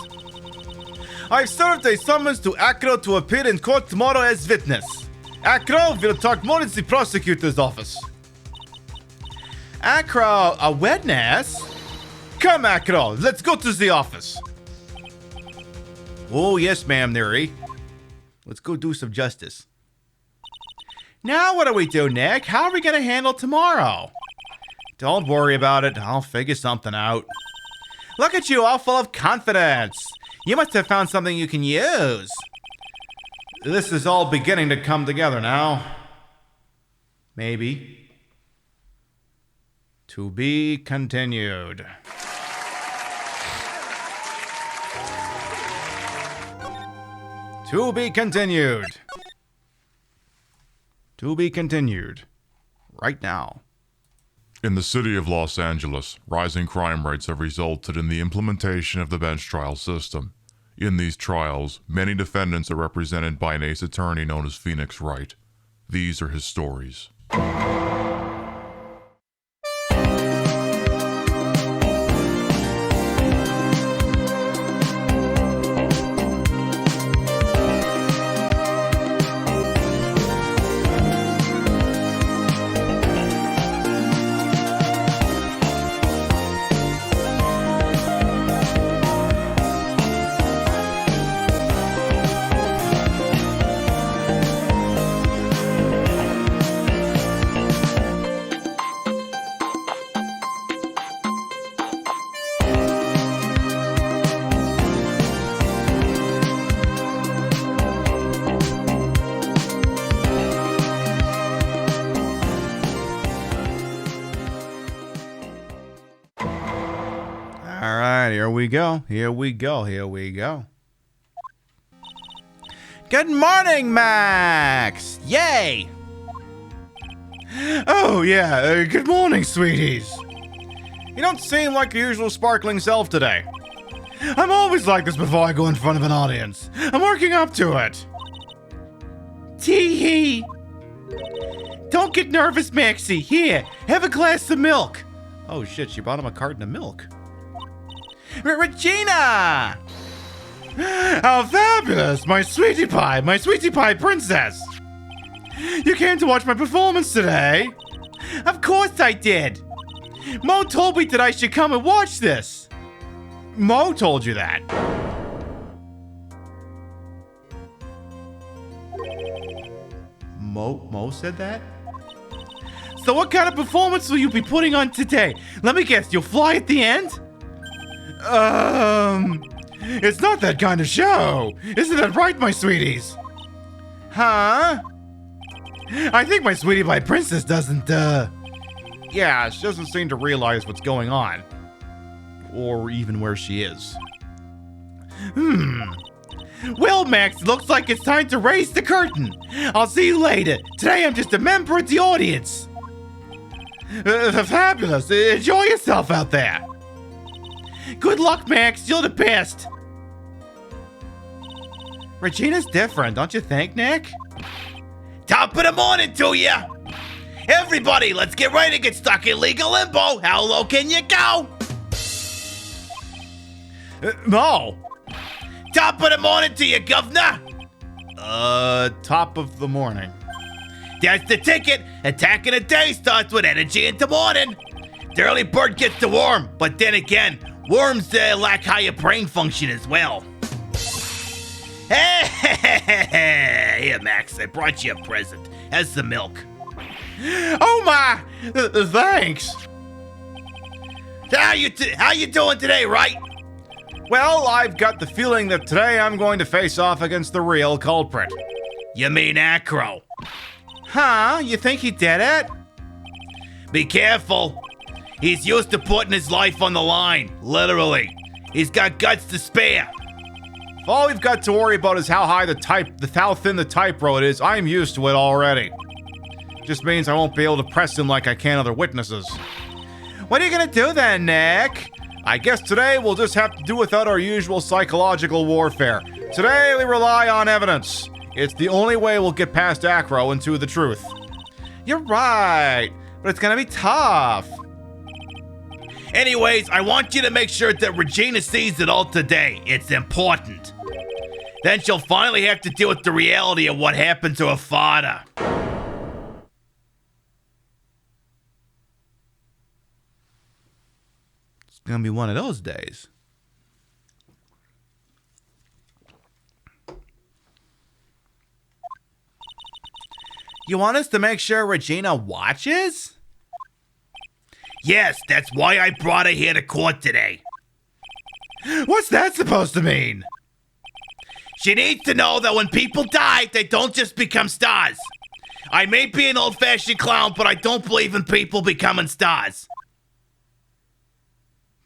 S1: I've served a summons to Acro to appear in court tomorrow as witness. Acro will talk more in the prosecutor's office. Acro, a witness? Come, Acro, let's go to the office. Oh, yes, ma'am, Neri. Let's go do some justice. Now what do we do, Nick? How are we going to handle tomorrow? Don't worry about it. I'll figure something out. Look at you, all full of confidence. You must have found something you can use. This is all beginning to come together now. Maybe. To be continued. To be continued. To be continued. Right now.
S3: In the city of Los Angeles, rising crime rates have resulted in the implementation of the bench trial system. In these trials, many defendants are represented by an ace attorney known as Phoenix Wright. These are his stories.
S1: Here we go. Here we go. Here we go. Good morning, Max! Yay! Oh, yeah. Good morning, sweeties. You don't seem like your usual sparkling self today. I'm always like this before I go in front of an audience. I'm working up to it. Tee-hee. Don't get nervous, Maxie. Here, have a glass of milk. Oh, shit. She brought him a carton of milk. Regina! How fabulous! My sweetie pie princess! You came to watch my performance today? Of course I did! Mo told me that I should come and watch this! Mo told you that. Mo said that? So what kind of performance will you be putting on today? Let me guess, you'll fly at the end? It's not that kind of show. Isn't that right, my sweeties? Huh? I think my sweetie pie princess doesn't, yeah, she doesn't seem to realize what's going on. Or even where she is. Well, Max, looks like it's time to raise the curtain. I'll see you later. Today I'm just a member of the audience. Fabulous. Enjoy yourself out there. Good luck, Max. You're the best. Regina's different, don't you think, Nick?
S8: Top of the morning to ya! Everybody, let's get ready to get stuck in legal limbo. How low can you go?
S1: Mo.
S8: Top of the morning to you, governor.
S1: Top of the morning.
S8: That's the ticket. Attack of the day starts with energy in the morning. The early bird gets the worm, but then again, worms lack higher brain function as well. Hey, here, Max, I brought you a present. Here's the milk.
S1: Oh my! Thanks.
S8: How you doing today, right?
S1: Well, I've got the feeling that today I'm going to face off against the real culprit.
S8: You mean Acro?
S1: Huh? You think he did it?
S8: Be careful. He's used to putting his life on the line, literally. He's got guts to spare.
S1: If all we've got to worry about is how thin the typewriter is, I'm used to it already. Just means I won't be able to press him like I can other witnesses. What are you gonna do then, Nick? I guess today we'll just have to do without our usual psychological warfare. Today we rely on evidence. It's the only way we'll get past Acro and to the truth. You're right, but it's gonna be tough.
S8: Anyways, I want you to make sure that Regina sees it all today. It's important. Then she'll finally have to deal with the reality of what happened to her father.
S1: It's gonna be one of those days. You want us to make sure Regina watches?
S8: Yes, that's why I brought her here to court today.
S1: What's that supposed to mean?
S8: She needs to know that when people die, they don't just become stars. I may be an old-fashioned clown, but I don't believe in people becoming stars.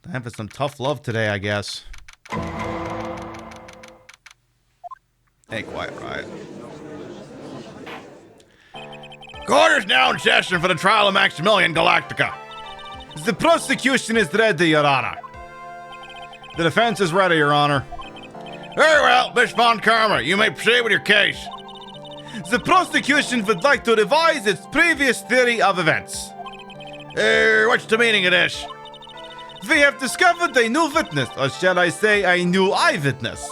S1: Time for some tough love today, I guess. Hey, quiet, Riot.
S8: Court is now in session for the trial of Maximilian Galactica.
S1: The prosecution is ready, Your Honor. The defense is ready, Your Honor.
S8: Very well, Miss Von Karma, you may proceed with your case.
S1: The prosecution would like to revise its previous theory of events.
S8: What's the meaning of this?
S1: We have discovered a new witness, or shall I say a new eyewitness.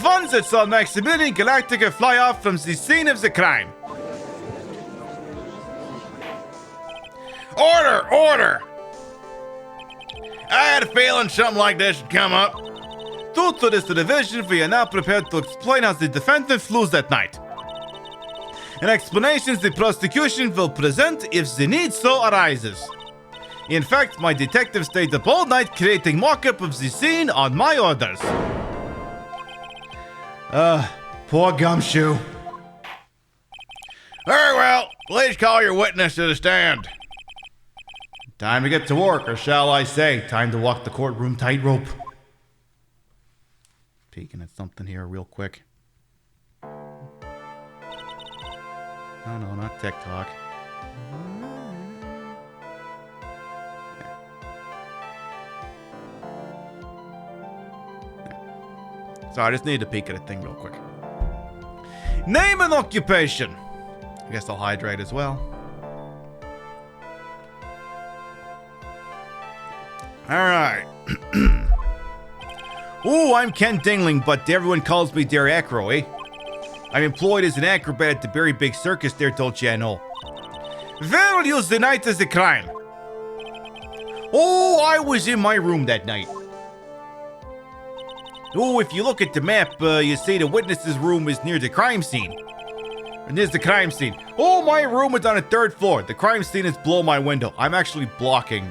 S1: One that saw Maximilian Galactica fly off from the scene of the crime.
S8: Order! Order! I had a feeling something like this would come up.
S1: Due to this division, we are now prepared to explain how the defendant flew that night. And explanations the prosecution will present if the need so arises. In fact, my detective stayed up all night creating mock-up of the scene on my orders. Poor Gumshoe.
S8: Very well, please call your witness to the stand.
S1: Time to get to work, or shall I say, time to walk the courtroom tightrope. Peeking at something here real quick. Oh no, not TikTok. So I just need to peek at a thing real quick. Name and occupation. I guess I'll hydrate as well. Alright. Ooh, I'm Ken Dingling, but everyone calls me Dear Acro, eh? I'm employed as an acrobat at the very big circus there, don't you know? Where will use the night as the crime? Oh, I was in my room that night. Oh, if you look at the map, you see the witness's room is near the crime scene. And there's the crime scene. Oh, my room is on the 3rd floor. The crime scene is below my window. I'm actually blocking.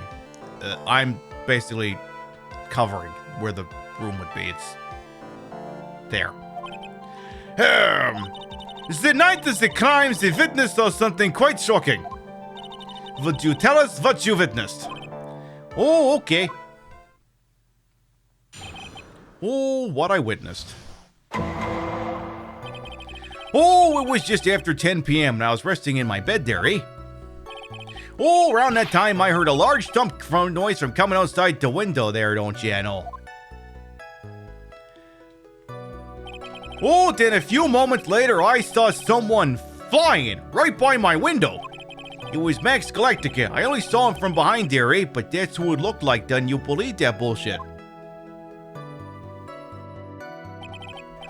S1: I'm basically covering where the room would be. It's there. The night of the crimes, the witness saw something quite shocking. Would you tell us what you witnessed? Oh, okay. Oh, what I witnessed. Oh, it was just after 10 p.m. and I was resting in my bed there, eh? Oh, around that time I heard a large thump noise from coming outside the window there, don't you know? Oh, then a few moments later I saw someone flying right by my window. It was Max Galactica. I only saw him from behind there, eh? But that's who it looked like, done you believe that bullshit?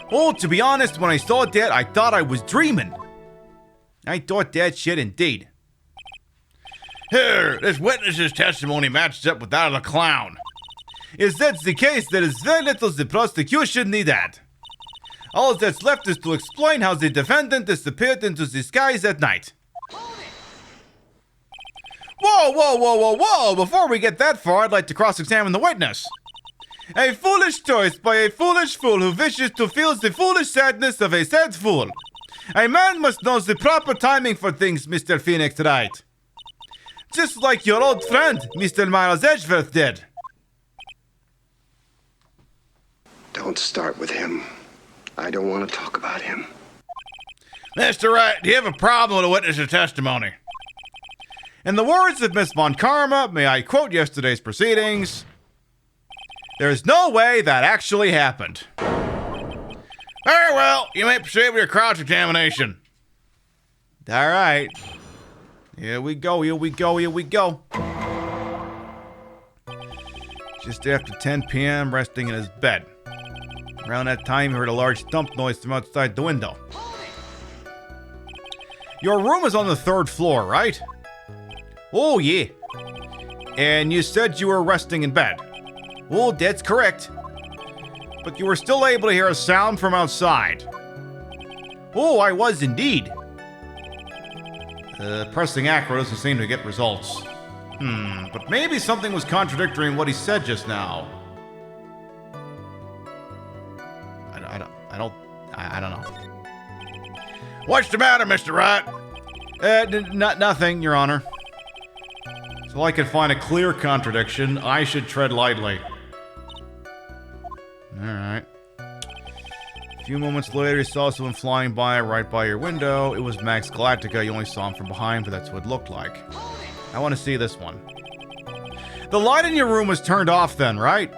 S1: Oh, to be honest, when I saw that, I thought I was dreaming. I thought that shit indeed.
S8: Here, this witness's testimony matches up with that of the clown.
S1: If that's the case, there is very little the prosecution need add. All that's left is to explain how the defendant disappeared into the skies at night. Whoa, whoa, whoa, whoa, whoa! Before we get that far, I'd like to cross-examine the witness. A foolish choice by a foolish fool who wishes to feel the foolish sadness of a sad fool. A man must know the proper timing for things, Mr. Phoenix Wright. Just like your old friend, Mr. Miles Edgeworth did.
S7: Don't start with him. I don't want to talk about him.
S8: Mr. Wright, do you have a problem with a witness's testimony?
S1: In the words of Miss Von Karma, may I quote yesterday's proceedings? There's no way that actually happened.
S8: Very well, you may proceed with your cross-examination.
S1: All right. Here we go, here we go, here we go. Just after 10 p.m., resting in his bed. Around that time, he heard a large thump noise from outside the window. Your room is on the 3rd floor, right? Oh, yeah. And you said you were resting in bed. Oh, that's correct. But you were still able to hear a sound from outside. Oh, I was indeed. Pressing acro doesn't seem to get results. But maybe something was contradictory in what he said just now. I don't know.
S8: What's the matter, Mr. Wright?
S1: Nothing, Your Honor. So I can find a clear contradiction, I should tread lightly. Alright. A few moments later, you saw someone flying by right by your window. It was Max Galactica. You only saw him from behind, but that's what it looked like. I want to see this one. The light in your room was turned off then, right?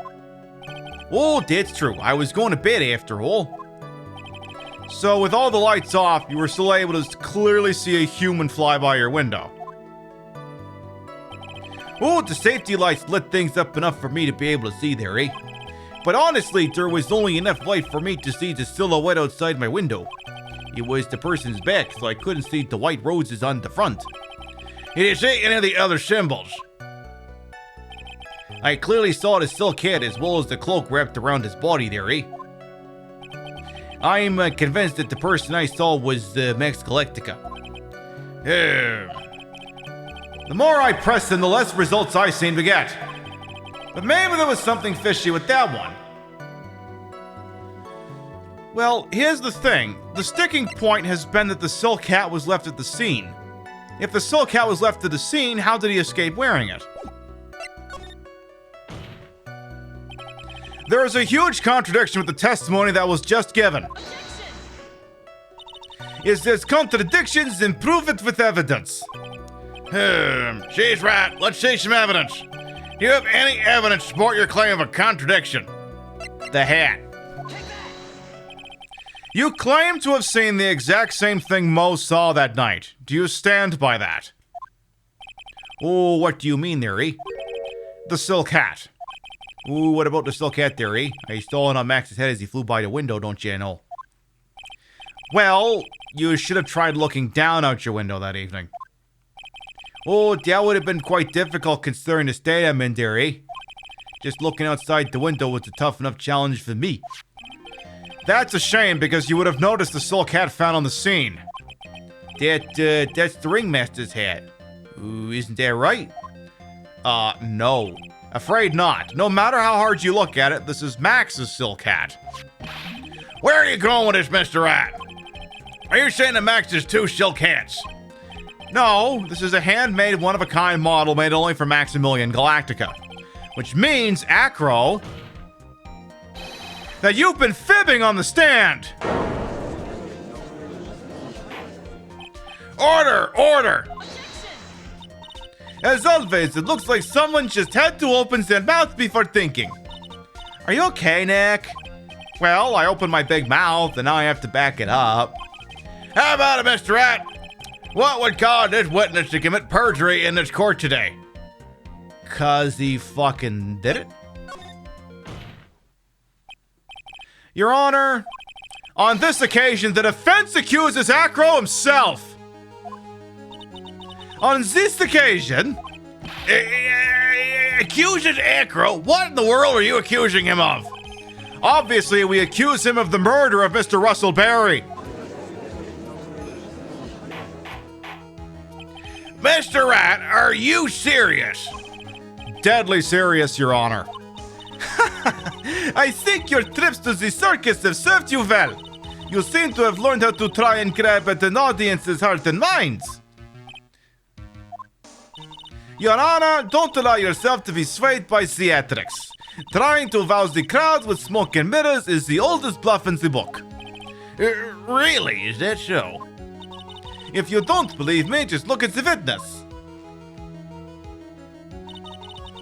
S1: Oh, that's true. I was going to bed after all. So with all the lights off, you were still able to clearly see a human fly by your window. Oh, the safety lights lit things up enough for me to be able to see there, eh? But honestly, there was only enough light for me to see the silhouette outside my window. It was the person's back, so I couldn't see the white roses on the front.
S8: Did you see any of the other symbols?
S1: I clearly saw the silk hat as well as the cloak wrapped around his body there, eh? I'm convinced that the person I saw was Max Galactica. The more I press him, the less results I seem to get. But maybe there was something fishy with that one. Well, here's the thing. The sticking point has been that the silk hat was left at the scene. If the silk hat was left at the scene, how did he escape wearing it? There is a huge contradiction with the testimony that was just given. Is there's contradictions, then prove it with evidence.
S8: She's right. Let's see some evidence. Do you have any evidence to support your claim of a contradiction?
S1: The hat. You claim to have seen the exact same thing Mo saw that night. Do you stand by that? Oh, what do you mean there, eh? The silk hat. Ooh, what about the silk hat there, eh? I saw it on Max's head as he flew by the window, don't you know? Well, you should have tried looking down out your window that evening. Oh, that would have been quite difficult considering the state I'm in there, eh? Just looking outside the window was a tough enough challenge for me. That's a shame because you would have noticed the silk hat found on the scene. That's the ringmaster's hat. Ooh, isn't that right? No. Afraid not. No matter how hard you look at it, this is Max's silk hat. Where are you going with this, Mr. Rat? Are you saying that Max has 2 silk hats? No, this is a handmade, one-of-a-kind model made only for Maximilian Galactica. Which means, Acro, that you've been fibbing on the stand! Order! Order! As always, it looks like someone just had to open their mouth before thinking. Are you okay, Nick? Well, I opened my big mouth, and now I have to back it up. How about it, Mr. Rat? What would cause this witness to commit perjury in this court today? 'Cause he fucking did it? Your Honor, on this occasion, the defense accuses Acro himself. On this occasion, accuses Acro? What in the world are you accusing him of? Obviously, we accuse him of the murder of Mr. Russell Berry. Mr. Rat, are you serious? Deadly serious, Your Honor. I think your trips to the circus have served you well. You seem to have learned how to try and grab at an audience's heart and minds. Your Honor, don't allow yourself to be swayed by theatrics. Trying to rouse the crowd with smoke and mirrors is the oldest bluff in the book. Really? Is that so? If you don't believe me, just look at the witness.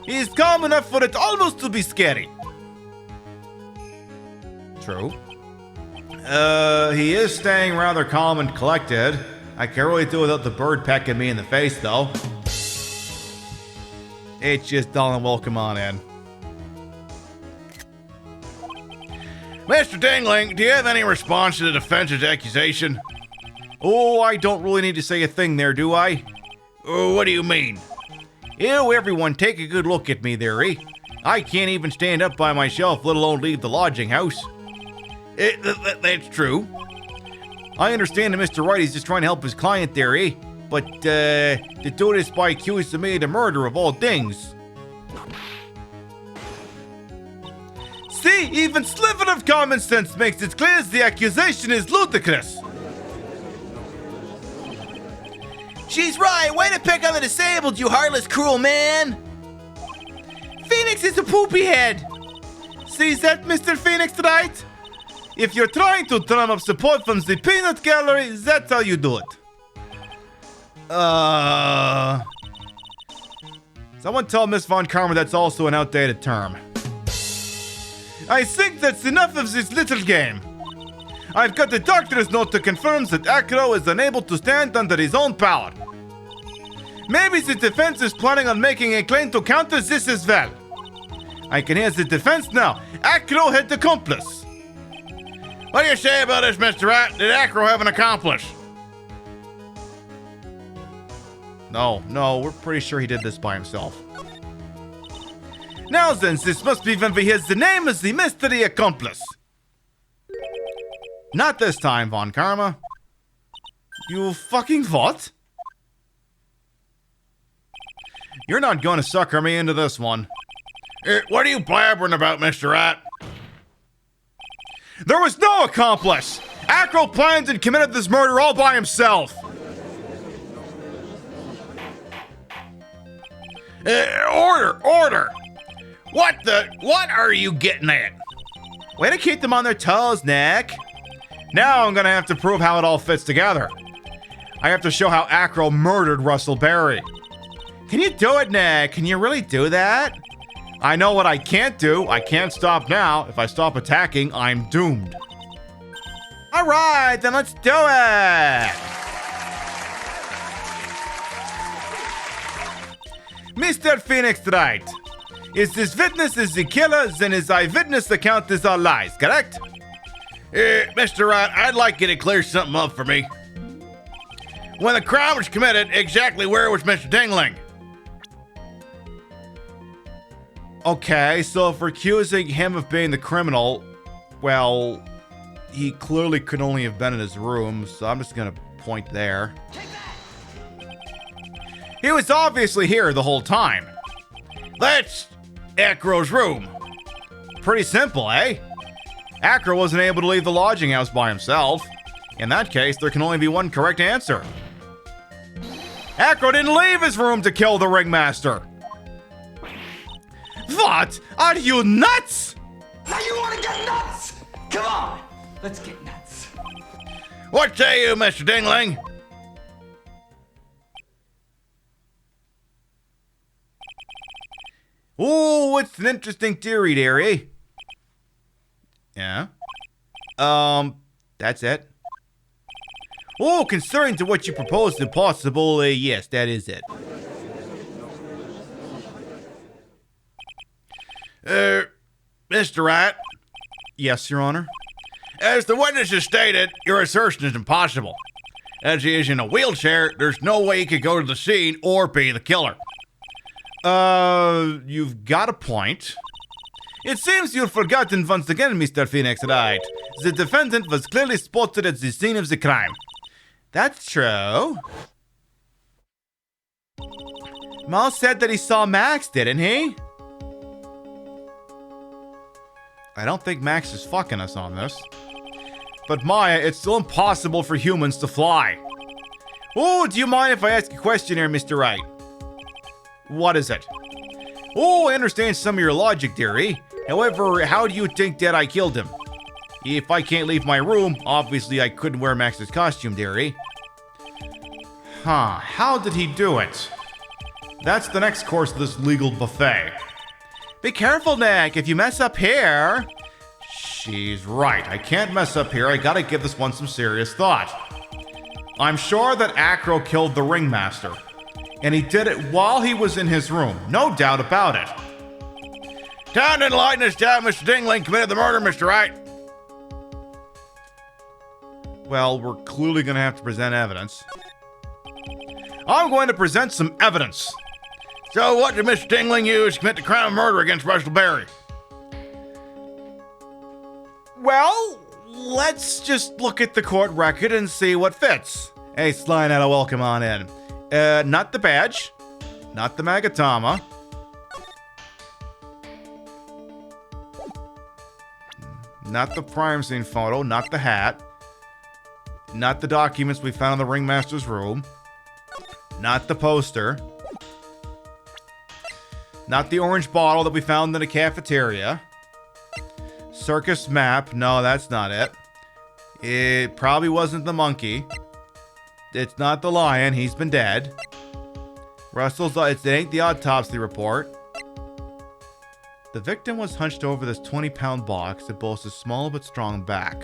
S1: He's calm enough for it almost to be scary. True. He is staying rather calm and collected. I can really do without the bird pecking me in the face, though. It's just Donald, welcome on in. Mr. Dingling, do you have any response to the defense's accusation? Oh, I don't really need to say a thing there, do I? Oh, what do you mean? Ew, everyone, take a good look at me there, eh? I can't even stand up by myself, let alone leave the lodging house. That's true. I understand that Mr. Wright is just trying to help his client there, eh? But, to do this by accusing me of the murder of all things. See, even sliver of common sense makes it clear the accusation is ludicrous. She's right. Way to pick on the disabled, you heartless, cruel man. Phoenix is a poopy head. See that, Mr. Phoenix, right? If you're trying to drum up support from the peanut gallery, that's how you do it. Someone tell Miss Von Karma that's also an outdated term. I think that's enough of this little game. I've got the doctor's note to confirm that Acro is unable to stand under his own power. Maybe the defense is planning on making a claim to counter this as well. I can hear the defense now. Acro had the accomplice. What do you say about this, Mr. Rat? Did Acro have an accomplice? No, we're pretty sure he did this by himself. Now then, this must be when we hear the name as the mystery accomplice. Not this time, Von Karma. You fucking what? You're not going to sucker me into this one. What are you blabbering about, Mr. Rat? There was no accomplice! Acro planned and committed this murder all by himself! Order! What are you getting at? Way to keep them on their toes, Nick. Now I'm gonna have to prove how it all fits together. I have to show how Acro murdered Russell Berry. Can you do it, Nick? Can you really do that? I know what I can't do. I can't stop now. If I stop attacking, I'm doomed. Alright, then let's do it! Mr. Phoenix Wright. If this witness is the killer, then his eyewitness account is all lies, correct? Mr. Wright, I'd like you to clear something up for me. When the crime was committed, exactly where was Mr. Dingling? Okay, so if we're accusing him of being the criminal, well, he clearly could only have been in his room, so I'm just gonna point there. He was obviously here the whole time. That's Acro's room. Pretty simple, eh? Acro wasn't able to leave the lodging house by himself. In that case, there can only be one correct answer. Acro didn't leave his room to kill the ringmaster. What? Are you nuts?
S4: Now you want to get nuts? Come on, let's get nuts.
S8: What say you, Mr. Dingling?
S1: Oh, it's an interesting theory there, eh? Yeah. That's it. Oh, concerning to what you proposed impossible, yes, that is it.
S8: Mr. Wright?
S1: Yes, Your Honor?
S8: As the witnesses stated, your assertion is impossible. As he is in a wheelchair, there's no way he could go to the scene or be the killer.
S1: You've got a point. It seems you've forgotten once again, Mr. Phoenix Wright. The defendant was clearly spotted at the scene of the crime. That's true. Mal said that he saw Max, didn't he? I don't think Max is fucking us on this. But Maya, it's still impossible for humans to fly. Oh, do you mind if I ask a question here, Mr. Wright? What is it? Oh, I understand some of your logic, dearie. However, how do you think that I killed him? If I can't leave my room, obviously I couldn't wear Max's costume, dearie. Huh, how did he do it? That's the next course of this legal buffet. Be careful, Nick, if you mess up here... She's right, I can't mess up here, I gotta give this one some serious thought. I'm sure that Acro killed the ringmaster. And he did it while he was in his room, no doubt about it.
S8: Time to enlighten us down, Mr. Dingling committed the murder, Mr. Wright.
S1: Well, we're clearly gonna have to present evidence. I'm going to present some evidence.
S8: So what did Mr. Dingling use to commit the crime of murder against Russell Berry?
S1: Well, let's just look at the court record and see what fits. Hey, Slynetta, welcome on in. Not the badge. Not the Magatama. Not the crime scene photo. Not the hat. Not the documents we found in the ringmaster's room. Not the poster. Not the orange bottle that we found in the cafeteria. Circus map. No, that's not it. It probably wasn't the monkey. It's not the lion. He's been dead. Russell's... It ain't the autopsy report. The victim was hunched over this 20-pound box that boasts a small but strong back.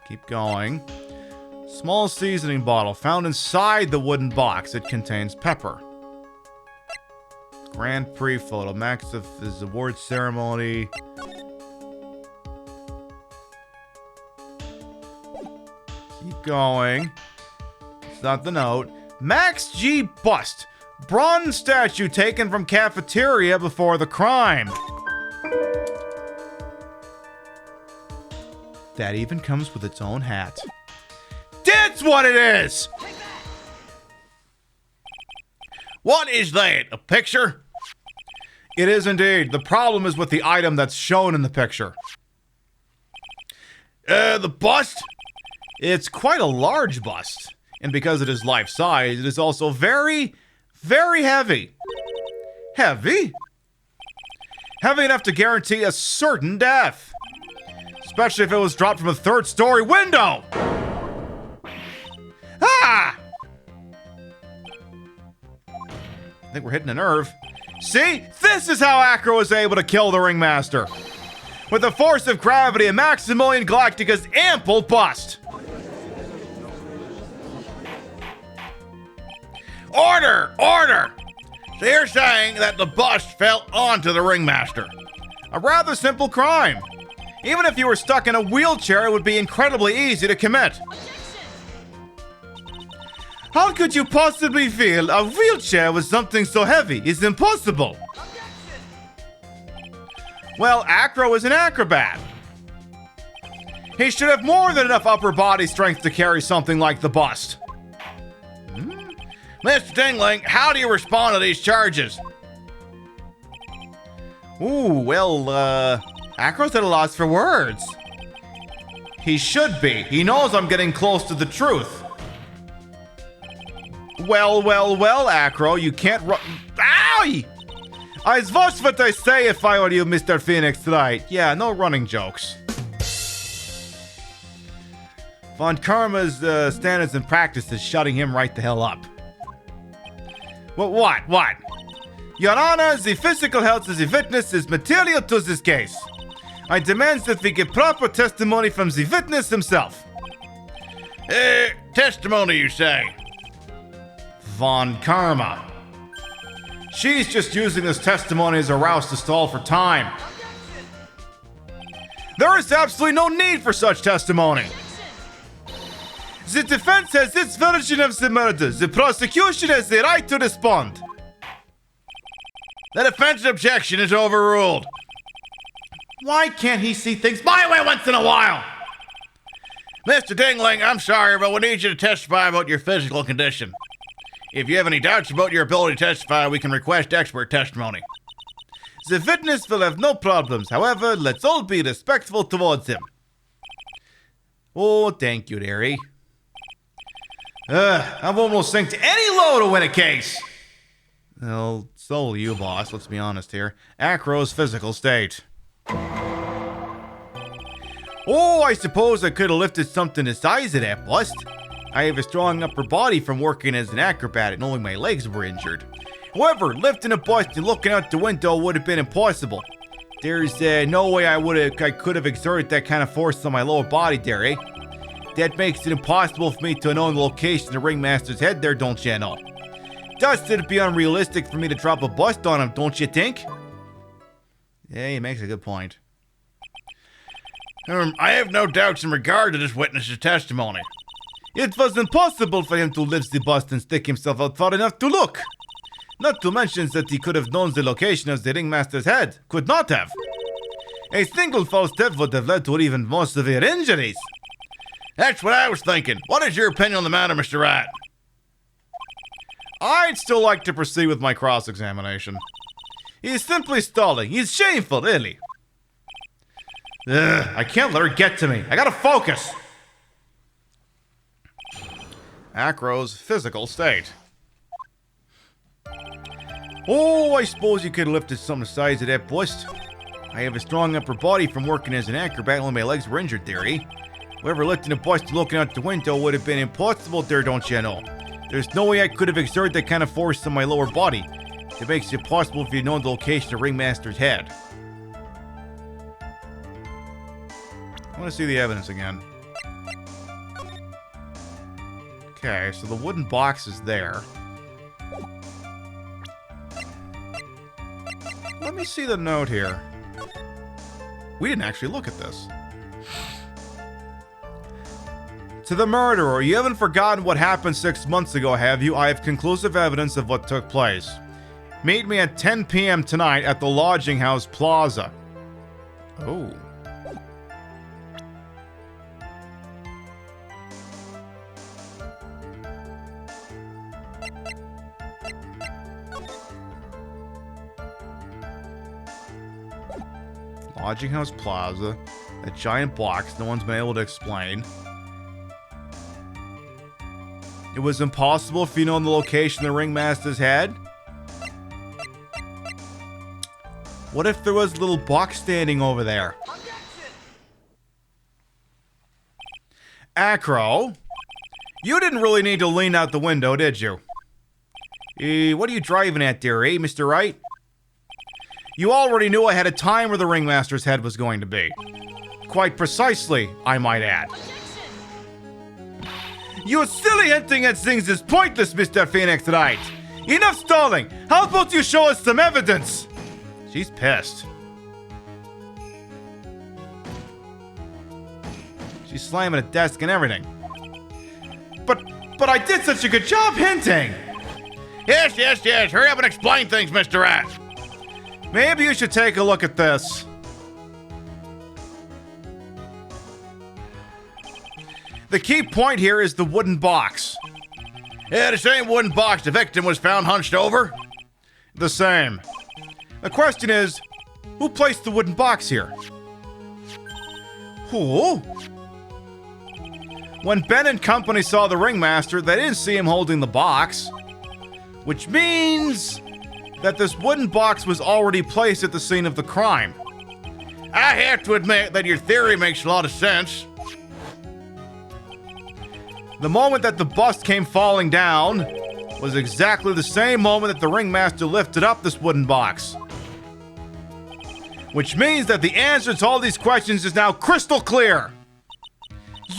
S1: Keep going. Small seasoning bottle found inside the wooden box. It contains pepper. Grand Prix photo. Max of his award ceremony. Keep going. It's not the note. Max G. bust. Bronze statue taken from cafeteria before the crime. That even comes with its own hat. That's what it is!
S8: What is that? A picture?
S1: It is indeed. The problem is with the item that's shown in the picture.
S8: The bust?
S1: It's quite a large bust. And because it is life-size, it is also very, very heavy. Heavy? Heavy enough to guarantee a certain death. Especially if it was dropped from a third-story window. Ah! I think we're hitting a nerve. See? This is how Acro was able to kill the ringmaster. With the force of gravity and Maximilian Galactica's ample bust.
S8: Order! Order! So you're saying that the bust fell onto the ringmaster.
S1: A rather simple crime. Even if you were stuck in a wheelchair, it would be incredibly easy to commit. How could you possibly feel a wheelchair with something so heavy is impossible? Well, Acro is an acrobat. He should have more than enough upper body strength to carry something like the bust.
S8: Mr. Dingling, how do you respond to these charges?
S1: Ooh, well, Acro's at a loss for words. He should be. He knows I'm getting close to the truth. Well, Acro, you can't run. Owie! I'd watch what I say if I were you, Mr. Phoenix, right? Yeah, no running jokes. Von Karma's standards and practices shutting him right the hell up. What? Your Honor, the physical health of the witness is material to this case. I demand that we get proper testimony from the witness himself.
S8: Testimony, you say?
S1: Von Karma. She's just using this testimony as a rouse to stall for time. There is absolutely no need for such testimony. The defense has its version of the murder. The prosecution has the right to respond.
S8: The defense objection is overruled.
S1: Why can't he see things my way once in a while?
S8: Mr. Dingling, I'm sorry, but we need you to testify about your physical condition. If you have any doubts about your ability to testify, we can request expert testimony.
S1: The witness will have no problems. However, let's all be respectful towards him. Oh, thank you, dearie. I've almost synced any low to win a case. Well, so will you, boss. Let's be honest here. Acro's physical state. Oh, I suppose I could have lifted something the size of that bust. I have a strong upper body from working as an acrobat and only my legs were injured. However, lifting a bust and looking out the window would have been impossible. There's no way I could have exerted that kind of force on my lower body there, eh? That makes it impossible for me to know the location of the ringmaster's head there, don't you know? Thus, it'd be unrealistic for me to drop a bust on him, don't you think? Yeah, he makes a good point.
S8: I have no doubts in regard to this witness's testimony.
S1: It was impossible for him to lift the bust and stick himself out far enough to look. Not to mention that he could have known the location of the ringmaster's head. Could not have. A single false step would have led to even more severe injuries.
S8: That's what I was thinking. What is your opinion on the matter, Mr. Rat?
S1: I'd still like to proceed with my cross-examination. He's simply stalling. He's shameful, really. I can't let her get to me. I gotta focus. Acro's physical state. Oh, I suppose you could have lifted some the size of that bust. I have a strong upper body from working as an acrobat, only my legs were injured there, eh? Whoever lifting a bust looking out the window would have been impossible there, don't you know? There's no way I could have exerted that kind of force on my lower body. It makes it possible if you know the location of Ringmaster's head. I want to see the evidence again. Okay, so the wooden box is there. Let me see the note here. We didn't actually look at this. To the murderer, you haven't forgotten what happened 6 months ago, have you? I have conclusive evidence of what took place. Meet me at 10 p.m. tonight at the Lodging House Plaza. Oh. Lodging House Plaza. A giant box no one's been able to explain. It was impossible for you to know the location the ringmaster's head? What if there was a little box standing over there? Acro, you didn't really need to lean out the window, did you? What are you driving at there, eh, Mr. Wright? You already knew I had a time where the ringmaster's head was going to be. Quite precisely, I might add. Your silly hinting at things is pointless, Mr. Phoenix Wright. Enough stalling. How about you show us some evidence? She's pissed. She's slamming a desk and everything. But I did such a good job hinting.
S8: Yes. Hurry up and explain things, Mr. Rat.
S1: Maybe you should take a look at this. The key point here is the wooden box.
S8: Yeah, the same wooden box the victim was found hunched over?
S1: The same. The question is, who placed the wooden box here? Who? When Ben and company saw the ringmaster, they didn't see him holding the box. Which means that this wooden box was already placed at the scene of the crime.
S8: I have to admit that your theory makes a lot of sense.
S1: The moment that the bust came falling down was exactly the same moment that the ringmaster lifted up this wooden box. Which means that the answer to all these questions is now crystal clear.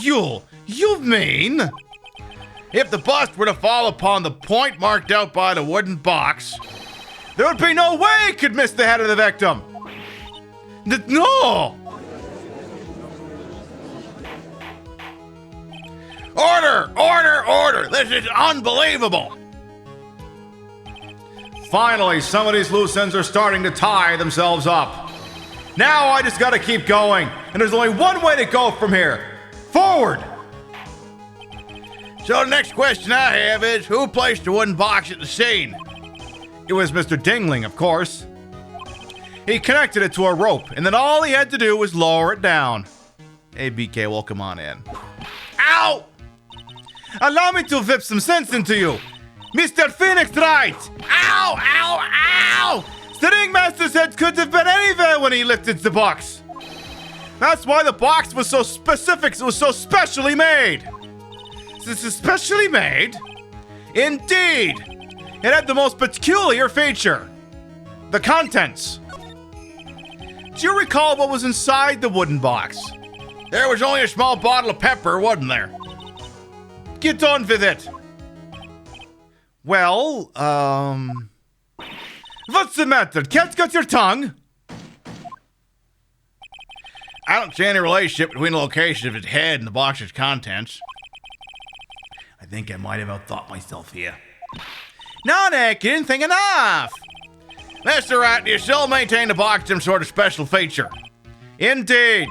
S8: You mean? If the bust were to fall upon the point marked out by the wooden box,
S1: there would be no way it could miss the head of the victim.
S8: No! Order! This is unbelievable!
S1: Finally, some of these loose ends are starting to tie themselves up. Now I just gotta keep going, and there's only one way to go from here. Forward!
S8: So the next question I have is, who placed the wooden box at the scene?
S1: It was Mr. Dingling, of course. He connected it to a rope, and then all he had to do was lower it down. Hey, BK, welcome on in.
S8: Ow!
S1: Allow me to whip some sense into you. Mr. Phoenix Wright!
S8: Ow!
S1: The ringmaster's head could have been anywhere when he lifted the box. That's why the box was so specific, it was so specially made. This is specially made? Indeed! It had the most peculiar feature. The contents. Do you recall what was inside the wooden box?
S8: There was only a small bottle of pepper, wasn't there?
S1: Get on with it. Well, what's the matter? Can't cut your tongue?
S8: I don't see any relationship between the location of its head and the box's contents. I think I might have outthought myself here.
S1: No, Nick, you didn't think enough.
S8: Mr. Wright, do you still maintain the box some sort of special feature?
S1: Indeed.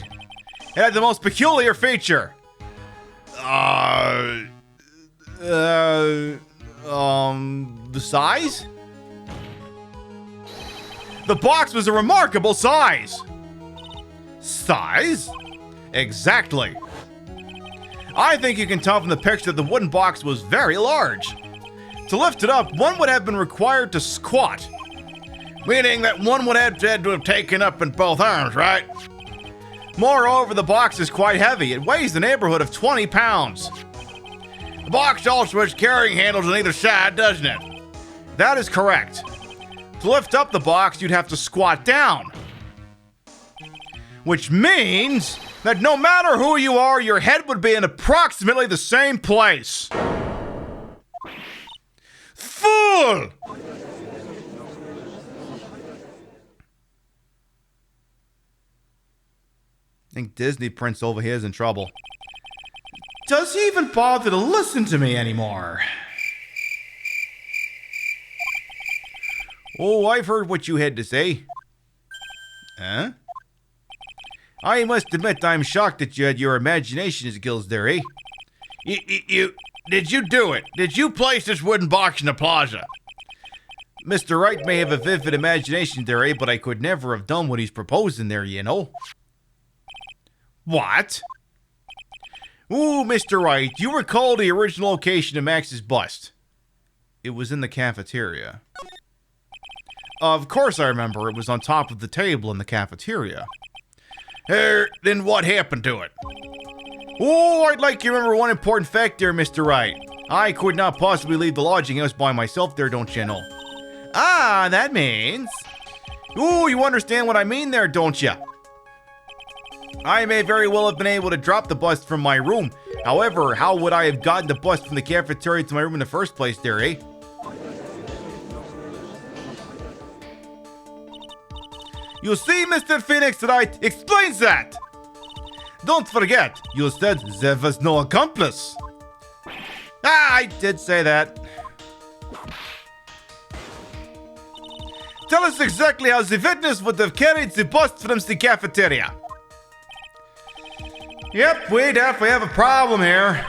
S1: It had the most peculiar feature. The size? The box was a remarkable size. Size? Exactly. I think you can tell from the picture that the wooden box was very large. To lift it up, one would have been required to squat.
S8: Meaning that one would have had to have taken up in both arms, right?
S1: Moreover, the box is quite heavy. It weighs the neighborhood of 20 pounds.
S8: The box also has carrying handles on either side, doesn't it?
S1: That is correct. To lift up the box, you'd have to squat down. Which means that no matter who you are, your head would be in approximately the same place. Fool! I think Disney Prince over here is in trouble. Does he even bother to listen to me anymore? Oh, I've heard what you had to say. Huh? I must admit I'm shocked that you had your imagination skills there, eh?
S8: Did you do it? Did you place this wooden box in the plaza?
S1: Mr. Wright may have a vivid imagination there, eh? But I could never have done what he's proposing there, you know? What? Ooh, Mr. Wright, you recall the original location of Max's bust? It was in the cafeteria. Of course I remember. It was on top of the table in the cafeteria.
S8: Then what happened to it?
S1: Oh, I'd like you to remember one important fact there, Mr. Wright. I could not possibly leave the lodging house by myself there, don't you know? Ah, that means... Ooh, you understand what I mean there, don't you? I may very well have been able to drop the bust from my room. However, how would I have gotten the bust from the cafeteria to my room in the first place there, eh? You see, Mr. Phoenix Wright explains that! Don't forget, you said there was no accomplice. Ah, I did say that. Tell us exactly how the witness would have carried the bust from the cafeteria. Yep, we definitely have a problem here.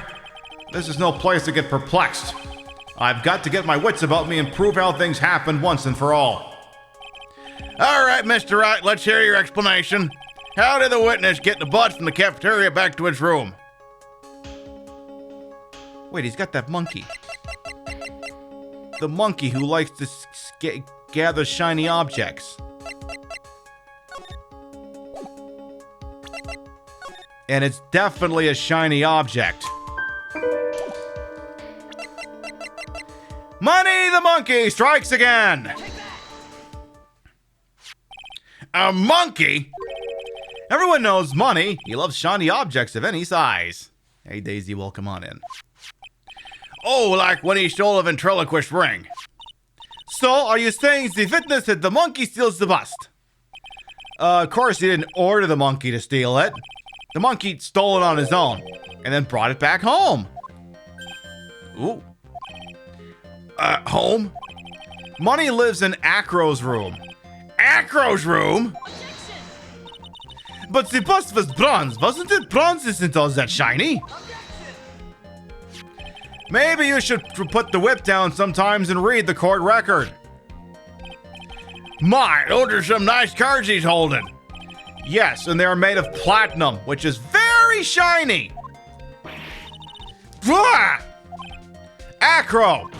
S1: This is no place to get perplexed. I've got to get my wits about me and prove how things happened once and for all.
S8: All right, Mr. Wright, let's hear your explanation. How did the witness get the bus from the cafeteria back to his room?
S1: Wait, he's got that monkey. The monkey who likes to gather shiny objects. And it's definitely a shiny object. Money the monkey strikes again!
S8: A monkey?
S1: Everyone knows Money. He loves shiny objects of any size. Hey, Daisy, welcome on in.
S8: Oh, like when he stole a ventriloquist ring.
S1: So, are you saying the witness that the monkey steals the bust? Of course, he didn't order the monkey to steal it. The monkey stole it on his own, and then brought it back home.
S8: Ooh. Home?
S1: Money lives in Acro's room.
S8: Acro's room?
S1: But the bust was bronze, wasn't it? Bronze isn't all that shiny. Maybe you should put the whip down sometimes and read the court record.
S8: My, those are some nice cards he's holding.
S1: Yes, and they're made of platinum, which is very shiny. Blah! Acro!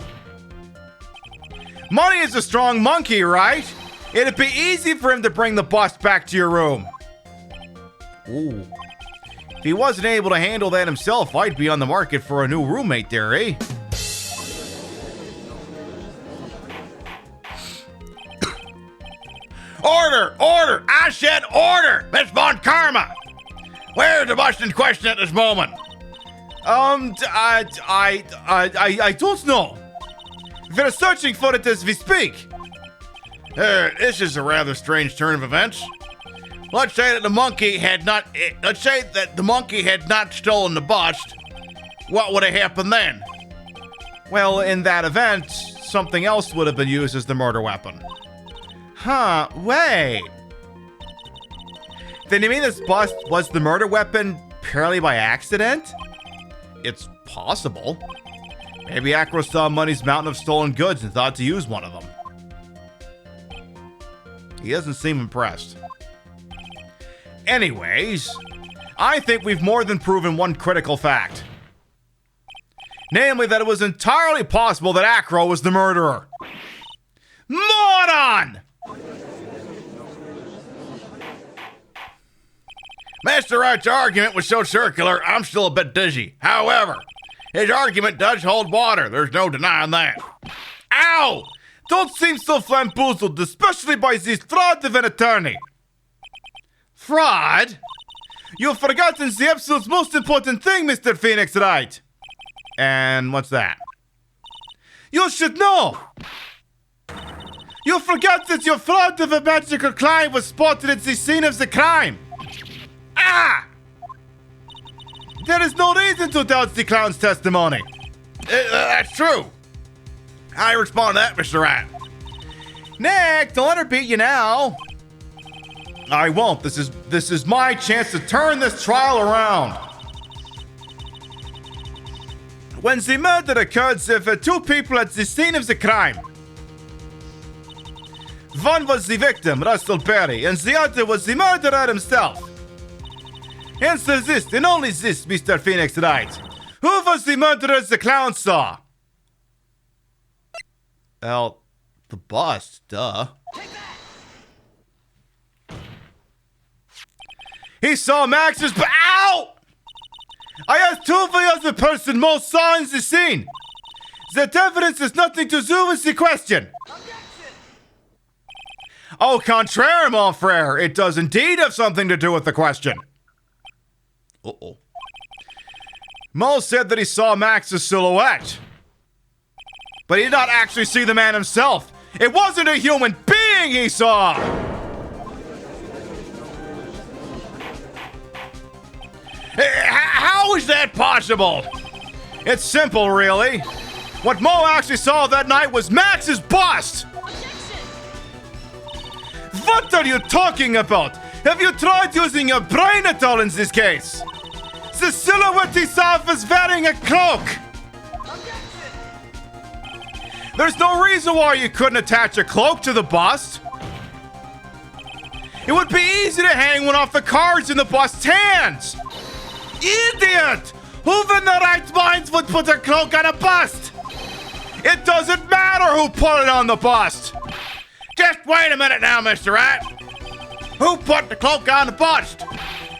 S1: Money is a strong monkey, right? It'd be easy for him to bring the bust back to your room. Ooh. If he wasn't able to handle that himself, I'd be on the market for a new roommate there, eh?
S8: Order! Order! I said order! Miss Von Karma! Where's the bust in question at this moment?
S1: I don't know. We're searching for it as we speak.
S8: This is a rather strange turn of events. Let's say that the monkey had not stolen the bust. What would have happened then?
S1: Well, in that event, something else would have been used as the murder weapon. Huh, wait. Then you mean this bust was the murder weapon purely by accident? It's possible. Maybe Acro saw Money's mountain of stolen goods and thought to use one of them. He doesn't seem impressed. Anyways, I think we've more than proven one critical fact. Namely that it was entirely possible that Acro was the murderer. Moron!
S8: Mr. Wright's argument was so circular, I'm still a bit dizzy. However, his argument does hold water. There's no denying that.
S1: Ow! Don't seem so flamboozled, especially by this fraud of an attorney. Fraud? You've forgotten the absolute most important thing, Mr. Phoenix Wright. And what's that? You should know. You forgot that your fraud of a magical client was spotted at the scene of the crime. Ah! There is no reason to doubt the clown's testimony.
S8: That's true. How do you respond to that, Mr. Wright?
S1: Nick, don't let her beat you now. I won't. This is my chance to turn this trial around. When the murder occurred, there were two people at the scene of the crime. One was the victim, Russell Perry, and the other was the murderer himself. Answer this, and only this, Mr. Phoenix Wright. Who was the murderer the clown saw? Well, the bust, duh. He saw Max's ow! I asked who the other person most saw in the scene. That evidence has nothing to do with the question. Au contraire, mon frere, it does indeed have something to do with the question. Uh-oh. Mo said that he saw Max's silhouette. But he did not actually see the man himself. It wasn't a human being he saw!
S8: How is that possible?
S1: It's simple, really. What Mo actually saw that night was Max's bust! What are you talking about? Have you tried using your brain at all in this case? the silhouette he saw was wearing a cloak. There's no reason why you couldn't attach a cloak to the bust. It would be easy to hang one off the cards in the bust's hands. Idiot! Who in their right minds would put a cloak on a bust? It doesn't matter who put it on the bust. Just wait a minute now, Mr. Rat. Who put the cloak on the bust?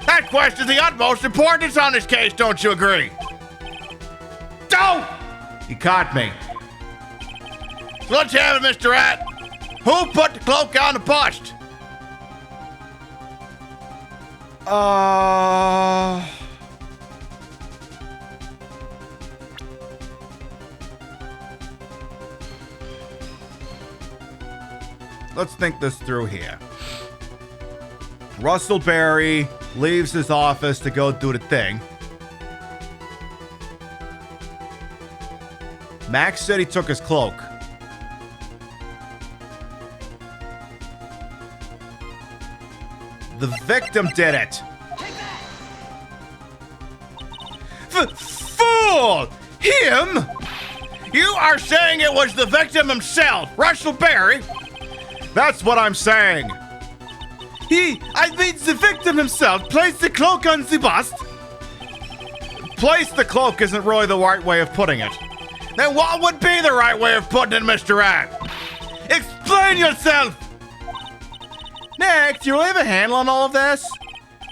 S1: That question's the utmost importance on this case, don't you agree? Don't! You caught me. So let's have it, Mr. Rat. Who put the cloak on the bust? Let's think this through here. Russell Berry leaves his office to go do the thing. Max said he took his cloak. The victim did it. Fool! Him? You are saying it was the victim himself, Russell Berry? That's what I'm saying. The victim himself placed the cloak on the bust. Place the cloak isn't really the right way of putting it. Then what would be the right way of putting it, Mr. Rat? Explain yourself! Nick, do you really have a handle on all of this?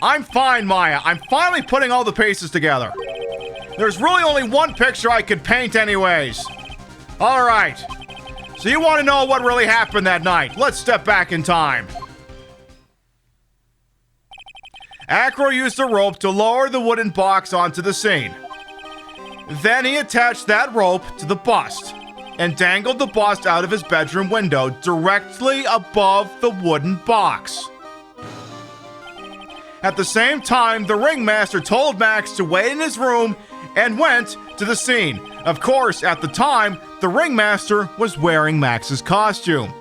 S1: I'm fine, Maya. I'm finally putting all the pieces together. There's really only one picture I could paint anyways. All right. So you want to know what really happened that night? Let's step back in time. Acro used a rope to lower the wooden box onto the scene. Then he attached that rope to the bust and dangled the bust out of his bedroom window directly above the wooden box. At the same time, the ringmaster told Max to wait in his room and went to the scene. Of course, at the time, the ringmaster was wearing Max's costume.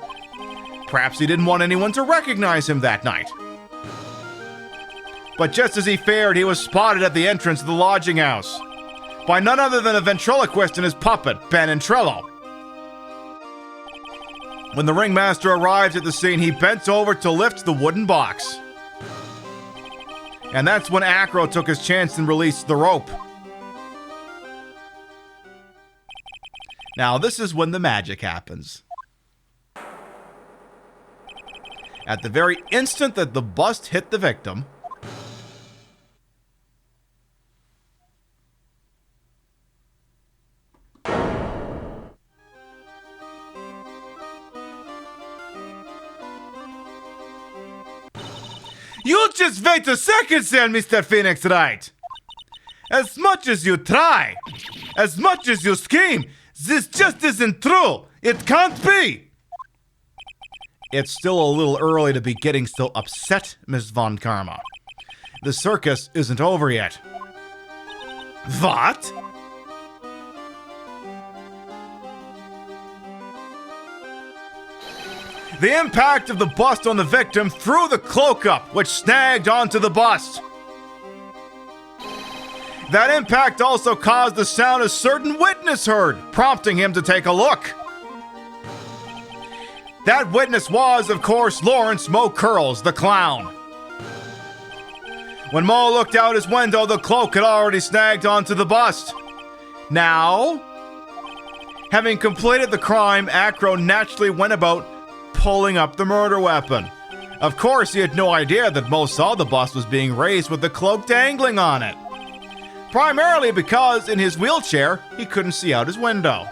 S1: Perhaps he didn't want anyone to recognize him that night. But just as he feared, he was spotted at the entrance of the lodging house by none other than a ventriloquist and his puppet, Ben Entrello. When the ringmaster arrived at the scene, he bent over to lift the wooden box. And that's when Acro took his chance and released the rope. Now, this is when the magic happens. At the very instant that the bust hit the victim, you just wait a second, then, Mr. Phoenix Wright. As much as you try, as much as you scheme, this just isn't true. It can't be. It's still a little early to be getting so upset, Miss Von Karma. The circus isn't over yet. What? The impact of the bust on the victim threw the cloak up, which snagged onto the bust. That impact also caused the sound a certain witness heard, prompting him to take a look. That witness was, of course, Lawrence Mo Curls, the clown. When Mo looked out his window, the cloak had already snagged onto the bust. Now, having completed the crime, Acro naturally went about pulling up the murder weapon. Of course, he had no idea that Mo saw the bust was being raised with the cloak dangling on it. Primarily because in his wheelchair, he couldn't see out his window.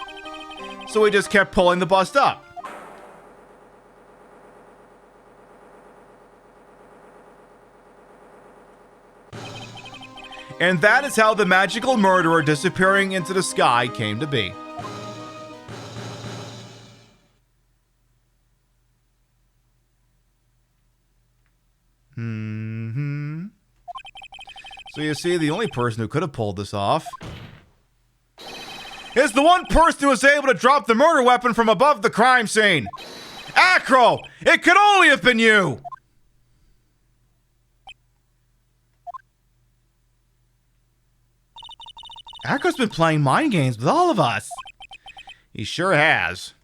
S1: So he just kept pulling the bust up. And that is how the magical murderer disappearing into the sky came to be. So you see, the only person who could have pulled this off is the one person who was able to drop the murder weapon from above the crime scene. Acro! It could only have been you! Echo's been playing mind games with all of us. He sure has.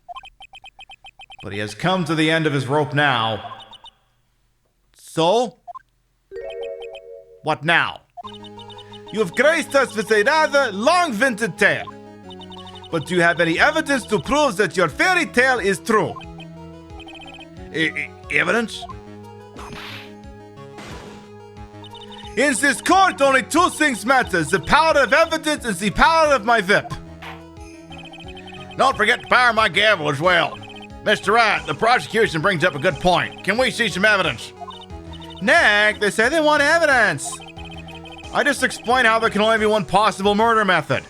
S1: But he has come to the end of his rope now. So? What now? You have graced us with a rather long-winded tale. But do you have any evidence to prove that your fairy tale is true? Evidence? In this court, only two things matter: the power of evidence and the power of my whip. Don't forget to power my gavel as well. Mr. Wright, the prosecution brings up a good point. Can we see some evidence? Nick, they say they want evidence. I just explained how there can only be one possible murder method.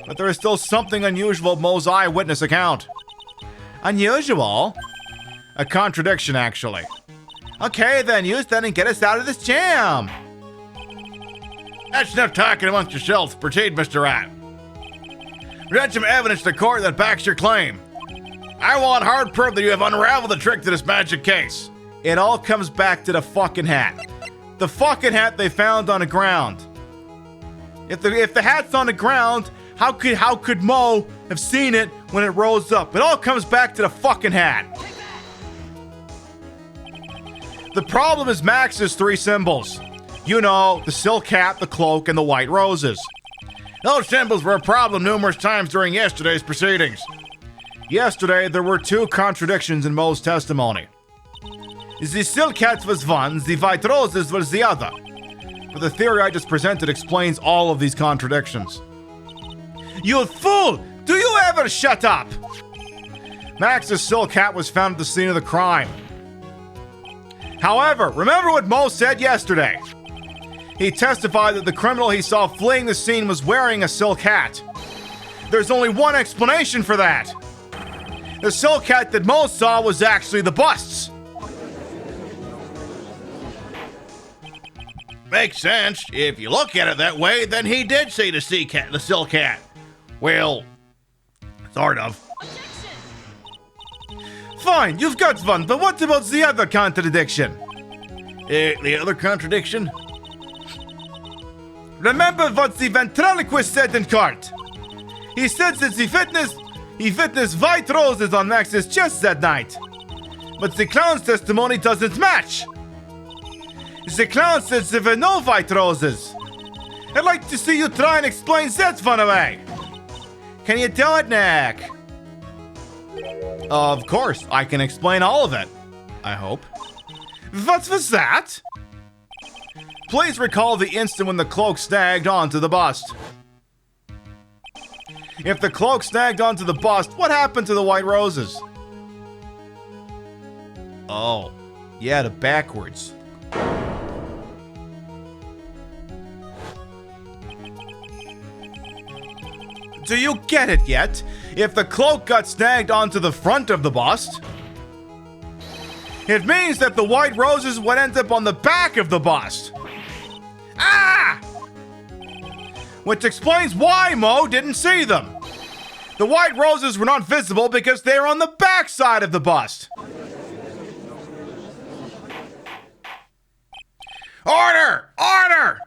S1: But there is still something unusual about Mo's eyewitness account. Unusual? A contradiction, actually. Okay, then use that and get us out of this jam. That's enough talking amongst yourselves. Proceed, Mr. Wright. Present some evidence to court that backs your claim. I want hard proof that you have unraveled the trick to this magic case. It all comes back to the fucking hat. The fucking hat they found on the ground. If the hat's on the ground, how could Mo have seen it when it rose up? It all comes back to the fucking hat. The problem is Max's three symbols. You know, the silk hat, the cloak, and the white roses. Those symbols were a problem numerous times during yesterday's proceedings. Yesterday, there were two contradictions in Mo's testimony. The silk hat was one, the white roses was the other. But the theory I just presented explains all of these contradictions. You fool! Do you ever shut up? Max's silk hat was found at the scene of the crime. However, remember what Mo said yesterday. He testified that the criminal he saw fleeing the scene was wearing a silk hat. There's only one explanation for that. The silk hat that Mo saw was actually the bust's.
S8: Makes sense. If you look at it that way, then he did see the silk hat. Well, sort of.
S1: Fine, you've got one, but what about the other contradiction?
S8: The other contradiction?
S1: Remember what the ventriloquist said in court. He said that he witnessed white roses on Max's chest that night. But the clown's testimony doesn't match. The clown says there were no white roses. I'd like to see you try and explain that one away. Can you do it, Nick? Of course, I can explain all of it. I hope. What was that? Please recall the instant when the cloak snagged onto the bust. If the cloak snagged onto the bust, what happened to the white roses? Oh, yeah, the backwards. Do you get it yet? If the cloak got snagged onto the front of the bust, it means that the white roses would end up on the back of the bust. Ah! Which explains why Mo didn't see them. The white roses were not visible because they were on the back side of the bust. Order! Order!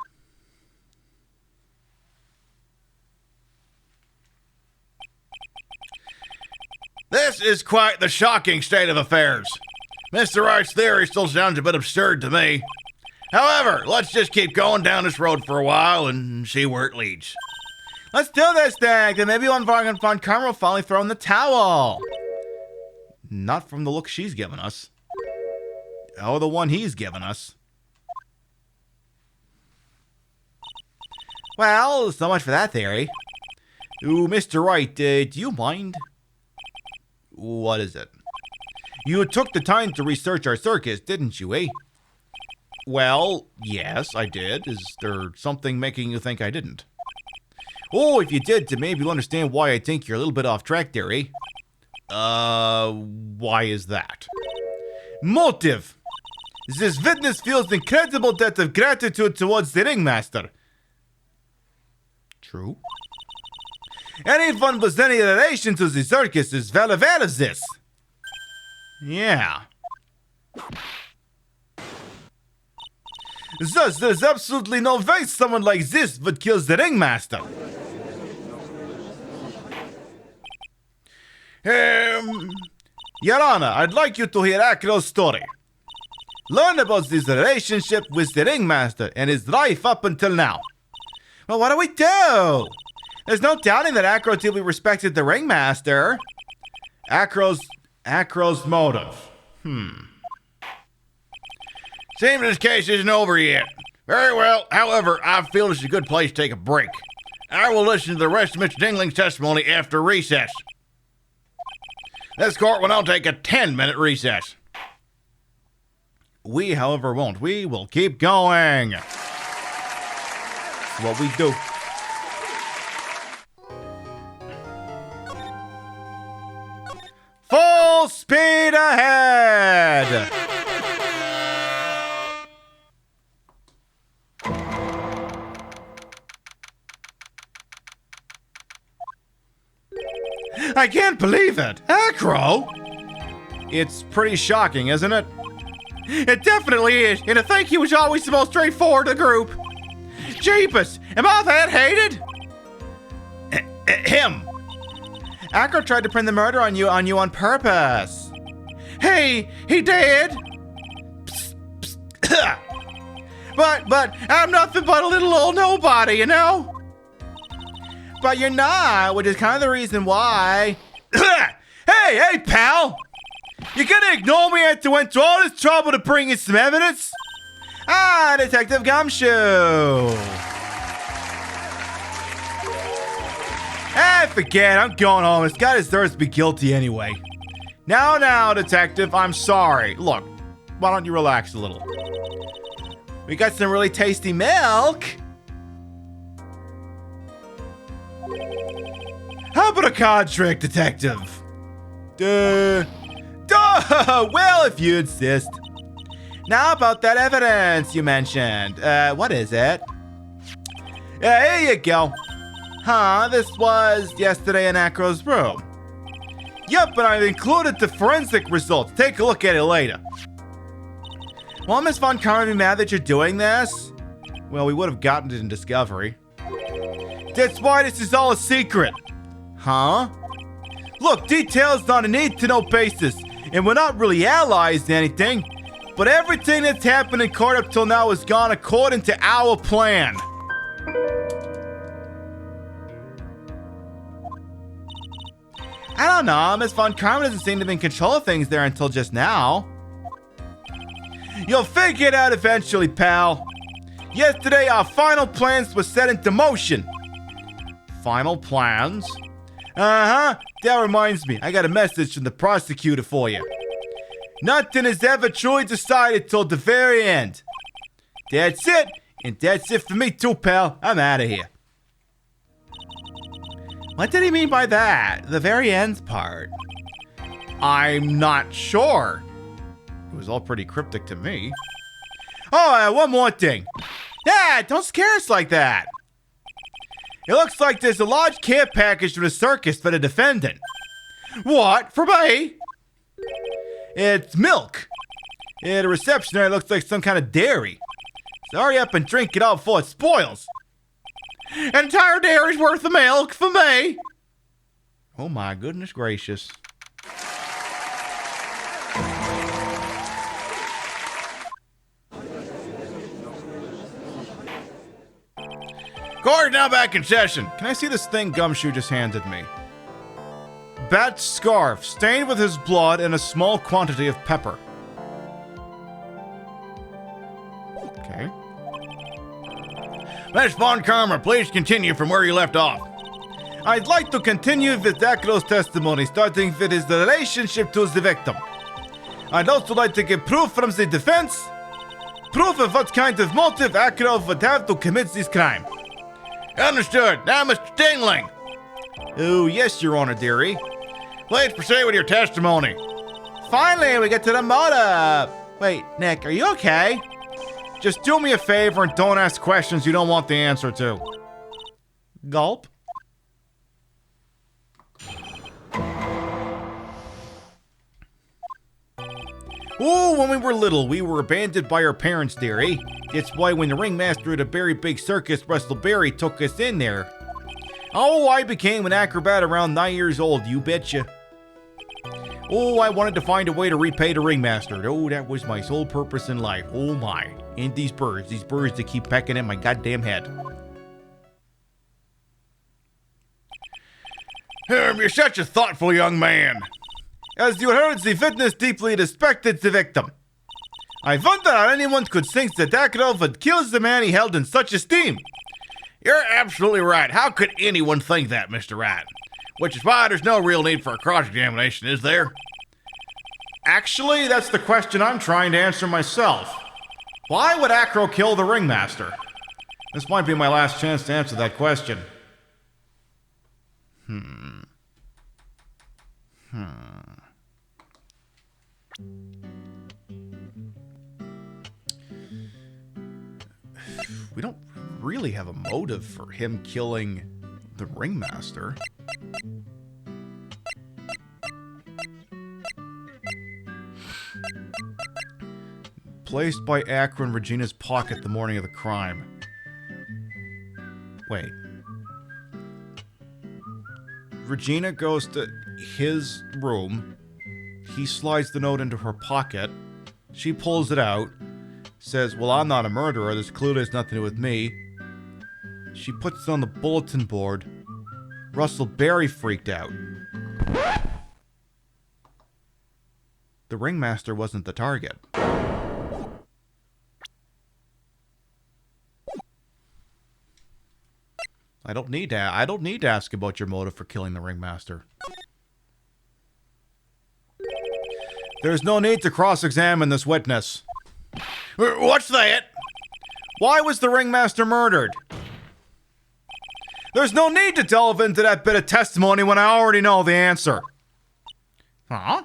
S8: This is quite the shocking state of affairs. Mr. Wright's theory still sounds a bit absurd to me. However, let's just keep going down this road for a while and see where it leads.
S1: Let's do this, Dag, and maybe one Von Karma will finally throw in the towel. Not from the look she's given us. Or the one he's given us. Well, so much for that theory. Ooh, Mr. Wright, do you mind? What is it? You took the time to research our circus, didn't you, eh? Well, yes, I did. Is there something making you think I didn't? Oh, if you did, then maybe you'll understand why I think you're a little bit off track there, eh? Why is that? Motive! This witness feels incredible debt of gratitude towards the ringmaster. True. Anyone with any relation to the circus is well aware of this. Yeah. Thus, there's absolutely no way someone like this would kill the ringmaster. Your Honor, I'd like you to hear Acro's story. Learn about his relationship with the ringmaster and his life up until now. Well, what do we do? There's no doubting that Acro deeply respected the ringmaster. Acro's motive.
S8: Seems this case isn't over yet. Very well. However, I feel this is a good place to take a break. I will listen to the rest of Mr. Dingling's testimony after recess. This court will now take a 10-minute recess.
S1: We, however, won't. We will keep going. That's what we do. Full speed ahead! I can't believe it! Acro! It's pretty shocking, isn't it? It definitely is, and I think he was always the most straightforward of the group. Jeepus, am I that hated?
S8: Him.
S1: Acro tried to pin the murder on you on purpose. Hey, he did. Psst, psst. But I'm nothing but a little old nobody, you know? But you're not, which is kind of the reason why. Hey, pal! You gonna ignore me after went to all this trouble to bring you some evidence? Detective Gumshoe. Forget it, I'm going home. This guy deserves to be guilty anyway. Now, detective, I'm sorry. Look, why don't you relax a little? We got some really tasty milk. How about a card trick, detective? Well, if you insist. Now about that evidence you mentioned. What is it? Here you go. This was yesterday in Acro's room. Yep, and I've included the forensic results. Take a look at it later. Well, Miss Von Karma be mad that you're doing this? Well, we would have gotten it in discovery. That's why this is all a secret. Look, details on a need-to-know basis, and we're not really allies to anything, but everything that's happened in court up till now has gone according to our plan. I don't know, Miss Von Karma doesn't seem to be in control of things there until just now. You'll figure it out eventually, pal. Yesterday, our final plans were set into motion. Final plans? That reminds me, I got a message from the prosecutor for you. Nothing is ever truly decided till the very end. That's it, and that's it for me too, pal. I'm out of here. What did he mean by that? The very end part. I'm not sure. It was all pretty cryptic to me. Oh, one more thing. Don't scare us like that. It looks like there's a large care package from the circus for the defendant. What? For me? It's milk. The reception area looks like some kind of dairy. So hurry up and drink it all before it spoils. An entire dairy's worth of milk for me. Oh my goodness gracious.
S8: Court now back in session.
S1: Can I see this thing Gumshoe just handed me? Bat scarf, stained with his blood and a small quantity of pepper. Okay.
S8: Miss Von Karma, please continue from where you left off.
S1: I'd like to continue with Acro's testimony, starting with his relationship to the victim. I'd also like to get proof from the defense. Proof of what kind of motive Acro would have to commit this crime.
S8: Understood. Now, Mr. Dingling.
S1: Oh, yes, Your Honor, dearie.
S8: Please proceed with your testimony.
S1: Finally, we get to the motive. Wait, Nick, are you okay? Just do me a favor and don't ask questions you don't want the answer to. Gulp. Oh, when we were little, we were abandoned by our parents there, eh? That's why when the ringmaster of the very big circus, Russell Berry, took us in there. Oh, I became an acrobat around 9 years old, you betcha. Oh, I wanted to find a way to repay the ringmaster. Oh, that was my sole purpose in life. Oh my. And these birds that keep pecking at my goddamn head. You're such a thoughtful young man. As you heard, the witness deeply respected the victim. I wonder how anyone could think that Akrov would kill the man he held in such esteem. You're absolutely right. How could anyone think that, Mr. Rat? Which is why there's no real need for a cross-examination, is there? Actually, that's the question I'm trying to answer myself. Why would Acro kill the ringmaster? This might be my last chance to answer that question. We don't really have a motive for him killing the ringmaster. Placed by Acro in Regina's pocket the morning of the crime. Wait. Regina goes to his room. He slides the note into her pocket. She pulls it out. Says, well, I'm not a murderer. This clearly has nothing to do with me. She puts it on the bulletin board. Russell Berry freaked out. The ringmaster wasn't the target. I don't need to ask about your motive for killing the ringmaster. There's no need to cross-examine this witness.
S8: What's that?
S1: Why was the ringmaster murdered? There's no need to delve into that bit of testimony when I already know the answer. Huh?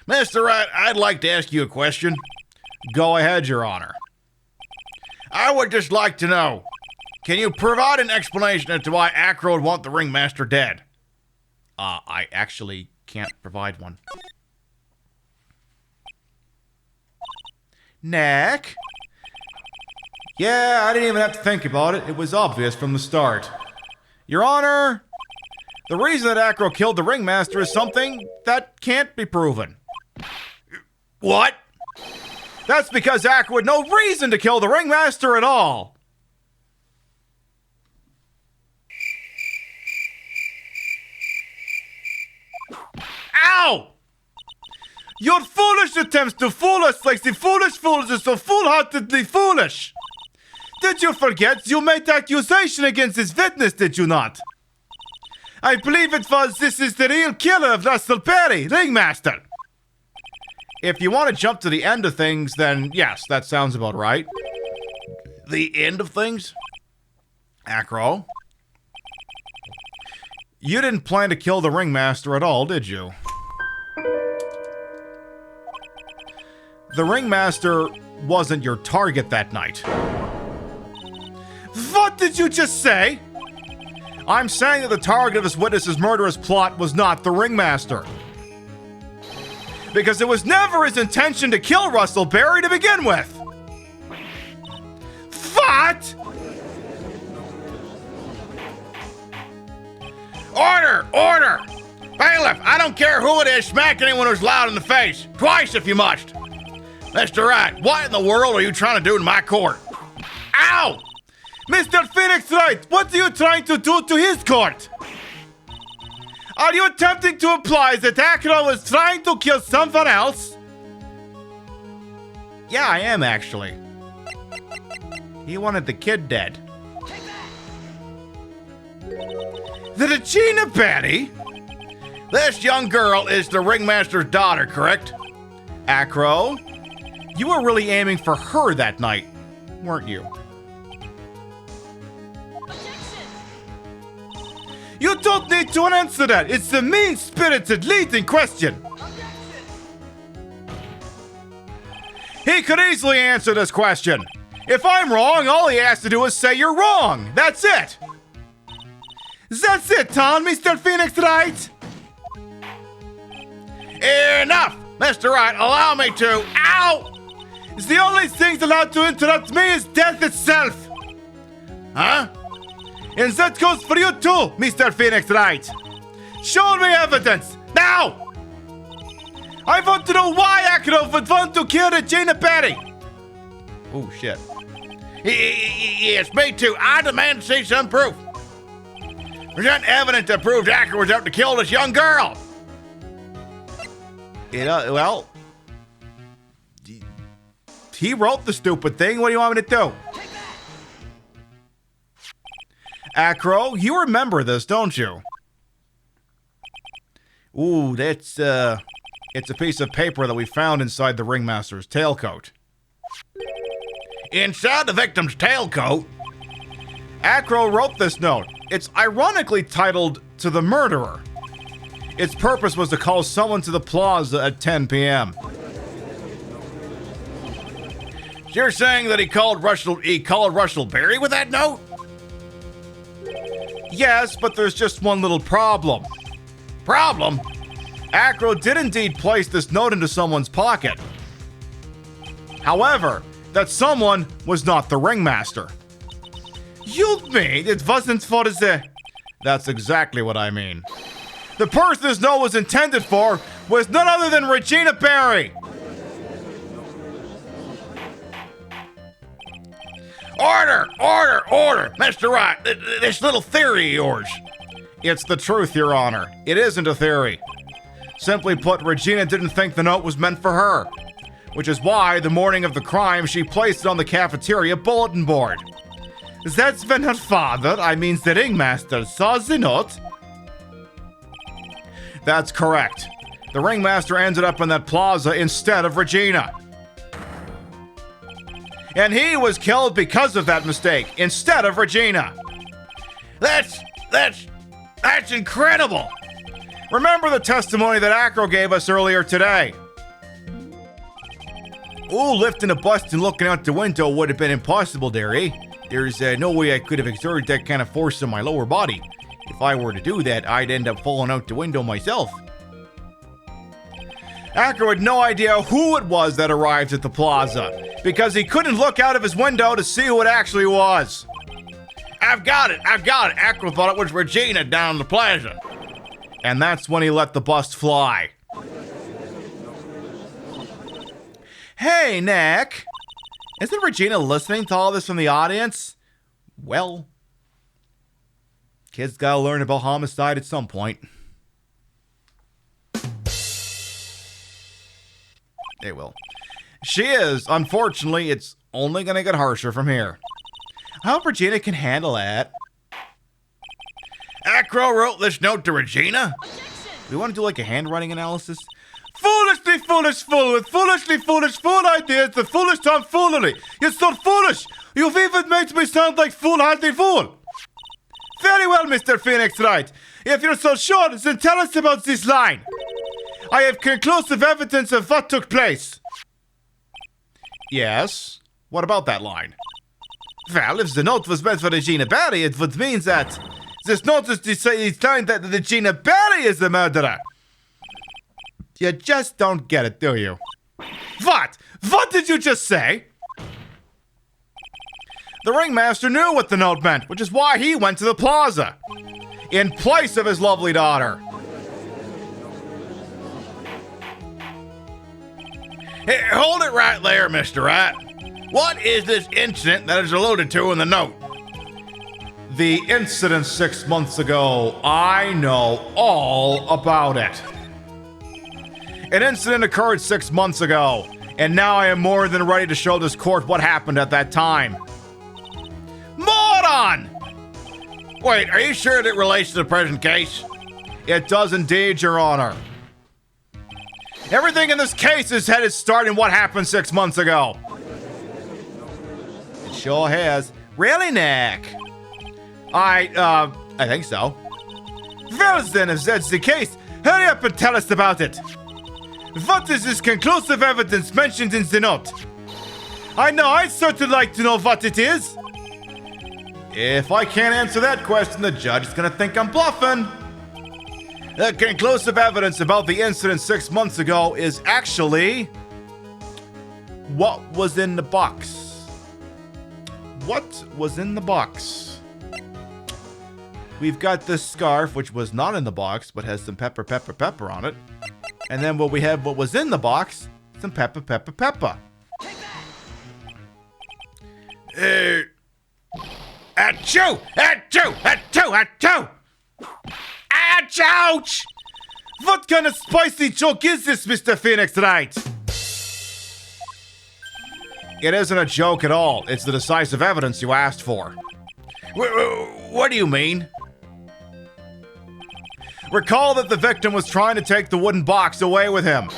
S8: Mr. Rat, I'd like to ask you a question.
S1: Go ahead, Your Honor.
S8: I would just like to know, can you provide an explanation as to why Acro would want the ringmaster dead?
S1: I actually can't provide one. Nick? Yeah, I didn't even have to think about it. It was obvious from the start. Your Honor, the reason that Acro killed the ringmaster is something that can't be proven.
S8: What?
S1: That's because Acro had no reason to kill the ringmaster at all.
S8: Ow!
S1: Your foolish attempts to fool us like the foolish fools are so foolhardily foolish. Did you forget you made accusation against this witness, did you not? I believe this is the real killer of Russell Berry, ringmaster. If you want to jump to the end of things, then yes, that sounds about right.
S8: The end of things?
S1: Acro? You didn't plan to kill the ringmaster at all, did you? The ringmaster wasn't your target that night. What did you just say? I'm saying that the target of this witness's murderous plot was not the ringmaster. Because it was never his intention to kill Russell Berry to begin with. What?
S8: Order! Order! Bailiff, I don't care who it is, smack anyone who's loud in the face. Twice if you must. Mr. Wright, what in the world are you trying to do in my court? Ow!
S1: Mr. Phoenix Wright, what are you trying to do to his court? Are you attempting to imply that Acro was trying to kill someone else? Yeah, I am actually. He wanted the kid dead. The Regina Berry?
S8: This young girl is the ringmaster's daughter, correct?
S1: Acro, you were really aiming for her that night, weren't you? You don't need to answer that. It's the mean-spirited lead in question. He could easily answer this question. If I'm wrong, all he has to do is say you're wrong. That's it. That's it, Tom, Mr. Phoenix Wright.
S8: Enough! Mr. Right, allow me to. Ow! The only thing allowed to interrupt me is death itself. Huh? And that goes for you too, Mr. Phoenix Wright. Show me evidence, now! I want to know why Acro would want to kill Regina Perry. Oh, shit. Yes, me too. I demand to see some proof. Present evidence that proves Acro was out to kill this young girl. Well, he wrote the stupid thing. What do you want me to do? Acro, you remember this, don't you? Ooh, that's, it's a piece of paper that we found inside the ringmaster's tailcoat. Inside the victim's tailcoat? Acro wrote this note. It's ironically titled, "To the Murderer." Its purpose was to call someone to the plaza at 10 p.m. You're saying that he called Russell Berry with that note? Yes, but there's just one little problem. Problem? Acro did indeed place this note into someone's pocket. However, that someone was not the ringmaster. You mean it wasn't for the... That's exactly what I mean. The person this note was intended for was none other than Regina Perry. Order! Order! Order! Mr. Wright, this little theory of yours. It's the truth, Your Honor. It isn't a theory. Simply put, Regina didn't think the note was meant for her, which is why, the morning of the crime, she placed it on the cafeteria bulletin board. That's when her father, I mean the ringmaster, saw the note. That's correct. The ringmaster ended up in that plaza instead of Regina. And he was killed because of that mistake, instead of Regina. That's incredible. Remember the testimony that Acro gave us earlier today. Ooh, lifting a bust and looking out the window would have been impossible there, eh? There's no way I could have exerted that kind of force on my lower body. If I were to do that, I'd end up falling out the window myself. Acro had no idea who it was that arrived at the plaza, because he couldn't look out of his window to see who it actually was. I've got it. Acro thought it was Regina down the plaza. And that's when he let the bust fly. Hey, Nick. Isn't Regina listening to all this from the audience? Well, kids gotta learn about homicide at some point. They will. She is. Unfortunately, it's only gonna get harsher from here. I hope Regina can handle that. Acro wrote this note to Regina? We want to do like a handwriting analysis? Foolishly foolish fool with foolishly foolish fool ideas, the foolish tomfoolery. You're so foolish. You've even made me sound like foolhardy fool. Very well, Mr. Phoenix Wright. If you're so sure, then tell us about this line. I have conclusive evidence of what took place. Yes? What about that line? Well, if the note was meant for Regina Perry, it would mean that this note is saying that Regina Perry is the murderer. You just don't get it, do you? What? What did you just say? The ringmaster knew what the note meant, which is why he went to the plaza. In place of his lovely daughter. Hey, hold it right there, Mr. Wright. What is this incident that is alluded to in the note? The incident 6 months ago. I know all about it. An incident occurred 6 months ago, and now I am more than ready to show this court what happened at that time. Moron! Wait, are you sure it relates to the present case? It does indeed, Your Honor. Everything in this case has had its start in what happened 6 months ago. It sure has. Really, Nick? I think so. Well then, if that's the case, hurry up and tell us about it. What is this conclusive evidence mentioned in the note? I know, I'd certainly like to know what it is. If I can't answer that question, the judge is gonna think I'm bluffing.
S1: The conclusive evidence about the incident 6 months ago is actually what was in the box. What was in the box? We've got this scarf, which was not in the box, but has some pepper on it. And then what we have, what was in the box, some pepper. Achoo! Achoo! Achoo! Achoo! Ouch! What kind of spicy joke is this, Mr. Phoenix, right? It isn't a joke at all. It's the decisive evidence you asked for. What do you mean? Recall that the victim was trying to take the wooden box away with him.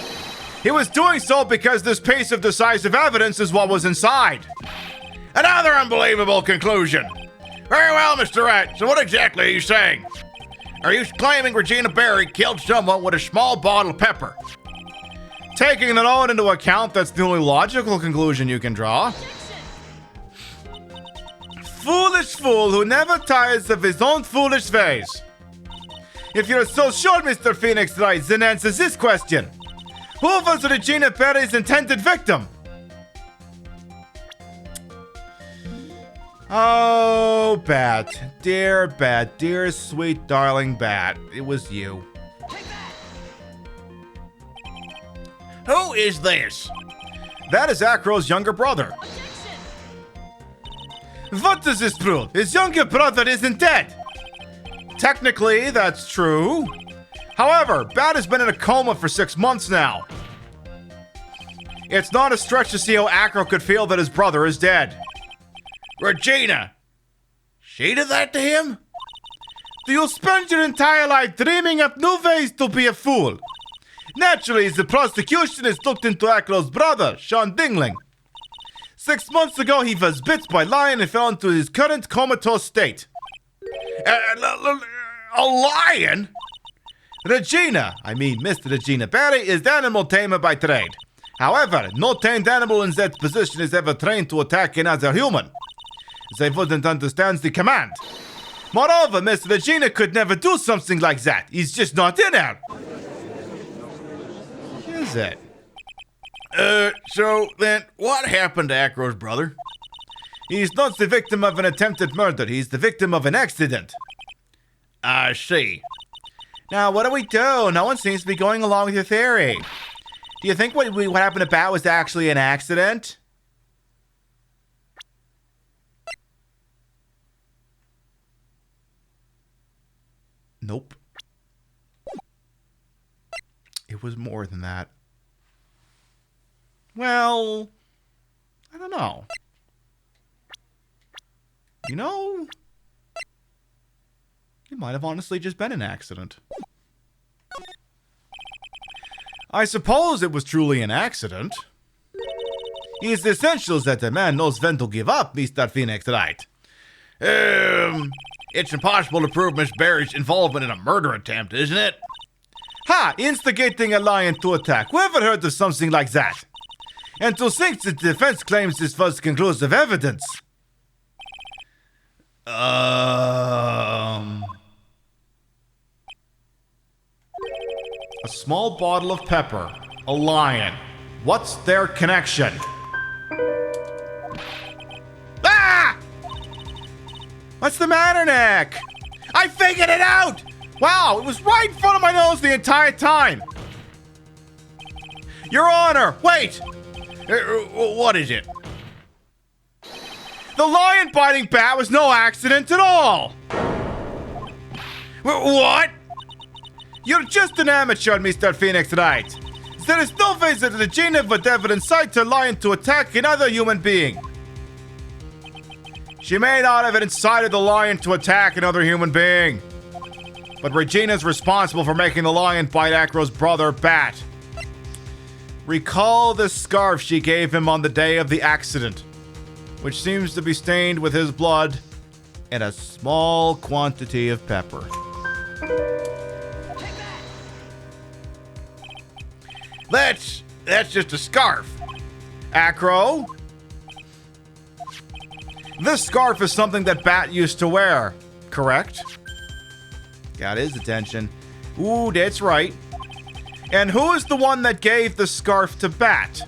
S1: He was doing so because this piece of decisive evidence is what was inside. Another unbelievable conclusion. Very well, Mr. Rat. So what exactly are you saying? Are you claiming Regina Berry killed someone with a small bottle of pepper? Taking that all into account, that's the only logical conclusion you can draw. Foolish fool who never tires of his own foolish ways. If you're so sure, Mr. Phoenix Wright, then answers this question. Who was Regina Berry's intended victim? Oh, Bat. Dear sweet darling Bat. It was you.
S8: Who is this?
S1: That is Acro's younger brother. What does this prove? His younger brother isn't dead. Technically, that's true. However, Bat has been in a coma for 6 months now. It's not a stretch to see how Acro could feel that his brother is dead.
S8: Regina! She did that to him?
S1: Do you spend your entire life dreaming up new ways to be a fool? Naturally, the prosecution has looked into Acro's brother, Sean Dingling. 6 months ago, he was bit by a lion and fell into his current comatose state.
S8: A lion?
S1: Regina, Miss Regina Berry, is the animal tamer by trade. However, no tamed animal in that position is ever trained to attack another human. They wouldn't understand the command. Moreover, Miss Regina could never do something like that. He's just not in her. Is it?
S8: So then what happened to Acro's brother?
S1: He's not the victim of an attempted murder. He's the victim of an accident.
S8: I see.
S1: Now, what do we do? No one seems to be going along with your theory. Do you think what happened to Bat was actually an accident? Nope. It was more than that. Well, I don't know. You know, it might have honestly just been an accident. I suppose it was truly an accident. It's essential that a man knows when to give up, Mr. Phoenix, right?
S8: It's impossible to prove Miss Berry's involvement in a murder attempt, isn't it?
S1: Ha! Instigating a lion to attack. Who ever heard of something like that? And to think the defense claims this was conclusive evidence. A small bottle of pepper. A lion. What's their connection? Ah! What's the matter, Nick? I figured it out! Wow, it was right in front of my nose the entire time. Your Honor, wait!
S8: What is it?
S1: The lion biting Bat was no accident at all!
S8: What?
S1: You're just an amateur, Mr. Phoenix Wright. There is no way that Regina would ever incite a lion to attack another human being. She may not have incited the lion to attack another human being. But Regina's responsible for making the lion bite Acro's brother, Bat. Recall the scarf she gave him on the day of the accident, which seems to be stained with his blood and a small quantity of pepper.
S8: That's just a scarf.
S1: Acro? This scarf is something that Bat used to wear, correct? Got his attention. Ooh, that's right. And who is the one that gave the scarf to Bat?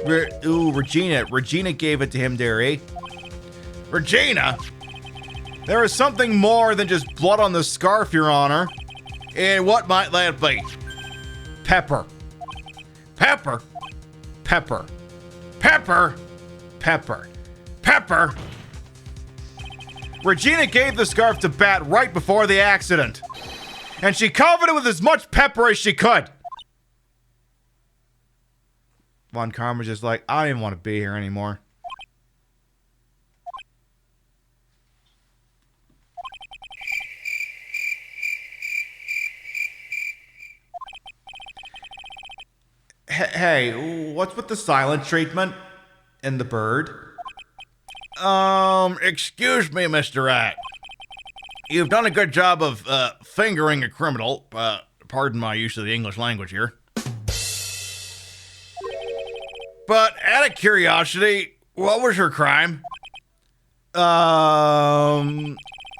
S1: Regina. Regina gave it to him there, eh? Regina? There is something more than just blood on the scarf, Your Honor. And what might that be? Pepper. Pepper. Pepper. Pepper. Pepper. Pepper. Regina gave the scarf to Bat right before the accident. And she covered it with as much pepper as she could. Von Karma's just like, I don't even want to be here anymore. Hey, what's with the silent treatment and the bird?
S8: Excuse me, Mr. Rat. You've done a good job of fingering a criminal. Pardon my use of the English language here. But out of curiosity, what was her crime?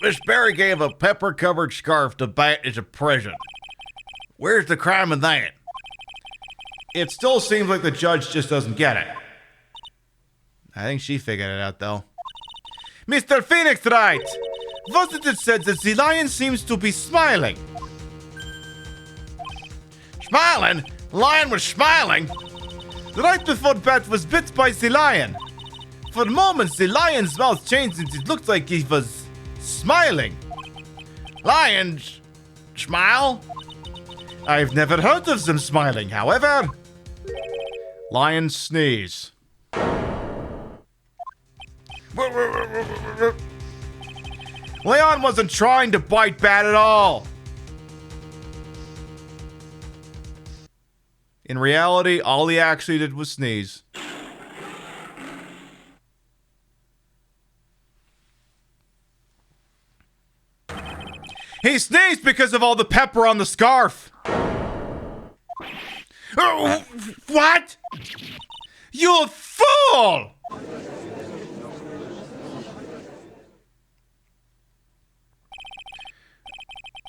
S8: Miss Barry gave a pepper-covered scarf to Bat as a present. Where's the crime in that?
S1: It still seems like the judge just doesn't get it. I think she figured it out, though. Mr. Phoenix Wright! Wasn't it said that the lion seems to be smiling?
S8: Smiling? The lion was smiling?
S1: Right before Bat was bit by the lion. For a moment, the lion's mouth changed and it looked like he was smiling.
S8: Lions smile?
S1: I've never heard of them smiling, however. Lions sneeze. Leon wasn't trying to bite Bat at all. In reality, all he actually did was sneeze. He sneezed because of all the pepper on the scarf. What? You fool!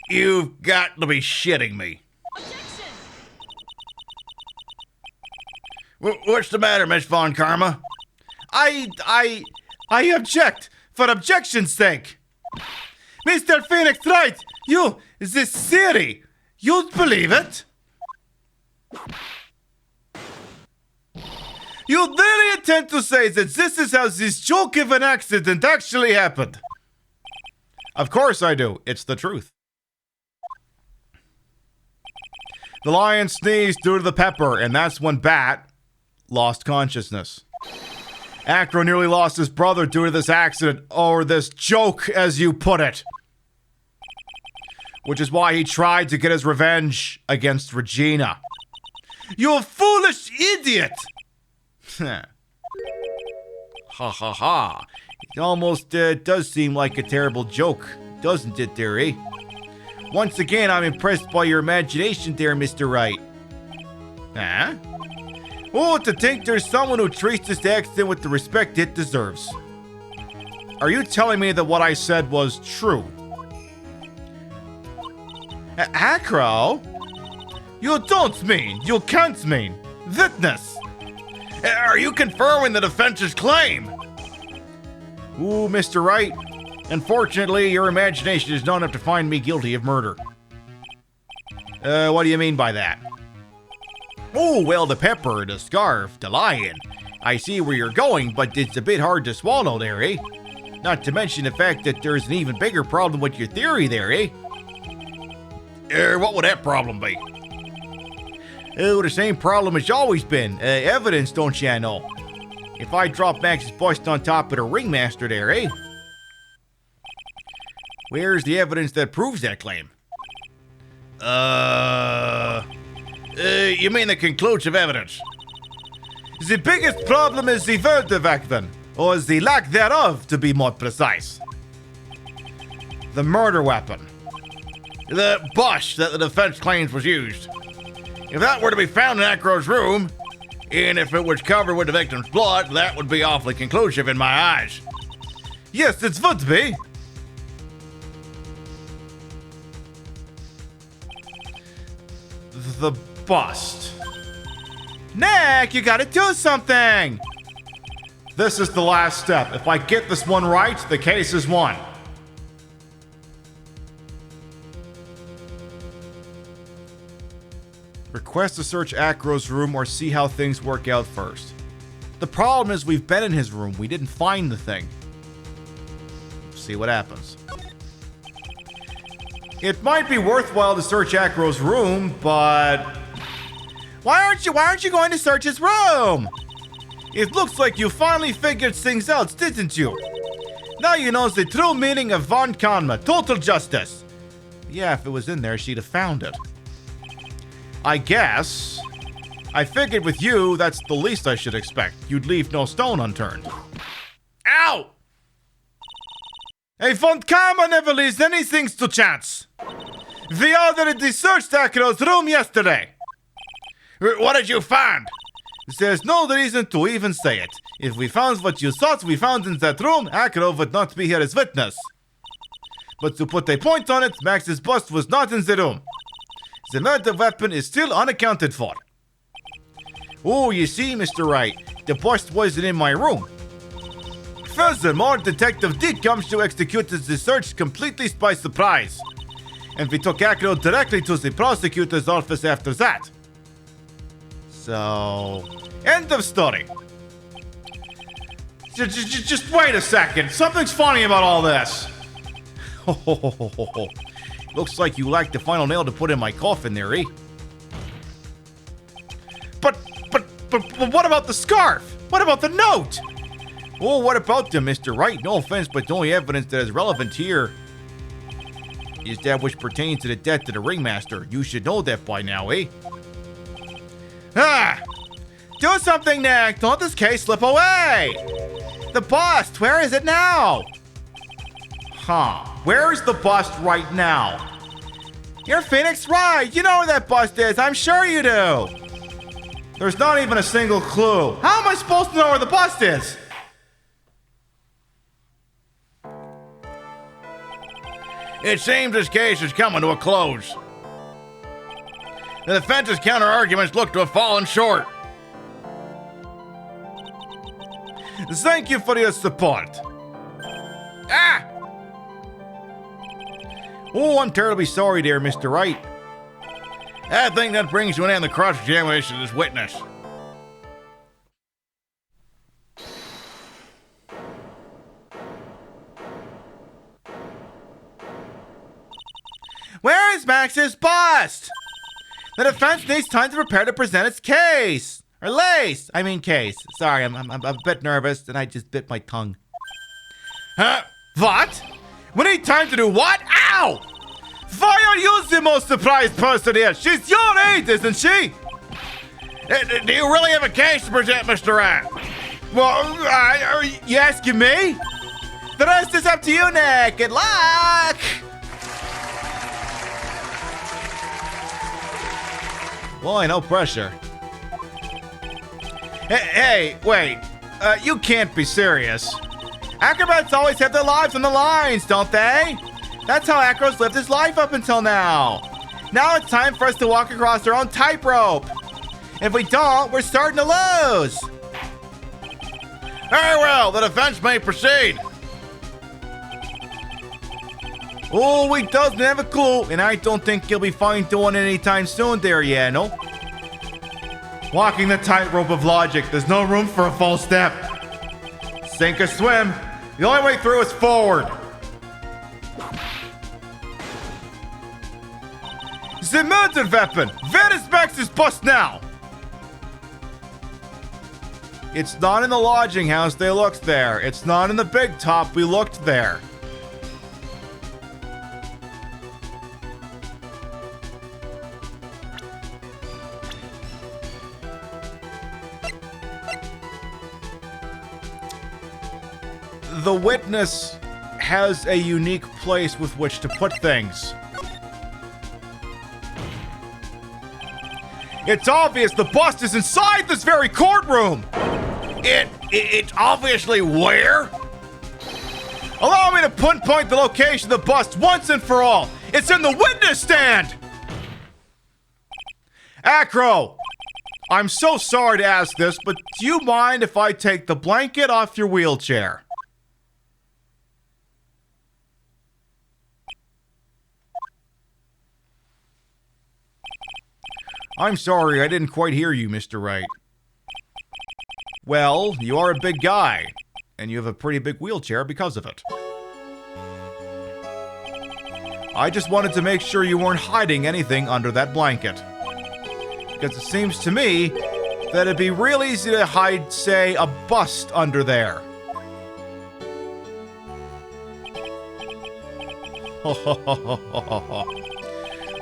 S8: You've got to be shitting me. What's the matter, Miss Von Karma?
S1: I object for objection's sake. Mr. Phoenix Wright, this theory, you'd believe it? You really intend to say that this is how this joke of an accident actually happened? Of course I do. It's the truth. The lion sneezed due to the pepper, and that's when Bat lost consciousness. Acro nearly lost his brother due to this accident, or this joke, as you put it. Which is why he tried to get his revenge against Regina. You foolish idiot! Ha ha ha. It almost does seem like a terrible joke, doesn't it, dearie? Once again, I'm impressed by your imagination there, Mr. Wright. Huh? Oh, to think there's someone who treats this accident with the respect it deserves. Are you telling me that what I said was true? Acro? You don't mean, you can't mean. Witness.
S8: Are you confirming the defense's claim?
S1: Ooh, Mr. Wright. Unfortunately, your imagination is not enough to find me guilty of murder. What do you mean by that? Oh, well, the pepper, the scarf, the lion. I see where you're going, but it's a bit hard to swallow there, eh? Not to mention the fact that there's an even bigger problem with your theory there, eh?
S8: What would that problem be?
S1: Oh, the same problem it's always been. Evidence, don't ya know? If I drop Max's bust on top of the ringmaster there, eh? Where's the evidence that proves that claim?
S8: You mean the conclusive evidence?
S1: The biggest problem is the verdict then, or the lack thereof, to be more precise. The murder weapon.
S8: The bus that the defense claims was used. If that were to be found in Acro's room, and if it was covered with the victim's blood, that would be awfully conclusive in my eyes.
S1: Yes, it would be. the bust. Nick, you gotta do something! This is the last step. If I get this one right, the case is won. Request to search Acro's room or see how things work out first. The problem is we've been in his room. We didn't find the thing. See what happens. It might be worthwhile to search Acro's room, but why aren't you going to search his room? It looks like you finally figured things out, didn't you? Now you know the true meaning of von Kanma, total justice. Yeah, if it was in there, she'd have found it. I guess. I figured with you, that's the least I should expect. You'd leave no stone unturned. Ow! Hey, von Kanma never leaves anything to chance. We already searched Acro's room yesterday. What did you find? There's no reason to even say it. If we found what you thought we found in that room, Acro would not be here as witness. But to put a point on it, Max's bust was not in the room. The murder weapon is still unaccounted for. Oh, you see, Mr. Wright, the bust wasn't in my room. Furthermore, Detective D comes to execute the search completely by surprise. And we took Acro directly to the prosecutor's office after that. So, end of story. Just wait a second. Something's funny about all this. Looks like you lacked the final nail to put in my coffin there, eh? But what about the scarf? What about the note? Oh, what about them, Mr. Wright? No offense, but the only evidence that is relevant here is that which pertains to the death of the ringmaster. You should know that by now, eh? Ah! Do something, Nick! Don't let this case slip away! The bust! Where is it now? Huh. Where's the bust right now? You're Phoenix Wright! You know where that bust is! I'm sure you do! There's not even a single clue. How am I supposed to know where the bust is?
S8: It seems this case is coming to a close. The defense's counter-arguments look to have fallen short.
S1: Thank you for your support.
S8: Ah!
S1: Oh, I'm terribly sorry there, Mr. Wright.
S8: I think that brings to an end the cross-examination of this witness.
S1: Where is Max's bust? The defense needs time to prepare to present its case. Or case. Sorry, I'm a bit nervous and I just bit my tongue.
S8: Huh?
S1: What? We need time to do what? Ow! Why are you the most surprised person here? She's your age, isn't she?
S8: Do you really have a case to present, Mr. Rat?
S1: Well, are you asking me? The rest is up to you, Nick. Good luck! Boy, no pressure. Hey, wait. You can't be serious. Acrobats always have their lives on the lines, don't they? That's how Acro's lived his life up until now. Now it's time for us to walk across our own tightrope. If we don't, we're starting to lose.
S8: Very well, the defense may proceed.
S1: Oh, he doesn't have a clue, and I don't think he'll be fine doing it anytime soon there, yeah, no? Walking the tightrope of logic, there's no room for a false step. Sink or swim, the only way through is forward. The murder weapon! Where is Max's bust now? It's not in the lodging house, they looked there. It's not in the big top, we looked there. The witness has a unique place with which to put things. It's obvious the bust is inside this very courtroom!
S8: It's obviously where?
S1: Allow me to pinpoint the location of the bust once and for all. It's in the witness stand! Acro! I'm so sorry to ask this, but do you mind if I take the blanket off your wheelchair? I'm sorry, I didn't quite hear you, Mr. Wright. Well, you are a big guy, and you have a pretty big wheelchair because of it. I just wanted to make sure you weren't hiding anything under that blanket. Because it seems to me that it'd be real easy to hide, say, a bust under there.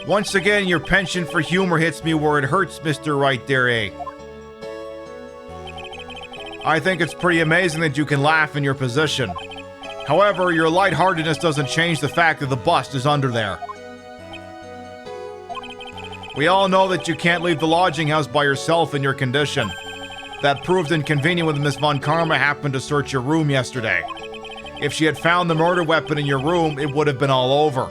S1: Once again, your penchant for humor hits me where it hurts, Mr. Right there, eh? I think it's pretty amazing that you can laugh in your position. However, your lightheartedness doesn't change the fact that the bust is under there. We all know that you can't leave the lodging house by yourself in your condition. That proved inconvenient when Miss Von Karma happened to search your room yesterday. If she had found the murder weapon in your room, it would have been all over.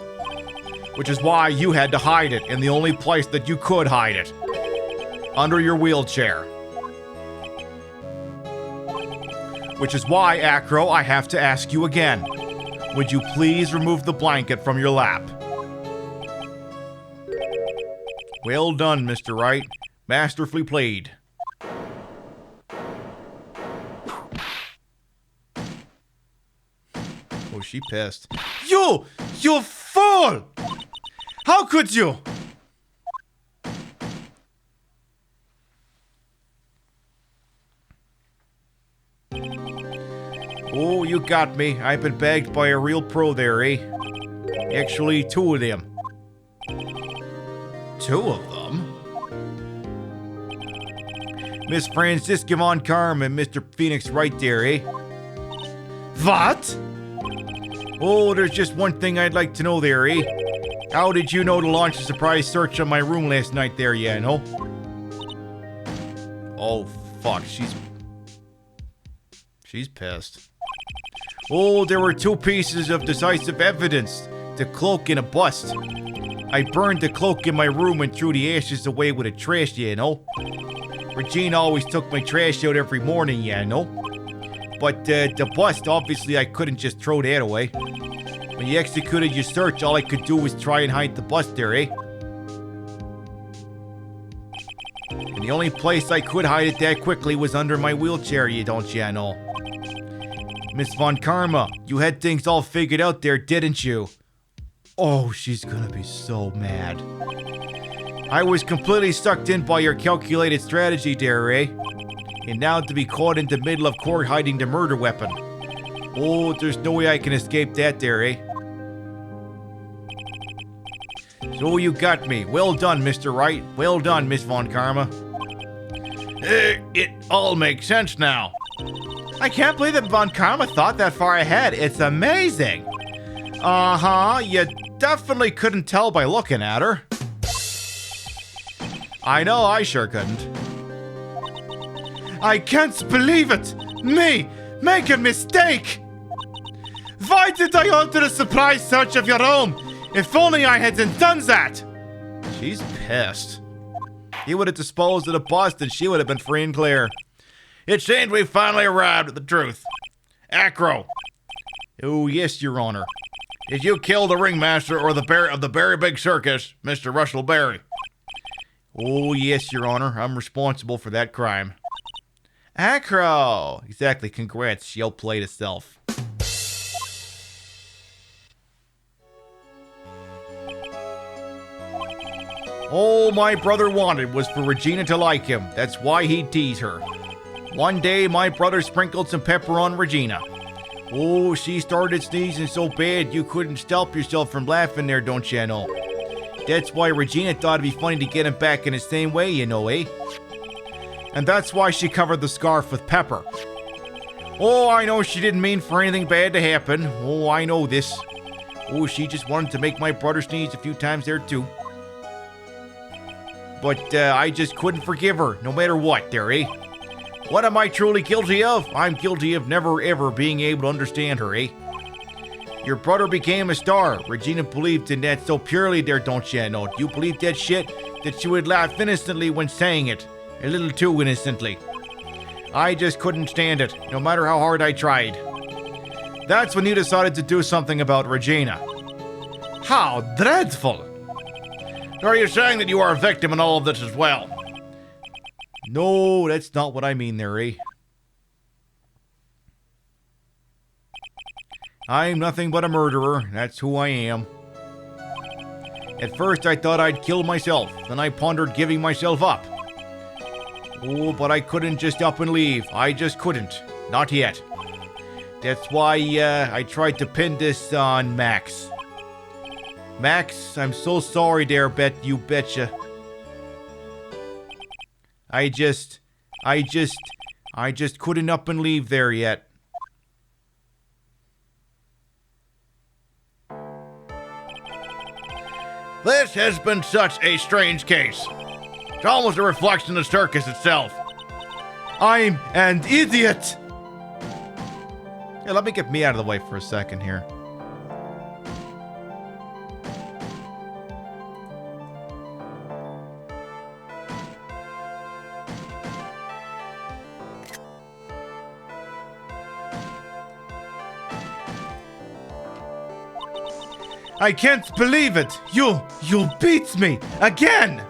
S1: Which is why you had to hide it in the only place that you could hide it. Under your wheelchair. Which is why, Acro, I have to ask you again. Would you please remove the blanket from your lap? Well done, Mr. Wright. Masterfully played. Oh, she pissed. You fool! How could you? Oh, you got me. I've been bagged by a real pro there, eh? Actually, two of them. Two of them? Miss Francisca Von Karma and Mr. Phoenix right there, eh? What? Oh, there's just one thing I'd like to know there, eh? How did you know to launch a surprise search on my room last night there, yeah, no? Oh, fuck, she's pissed. Oh, there were two pieces of decisive evidence. The cloak and a bust. I burned the cloak in my room and threw the ashes away with a trash, you know? Regina always took my trash out every morning, you know? But the bust, obviously I couldn't just throw that away. When you executed your search, all I could do was try and hide the bust there, eh? And the only place I could hide it that quickly was under my wheelchair, you know? Miss Von Karma, you had things all figured out there, didn't you? Oh, she's gonna be so mad. I was completely sucked in by your calculated strategy there, eh? And now to be caught in the middle of court hiding the murder weapon. Oh, there's no way I can escape that there, eh? So you got me. Well done, Mr. Wright. Well done, Miss Von Karma. It all makes sense now. I can't believe that Von Karma thought that far ahead. It's amazing. Uh-huh. You definitely couldn't tell by looking at her. I know, I sure couldn't. I can't believe it! Me! Make a mistake! Why did I alter the surprise search of your home? If only I hadn't done that! She's pissed. He would have disposed of the bust and she would have been free and clear. It seems we finally arrived at the truth. Acro. Oh, yes, Your Honor. Did you kill the ringmaster or the bear of the Berry Big Circus, Mr. Russell Berry? Oh, yes, Your Honor. I'm responsible for that crime. Acro! Exactly, congrats. She outplayed herself. All my brother wanted was for Regina to like him. That's why he'd tease her. One day, my brother sprinkled some pepper on Regina. Oh, she started sneezing so bad you couldn't stop yourself from laughing there, don't you know? That's why Regina thought it'd be funny to get him back in the same way, you know, eh? And that's why she covered the scarf with pepper. Oh, I know she didn't mean for anything bad to happen. Oh, I know this. Oh, she just wanted to make my brother sneeze a few times there, too. But I just couldn't forgive her, no matter what, there, eh? What am I truly guilty of? I'm guilty of never, ever being able to understand her, eh? Your brother became a star. Regina believed in that so purely there, don't you know? You believed that shit that she would laugh innocently when saying it. A little too innocently. I just couldn't stand it, no matter how hard I tried. That's when you decided to do something about Regina. How dreadful! Are you saying that you are a victim in all of this as well? No, that's not what I mean there, eh? I'm nothing but a murderer. That's who I am. At first, I thought I'd kill myself. Then I pondered giving myself up. Oh, but I couldn't just up and leave. I just couldn't. Not yet. That's why I tried to pin this on Max. Max, I'm so sorry there, you betcha. I just couldn't up and leave there yet. This has been such a strange case. It's almost a reflection of the circus itself. I'm an idiot! Yeah, let me get me out of the way for a second here. I can't believe it! You beat me! Again!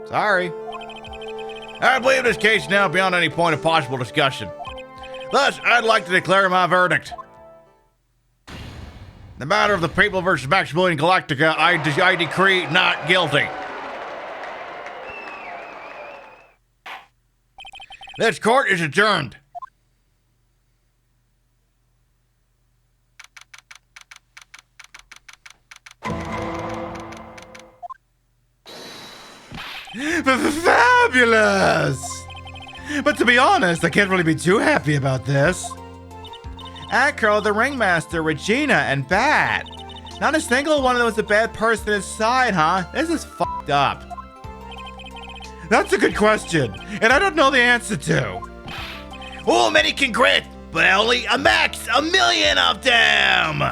S1: Sorry. I believe this case now beyond any point of possible discussion. Thus, I'd like to declare my verdict. The matter of the People versus Maximilian Galactica, I decree not guilty. This court is adjourned. Fabulous! But to be honest, I can't really be too happy about this. Acro, the ringmaster, Regina, and Bat. Not a single one of them was a bad person inside, huh? This is fucked up. That's a good question, and I don't know the answer to.
S8: Oh, many congrats, but only a max, 1 million of them!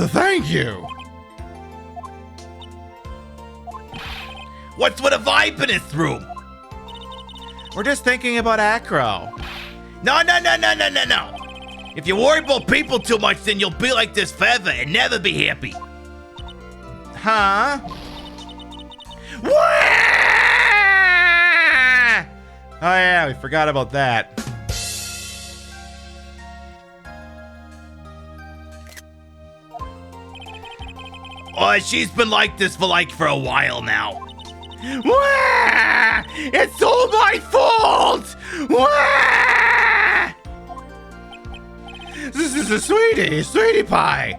S1: Thank you.
S8: What's with a vibe in this room?
S1: We're just thinking about Acro.
S8: No. If you worry about people too much, then you'll be like this forever and never be happy.
S1: Huh? Wah! Oh yeah, we forgot about that.
S8: Oh, she's been like this for a while now. Wah! It's all my fault! Wah!
S1: This is a sweetie pie.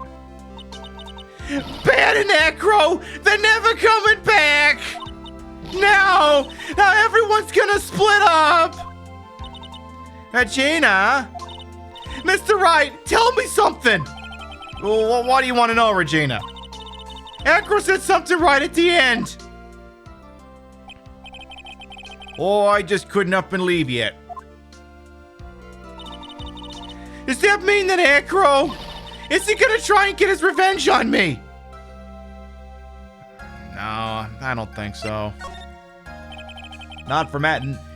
S8: Bad and Acro, they're never coming back!
S1: No! Now everyone's gonna split up! Regina? Mr. Wright, tell me something! Well, what do you want to know, Regina? Acro said something right at the end! Oh, I just couldn't up and leave yet. Does that mean that Acro... is he gonna try and get his revenge on me? No, I don't think so. Not from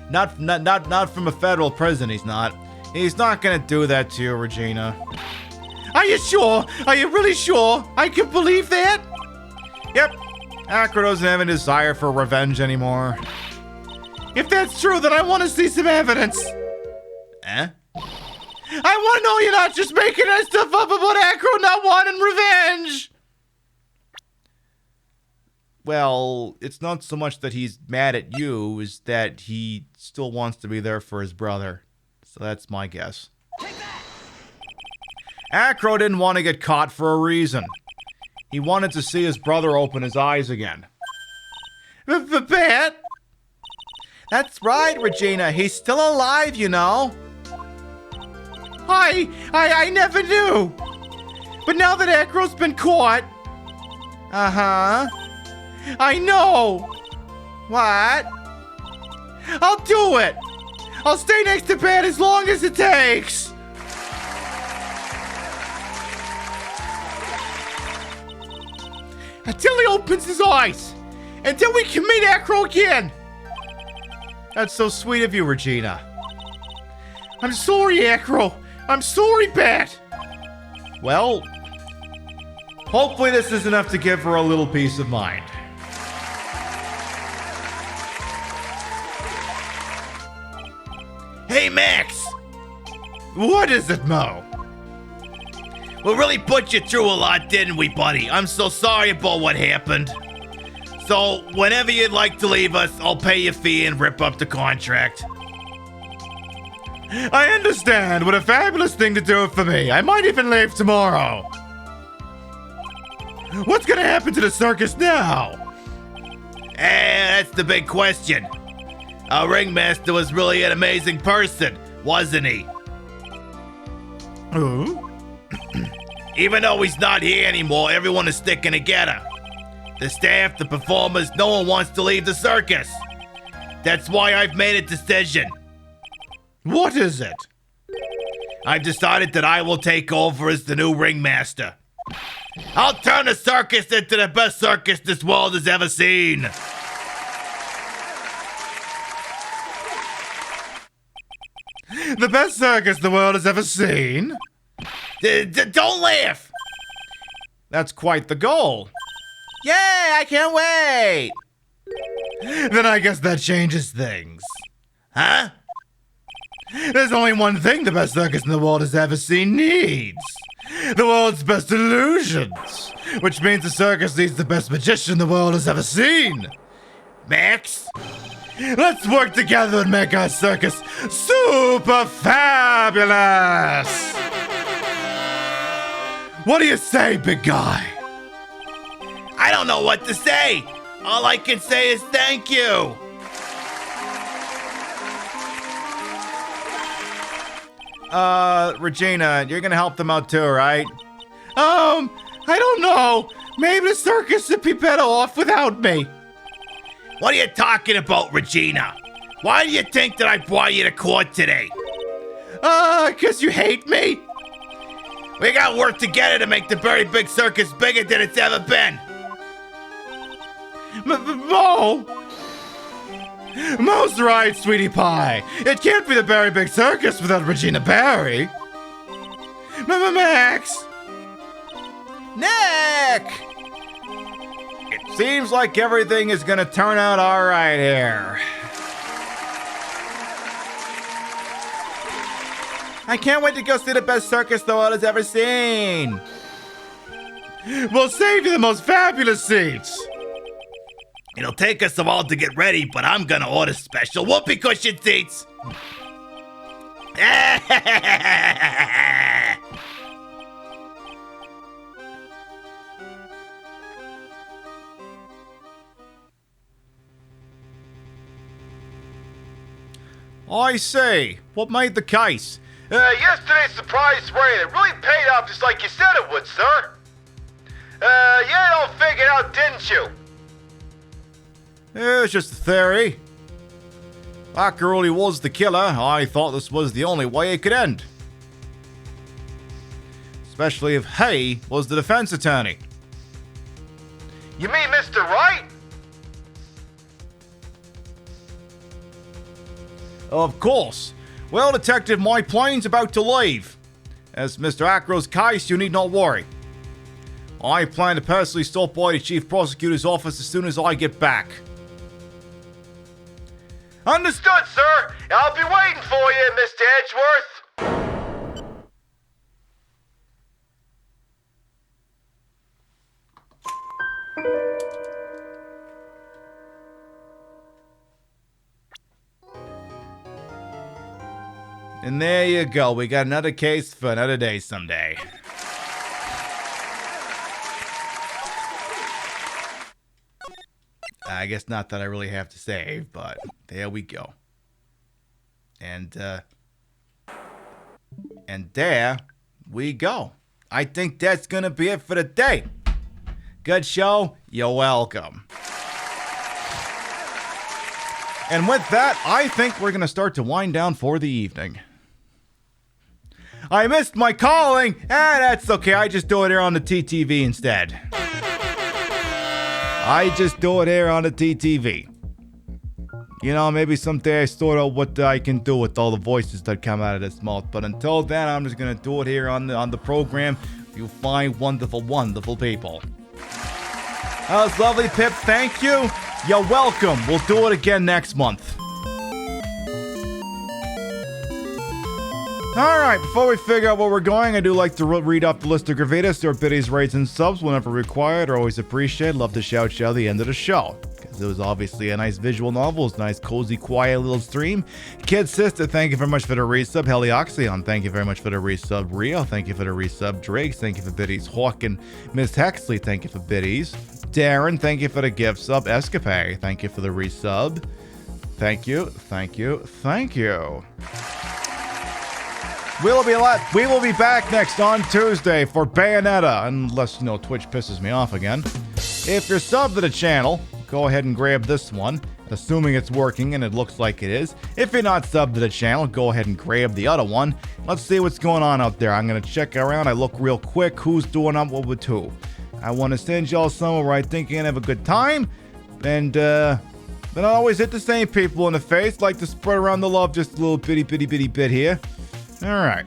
S1: not from a federal prison, he's not. He's not gonna do that to you, Regina. Are you sure? Are you really sure? I can believe that? Yep. Acro doesn't have a desire for revenge anymore. If that's true, then I want to see some evidence. Eh? I want to know you're not just making that stuff up about Acro not wanting revenge! Well, it's not so much that he's mad at you, as that he still wants to be there for his brother. So that's my guess. Acro didn't want to get caught for a reason. He wanted to see his brother open his eyes again. Bat? That's right, Regina. He's still alive, you know. I never knew. But now that Acro's been caught... Uh-huh. I know. What? I'll do it. I'll stay next to Pat as long as it takes. Until he opens his eyes. Until we can meet Acro again. That's so sweet of you, Regina. I'm sorry, Acro. I'm sorry, Pat. Well, hopefully this is enough to give her a little peace of mind.
S8: Hey, Max!
S1: What is it, Mo?
S8: We really put you through a lot, didn't we, buddy? I'm so sorry about what happened. So, whenever you'd like to leave us, I'll pay your fee and rip up the contract.
S1: I understand. What a fabulous thing to do for me. I might even leave tomorrow. What's gonna happen to the circus now?
S8: That's the big question. Our ringmaster was really an amazing person, wasn't he?
S1: Who?
S8: Even though he's not here anymore, everyone is sticking together. The staff, the performers, no one wants to leave the circus. That's why I've made a decision.
S1: What is it?
S8: I've decided that I will take over as the new ringmaster. I'll turn the circus into the best circus this world has ever seen.
S1: The best circus the world has ever seen?
S8: Don't laugh!
S1: That's quite the goal.
S8: Yay, I can't wait!
S1: Then I guess that changes things.
S8: Huh?
S1: There's only one thing the best circus in the world has ever seen needs. The world's best illusions. Which means the circus needs the best magician the world has ever seen.
S8: Max?
S1: Let's work together and make our circus super fabulous! What do you say, big guy?
S8: I don't know what to say. All I can say is thank you.
S1: Regina, you're gonna help them out too, right? I don't know. Maybe the circus would be better off without me.
S8: What are you talking about, Regina? Why do you think that I brought you to court today?
S1: 'Cause you hate me?
S8: We gotta work together to make the very big circus bigger than it's ever been.
S1: Mo! Mo's right, sweetie pie. It can't be the Berry Big Circus without Regina Barry. Max! Nick! It seems like everything is gonna turn out alright here. I can't wait to go see the best circus the world has ever seen. We'll save you the most fabulous seats.
S8: It'll take us a while to get ready, but I'm gonna order special whoopee cushion seats.
S1: I say, what made the case?
S19: Yesterday's surprise raid. It really paid off just like you said it would, sir. You all figured out, didn't you?
S1: It's just a theory. After all, he was the killer. I thought this was the only way it could end. Especially if he was the defense attorney.
S19: You mean Mr. Wright?
S1: Of course. Well, Detective, my plane's about to leave. As Mr. Acro's case, you need not worry. I plan to personally stop by the Chief Prosecutor's office as soon as I get back.
S19: Understood, sir. I'll be waiting for you, Mr. Edgeworth.
S1: And there you go. We got another case for another day someday. I guess not that I really have to save, but there we go. And there we go. I think that's gonna be it for the day. Good show. You're welcome. And with that, I think we're going to start to wind down for the evening. I missed my calling. That's okay. I just do it here on the TTV instead. I just do it here on the TTV. You know, maybe someday I sort out what I can do with all the voices that come out of this mouth. But until then, I'm just going to do it here on the program. You fine, wonderful, wonderful people. That was lovely, Pip. Thank you. You're welcome. We'll do it again next month. Alright, before we figure out where we're going, I do like to read off the list of gravitas or biddies, rates, and subs whenever required. Are always appreciated. Love to shout at the end of the show. Because it was obviously a nice visual novel. It's a nice, cozy, quiet little stream. Kid Sister, thank you very much for the resub. Helioxion, thank you very much for the resub. Rio, thank you for the resub. Drake, thank you for biddies. Hawk and Miss Hexley, thank you for biddies. Darren, thank you for the gift sub. Escape, thank you for the resub. Thank you, thank you, thank you. We will be back next on Tuesday for Bayonetta, unless, you know, Twitch pisses me off again. If you're subbed to the channel, go ahead and grab this one, assuming it's working, and it looks like it is. If you're not subbed to the channel, go ahead and grab the other one. Let's see what's going on out there. I'm going to check around. I look real quick who's doing up what with who. I want to send y'all somewhere where I think you're going to have a good time, and then I always hit the same people in the face, like to spread around the love just a little bitty bit here. Alright.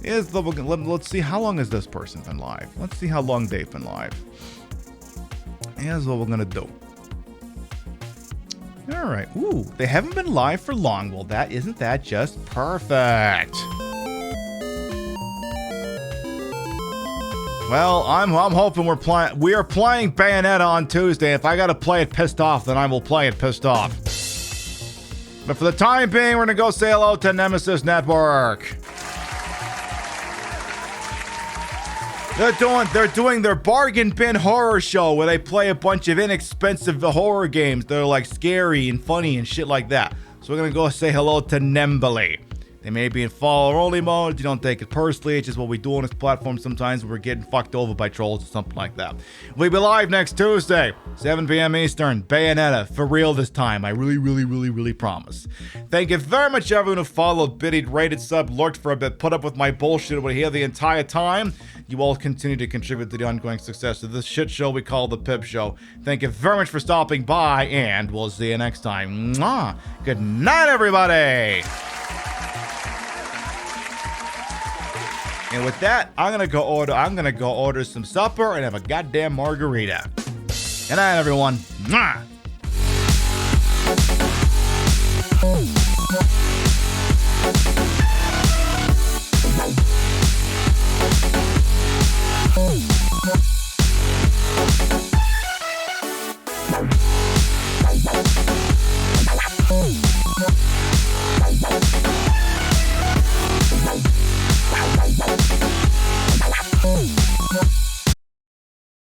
S1: Let's see, how long has this person been live? Let's see how long they've been live. Here's what we're gonna do. Alright. Ooh, they haven't been live for long. Well, isn't that just perfect? Well, I'm hoping we are playing Bayonetta on Tuesday. If I gotta play it pissed off, then I will play it pissed off. But for the time being, we're gonna go say hello to Nemesis Network. They're doing their bargain bin horror show where they play a bunch of inexpensive horror games that are like scary and funny and shit like that. So we're gonna go say hello to Nembly. They may be in follower only mode. You don't take it personally. It's just what we do on this platform sometimes when we're getting fucked over by trolls or something like that. We'll be live next Tuesday, 7 p.m. Eastern. Bayonetta, for real this time. I really promise. Thank you very much, everyone who followed, biddied, rated, sub, lurked for a bit, put up with my bullshit over here the entire time. You all continue to contribute to the ongoing success of this shit show we call the Pip Show. Thank you very much for stopping by, and we'll see you next time. Mwah! Good night, everybody! And with that, I'm gonna go order some supper and have a goddamn margarita. Good night, everyone. Mwah!